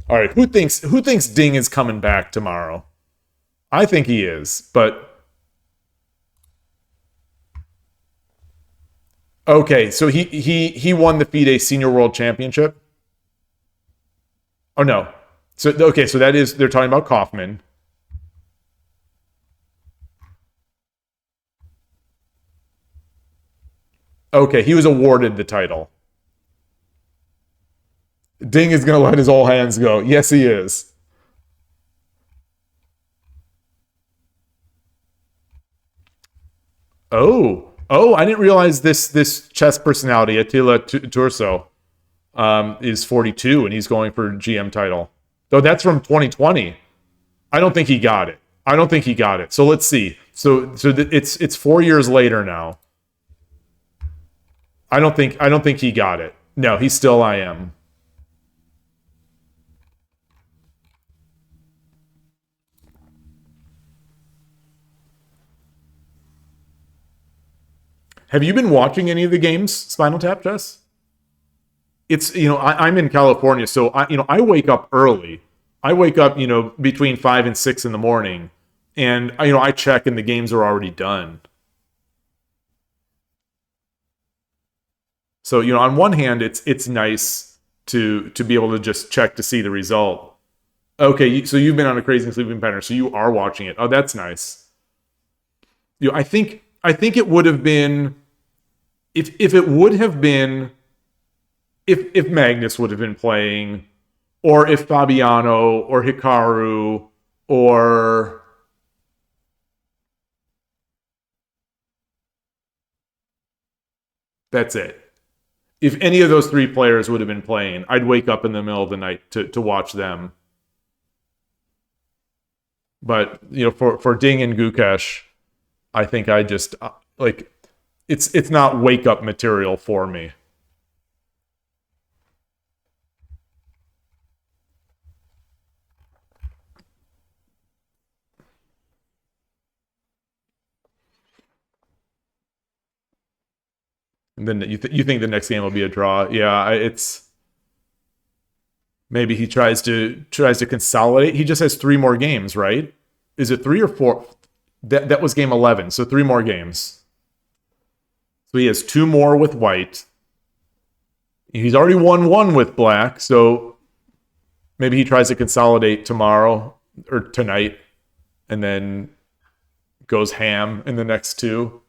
All right, who thinks Ding is coming back tomorrow? I think he is, but okay. So he won the FIDE Senior World Championship. Oh no. So okay, so that is they're talking about Kaufman. Okay, he was awarded the title. Ding is going to let his all hands go. Yes, he is. Oh, I didn't realize this chess personality Attila Turso is 42 and he's going for GM title. Though that's from 2020. I don't think he got it. I don't think he got it. So let's see. It's 4 years later now. I don't think he got it. No, he's still IM. Have you been watching any of the games, Spinal Tap Chess? It's I'm in California, so I wake up early. I wake up between 5 and 6 in the morning, and I check and the games are already done. So on one hand, it's nice to be able to just check to see the result. Okay, so you've been on a crazy sleeping pattern, so you are watching it. Oh, that's nice. I think it would have been if it would have been if Magnus would have been playing, or if Fabiano or Hikaru or that's it. If any of those three players would have been playing, I'd wake up in the middle of the night to watch them. But for Ding and Gukesh, I think I just like it's not wake up material for me. And then you think the next game will be a draw? Yeah, it's maybe he tries to consolidate. He just has three more games, right? Is it three or four? That was game 11, so three more games. So he has two more with white. He's already won one with black, so maybe he tries to consolidate tomorrow or tonight, and then goes ham in the next two.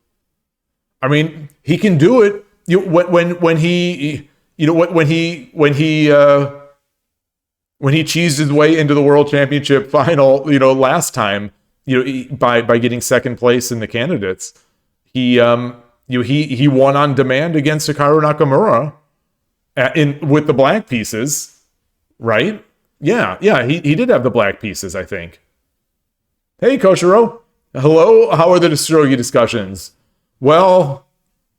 I mean, he can do it. When he when he cheesed his way into the World Championship final, last time, by getting second place in the candidates, he won on demand against Hikaru Nakamura with the black pieces, right? Yeah, he did have the black pieces, I think. Hey, Koshiro. Hello, how are the Shogi discussions? Well,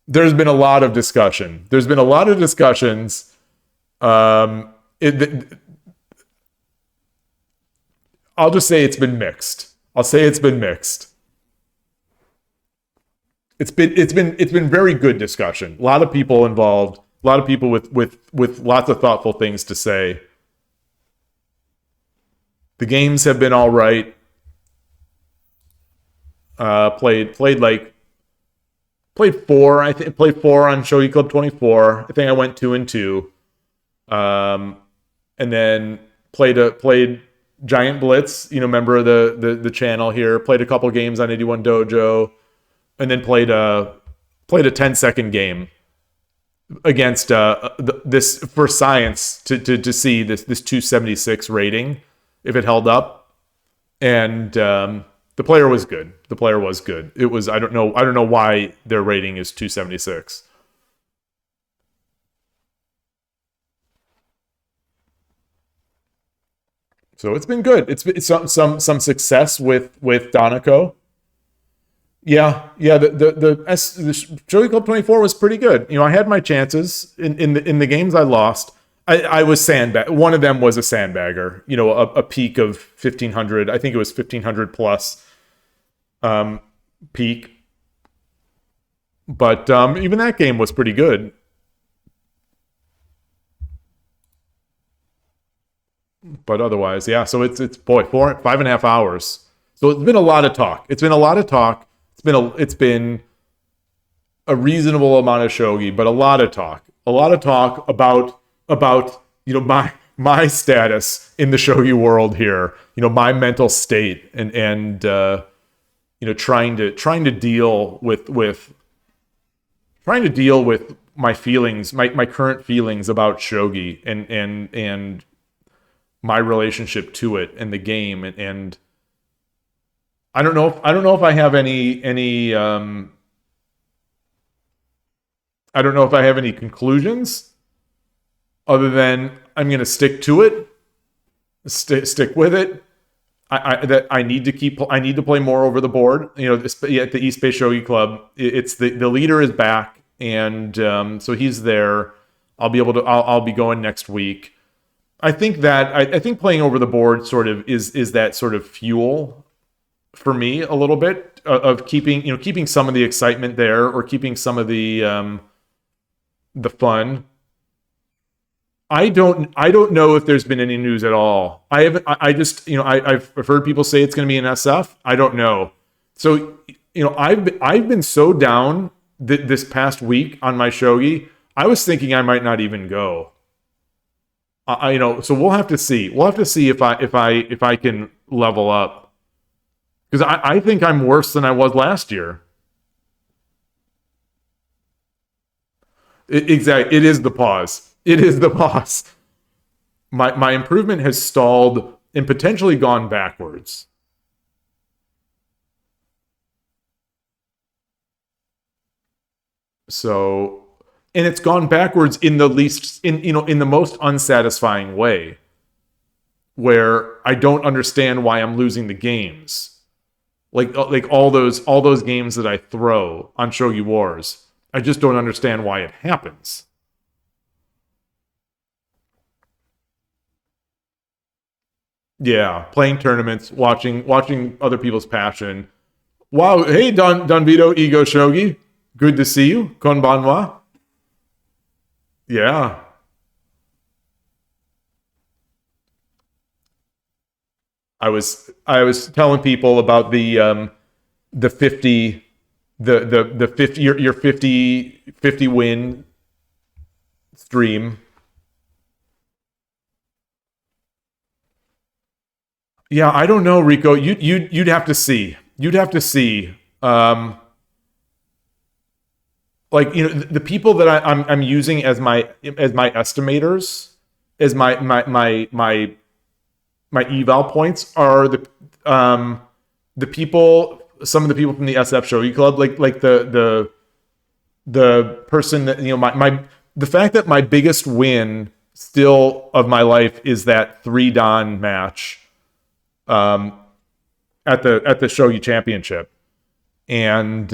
there's been a lot of discussion. There's been a lot of discussions. It, I'll just say it's been mixed. I'll say it's been mixed. It's been very good discussion. A lot of people involved. A lot of people with lots of thoughtful things to say. The games have been all right. Played four. I think played four on Shogi Club 24. I think I went 2-2. And then played Giant Blitz. Member of the channel here. Played a couple games on 81 Dojo, and then played a 10-second game against this for science to see this 276 rating if it held up, and the player was good. The player was good. It was I don't know why their rating is 276. So it's been good. It's been some success with Donaco. Yeah. The Shogi Club 24 was pretty good. I had my chances in the games I lost. I was sandbag. One of them was a sandbagger. A peak of 1500. I think it was 1500 plus peak. But even that game was pretty good. But otherwise, yeah. So it's 5.5 hours. So it's been a lot of talk. It's been a reasonable amount of shogi, but a lot of talk. A lot of talk about my status in the shogi world here. My mental state and trying to deal with my feelings, my current feelings about shogi and my relationship to it and the game and I don't know if I have any I don't know if I have any conclusions other than I'm going to stick to it, stick with it. I need to play more over the board. At the East Bay Shogi Club, it's the leader is back, and so he's there. I'll be going next week. I think playing over the board sort of is that sort of fuel for me a little bit of keeping some of the excitement there or keeping some of the fun. I don't know if there's been any news at all. I haven't. I just I've heard people say it's going to be an SF. I don't know. So I've been so down this past week on my shogi. I was thinking I might not even go. So we'll have to see. We'll have to see if I can level up, because I think I'm worse than I was last year. Exactly. It is the pause. It is the pause. My improvement has stalled and potentially gone backwards. So, and it's gone backwards in the least in the most unsatisfying way, where I don't understand why I'm losing the games. Like all those games that I throw on Shogi Wars, I just don't understand why it happens. Yeah, playing tournaments, watching other people's passion. Wow, hey Don Vito, Ego Shogi, good to see you. Konbanwa. Yeah, I was telling people about the 50 the 50 your 50 win stream. Yeah, I don't know, Rico. You'd have to see. You'd have to see. Like the people that I'm using as my estimators, as my eval points are the people, some of the people from the SF Shogi Club, like the person that my the fact that my biggest win still of my life is that 3 Dan match um, at the Shogi Championship, and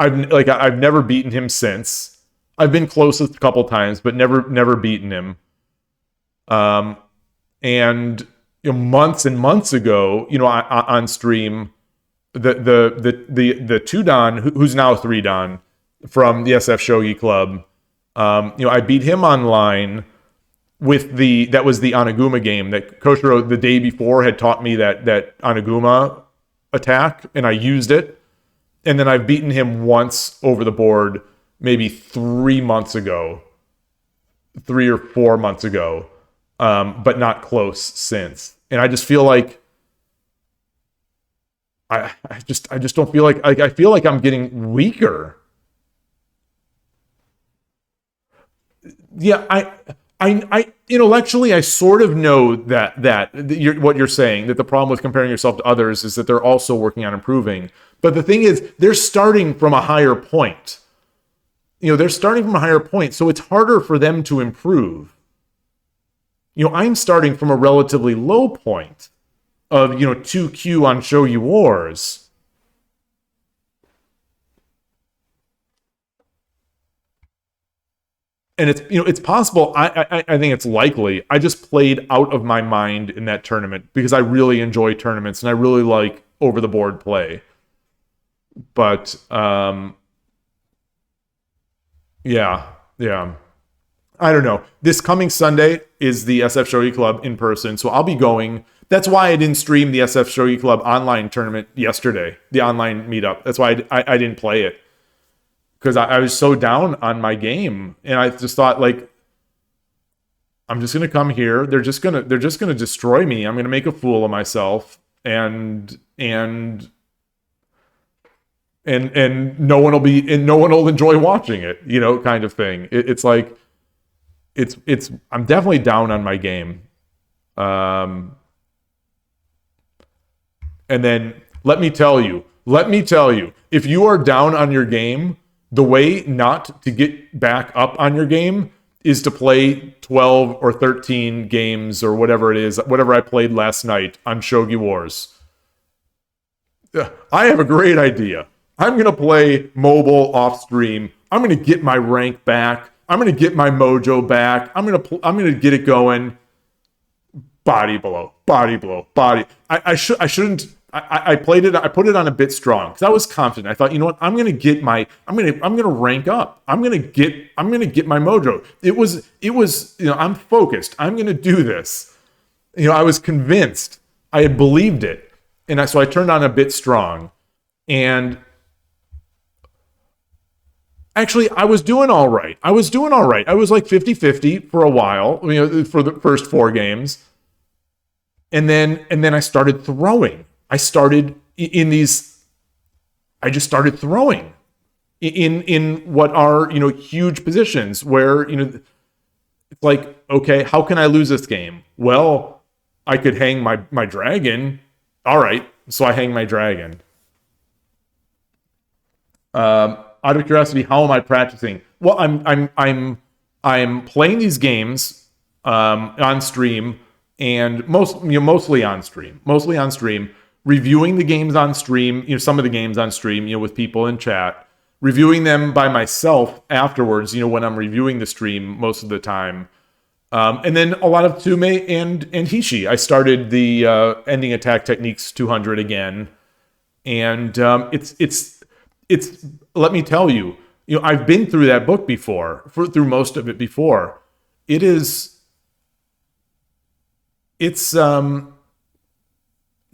I've never beaten him since. I've been close a couple times, but never beaten him. And months and months ago, on stream, the 2-Dan, who's now 3-Dan from the SF Shogi Club, I beat him online with that was the Oniguma game that Koshiro the day before had taught me that Oniguma attack, and I used it. And then I've beaten him once over the board, maybe 3 months ago, 3 or 4 months ago, but not close since. And I just feel like I just don't feel like I feel like I'm getting weaker. Yeah, I intellectually I sort of know that what you're saying, that the problem with comparing yourself to others is that they're also working on improving. But the thing is, they're starting from a higher point. They're starting from a higher point, so it's harder for them to improve. I'm starting from a relatively low point of 2Q on Shogi Wars. And it's possible. I think it's likely. I just played out of my mind in that tournament because I really enjoy tournaments and I really like over the board play. But yeah. I don't know. This coming Sunday is the SF Shogi Club in person, so I'll be going. That's why I didn't stream the SF Shogi Club online tournament yesterday, the online meetup. That's why I didn't play it. Because I was so down on my game, and I just thought, like, I'm just gonna come here. They're just gonna destroy me. I'm gonna make a fool of myself, and no one will enjoy watching it. Kind of thing. It's like I'm definitely down on my game. And then let me tell you, if you are down on your game, the way not to get back up on your game is to play 12 or 13 games or whatever it is, whatever I played last night on Shogi Wars. I have a great idea. I'm going to play mobile off stream. I'm going to get my rank back. I'm going to get my mojo back. I'm going to get it going. Body blow. I shouldn't. I played it. I put it on a bit strong because I was confident. I thought, I'm going to rank up. I'm going to get my mojo. It was. I'm focused. I'm going to do this. I was convinced. I had believed it, and so I turned on a bit strong, and actually, I was doing all right. I was like 50-50 for a while, for the first 4 games. And then I started throwing. I just started throwing in what are, huge positions where, it's like, okay, how can I lose this game? Well, I could hang my dragon. All right. So I hang my dragon. Out of curiosity, how am I practicing? Well, I'm playing these games on stream, and mostly on stream, reviewing the games on stream, some of the games on stream, with people in chat, reviewing them by myself afterwards, when I'm reviewing the stream most of the time. And then a lot of Tsume and Hishi. I started the Ending Attack Techniques 200 again, and it's let me tell you, I've been through that book before, through most of it before. It's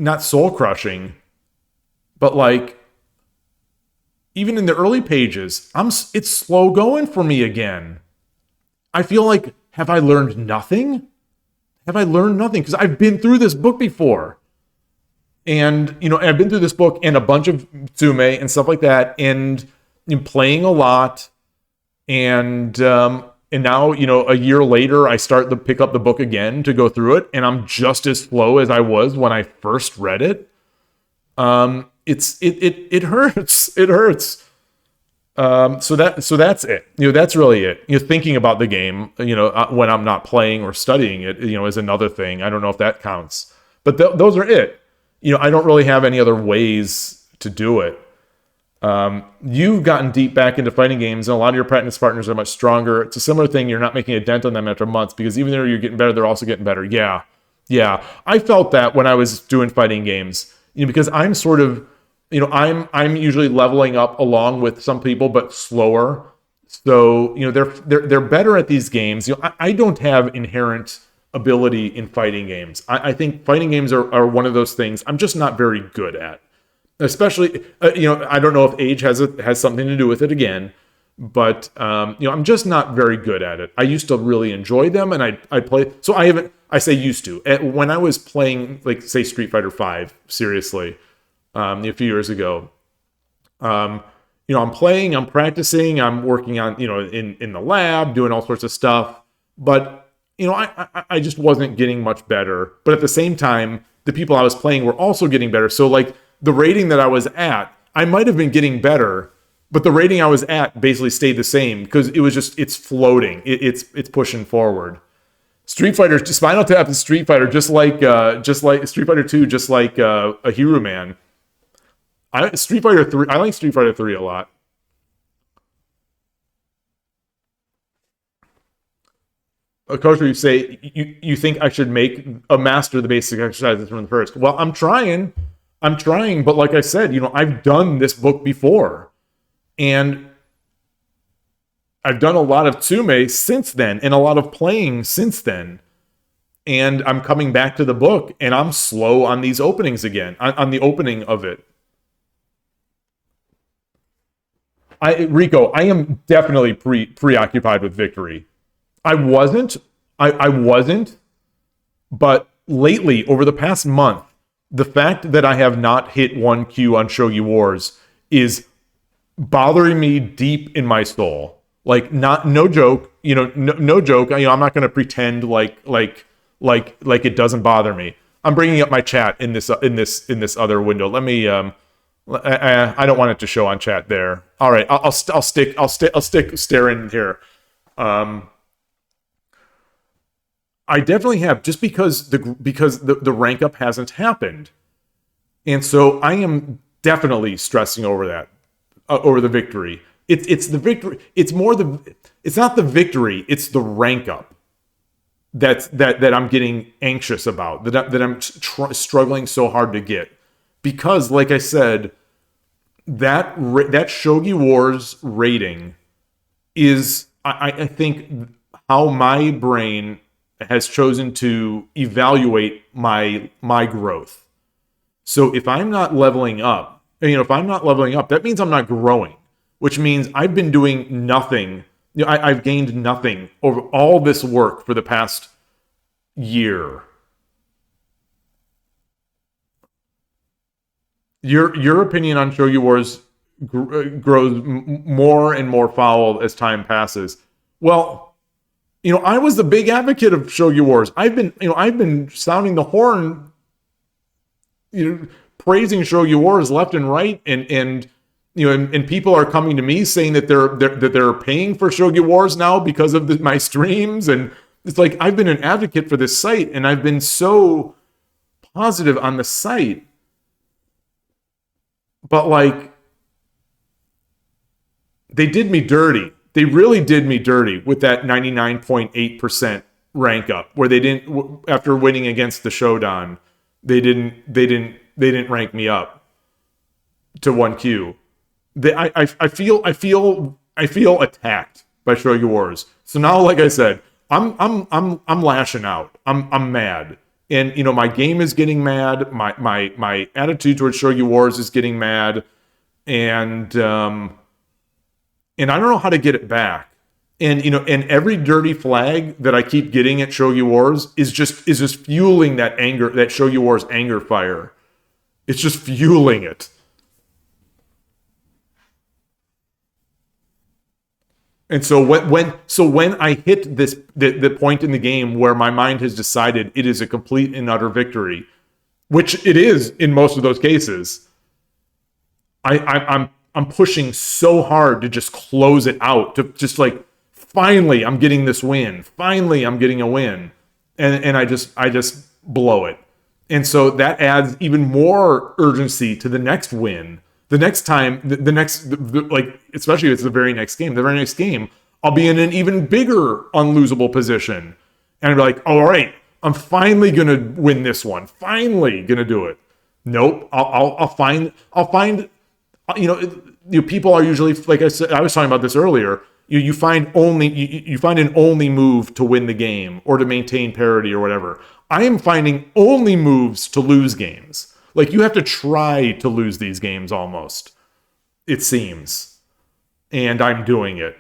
not soul crushing, but like even in the early pages, it's slow going for me again. I feel like, have I learned nothing? Because I've been through this book before. And, I've been through this book and a bunch of Tsume and stuff like that, and playing a lot. And now, a year later, I start to pick up the book again to go through it, and I'm just as slow as I was when I first read it. It hurts. It hurts. So that's it. That's really it. Thinking about the game, when I'm not playing or studying it, is another thing. I don't know if that counts, but those are it. I don't really have any other ways to do it. You've gotten deep back into fighting games, and a lot of your practice partners are much stronger. It's a similar thing. You're not making a dent on them after months because even though you're getting better, they're also getting better. Yeah, yeah. I felt that when I was doing fighting games, because I'm sort of, I'm usually leveling up along with some people, but slower. So they're better at these games. I don't have inherent ability in fighting games. I think fighting games are one of those things I'm just not very good at. Especially, I don't know if age has something to do with it again, but I'm just not very good at it. I used to really enjoy them, and I play. So I haven't. I say used to. When I was playing, like say Street Fighter V, seriously, a few years ago. I'm playing, I'm practicing, I'm working on, in the lab, doing all sorts of stuff. But I just wasn't getting much better. But at the same time, the people I was playing were also getting better. So like the rating that I was at, I might have been getting better, but the rating I was at basically stayed the same because it was it's floating. It's pushing forward. Street Fighter, Spinal Tap and Street Fighter, just like Street Fighter 2, just like a Hero Man. Street Fighter 3, I like Street Fighter 3 a lot. Coach, you say you think I should master the basic exercises from the first. Well, I'm trying, but like I said, I've done this book before, and I've done a lot of Tsume since then, and a lot of playing since then, and I'm coming back to the book, and I'm slow on these openings again, on the opening of it. Rico, I am definitely preoccupied with victory. I wasn't, but lately, over the past month, the fact that I have not hit 1Q on Shogi Wars is bothering me deep in my soul. Like, no joke, no joke. I'm not going to pretend like it doesn't bother me. I'm bringing up my chat in this other window. Let me I don't want it to show on chat there. All right, I'll stick staring here. I definitely have, just because the rank up hasn't happened, and so I am definitely stressing over that, over the victory. It's the victory. It's not the victory. It's the rank up that I'm getting anxious about. That I'm struggling so hard to get, because, like I said, that Shogi Wars rating is, I think, how my brain has chosen to evaluate my growth. So if I'm not leveling up, that means I'm not growing, which means I've been doing nothing. I've gained nothing over all this work for the past year. Your opinion on Shogi Wars grows more and more foul as time passes. Well, I was the big advocate of Shogi Wars. I've been sounding the horn, praising Shogi Wars left and right, and people are coming to me saying that they're paying for Shogi Wars now because of my streams, and it's like I've been an advocate for this site, and I've been so positive on the site, but like they did me dirty. They really did me dirty with that 99.8% rank up, where they didn't, after winning against the Shodan, they didn't rank me up to 1Q. I feel attacked by Shogi Wars. So now, like I said, I'm lashing out. I'm mad, and my game is getting mad. My attitude towards Shogi Wars is getting mad, and I don't know how to get it back. And and every dirty flag that I keep getting at Shogi Wars is just fueling that anger, that Shogi Wars anger fire. It's just fueling it. And so when I hit the point in the game where my mind has decided it is a complete and utter victory, which it is in most of those cases, I'm pushing so hard to just close it out, to just like, finally I'm getting this win. Finally I'm getting a win. And I just blow it. And so that adds even more urgency to the next win, The next time, like, especially if it's the very next game, I'll be in an even bigger unlosable position. And I'll be like, oh, all right, I'm finally going to win this one. Finally going to do it. Nope. I'll find, people are usually, like I said, I was talking about this earlier. You find an only move to win the game or to maintain parity or whatever. I am finding only moves to lose games. Like, you have to try to lose these games almost, it seems. And I'm doing it.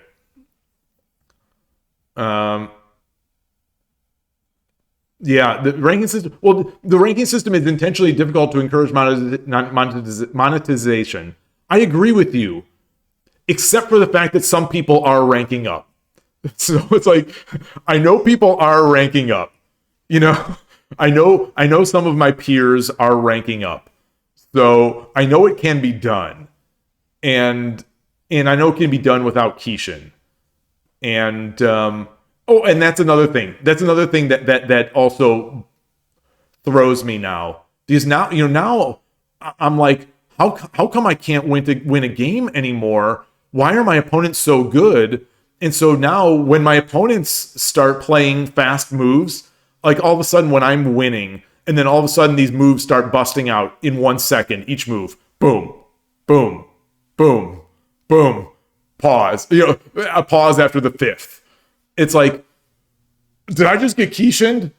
Yeah, the ranking system. Well, the ranking system is intentionally difficult to encourage monetization. I agree with you, except for the fact that some people are ranking up. So it's like, I know people are ranking up. I know some of my peers are ranking up. So I know it can be done. And I know it can be done without Kishin. And and that's another thing. That's another thing that also throws me now. Because now I'm like, how come I can't win a game anymore? Why are my opponents so good? And so now when my opponents start playing fast moves, like, all of a sudden when I'm winning, and then all of a sudden these moves start busting out in 1 second, each move, boom, boom, boom, boom, pause, a pause after the 5th. It's like, did I just get Kishined?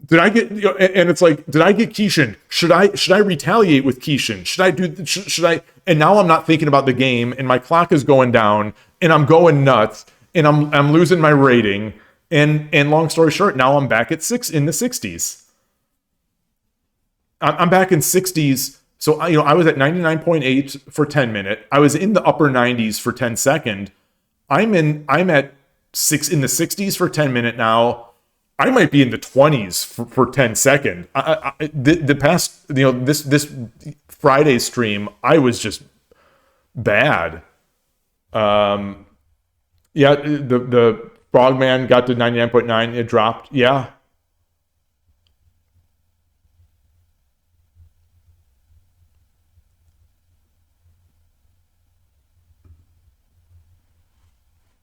Did I get, and it's like, did I get Kishin? Should I retaliate with Kishin? Should I, and now I'm not thinking about the game, and my clock is going down, and I'm going nuts, and I'm losing my rating, and long story short, now I'm back at in the 60s. I'm back in 60s. So I was at 99.8 for 10 minute. I was in the upper 90s for 10 second. I'm at in the 60s for 10 minute now. I might be in the 20s for 10 second. The past, this Friday stream, I was just bad. Yeah, the Frogman got to 99.9. It dropped. Yeah.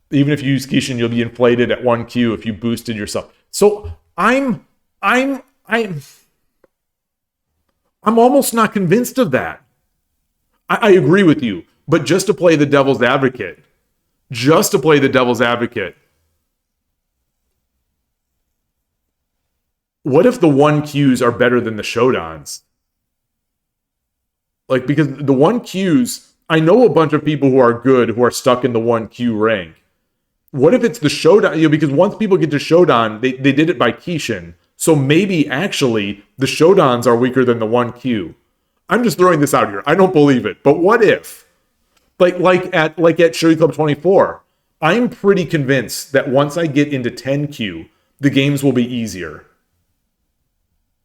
Even if you use Kishin, you'll be inflated at 1Q if you boosted yourself. So I'm almost not convinced of that. I agree with you, but just to play the devil's advocate, what if the 1Qs are better than the Shodans? Like, because the 1Qs, I know a bunch of people who are good who are stuck in the 1Q rank. What if it's the Shodan? Because once people get to Shodan, they did it by Kishin. So maybe actually the Shodans are weaker than the 1Q. I'm just throwing this out here. I don't believe it. But what if? Like at Shogi Club 24, I'm pretty convinced that once I get into 10Q, the games will be easier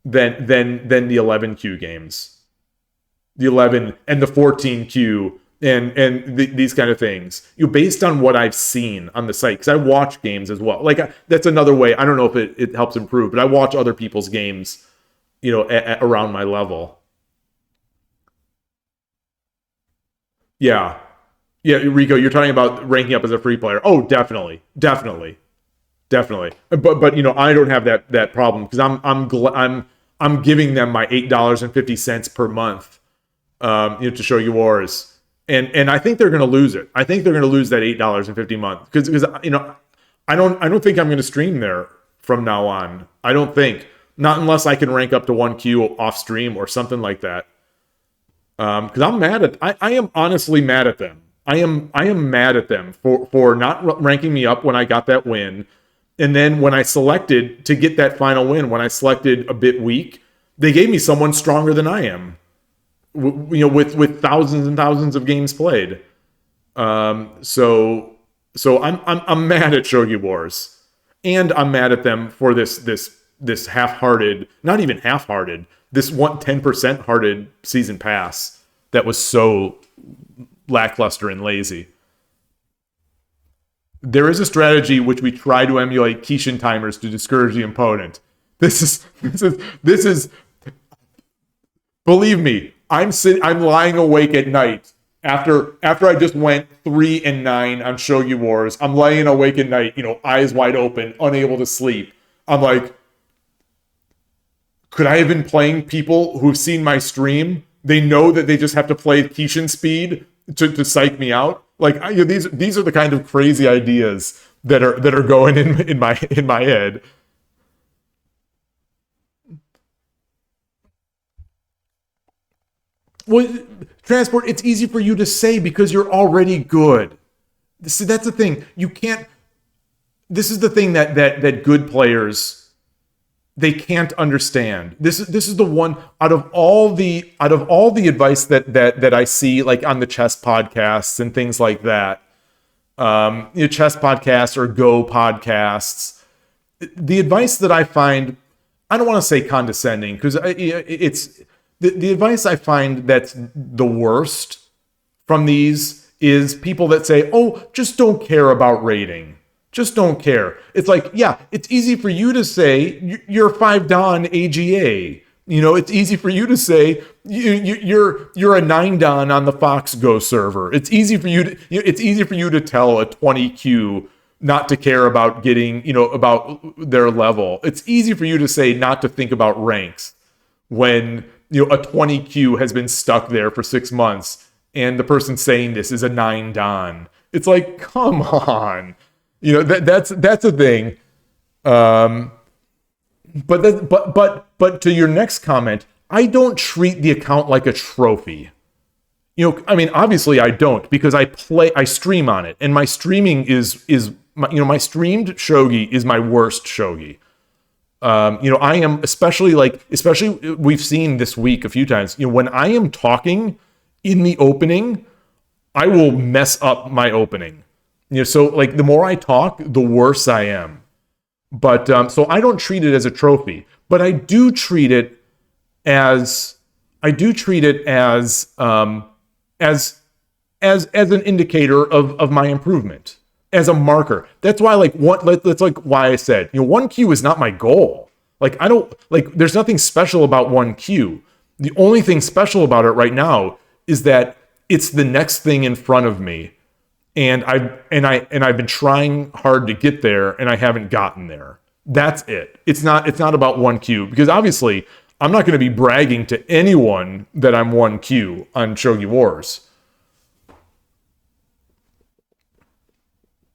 than the 11Q games. The 11 and the 14Q and these kind of things, based on what I've seen on the site, because I watch games as well. Like, that's another way. I don't know if it helps improve, but I watch other people's games, around my level. Yeah, Rico, you're talking about ranking up as a free player. Oh, definitely. But I don't have that problem because I'm giving them my $8.50 per month, to show you wars. And I think they're going to lose it. I think they're going to lose that $8.50 a month because I don't think I'm going to stream there from now on. I don't think, not unless I can rank up to 1Q off stream or something like that. Because I'm mad I am honestly mad at them. I am mad at them for not ranking me up when I got that win, and then when I selected to get that final win, when I selected a bit weak, they gave me someone stronger than I am. With thousands and thousands of games played. So I'm mad at Shogi Wars, and I'm mad at them for this half-hearted, not even half-hearted, this 10% hearted season pass that was so lackluster and lazy. There is a strategy which we try to emulate Kishin timers to discourage the opponent. This is believe me, I'm lying awake at night After I just went 3-9 on Shogi Wars, I'm laying awake at night, eyes wide open, unable to sleep. I'm like, could I have been playing people who've seen my stream? They know that they just have to play Kishin speed to psych me out. Like these are the kind of crazy ideas that are going in my head. Well, transport, it's easy for you to say because you're already good. See, that's the thing. You can't. This is the thing that good players they can't understand. This is the one out of all the advice that I see like on the chess podcasts and things like that. Chess podcasts or Go podcasts. The advice that I find, I don't want to say condescending because it's the advice I find that's the worst from these is people that say, "Oh, just don't care about rating." Just don't care. It's like, yeah, it's easy for you to say you're 5 Dan AGA. It's easy for you to say you're a 9 Dan on the Fox Go server. It's easy for you to tell a 20Q not to care about getting, about their level. It's easy for you to say not to think about ranks when, a 20Q has been stuck there for 6 months and the person saying this is a 9 Dan. It's like, come on. That's a thing. But to your next comment, I don't treat the account like a trophy. Obviously I don't because I stream on it, and my streaming is my streamed shogi is my worst shogi. I am especially we've seen this week a few times. When I am talking in the opening, I will mess up my opening. So like the more I talk, the worse I am. But so I don't treat it as a trophy, but I do treat it as an indicator of my improvement, as a marker. That's why that's why I said 1Q is not my goal. Like I don't like there's nothing special about 1Q. The only thing special about it right now is that it's the next thing in front of me. And I've been trying hard to get there, and I haven't gotten there. That's it. It's not about 1Q, because obviously I'm not going to be bragging to anyone that I'm 1Q on Shogi Wars.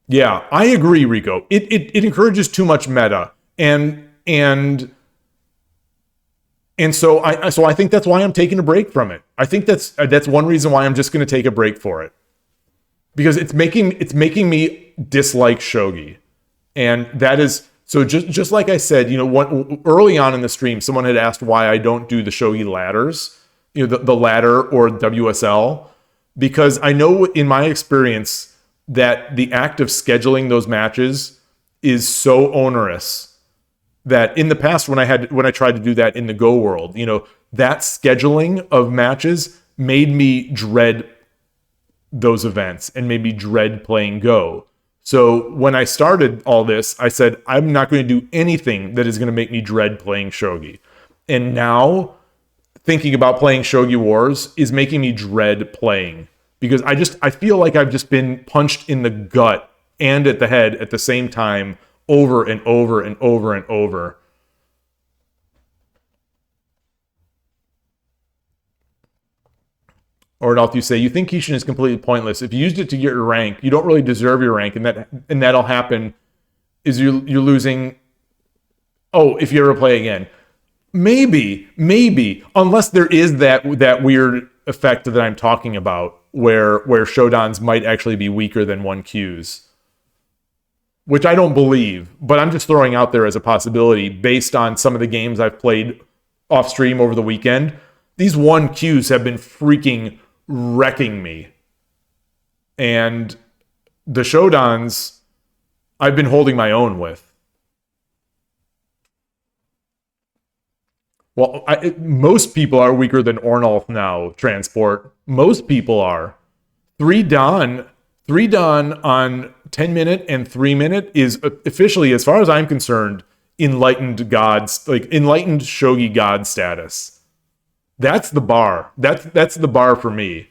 Yeah, I agree, Rico. It encourages too much meta, and so I think that's why I'm taking a break from it. I think that's one reason why I'm just going to take a break for it. Because it's making me dislike shogi, and that is so. Just like I said, early on in the stream, someone had asked why I don't do the shogi ladders, the ladder or WSL, because I know in my experience that the act of scheduling those matches is so onerous that in the past when I tried to do that in the Go world, that scheduling of matches made me dread those events and made me dread playing Go. So when I started all this, I said, I'm not going to do anything that is going to make me dread playing Shogi. And now thinking about playing Shogi Wars is making me dread playing, because I feel like I've just been punched in the gut and at the head at the same time over and over and over and over. Or Adolf, you say, you think Kishin is completely pointless. If you used it to get your rank, you don't really deserve your rank, and that'll happen is you're losing. Oh, if you ever play again. Maybe, unless there is that weird effect that I'm talking about, where Shodans might actually be weaker than 1Qs. Which I don't believe, but I'm just throwing out there as a possibility based on some of the games I've played off stream over the weekend. These 1Qs have been freaking wrecking me. And the Shodans, I've been holding my own with. Well, most people are weaker than Ornolf now, Transport. Most people are. 3 Dan on 10-minute and 3-minute is officially, as far as I'm concerned, enlightened gods, like enlightened Shogi god status. That's the bar. That's the bar for me.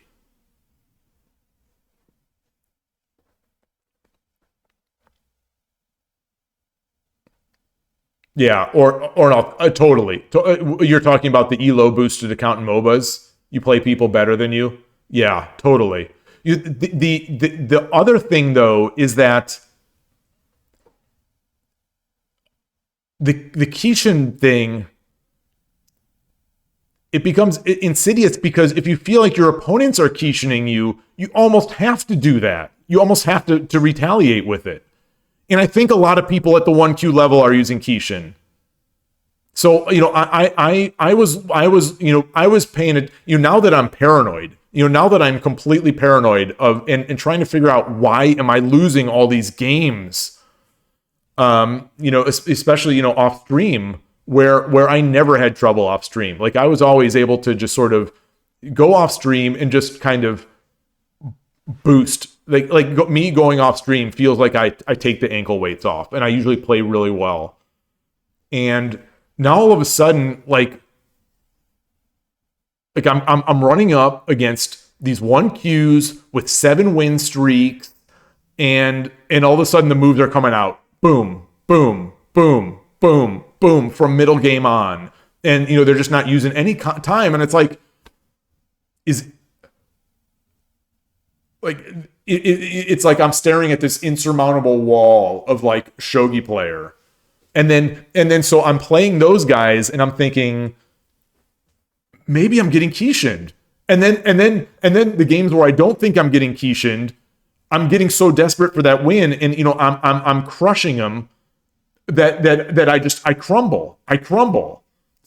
Yeah, or no, totally. You're talking about the elo boosted account in MOBAs. You play people better than you. Yeah, totally. The other thing though is that the Kishin thing, it becomes insidious because if you feel like your opponents are Kishining you, you almost have to do that. You almost have to retaliate with it. And I think a lot of people at the 1Q level are using Kishin. So, I was paying it, now that I'm paranoid, now that I'm completely paranoid of and trying to figure out why am I losing all these games, especially, off stream where I never had trouble off stream. Like I was always able to just sort of go off stream and just kind of boost. Me going off stream feels like I take the ankle weights off and I usually play really well. And now all of a sudden, I'm running up against these 1Qs with 7 win streaks, and all of a sudden the moves are coming out. Boom, boom, boom, boom, boom from middle game on. And they're just not using any time. And it's like, it's like I'm staring at this insurmountable wall of like shogi player. And then so I'm playing those guys and I'm thinking maybe I'm getting Kishined. And then the games where I don't think I'm getting Kishined, I'm getting so desperate for that win and I'm crushing them that I crumble. I crumble.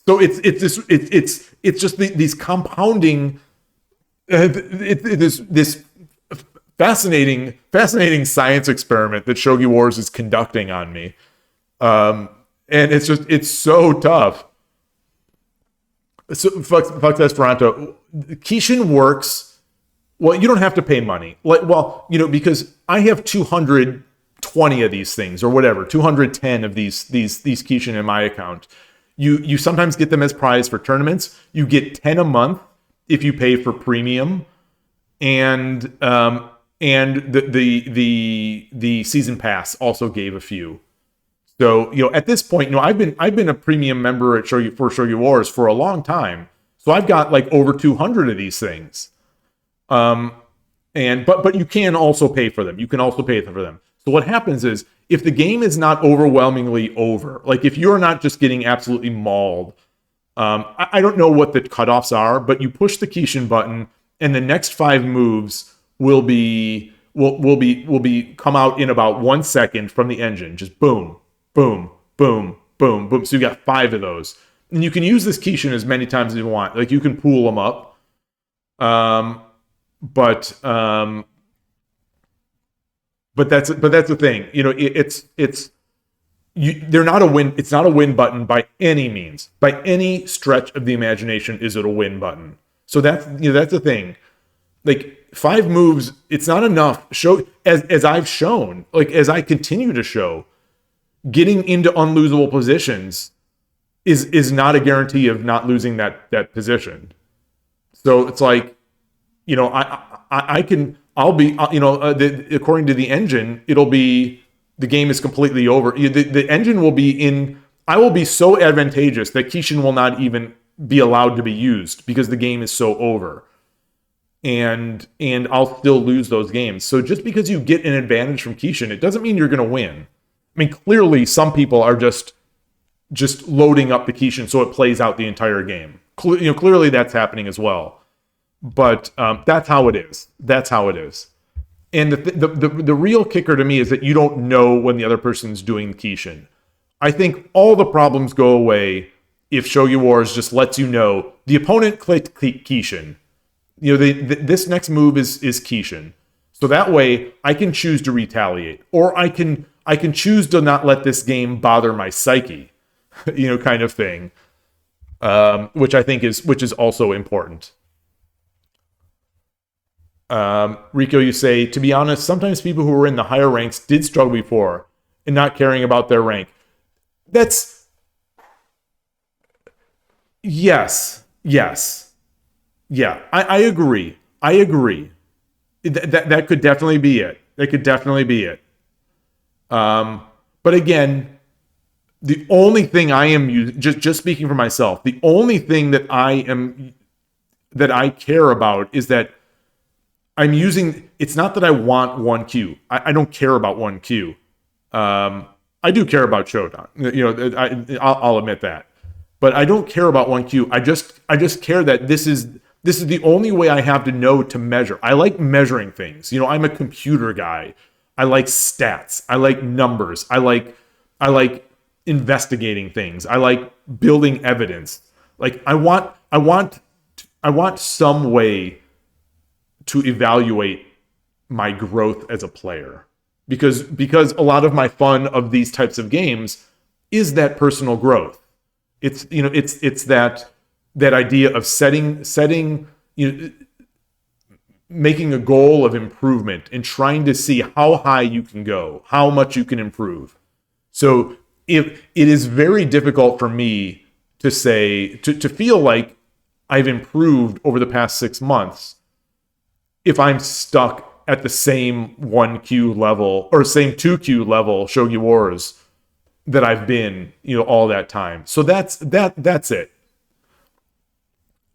So it's just these compounding this fascinating science experiment that Shogi Wars is conducting on me. And it's so tough. So fuck Esperanto. Kishin works. Well, you don't have to pay money. Because I have 220 of these things or whatever, 210 of these Kishin in my account. You sometimes get them as prize for tournaments. You get 10 a month if you pay for premium, and the season pass also gave a few. So, at this point, I've been a premium member at Shogi Wars for a long time. So I've got like over 200 of these things. But you can also pay for them. You can also pay for them. So what happens is if the game is not overwhelmingly over, like if you're not just getting absolutely mauled, I don't know what the cutoffs are, but you push the Kishin button and the next 5 moves will be come out in about 1 second from the engine. Just boom. Boom, boom, boom, boom. So you got 5 of those. And you can use this Kishin as many times as you want. Like you can pool them up. But that's the thing. They're not a win. It's not a win button by any means. By any stretch of the imagination is it a win button. So that's the thing. Like 5 moves, it's not enough. As I've shown, like as I continue to show, getting into unlosable positions is not a guarantee of not losing that position. So it's like, I'll be, according to the engine, it'll be, the game is completely over. The engine will be I will be so advantageous that Kishin will not even be allowed to be used because the game is so over. And I'll still lose those games. So just because you get an advantage from Kishin, it doesn't mean you're going to win. I mean, clearly some people are just loading up the Kishin so it plays out the entire game. Clearly that's happening as well. But that's how it is. That's how it is. And the real kicker to me is that you don't know when the other person's doing Kishin. I think all the problems go away if Shogi Wars just lets you know the opponent clicked Kishin. This next move is Kishin. So that way I can choose to retaliate, or I can choose to not let this game bother my psyche, kind of thing, which I think is also important. Rico, you say, to be honest, sometimes people who were in the higher ranks did struggle before and not caring about their rank. That's yes. Yeah, I agree. That could definitely be it. But again, The only thing I am using, just speaking for myself, the only thing that I care about is that I'm using. It's not that I want 1Q. I don't care about 1Q. I do care about Shodan. I'll admit that, but I don't care about 1Q. I just care that this is the only way I have to know to measure. I like measuring things. I'm a computer guy. I like stats. I like numbers. I like investigating things. I like building evidence. Like I want some way to evaluate my growth as a player. Because a lot of my fun of these types of games is that personal growth. It's that idea of setting making a goal of improvement and trying to see how high you can go, how much you can improve. So if it is very difficult for me to say to feel like I've improved over the past 6 months if I'm stuck at the same 1Q level or same 2Q level Shogi Wars that I've been, all that time. So that's it.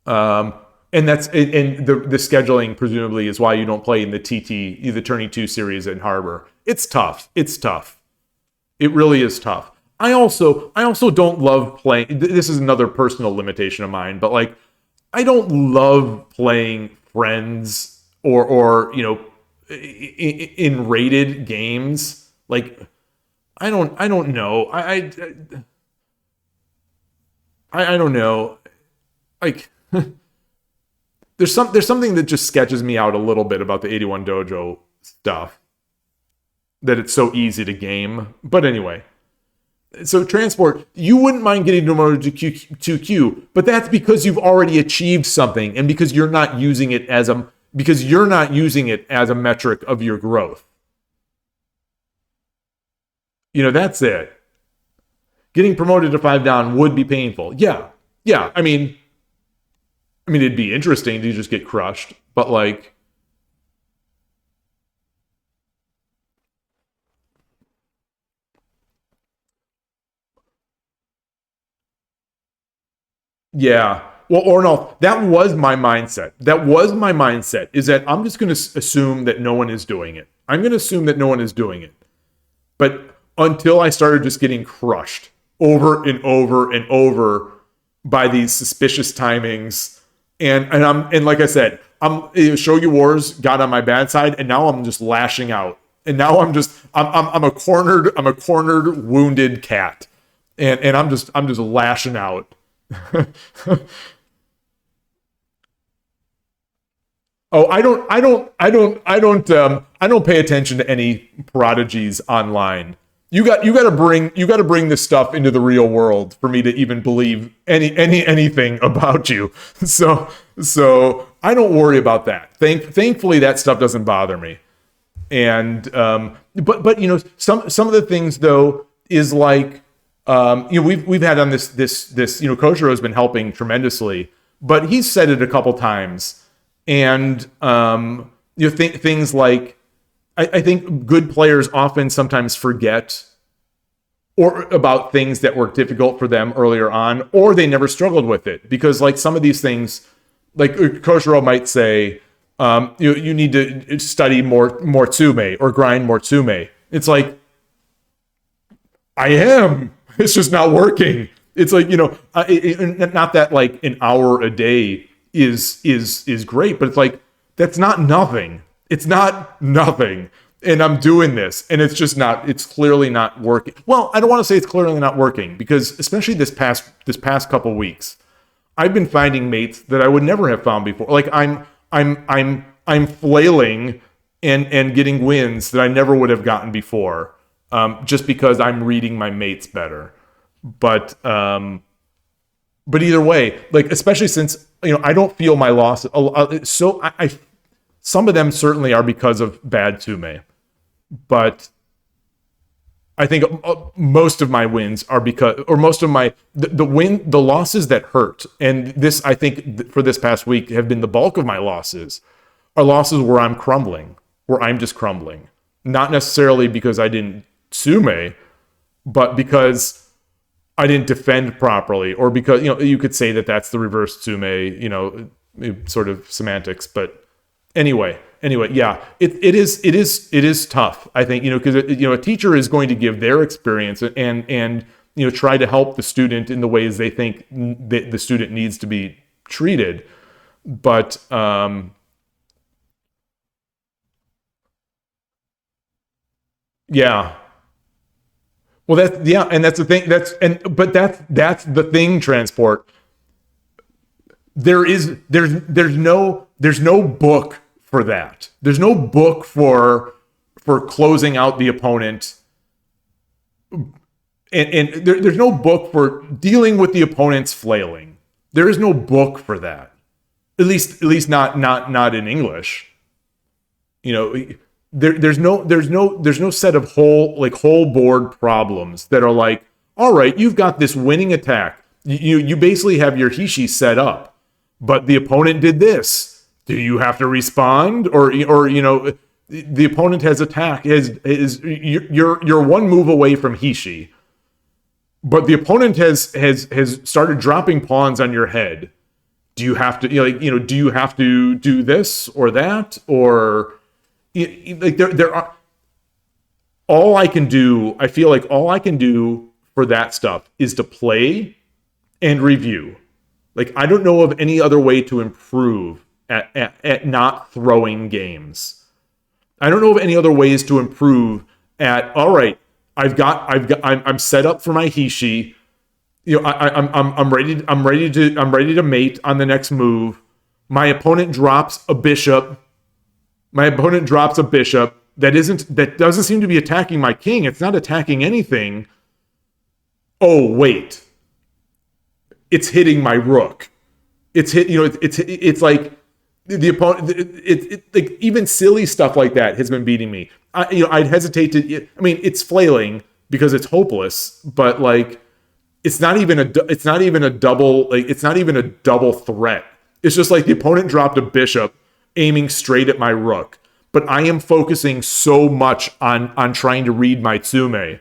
And the scheduling presumably is why you don't play in the TT, the Tourney 2 series in Harbor. It's tough. It really is tough. I also don't love playing. This is another personal limitation of mine, but like I don't love playing friends or in rated games. Like I don't know. I don't know. Like there's something that just sketches me out a little bit about the 81 Dojo stuff. That it's so easy to game. But anyway. So transport, you wouldn't mind getting promoted to 2Q, but that's because you've already achieved something and because you're not using it as a metric of your growth. That's it. Getting promoted to 5 down would be painful. Yeah. I mean, it'd be interesting to just get crushed, but like, yeah. Well, or no, that was my mindset. Is that I'm just going to assume that no one is doing it. I'm going to assume that no one is doing it. But until I started just getting crushed over and over and over by these suspicious timings, and like I said, Shogi Wars got on my bad side, and now I'm just lashing out. And now I'm a cornered wounded cat, and I'm just lashing out. Oh, I don't pay attention to any prodigies online. You got to bring this stuff into the real world for me to even believe anything about you. So I don't worry about that. Thankfully that stuff doesn't bother me. And but some of the things though is like we've had on this Koshiro has been helping tremendously, but he's said it a couple times, and things like I think good players often sometimes forget or about things that were difficult for them earlier on, or they never struggled with it because like some of these things, like Koshiro might say, you need to study more Tsume or grind more Tsume. It's like I am. It's just not working. It's like, not that like an hour a day is great, but it's like, that's not nothing. It's not nothing. And I'm doing this and it's clearly not working. Well, I don't want to say it's clearly not working because especially this past couple weeks, I've been finding mates that I would never have found before. Like I'm flailing and getting wins that I never would have gotten before. Just because I'm reading my mates better. But either way, like especially since I don't feel my loss. So I some of them certainly are because of bad Tsume, but I think most of my wins are because, or most of my the losses that hurt, and this I think for this past week have been the bulk of my losses, are losses where I'm crumbling, where I'm just crumbling, not necessarily because I didn't Tsume, but because I didn't defend properly, or because you could say that that's the reverse tsume, sort of semantics. But anyway, yeah, it is tough. I think because a teacher is going to give their experience and try to help the student in the ways they think that the student needs to be treated, but yeah. Well, and that's the thing. But that's the thing. Transport. There's no book for that. There's no book for closing out the opponent, and there's no book for dealing with the opponent's flailing. There is no book for that. At least not in English. There's no set of whole board problems that are like, all right, you've got this winning attack. You basically have your Hishi set up, but the opponent did this. Do you have to respond, or the opponent has attack you're one move away from Hishi, but the opponent has started dropping pawns on your head. Do you have to do you have to do this or that, or like there are all I can do, I feel like all I can do for that stuff is to play and review. Like, I don't know of any other way to improve at not throwing games. I don't know of any other ways to improve at, all right, I'm set up for my Hishi. I'm ready to mate on the next move. My opponent drops a bishop. That doesn't seem to be attacking my king. It's not attacking anything. Oh, wait. It's hitting my rook. It's like the opponent, like, even silly stuff like that has been beating me. I'd hesitate to, I mean, it's flailing because it's hopeless, but like, it's not even a double threat. It's just like the opponent dropped a bishop aiming straight at my rook, but I am focusing so much on trying to read my tsume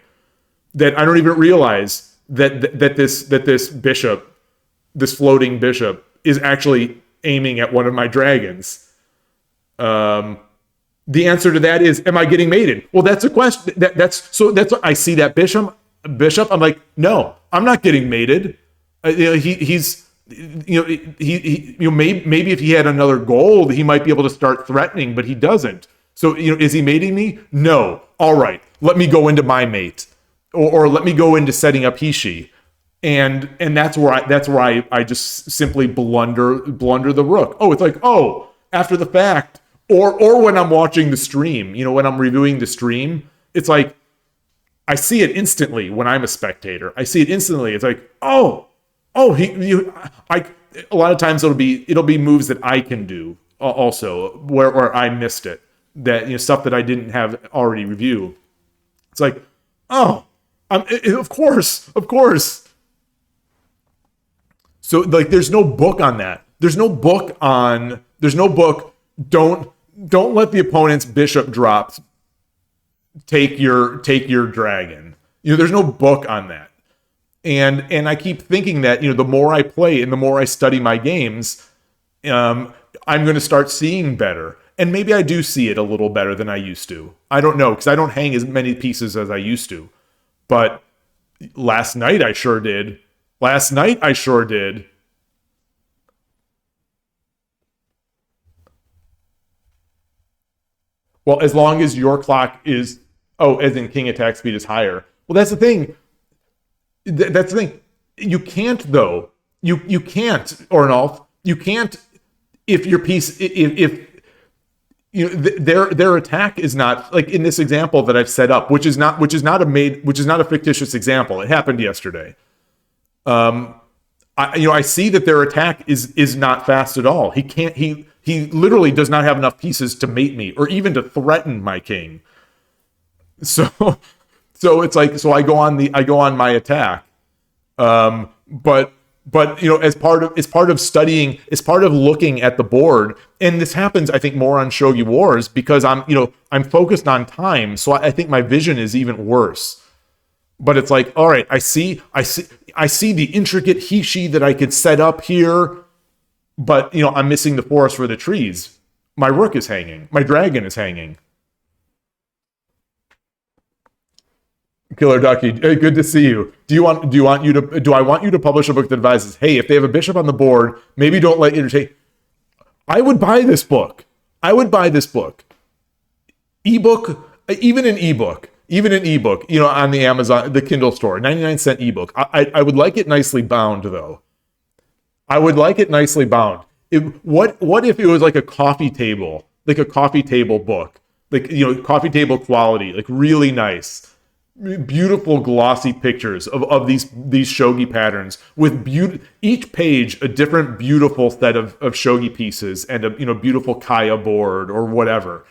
that I don't even realize that this bishop, this floating bishop, is actually aiming at one of my dragons. The answer to that is, am I getting mated? Well, that's a question. That's what I see, that bishop. I'm like, no, I'm not getting mated. He's maybe if he had another gold, he might be able to start threatening, but he doesn't. So is he mating me? No. All right, let me go into my mate, or let me go into setting up Hishi. And that's where I just simply blunder the rook. Oh, it's like, oh, after the fact, or when I'm watching the stream, when I'm reviewing the stream, it's like I see it instantly when I'm a spectator. I see it instantly. It's like, a lot of times it'll be moves that I can do also where I missed it, that stuff that I didn't have already reviewed. It's like, oh, of course. So like, there's no book on that. There's no book. Don't let the opponent's bishop drops take your dragon. There's no book on that. And I keep thinking that the more I play and the more I study my games, I'm going to start seeing better. And maybe I do see it a little better than I used to. I don't know, because I don't hang as many pieces as I used to. But last night I sure did. Well, as long as your clock is, as in king attack speed is higher. Well, that's the thing. That's the thing. You can't, though. You can't, Ornolf. You can't, if your piece, if their attack is not, like in this example that I've set up, which is not a fictitious example. It happened yesterday. I see that their attack is not fast at all. He literally does not have enough pieces to mate me or even to threaten my king. So it's like, I go on my attack. But as part of studying, as part of looking at the board, and this happens, I think, more on Shogi Wars because I'm focused on time. So I think my vision is even worse. But it's like, all right, I see the intricate he-she that I could set up here, but I'm missing the forest for the trees. My rook is hanging. My dragon is hanging. Killer Ducky, hey, good to see you. Do I want you to publish a book that advises, hey, if they have a bishop on the board, maybe don't let you take. I would buy this book. I would buy this book. Ebook, even an ebook, on the Amazon, the Kindle store, 99-cent ebook. I would like it nicely bound though. I would like it nicely bound. What if it was like a coffee table book, coffee table quality, like really nice, beautiful glossy pictures of these shogi patterns with each page a different beautiful set of shogi pieces and a beautiful kaya board or whatever.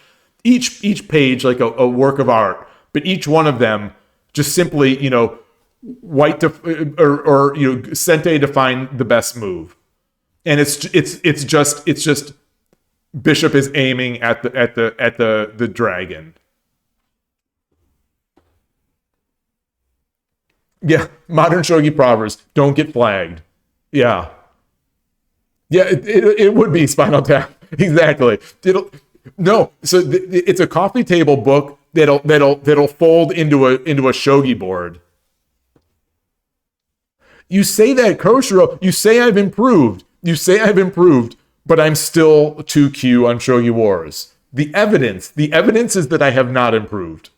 Each page like a work of art, but each one of them just simply white or sente to find the best move. And it's just bishop is aiming at the dragon. Yeah, modern shogi proverbs don't get flagged. Yeah, it would be Spinal Tap exactly. It's a coffee table book that'll fold into a shogi board. You say that, Koshiro. You say I've improved. But I'm still 2Q on Shogi Wars. The evidence is that I have not improved.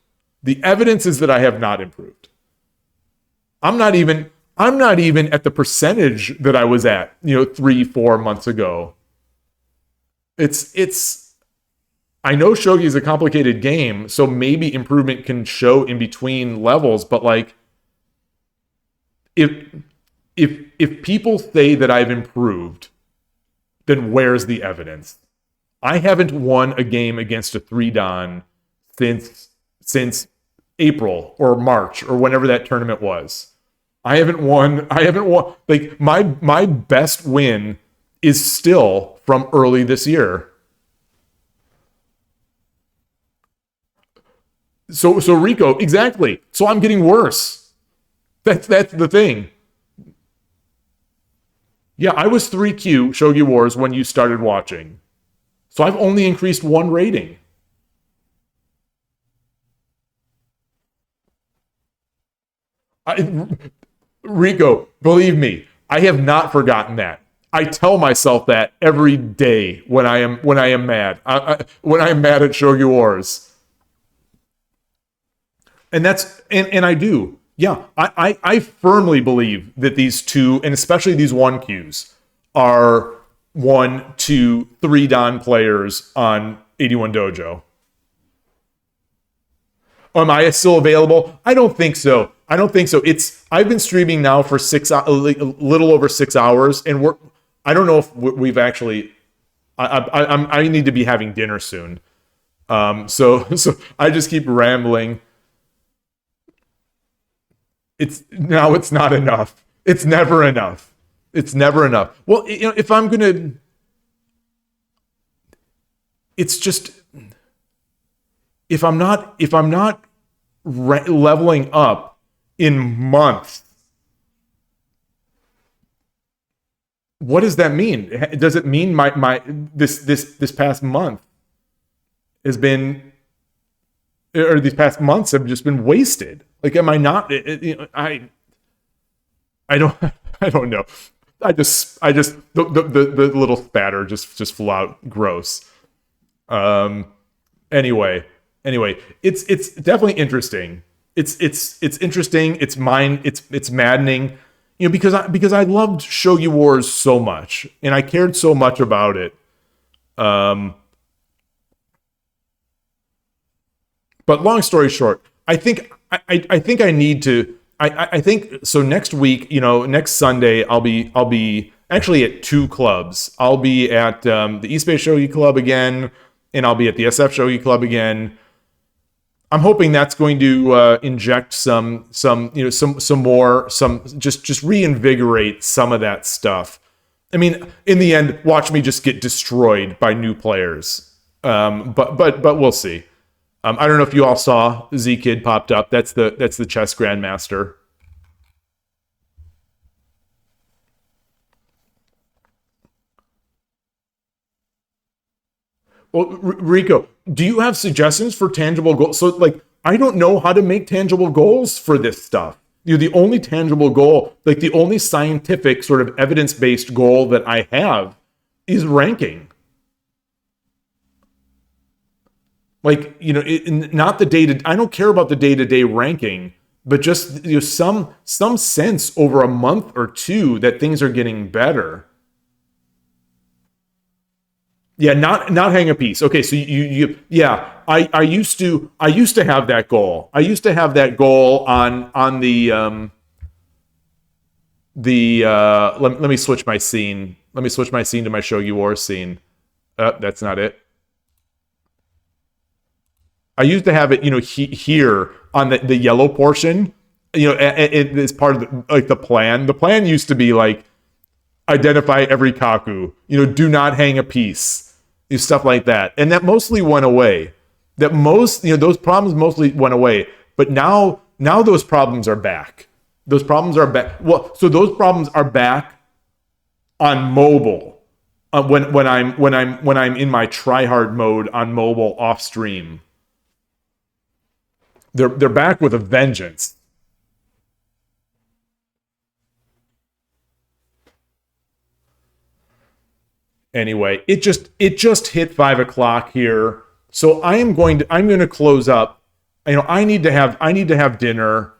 I'm not even at the percentage that I was at, 3-4 months ago. I know Shogi is a complicated game, so maybe improvement can show in between levels, but like if people say that I've improved, then where's the evidence? I haven't won a game against a 3-dan since April or March or whenever that tournament was. I haven't won. Like my best win is still from early this year. So Rico, exactly. So I'm getting worse. That's the thing. Yeah, I was 3Q Shogi Wars when you started watching. So I've only increased 1 rating. Rico, believe me, I have not forgotten that. I tell myself that every day when I am mad. When I am mad at Shogi Wars. And I do. Yeah, I firmly believe that these two, and especially these 1Qs, are 1, 2, 3-dan players on 81 Dojo. Am I still available? I don't think so. I've been streaming now for a little over 6 hours, and I don't know if we've actually. I need to be having dinner soon. So I just keep rambling. It's not enough. It's never enough. Well, if I'm gonna, it's just if I'm not leveling up in months, what does that mean? Does it mean my this past month has been, or these past months have just been wasted? Like, am I not? I don't know. I just the little spatter just flew out. Gross. Anyway, it's definitely interesting. It's interesting. It's maddening. Because I loved Shogi Wars so much, and I cared so much about it. But long story short, I think I need to. I think so. Next week, next Sunday, I'll be actually at 2 clubs. I'll be at the East Bay Shogi Club again, and I'll be at the SF Shogi Club again. I'm hoping that's going to inject some more, just reinvigorate some of that stuff. I mean, in the end, watch me just get destroyed by new players. But we'll see. I don't know if you all saw Z Kid popped up. That's the chess grandmaster. Well, Rico, do you have suggestions for tangible goals? So, like, I don't know how to make tangible goals for this stuff. The only tangible goal, like the only scientific sort of evidence-based goal that I have is ranking. Like, not the day to. I don't care about the day-to-day ranking, but just some sense over a month or two that things are getting better. Yeah, not hang a piece. Okay, so you yeah, I used to have that goal. I used to have that goal on the let me switch my scene. Let me switch my scene to my Shogi Wars scene. That's not it. I used to have it, here on the yellow portion. It is part of like the plan. The plan used to be like identify every kaku. Do not hang a piece. Stuff like that, and that mostly went away. Those problems mostly went away. But now those problems are back. Those problems are back. Well, so those problems are back on mobile. When I'm in my try hard mode on mobile off stream. They're back with a vengeance. Anyway, it just hit 5 o'clock here, so I'm going to close up. I need to have dinner.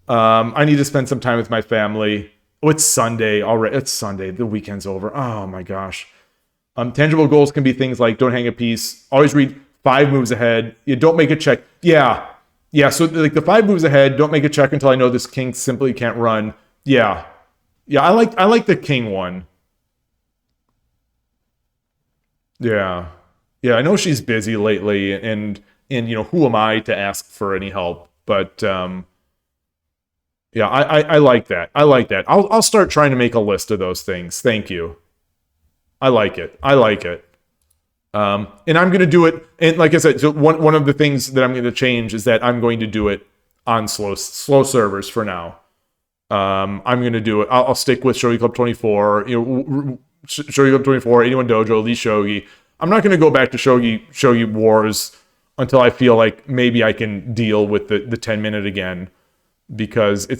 I need to spend some time with my family. Oh, it's Sunday already. It's Sunday. The weekend's over. Oh my gosh. Tangible goals can be things like don't hang a piece. Always read 5 moves ahead. You don't make a check. Yeah. So like the 5 moves ahead. Don't make a check until I know this king simply can't run. Yeah. I like the king one. Yeah. Yeah, I know she's busy lately, and who am I to ask for any help? But yeah, I like that. I like that. I'll start trying to make a list of those things. Thank you. I like it. I like it. And I'm going to do it. And like I said, so one of the things that I'm going to change is that I'm going to do it on slow servers for now. I'm going to do it. I'll stick with Shogi Club 24. Shogi Club 24, 81 Dojo, Lee Shogi. I'm not going to go back to Shogi Wars until I feel like maybe I can deal with the 10-minute again, because I'm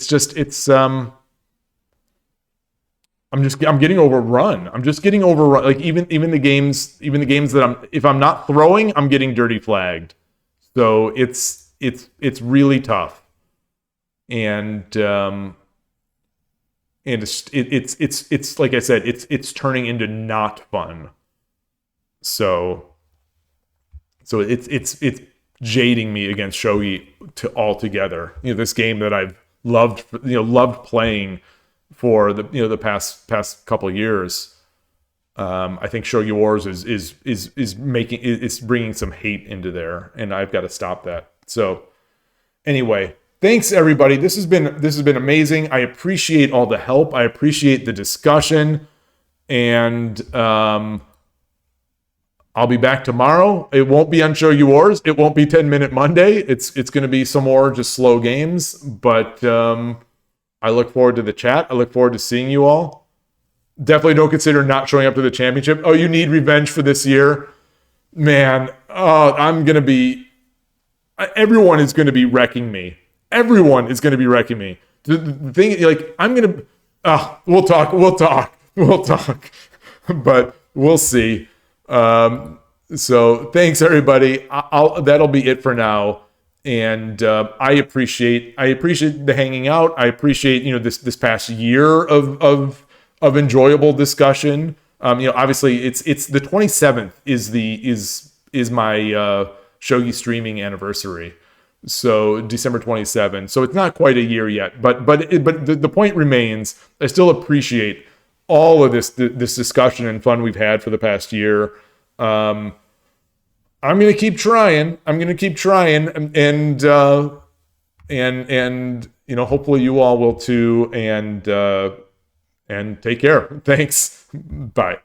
getting overrun. I'm just getting overrun. Like even the games that if I'm not throwing, I'm getting dirty flagged. So it's really tough. And it's like I said, it's turning into not fun. So it's jading me against shogi altogether. This game that I've loved playing for the past couple of years. I think Shogi Wars is bringing some hate into there, and I've got to stop that. So anyway, thanks everybody. This has been amazing. I appreciate all the help. I appreciate the discussion, and I'll be back tomorrow. It won't be on Shogi Wars. It won't be 10-minute Monday. It's going to be some more just slow games, but I look forward to the chat. I look forward to seeing you all. Definitely don't consider not showing up to the championship. Oh, you need revenge for this year? Man, I'm going to be... Everyone is going to be wrecking me. Everyone is going to be wrecking me. The thing, like, I'm going to... We'll talk. But we'll see. So thanks, everybody. That'll be it for now. And I appreciate the hanging out. I appreciate this past year of enjoyable discussion. Obviously it's the 27th is my shogi streaming anniversary. So December 27th. So it's not quite a year yet, but the point remains. I still appreciate all of this discussion and fun we've had for the past year. I'm going to keep trying. And hopefully you all will too. And take care. Thanks. Bye.